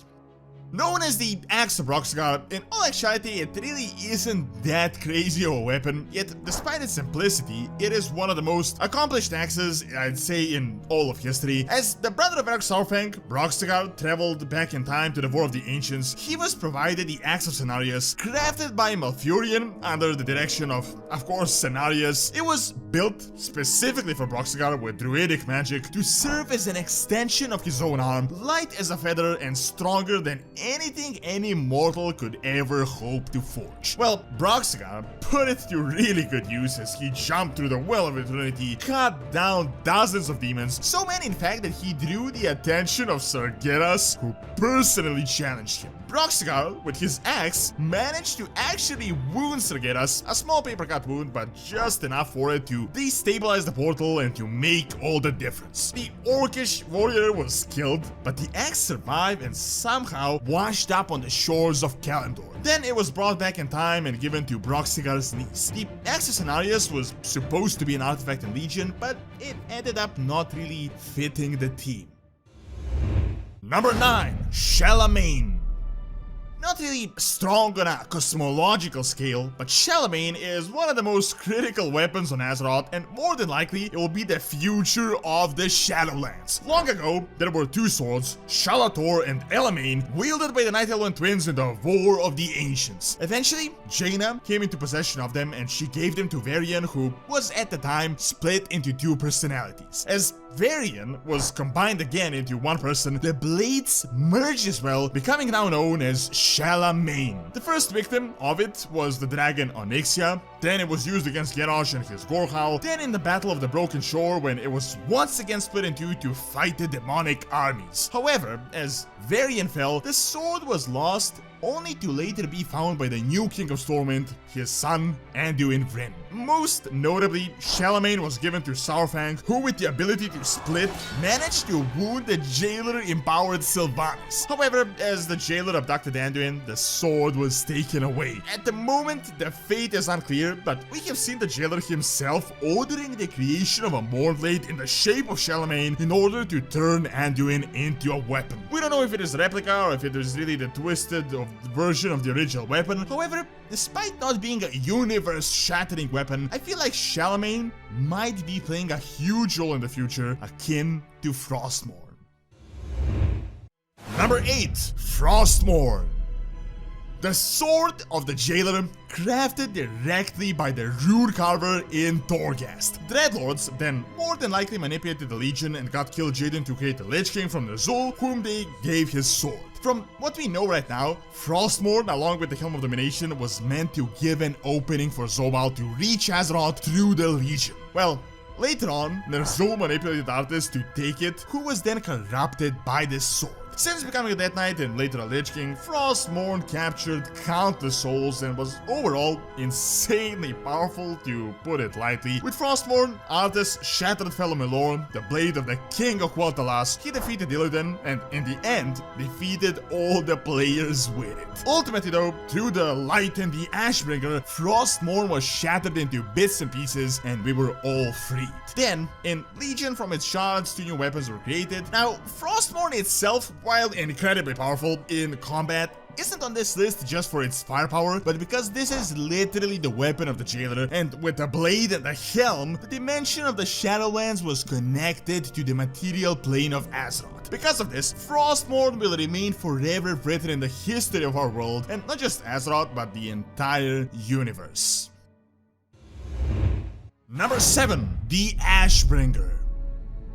Known as the Axe of Roxgar, in all actuality it really isn't that crazy of a weapon, yet despite its simplicity, it is one of the most accomplished axes, I'd say, in all of history. As the brother of Eric Saurfang, Roxgar traveled back in time to the War of the Ancients. He was provided the Axe of Cenarius, crafted by Malfurion under the direction of course, Cenarius. It was built specifically for Roxgar with druidic magic to serve as an extension of his own arm, light as a feather and stronger than anything any mortal could ever hope to forge. Well, Broxgar put it to really good use as he jumped through the Well of Eternity, cut down dozens of demons, so many in fact that he drew the attention of Sargeras, who personally challenged him. Broxgar, with his axe, managed to actually wound Sargeras, a small paper cut wound, but just enough for it to destabilize the portal and to make all the difference. The orcish warrior was killed, but the axe survived and somehow washed up on the shores of Kalimdor. Then it was brought back in time and given to Broxigar's niece. The Axe of Cenarius was supposed to be an artifact in Legion, but it ended up not really fitting the theme. Number 9. Shalamain. Not really strong on a cosmological scale, but Shalamain is one of the most critical weapons on Azeroth, and more than likely it will be the future of the Shadowlands. Long ago, there were two swords, Shalator and Elamain, wielded by the Night Elven twins in the War of the Ancients. Eventually, Jaina came into possession of them and she gave them to Varian, who was at the time split into two personalities. As Varian was combined again into one person, the blades merged as well, becoming now known as Shalamain. The first victim of it was the dragon Onyxia, then it was used against Garrosh and his Gorhal, then in the Battle of the Broken Shore when it was once again split in two to fight the demonic armies. However, as Varian fell, the sword was lost, only to later be found by the new King of Stormwind, his son, Anduin Vryn. Most notably, Shalamain was given to Saurfang, who with the ability to split, managed to wound the jailer-empowered Sylvanas. However, as the jailer abducted Anduin, the sword was taken away. At the moment, the fate is unclear, but we have seen the jailer himself ordering the creation of a Mournblade in the shape of Shalamain in order to turn Anduin into a weapon. We don't know if it is a replica or if it is really the twisted version of the original weapon. However, despite not being a universe-shattering weapon, I feel like Shalamain might be playing a huge role in the future, akin to Frostmourne. Number 8. Frostmourne. The Sword of the Jailer, crafted directly by the Rune Carver in Torghast. Dreadlords then more than likely manipulated the Legion and got Kil'jaeden to create the Lich King from Ner'zhul, whom they gave his sword. From what we know right now, Frostmourne, along with the Helm of Domination, was meant to give an opening for Zobal to reach Azeroth through the Legion. Well, later on, Ner'zhul manipulated Arthas to take it, who was then corrupted by this sword. Since becoming a Death Knight and later a Lich King, Frostmourne captured countless souls and was overall insanely powerful, to put it lightly. With Frostmourne, Arthas shattered Fellow Melorn, the blade of the King of Quel'Thalas. He defeated Illidan and, in the end, defeated all the players with it. Ultimately though, through the Light and the Ashbringer, Frostmourne was shattered into bits and pieces and we were all freed. Then, in Legion, from its shards, 2 new weapons were created. Now, Frostmourne itself, while incredibly powerful in combat, isn't on this list just for its firepower, but because this is literally the weapon of the Jailer, and with the blade and the helm, the dimension of the Shadowlands was connected to the material plane of Azeroth. Azeroth. Because of this, Frostmourne will remain forever written in the history of our world, and not just Azeroth, but the entire universe. Number 7. The Ashbringer.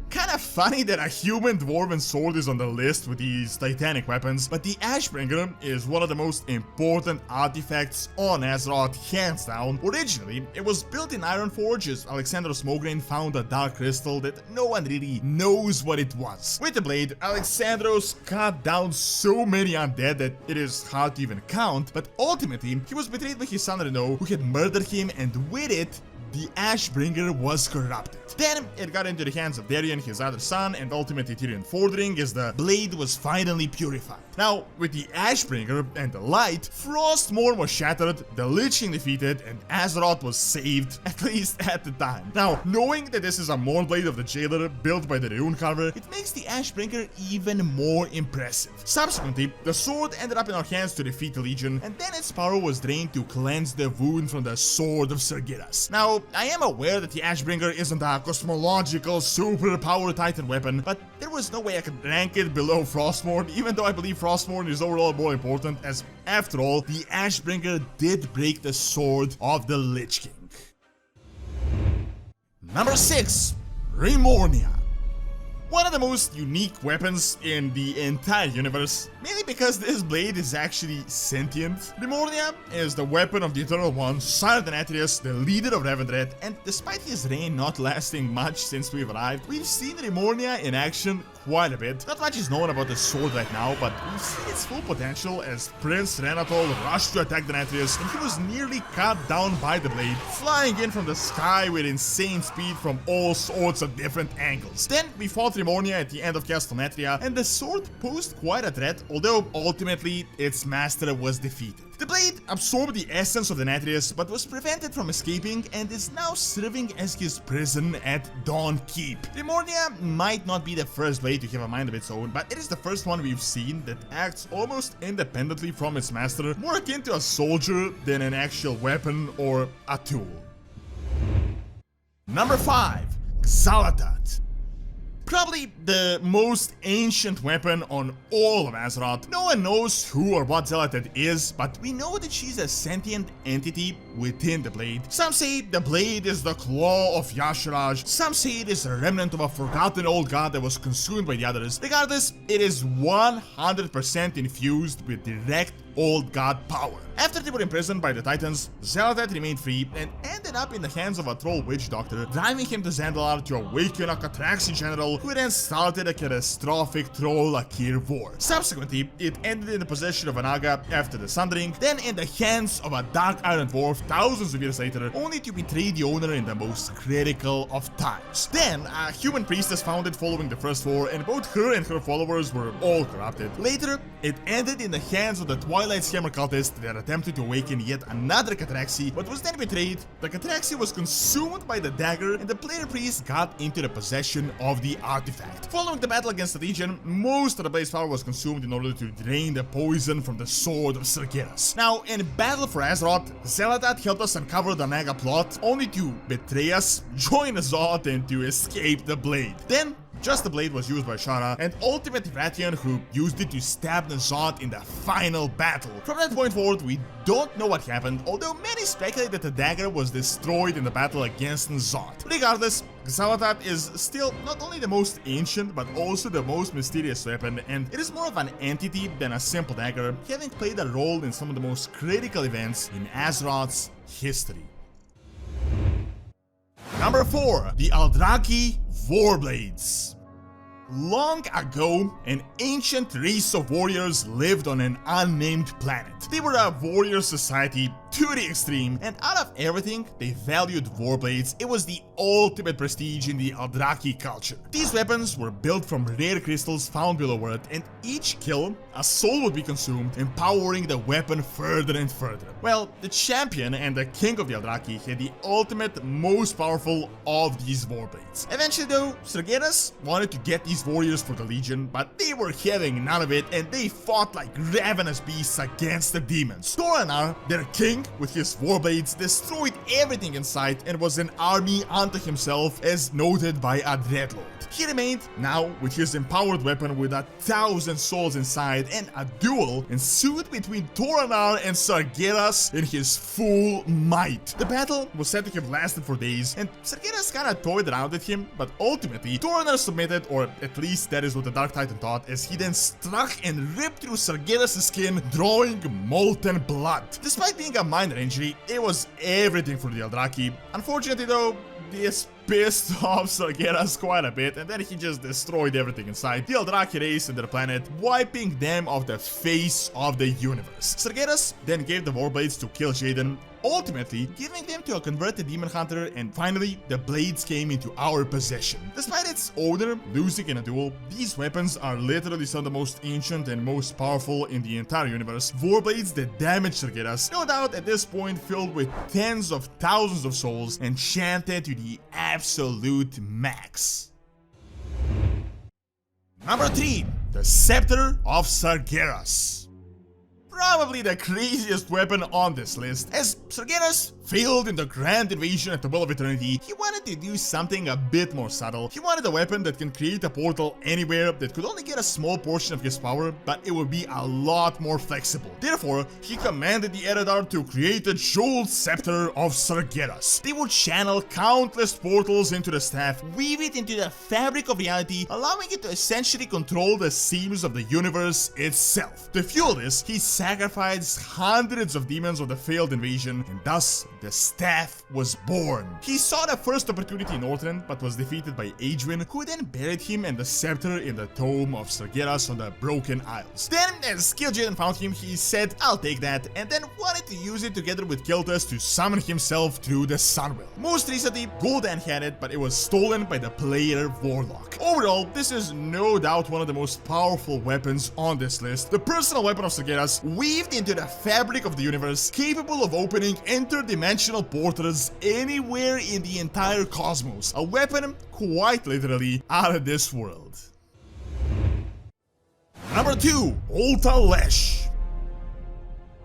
Kinda funny that a human dwarven sword is on the list with these titanic weapons, but the Ashbringer is one of the most important artifacts on Azeroth, hands down. Originally, it was built in Ironforge as Alexandros Mograine found a dark crystal that no one really knows what it was. With the blade, Alexandros cut down so many undead that it is hard to even count, but ultimately, he was betrayed by his son Renaud, who had murdered him, and with it, the Ashbringer was corrupted. Then it got into the hands of Darien, his other son, and ultimately Tyrion Fordring, as the blade was finally purified. Now, with the Ashbringer and the light, Frostmourne was shattered, the Lich King defeated, and Azeroth was saved, at least at the time. Now, knowing that this is a Mournblade of the Jailer built by the Runecarver, it makes the Ashbringer even more impressive. Subsequently, the sword ended up in our hands to defeat the Legion, and then its power was drained to cleanse the wound from the Sword of Sargeras. Now, I am aware that the Ashbringer isn't a cosmological superpower titan weapon, but there was no way I could rank it below Frostmourne, even though I believe Frostmourne is overall more important, as after all, the Ashbringer did break the sword of the Lich King. Number 6. Remornia. One of the most unique weapons in the entire universe, mainly because this blade is actually sentient. Remornia is the weapon of the Eternal One, Sire Denatrius, the leader of Revendreth, and despite his reign not lasting much since we've arrived, we've seen Remornia in action quite a bit. Not much is known about the sword right now, but we've seen its full potential as Prince Renatol rushed to attack Denatrius, and he was nearly cut down by the blade, flying in from the sky with insane speed from all sorts of different angles. Then we fought Remornia at the end of Castle Natria, and the sword posed quite a threat, although ultimately its master was defeated. The blade absorbed the essence of Denatrius, but was prevented from escaping and is now serving as his prison at Dawn Keep. Remornia might not be the first blade to have a mind of its own, but it is the first one we've seen that acts almost independently from its master, more akin to a soldier than an actual weapon or a tool. Number 5. Xal'atath. Probably the most ancient weapon on all of Azeroth. No one knows who or what Xal'atath is, but we know that she's a sentient entity within the blade. Some say the blade is the claw of Y'Shaarj, some say it is a remnant of a forgotten old god that was consumed by the others. Regardless, it is 100% infused with direct old god power. After they were imprisoned by the Titans, Xal'atath remained free and ended up in the hands of a troll witch doctor, driving him to Zandalar to awaken a Catraxi general who then started a catastrophic troll-Akir war. Subsequently, it ended in the possession of Anaga after the Sundering, then in the hands of a Dark Iron Dwarf thousands of years later, only to betray the owner in the most critical of times. Then, a human priestess founded following the First War, and both her and her followers were all corrupted. Later, it ended in the hands of the Twilight's Hammer cultist that attempted to awaken yet another Catraxi, but was then betrayed. The Catraxi was consumed by the dagger, and the player priest got into the possession of the artifact. Following the battle against the Legion, most of the blade's power was consumed in order to drain the poison from the sword of Sargeras. Now, in Battle for Azeroth, Xal'atath helped us uncover the Naga plot, only to betray us, join Azot, and to escape the blade. Then, just the blade was used by Shara, and ultimately Vrathian, who used it to stab N'Zoth in the final battle. From that point forward, we don't know what happened, although many speculate that the dagger was destroyed in the battle against N'Zoth. Regardless, Xal'atath is still not only the most ancient, but also the most mysterious weapon, and it is more of an entity than a simple dagger, having played a role in some of the most critical events in Azeroth's history. Number 4. The Aldraki Warblades. Long ago, an ancient race of warriors lived on an unnamed planet. They were a warrior society to the extreme, and out of everything, they valued warblades. It was the ultimate prestige in the Aldraki culture. These weapons were built from rare crystals found below Earth, and each kill, a soul would be consumed, empowering the weapon further and further. Well, the champion and the king of the Aldraki had the ultimate, most powerful of these warblades. Eventually though, Sargeras wanted to get these warriors for the Legion, but they were having none of it, and they fought like ravenous beasts against the demons. Dorinar, their king, king, with his warblades, destroyed everything in sight and was an army unto himself, as noted by a dreadlord. He remained now with his empowered weapon with 1,000 souls inside, and a duel ensued between Toronar and Sargeras in his full might. The battle was said to have lasted for days, and Sargeras kinda toyed around with him, but ultimately Toronar submitted, or at least that is what the Dark Titan thought, as he then struck and ripped through Sargeras' skin, drawing molten blood. Despite being a minor injury, it was everything for the Eldraki. Unfortunately though, this pissed off Sargeras quite a bit, and then he just destroyed everything in sight. The Eldraki raced in their planet, wiping them off the face of the universe. Sargeras then gave the Warblades to kill Jaden, ultimately giving them to a converted demon hunter, and finally the blades came into our possession. Despite its owner losing in a duel, these weapons are literally some of the most ancient and most powerful in the entire universe. Warblades that damage Sargeras, no doubt at this point filled with tens of thousands of souls, enchanted to the absolute max. Number 3. The Scepter of Sargeras. Probably the craziest weapon on this list. As Sargeras failed in the grand invasion at the Well of Eternity, he wanted to do something a bit more subtle. He wanted a weapon that can create a portal anywhere, that could only get a small portion of his power, but it would be a lot more flexible. Therefore, he commanded the Eredar to create the Jeweled Scepter of Sargeras. They would channel countless portals into the staff, weave it into the fabric of reality, allowing it to essentially control the seams of the universe itself. To fuel this, he sacrificed hundreds of demons of the failed invasion, and thus the staff was born. He saw the first opportunity in Northrend, but was defeated by Adrian, who then buried him and the scepter in the tomb of Sargeras on the Broken Isles. Then, as Kil'jaeden found him, he said, "I'll take that," and then wanted to use it together with Kil'tas to summon himself through the Sunwell. Most recently, Gul'dan had it, but it was stolen by the player Warlock. Overall, this is no doubt one of the most powerful weapons on this list. The personal weapon of Sargeras, weaved into the fabric of the universe, capable of opening interdimensional portals anywhere in the entire cosmos. A weapon quite literally out of this world. Number 2. Ultalesh.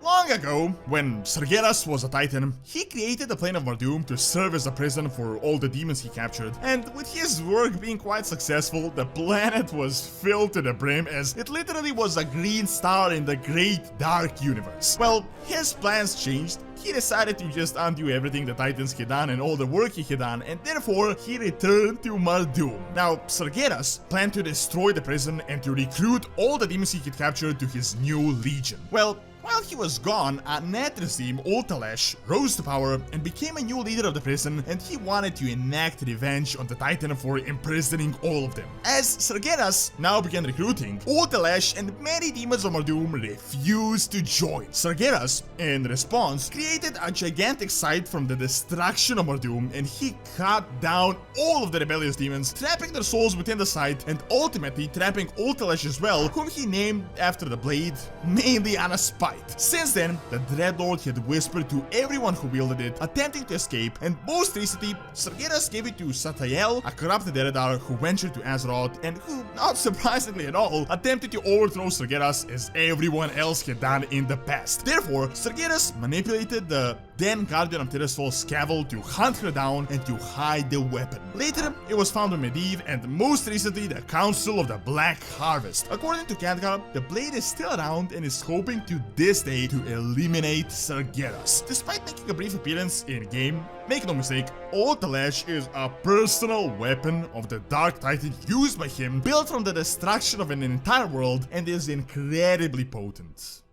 Long ago, when Sargeras was a titan, he created the Plane of Mardoom to serve as a prison for all the demons he captured, and with his work being quite successful, the planet was filled to the brim, as it literally was a green star in the great dark universe. Well, his plans changed. He decided to just undo everything the Titans had done and all the work he had done, and therefore he returned to Mardoom. Now, Sargeras planned to destroy the prison and to recruit all the demons he had captured to his new legion. Well, while he was gone, a Netrizim, Ultalesh, rose to power and became a new leader of the prison, and he wanted to enact revenge on the Titan for imprisoning all of them. As Sargeras now began recruiting, Ultalesh and many demons of Mardoom refused to join. Sargeras, in response, created a gigantic site from the destruction of Mardoom, and he cut down all of the rebellious demons, trapping their souls within the site, and ultimately trapping Ultalesh as well, whom he named after the blade, mainly on a spite. Since then, the Dreadlord had whispered to everyone who wielded it, attempting to escape, and most recently, Sargeras gave it to Satael, a corrupted Eredar who ventured to Azeroth, and who, not surprisingly at all, attempted to overthrow Sargeras as everyone else had done in the past. Therefore, Sargeras manipulated the then Guardian of Tirisfal's Scavel to hunt her down and to hide the weapon. Later, it was found on Medivh, and most recently, the Council of the Black Harvest. According to Khadgar, the blade is still around and is hoping to this day to eliminate Sargeras. Despite making a brief appearance in-game, make no mistake, Ultalesh is a personal weapon of the Dark Titan used by him, built from the destruction of an entire world, and is incredibly potent.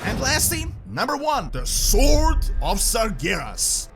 And lastly, number 1, the Sword of Sargeras.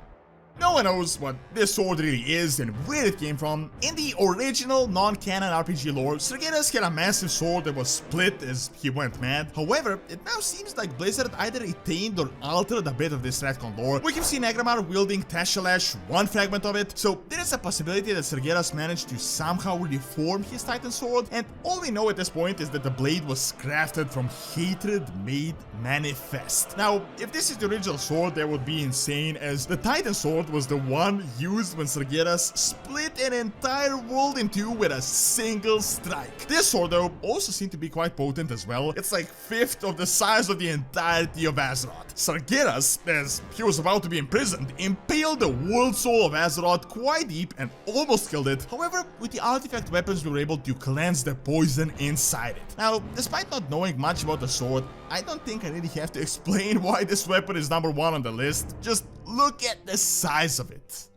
No one knows what this sword really is and where it came from. In the original non-canon RPG lore, Sargeras had a massive sword that was split as he went mad. However, it now seems like Blizzard either retained or altered a bit of this retcon lore. We can see Negramar wielding Tashalash, one fragment of it, so there is a possibility that Sargeras managed to somehow reform his Titan sword, and all we know at this point is that the blade was crafted from hatred made manifest. Now, if this is the original sword, that would be insane, as the Titan sword was the one used when Sargeras split an entire world in two with a single strike. This sword though also seemed to be quite potent as well. It's like fifth of the size of the entirety of Azeroth. Sargeras, as he was about to be imprisoned, impaled the world soul of Azeroth quite deep and almost killed it. However, with the artifact weapons we were able to cleanse the poison inside it. Now, despite not knowing much about the sword, I don't think I really have to explain why this weapon is number 1 on the list. Just look at the size of it.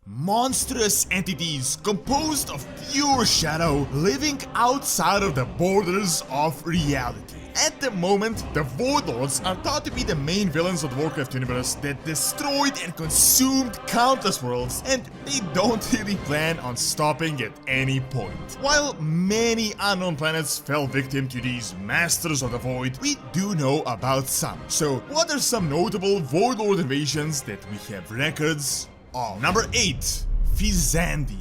Monstrous entities composed of pure shadow living outside of the borders of reality. At the moment, the Warlocks are thought to be the main villains of the Warcraft universe that destroyed and consumed countless worlds, and they don't really plan on stopping at any point. While many unknown planets fell victim to these Masters of the Void, we do know about some. So, what are some notable Warlord invasions that we have records of? Number 8. Physandi.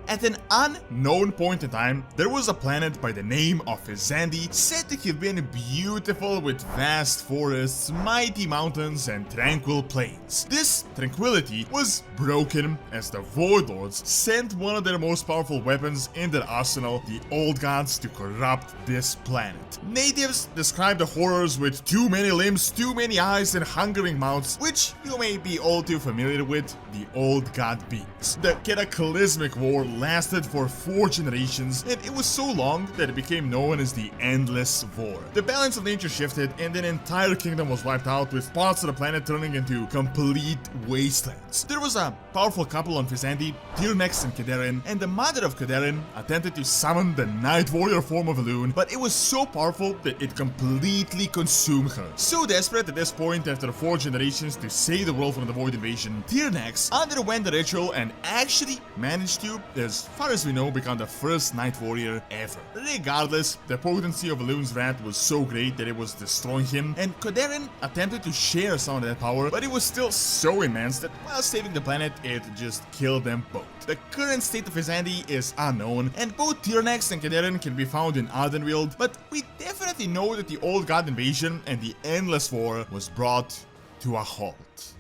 At an unknown point in time, there was a planet by the name of Physandi said to have been beautiful with vast forests, mighty mountains, and tranquil plains. This tranquility was broken as the Warlords sent one of their most powerful weapons in their arsenal, the Old Gods, to corrupt this planet. Natives described the horrors with too many limbs, too many eyes, and hungering mouths, which you may be all too familiar with, the Old God beings. The cataclysmic war lasted for 4 generations, and it was so long that it became known as the Endless War. The balance of nature shifted, and an entire kingdom was wiped out, with parts of the planet turning into complete wastelands. There was a powerful couple on Physandi, Tyrnex and Kaderin, and the mother of Kaderin attempted to summon the Night Warrior form of Elune, but it was so powerful that it completely consumed her. So desperate at this point, after 4 generations to save the world from the Void invasion, Tyrnex underwent the ritual and actually managed to, as far as we know, become the first Night Warrior ever. Regardless, the potency of Elune's wrath was so great that it was destroying him, and Kaderin attempted to share some of that power, but it was still so immense that while saving the planet, it just killed them both. The current state of Physandi is unknown, and both Tyrnex and Kaderin can be found in Ardenweald, but we definitely know that the Old God invasion and the Endless War was brought to a halt.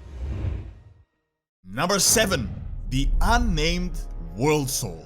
Number 7. The Unnamed World Soul.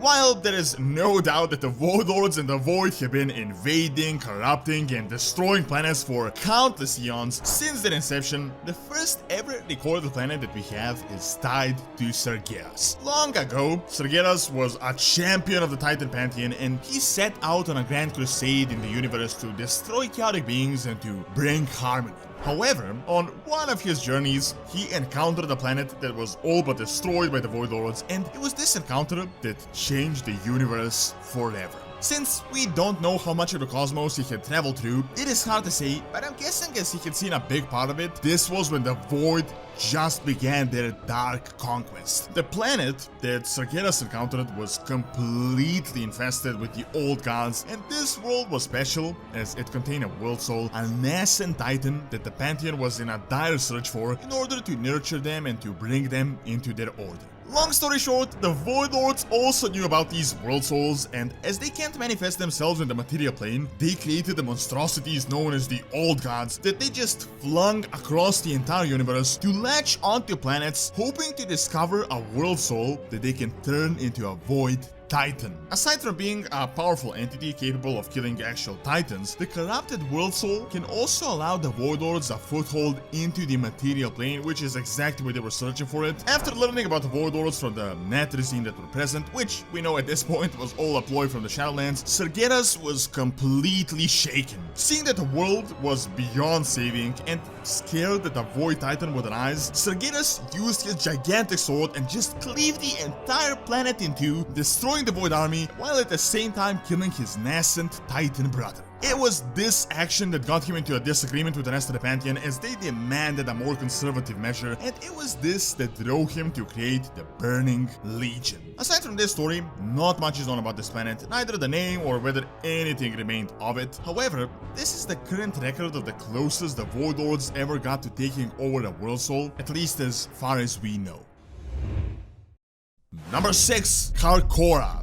While there is no doubt that the Warlords and the Void have been invading, corrupting, and destroying planets for countless eons since their inception, the first ever recorded planet that we have is tied to Sargeras. Long ago, Sargeras was a champion of the Titan Pantheon, and he set out on a grand crusade in the universe to destroy chaotic beings and to bring harmony. However, on one of his journeys, he encountered a planet that was all but destroyed by the Void Lords, and it was this encounter that changed the universe forever. Since we don't know how much of the cosmos he had traveled through, it is hard to say, but I'm guessing as he had seen a big part of it, this was when the Void just began their dark conquest. The planet that Sargeras encountered was completely infested with the Old Gods, and this world was special as it contained a World Soul, a nascent titan that the Pantheon was in a dire search for in order to nurture them and to bring them into their order. Long story short, the Void Lords also knew about these World Souls, and as they can't manifest themselves in the material plane, they created the monstrosities known as the Old Gods that they just flung across the entire universe to latch onto planets, hoping to discover a World Soul that they can turn into a Void Titan. Aside from being a powerful entity capable of killing actual titans, the corrupted World Soul can also allow the Warlords a foothold into the material plane, which is exactly what they were searching for it. After learning about the Warlords from the Netrizine that were present, which we know at this point was all a ploy from the Shadowlands, Sargeras was completely shaken. Seeing that the world was beyond saving and scared that the Void Titan would arise, Sargeras used his gigantic sword and just cleaved the entire planet in two, destroying the Void army while at the same time killing his nascent Titan brother. It was this action that got him into a disagreement with the rest of the Pantheon as they demanded a more conservative measure, and it was this that drove him to create the Burning Legion. Aside from this story, not much is known about this planet, neither the name or whether anything remained of it. However, this is the current record of the closest the Void Lords ever got to taking over a World Soul, at least as far as we know. Number 6. Karkora.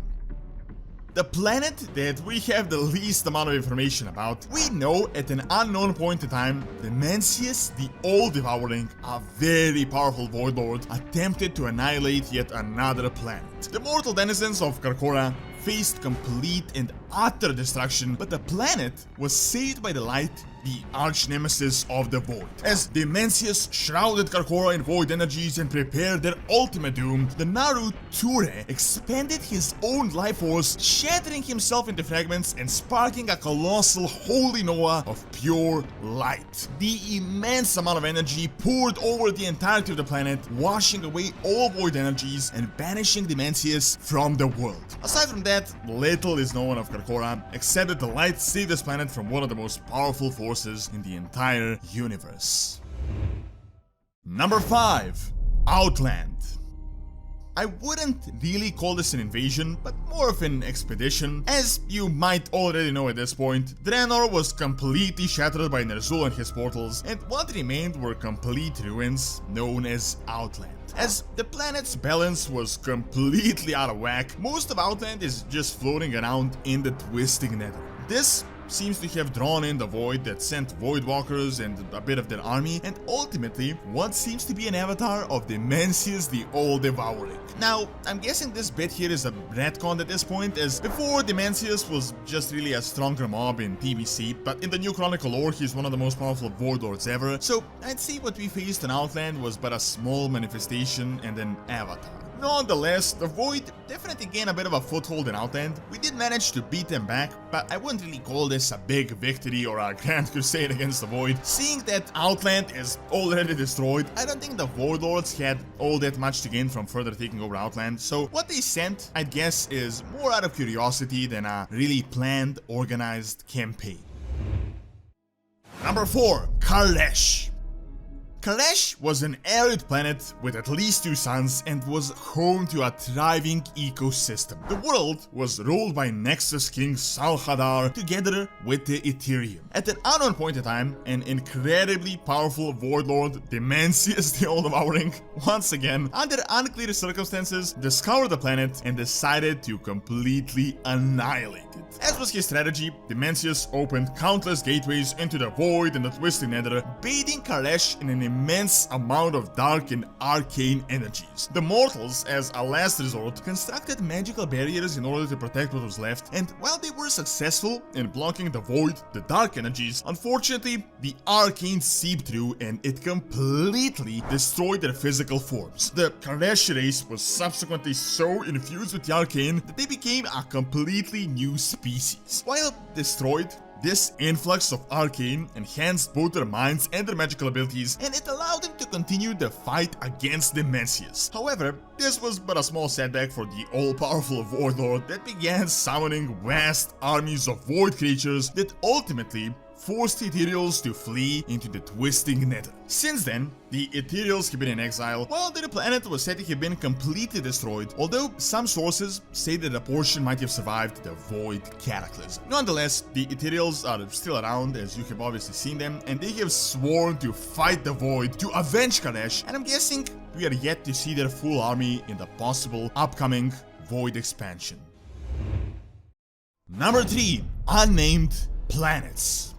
The planet that we have the least amount of information about, we know at an unknown point in time, the Mencius, the All-Devouring, a very powerful Void Lord, attempted to annihilate yet another planet. The mortal denizens of Karkora faced complete and utter destruction, but the planet was saved by the light, the arch-nemesis of the Void. As the Mencius shrouded Karkora in Void energies and prepared their ultimate doom, the Naru Ture expanded his own life force, shattering himself into fragments and sparking a colossal holy Noah of pure light. The immense amount of energy poured over the entirety of the planet, washing away all Void energies and banishing the Mencius from the world. Aside from that, little is known of Karkora, except that the light saved this planet from one of the most powerful forces in the entire universe. Number 5. Outland. I wouldn't really call this an invasion, but more of an expedition. As you might already know at this point, Draenor was completely shattered by Ner'zhul and his portals, and what remained were complete ruins known as Outland. As the planet's balance was completely out of whack, most of Outland is just floating around in the twisting nether. This seems to have drawn in the Void that sent Void Walkers and a bit of their army, and ultimately what seems to be an avatar of the Mencius the All-Devouring. Now, I'm guessing this bit here is a retcon at this point, as before the Mencius was just really a stronger mob in PvC, but in the new Chronicle lore he's one of the most powerful Void Lords ever, so I'd say what we faced in Outland was but a small manifestation and an avatar. Nonetheless, the Void definitely gained a bit of a foothold in Outland. We did manage to beat them back, but I wouldn't really call this a big victory or a grand crusade against the Void. Seeing that Outland is already destroyed, I don't think the Void Lords had all that much to gain from further taking over Outland, so what they sent, I'd guess, is more out of curiosity than a really planned, organized campaign. Number 4. Kalesh. Kalesh was an arid planet with at least 2 suns and was home to a thriving ecosystem. The world was ruled by Nexus King Salhadar together with the Ethereum. At an unknown point in time, an incredibly powerful Void Lord, the Mencius the All-Devouring, once again, under unclear circumstances, discovered the planet and decided to completely annihilate it. As was his strategy, the Mencius opened countless gateways into the Void and the Twisted Nether, bathing Kalesh in an immense amount of dark and arcane energies. The mortals, as a last resort, constructed magical barriers in order to protect what was left, and while they were successful in blocking the Void, the dark energies, unfortunately, the arcane seeped through and it completely destroyed their physical forms. The Kalesh race was subsequently so infused with the arcane that they became a completely new species. While destroyed, this influx of arcane enhanced both their minds and their magical abilities, and it allowed them to continue the fight against the Mencius. However, this was but a small setback for the all-powerful Void Lord that began summoning vast armies of Void creatures that ultimately forced the Ethereals to flee into the Twisting Nether. Since then, the Ethereals have been in exile, while their planet was said to have been completely destroyed, although some sources say that a portion might have survived the Void Cataclysm. Nonetheless, the Ethereals are still around, as you have obviously seen them, and they have sworn to fight the Void to avenge Kalesh, and I'm guessing we are yet to see their full army in the possible upcoming Void expansion. Number 3. Unnamed Planets.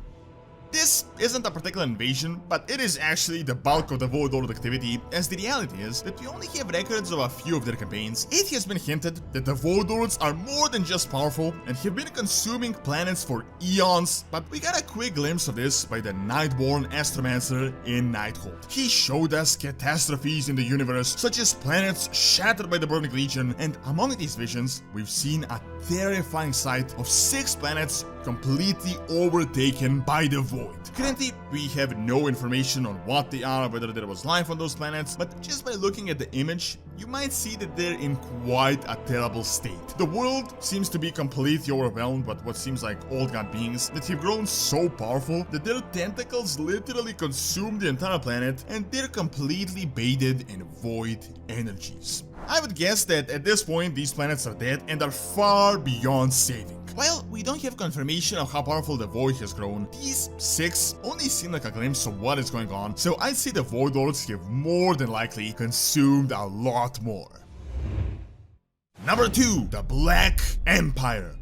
This isn't a particular invasion, but it is actually the bulk of the Void Lord activity, as the reality is that we only have records of a few of their campaigns. It has been hinted that the Void Lords are more than just powerful and have been consuming planets for eons, but we got a quick glimpse of this by the Nightborn Astromancer in Nighthold. He showed us catastrophes in the universe, such as planets shattered by the Burning Legion, and among these visions, we've seen a terrifying sight of 6 planets completely overtaken by the Void. Currently, we have no information on what they are, whether there was life on those planets, but just by looking at the image, you might see that they're in quite a terrible state. The world seems to be completely overwhelmed by what seems like old god beings that have grown so powerful that their tentacles literally consume the entire planet, and they're completely bathed in Void energies. I would guess that at this point these planets are dead and are far beyond saving. While we don't have confirmation of how powerful the Void has grown, these 6 only seem like a glimpse of what is going on, so I'd say the Void Lords have more than likely consumed a lot more. Number 2. The Black Empire.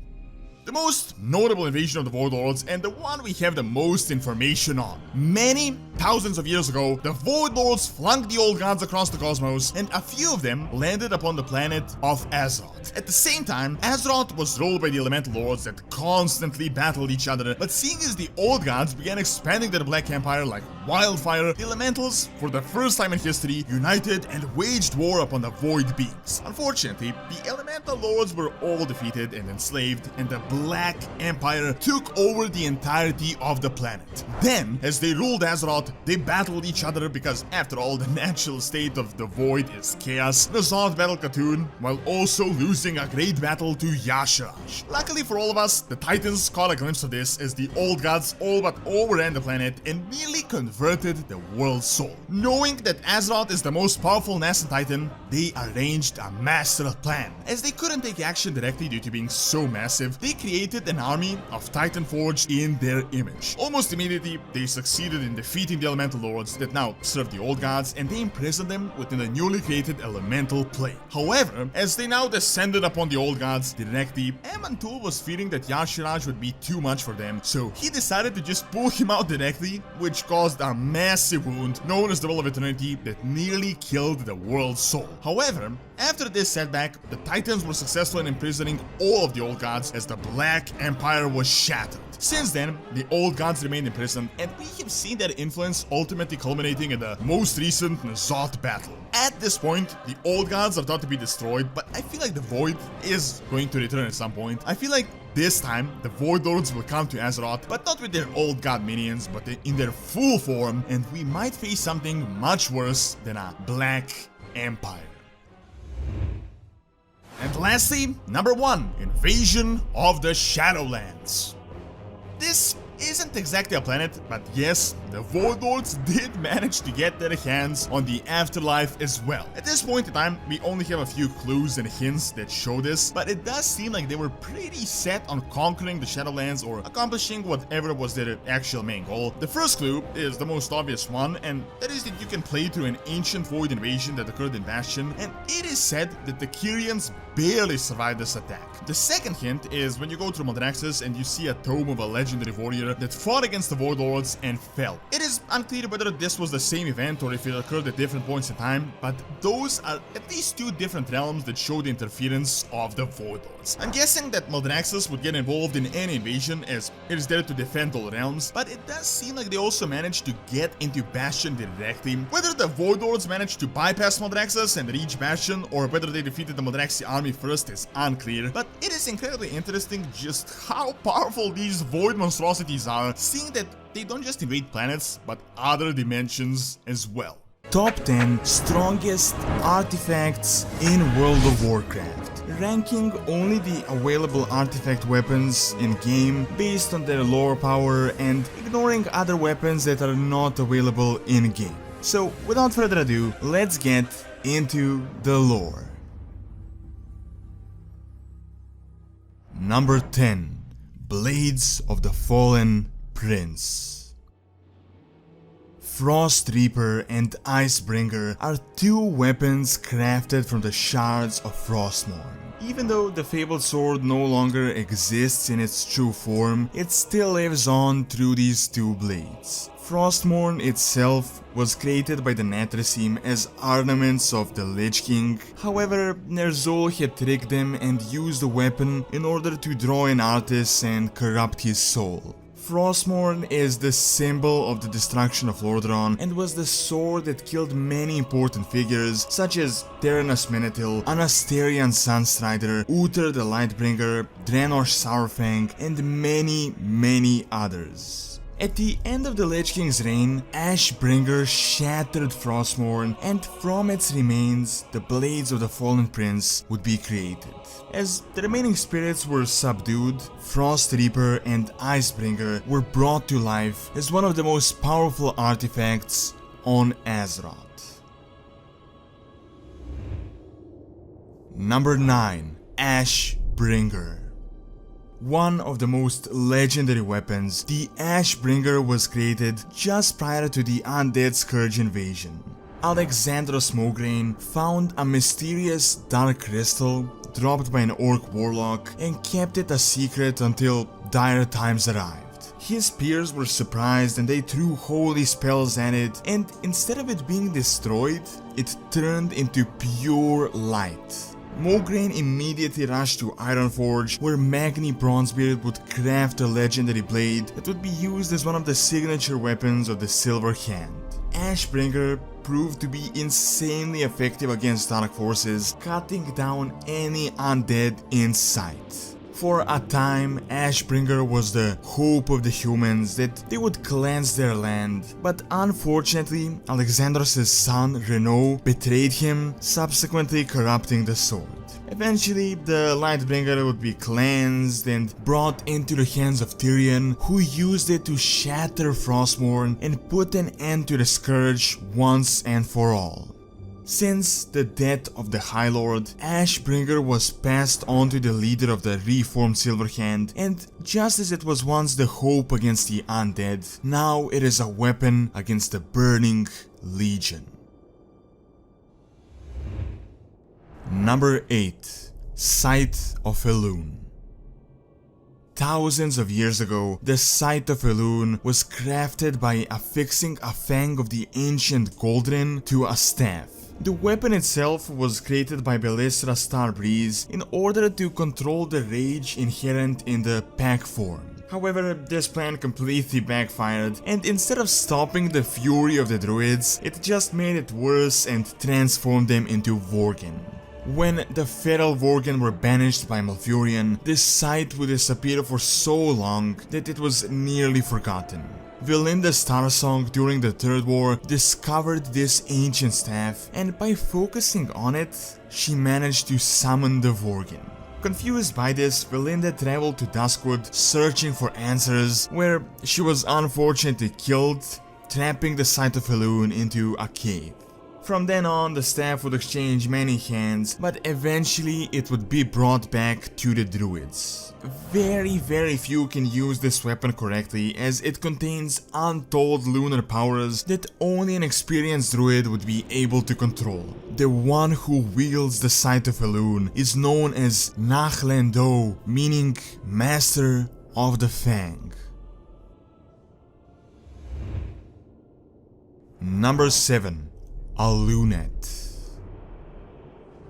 The most notable invasion of the Warlords, and the one we have the most information on. Many thousands of years ago, the Warlords flunked the old gods across the cosmos, and a few of them landed upon the planet of Azeroth. At the same time, Azeroth was ruled by the elemental lords that constantly battled each other, but seeing as the old gods began expanding their Black Empire like wildfire, the elementals, for the first time in history, united and waged war upon the Void beings. Unfortunately, the elemental lords were all defeated and enslaved, and the Black Empire took over the entirety of the planet. Then, as they ruled Azeroth, they battled each other because, after all, the natural state of the Void is chaos. N'Zoth battled Khotun, while also losing a great battle to Y'Shaarj. Luckily for all of us, the Titans caught a glimpse of this as the old gods all but overran the planet and nearly converted the world's soul. Knowing that Azeroth is the most powerful nascent Titan, they arranged a master plan. As they couldn't take action directly due to being so massive, they created an army of Titan forged in their image. Almost immediately, they succeeded in defeating the elemental lords that now served the old gods, and they imprisoned them within the newly created elemental plane. However, as they now descended upon the old gods directly, Amantul was fearing that Y'Shaarj would be too much for them, so he decided to just pull him out directly, which caused a massive wound known as the Well of Eternity that nearly killed the world's soul. However, after this setback, the Titans were successful in imprisoning all of the old gods as the Black Empire was shattered. Since then, the old gods remained imprisoned, and we have seen their influence ultimately culminating in the most recent N'Zoth battle. At this point, the old gods are thought to be destroyed, but I feel like the Void is going to return at some point. I feel like this time, the Void Lords will come to Azeroth, but not with their old god minions, but in their full form, and we might face something much worse than a Black Empire. And lastly, number 1, Invasion of the Shadowlands. This isn't exactly a planet, but yes, the Warlords did manage to get their hands on the afterlife as well. At this point in time, we only have a few clues and hints that show this, but it does seem like they were pretty set on conquering the Shadowlands or accomplishing whatever was their actual main goal. The first clue is the most obvious one, and that is that you can play through an ancient Void invasion that occurred in Bastion, and it is said that the Kyrians barely survived this attack. The second hint is when you go through Maldraxxus and you see a tome of a legendary warrior that fought against the Warlords and fell. It is unclear whether this was the same event or if it occurred at different points in time, but those are at least 2 different realms that show the interference of the Warlords. I'm guessing that Maldraxxus would get involved in any invasion as it is there to defend all realms, but it does seem like they also managed to get into Bastion directly. Whether the Warlords managed to bypass Maldraxxus and reach Bastion, or whether they defeated the Maldraxxi army first is unclear, but it is incredibly interesting just how powerful these Void monstrosities are, seeing that they don't just invade planets, but other dimensions as well. Top 10 strongest artifacts in World of Warcraft, ranking only the available artifact weapons in game based on their lore power and ignoring other weapons that are not available in game. So without further ado, let's get into the lore. Number 10. Blades of the Fallen Prince. Frost Reaper and Icebringer are 2 weapons crafted from the shards of Frostmourne. Even though the fabled sword no longer exists in its true form, it still lives on through these 2 blades. Frostmourne itself was created by the Nathrezim as ornaments of the Lich King. However, Ner'zhul had tricked them and used the weapon in order to draw in Arthas and corrupt his soul. Frostmourne is the symbol of the destruction of Lordaeron and was the sword that killed many important figures such as Theranos Menethil, Anasterian Sunstrider, Uther the Lightbringer, Draenor Saurfang, and many others. At the end of the Lich King's reign, Ashbringer shattered Frostmourne, and from its remains, the Blades of the Fallen Prince would be created. As the remaining spirits were subdued, Frost Reaper and Icebringer were brought to life as one of the most powerful artifacts on Azeroth. Number 9. Ashbringer. One of the most legendary weapons, the Ashbringer was created just prior to the Undead Scourge invasion. Alexandros Mograine found a mysterious dark crystal dropped by an orc warlock and kept it a secret until dire times arrived. His peers were surprised and they threw holy spells at it, and instead of it being destroyed, it turned into pure light. Mograine immediately rushed to Ironforge, where Magni Bronzebeard would craft a legendary blade that would be used as one of the signature weapons of the Silver Hand. Ashbringer proved to be insanely effective against dark forces, cutting down any undead in sight. For a time, Ashbringer was the hope of the humans that they would cleanse their land, but unfortunately, Alexandros' son Renaud betrayed him, subsequently corrupting the sword. Eventually, the Lightbringer would be cleansed and brought into the hands of Tyrion, who used it to shatter Frostmourne and put an end to the Scourge once and for all. Since the death of the High Lord, Ashbringer was passed on to the leader of the reformed Silverhand, and just as it was once the hope against the undead, now it is a weapon against the burning legion. Number 8. Sight of Elune. Thousands of years ago, the Sight of Elune was crafted by affixing a fang of the ancient Goldrin to a staff. The weapon itself was created by Belesra Starbreeze in order to control the rage inherent in the pack form. However, this plan completely backfired, and instead of stopping the fury of the druids, it just made it worse and transformed them into Vorgen. When the feral Vorgen were banished by Malfurion, this sight would disappear for so long that it was nearly forgotten. Valinda Starsong during the Third War discovered this ancient staff, and by focusing on it, she managed to summon the Vorgen. Confused by this, Valinda traveled to Duskwood searching for answers, where she was unfortunately killed, trapping the Sight of Elune into a cave. From then on, the staff would exchange many hands, but eventually it would be brought back to the druids. Very few can use this weapon correctly, as it contains untold lunar powers that only an experienced druid would be able to control. The one who wields the Sight of Elune is known as Nachlendo, meaning Master of the Fang. Number 7. A Lunet.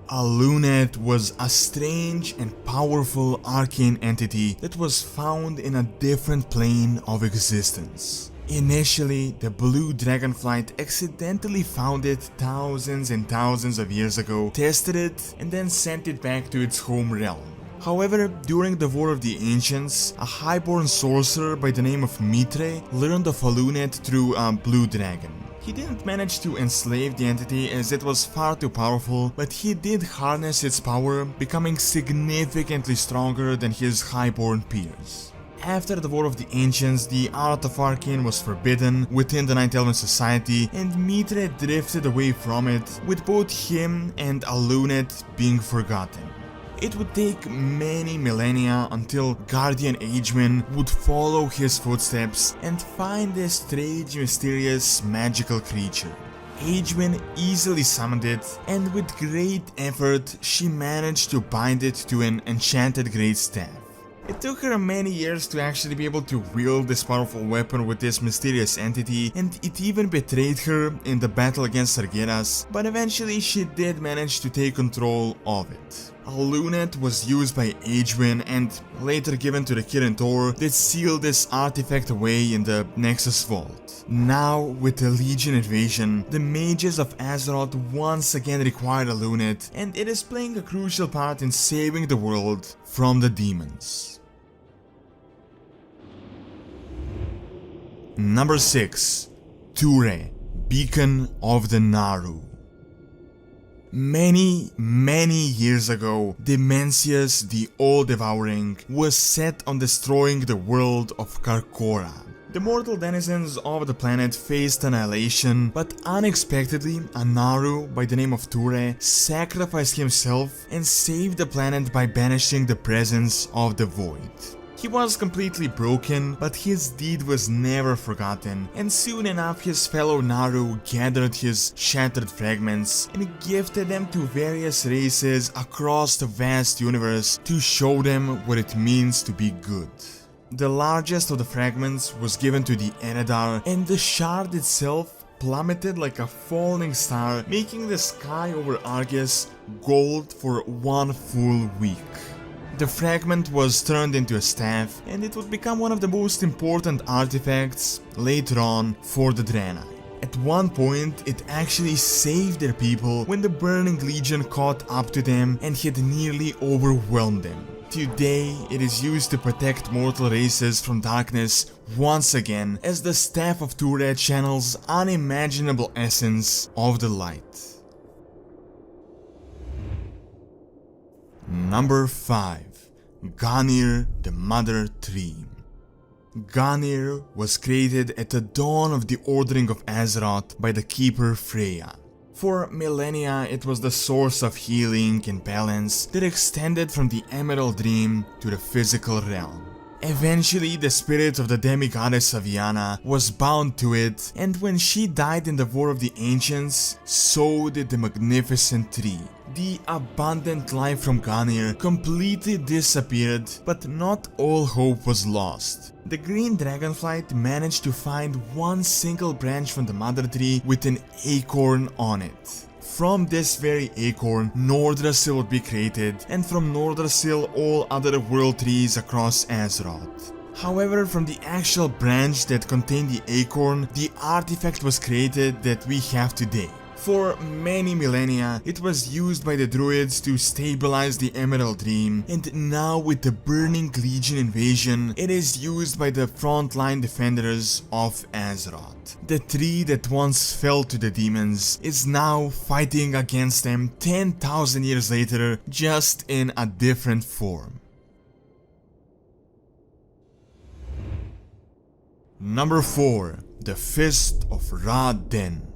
A Lunet was a strange and powerful arcane entity that was found in a different plane of existence. Initially, the Blue Dragonflight accidentally found it thousands and thousands of years ago, tested it, and then sent it back to its home realm. However, during the War of the Ancients, a highborn sorcerer by the name of Mitre learned of a Lunet through a blue dragon. He didn't manage to enslave the entity as it was far too powerful, but he did harness its power, becoming significantly stronger than his highborn peers. After the War of the Ancients, the art of Arcane was forbidden within the Ninth Elven Society, and Mitre drifted away from it, with both him and a Lunet being forgotten. It would take many millennia until Guardian Ageman would follow his footsteps and find this strange, mysterious, magical creature. Ageman easily summoned it, and with great effort she managed to bind it to an enchanted great staff. It took her many years to actually be able to wield this powerful weapon with this mysterious entity, and it even betrayed her in the battle against Sargeras, but eventually she did manage to take control of it. A Lunet was used by Ageman and later given to the Kirin Tor that sealed this artifact away in the Nexus Vault. Now, with the Legion invasion, the mages of Azeroth once again require a Lunet, and it is playing a crucial part in saving the world from the demons. Number 6. Ture, Beacon of the Naru. Many years ago, Demencius the All-Devouring was set on destroying the world of Karkora. The mortal denizens of the planet faced annihilation, but unexpectedly, a Naru by the name of Ture sacrificed himself and saved the planet by banishing the presence of the Void. He was completely broken, but his deed was never forgotten, and soon enough his fellow Naru gathered his shattered fragments and gifted them to various races across the vast universe to show them what it means to be good. The largest of the fragments was given to the Eredar, and the shard itself plummeted like a falling star, making the sky over Argus gold for one full week. The fragment was turned into a staff, and it would become one of the most important artifacts later on for the Draenei. At one point, it actually saved their people when the Burning Legion caught up to them and had nearly overwhelmed them. Today, it is used to protect mortal races from darkness once again, as the Staff of Turet channels unimaginable essence of the light. Number 5. Ganir, the Mother Tree. Ganir was created at the dawn of the Ordering of Azeroth by the Keeper Freya. For millennia, it was the source of healing and balance that extended from the Emerald Dream to the physical realm. Eventually, the spirit of the demigoddess Aviana was bound to it, and when she died in the War of the Ancients, so did the magnificent tree. The abundant life from Ganir completely disappeared, but not all hope was lost. The green dragonflight managed to find one single branch from the mother tree with an acorn on it. From this very acorn, Nordrassil would be created, and from Nordrassil all other world trees across Azeroth. However, from the actual branch that contained the acorn, the artifact was created that we have today. For many millennia, it was used by the druids to stabilize the Emerald Dream, and now with the Burning Legion invasion, it is used by the frontline defenders of Azeroth. The tree that once fell to the demons is now fighting against them 10,000 years later, just in a different form. Number 4. The Fist of Ra-Den.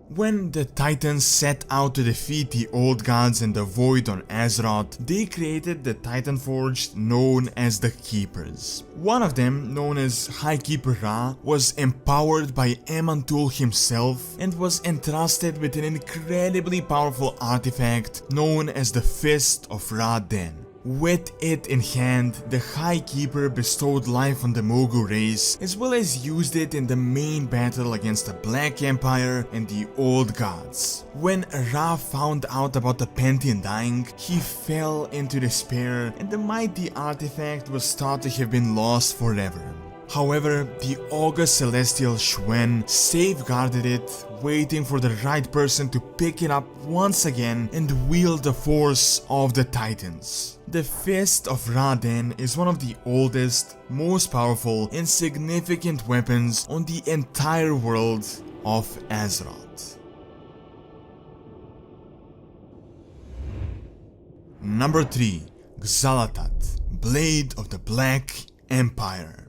When the Titans set out to defeat the Old Gods and the Void on Azeroth, they created the Titan Forge known as the Keepers. One of them, known as High Keeper Ra, was empowered by Emantul himself and was entrusted with an incredibly powerful artifact known as the Fist of Ra-Den. With it in hand, the High Keeper bestowed life on the Mogu race, as well as used it in the main battle against the Black Empire and the Old Gods. When Ra found out about the Pantheon dying, he fell into despair, and the mighty artifact was thought to have been lost forever. However, the august celestial Shwen safeguarded it, waiting for the right person to pick it up once again and wield the force of the Titans. The Fist of Ra-Den is one of the oldest, most powerful and significant weapons on the entire world of Azeroth. Number 3. Xal'atath, Blade of the Black Empire.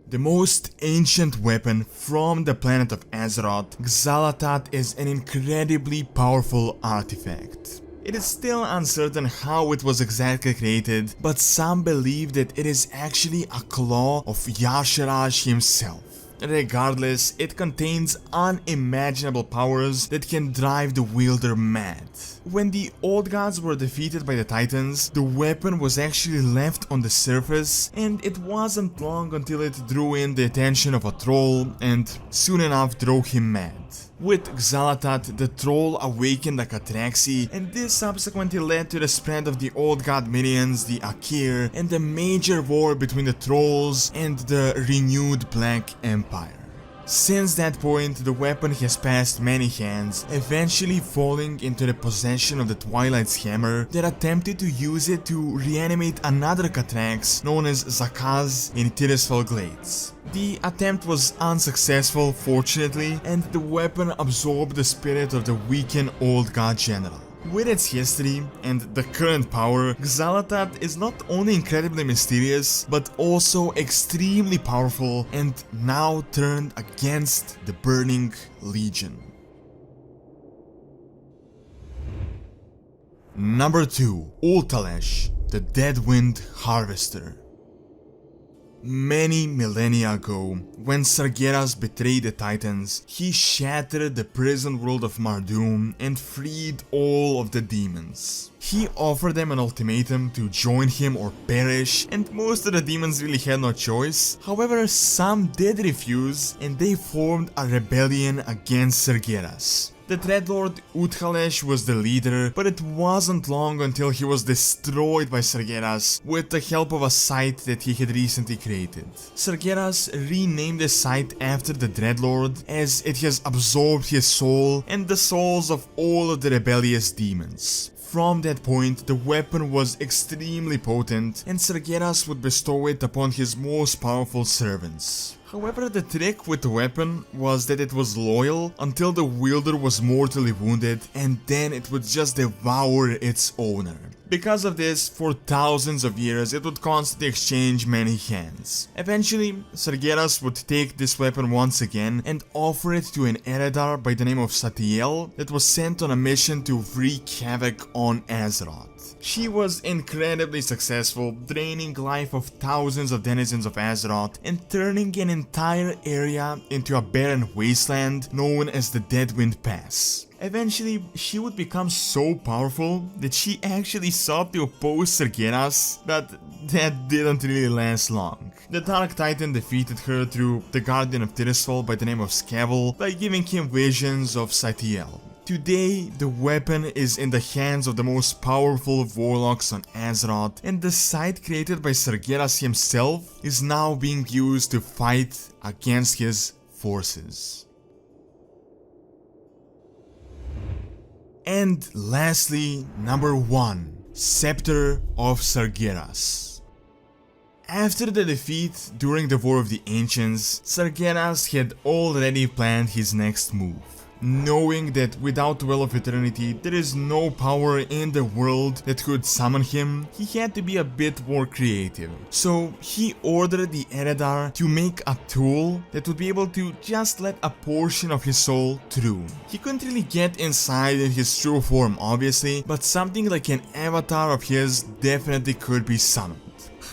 The most ancient weapon from the planet of Azeroth, Xal'atath is an incredibly powerful artifact. It is still uncertain how it was exactly created, but some believe that it is actually a claw of Y'Shaarj himself. Regardless, it contains unimaginable powers that can drive the wielder mad. When the Old Gods were defeated by the Titans, the weapon was actually left on the surface, and it wasn't long until it drew in the attention of a troll and soon enough drove him mad. With Xal'atath, the troll awakened a Catraxi, and this subsequently led to the spread of the Old God minions, the Akir, and the major war between the trolls and the renewed Black Empire. Since that point, the weapon has passed many hands, eventually falling into the possession of the Twilight's Hammer that attempted to use it to reanimate another Catrax known as Zakaz in Tirisfal Glades. The attempt was unsuccessful, fortunately, and the weapon absorbed the spirit of the weakened Old God General. With its history and the current power, Xal'atath is not only incredibly mysterious, but also extremely powerful and now turned against the Burning Legion. Number 2. Ultalesh, the Deadwind Harvester. Many millennia ago, when Sargeras betrayed the Titans, he shattered the prison world of Mardum and freed all of the demons. He offered them an ultimatum to join him or perish, and most of the demons really had no choice. However, some did refuse, and they formed a rebellion against Sargeras. The Dreadlord Uthalesh was the leader, but it wasn't long until he was destroyed by Sargeras with the help of a site that he had recently created. Sargeras renamed the site after the Dreadlord, as it has absorbed his soul and the souls of all of the rebellious demons. From that point, the weapon was extremely potent, and Sargeras would bestow it upon his most powerful servants. However, the trick with the weapon was that it was loyal until the wielder was mortally wounded, and then it would just devour its owner. Because of this, for thousands of years, it would constantly exchange many hands. Eventually, Sargeras would take this weapon once again and offer it to an Eredar by the name of Satiel that was sent on a mission to wreak havoc on Azeroth. She was incredibly successful, draining life of thousands of denizens of Azeroth and turning an entire area into a barren wasteland known as the Deadwind Pass. Eventually, she would become so powerful that she actually sought to oppose Sargeras, but that didn't really last long. The Dark Titan defeated her through the Guardian of Tirisfal by the name of Scavel by giving him visions of Satiel. Today, the weapon is in the hands of the most powerful Warlocks on Azeroth, and the site created by Sargeras himself is now being used to fight against his forces. And lastly, number 1, Scepter of Sargeras. After the defeat during the War of the Ancients, Sargeras had already planned his next move. Knowing that without the Well of Eternity there is no power in the world that could summon him, he had to be a bit more creative. So he ordered the Eredar to make a tool that would be able to just let a portion of his soul through. He couldn't really get inside in his true form obviously, but something like an avatar of his definitely could be summoned.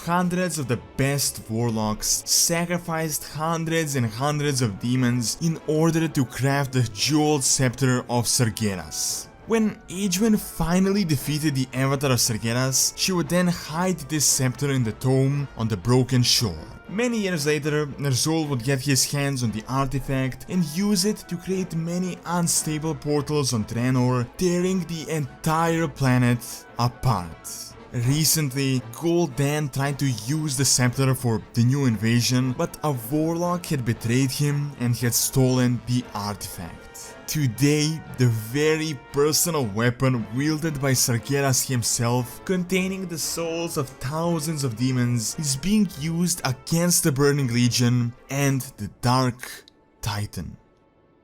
Hundreds of the best warlocks sacrificed hundreds and hundreds of demons in order to craft the jeweled scepter of Sargeras. When Adrian finally defeated the avatar of Sargeras, she would then hide this scepter in the tomb on the Broken Shore. Many years later, Ner'zhul would get his hands on the artifact and use it to create many unstable portals on Draenor, tearing the entire planet apart. Recently, Gul'dan tried to use the scepter for the new invasion, but a warlock had betrayed him and had stolen the artifact. Today, the very personal weapon wielded by Sargeras himself, containing the souls of thousands of demons, is being used against the Burning Legion and the Dark Titan.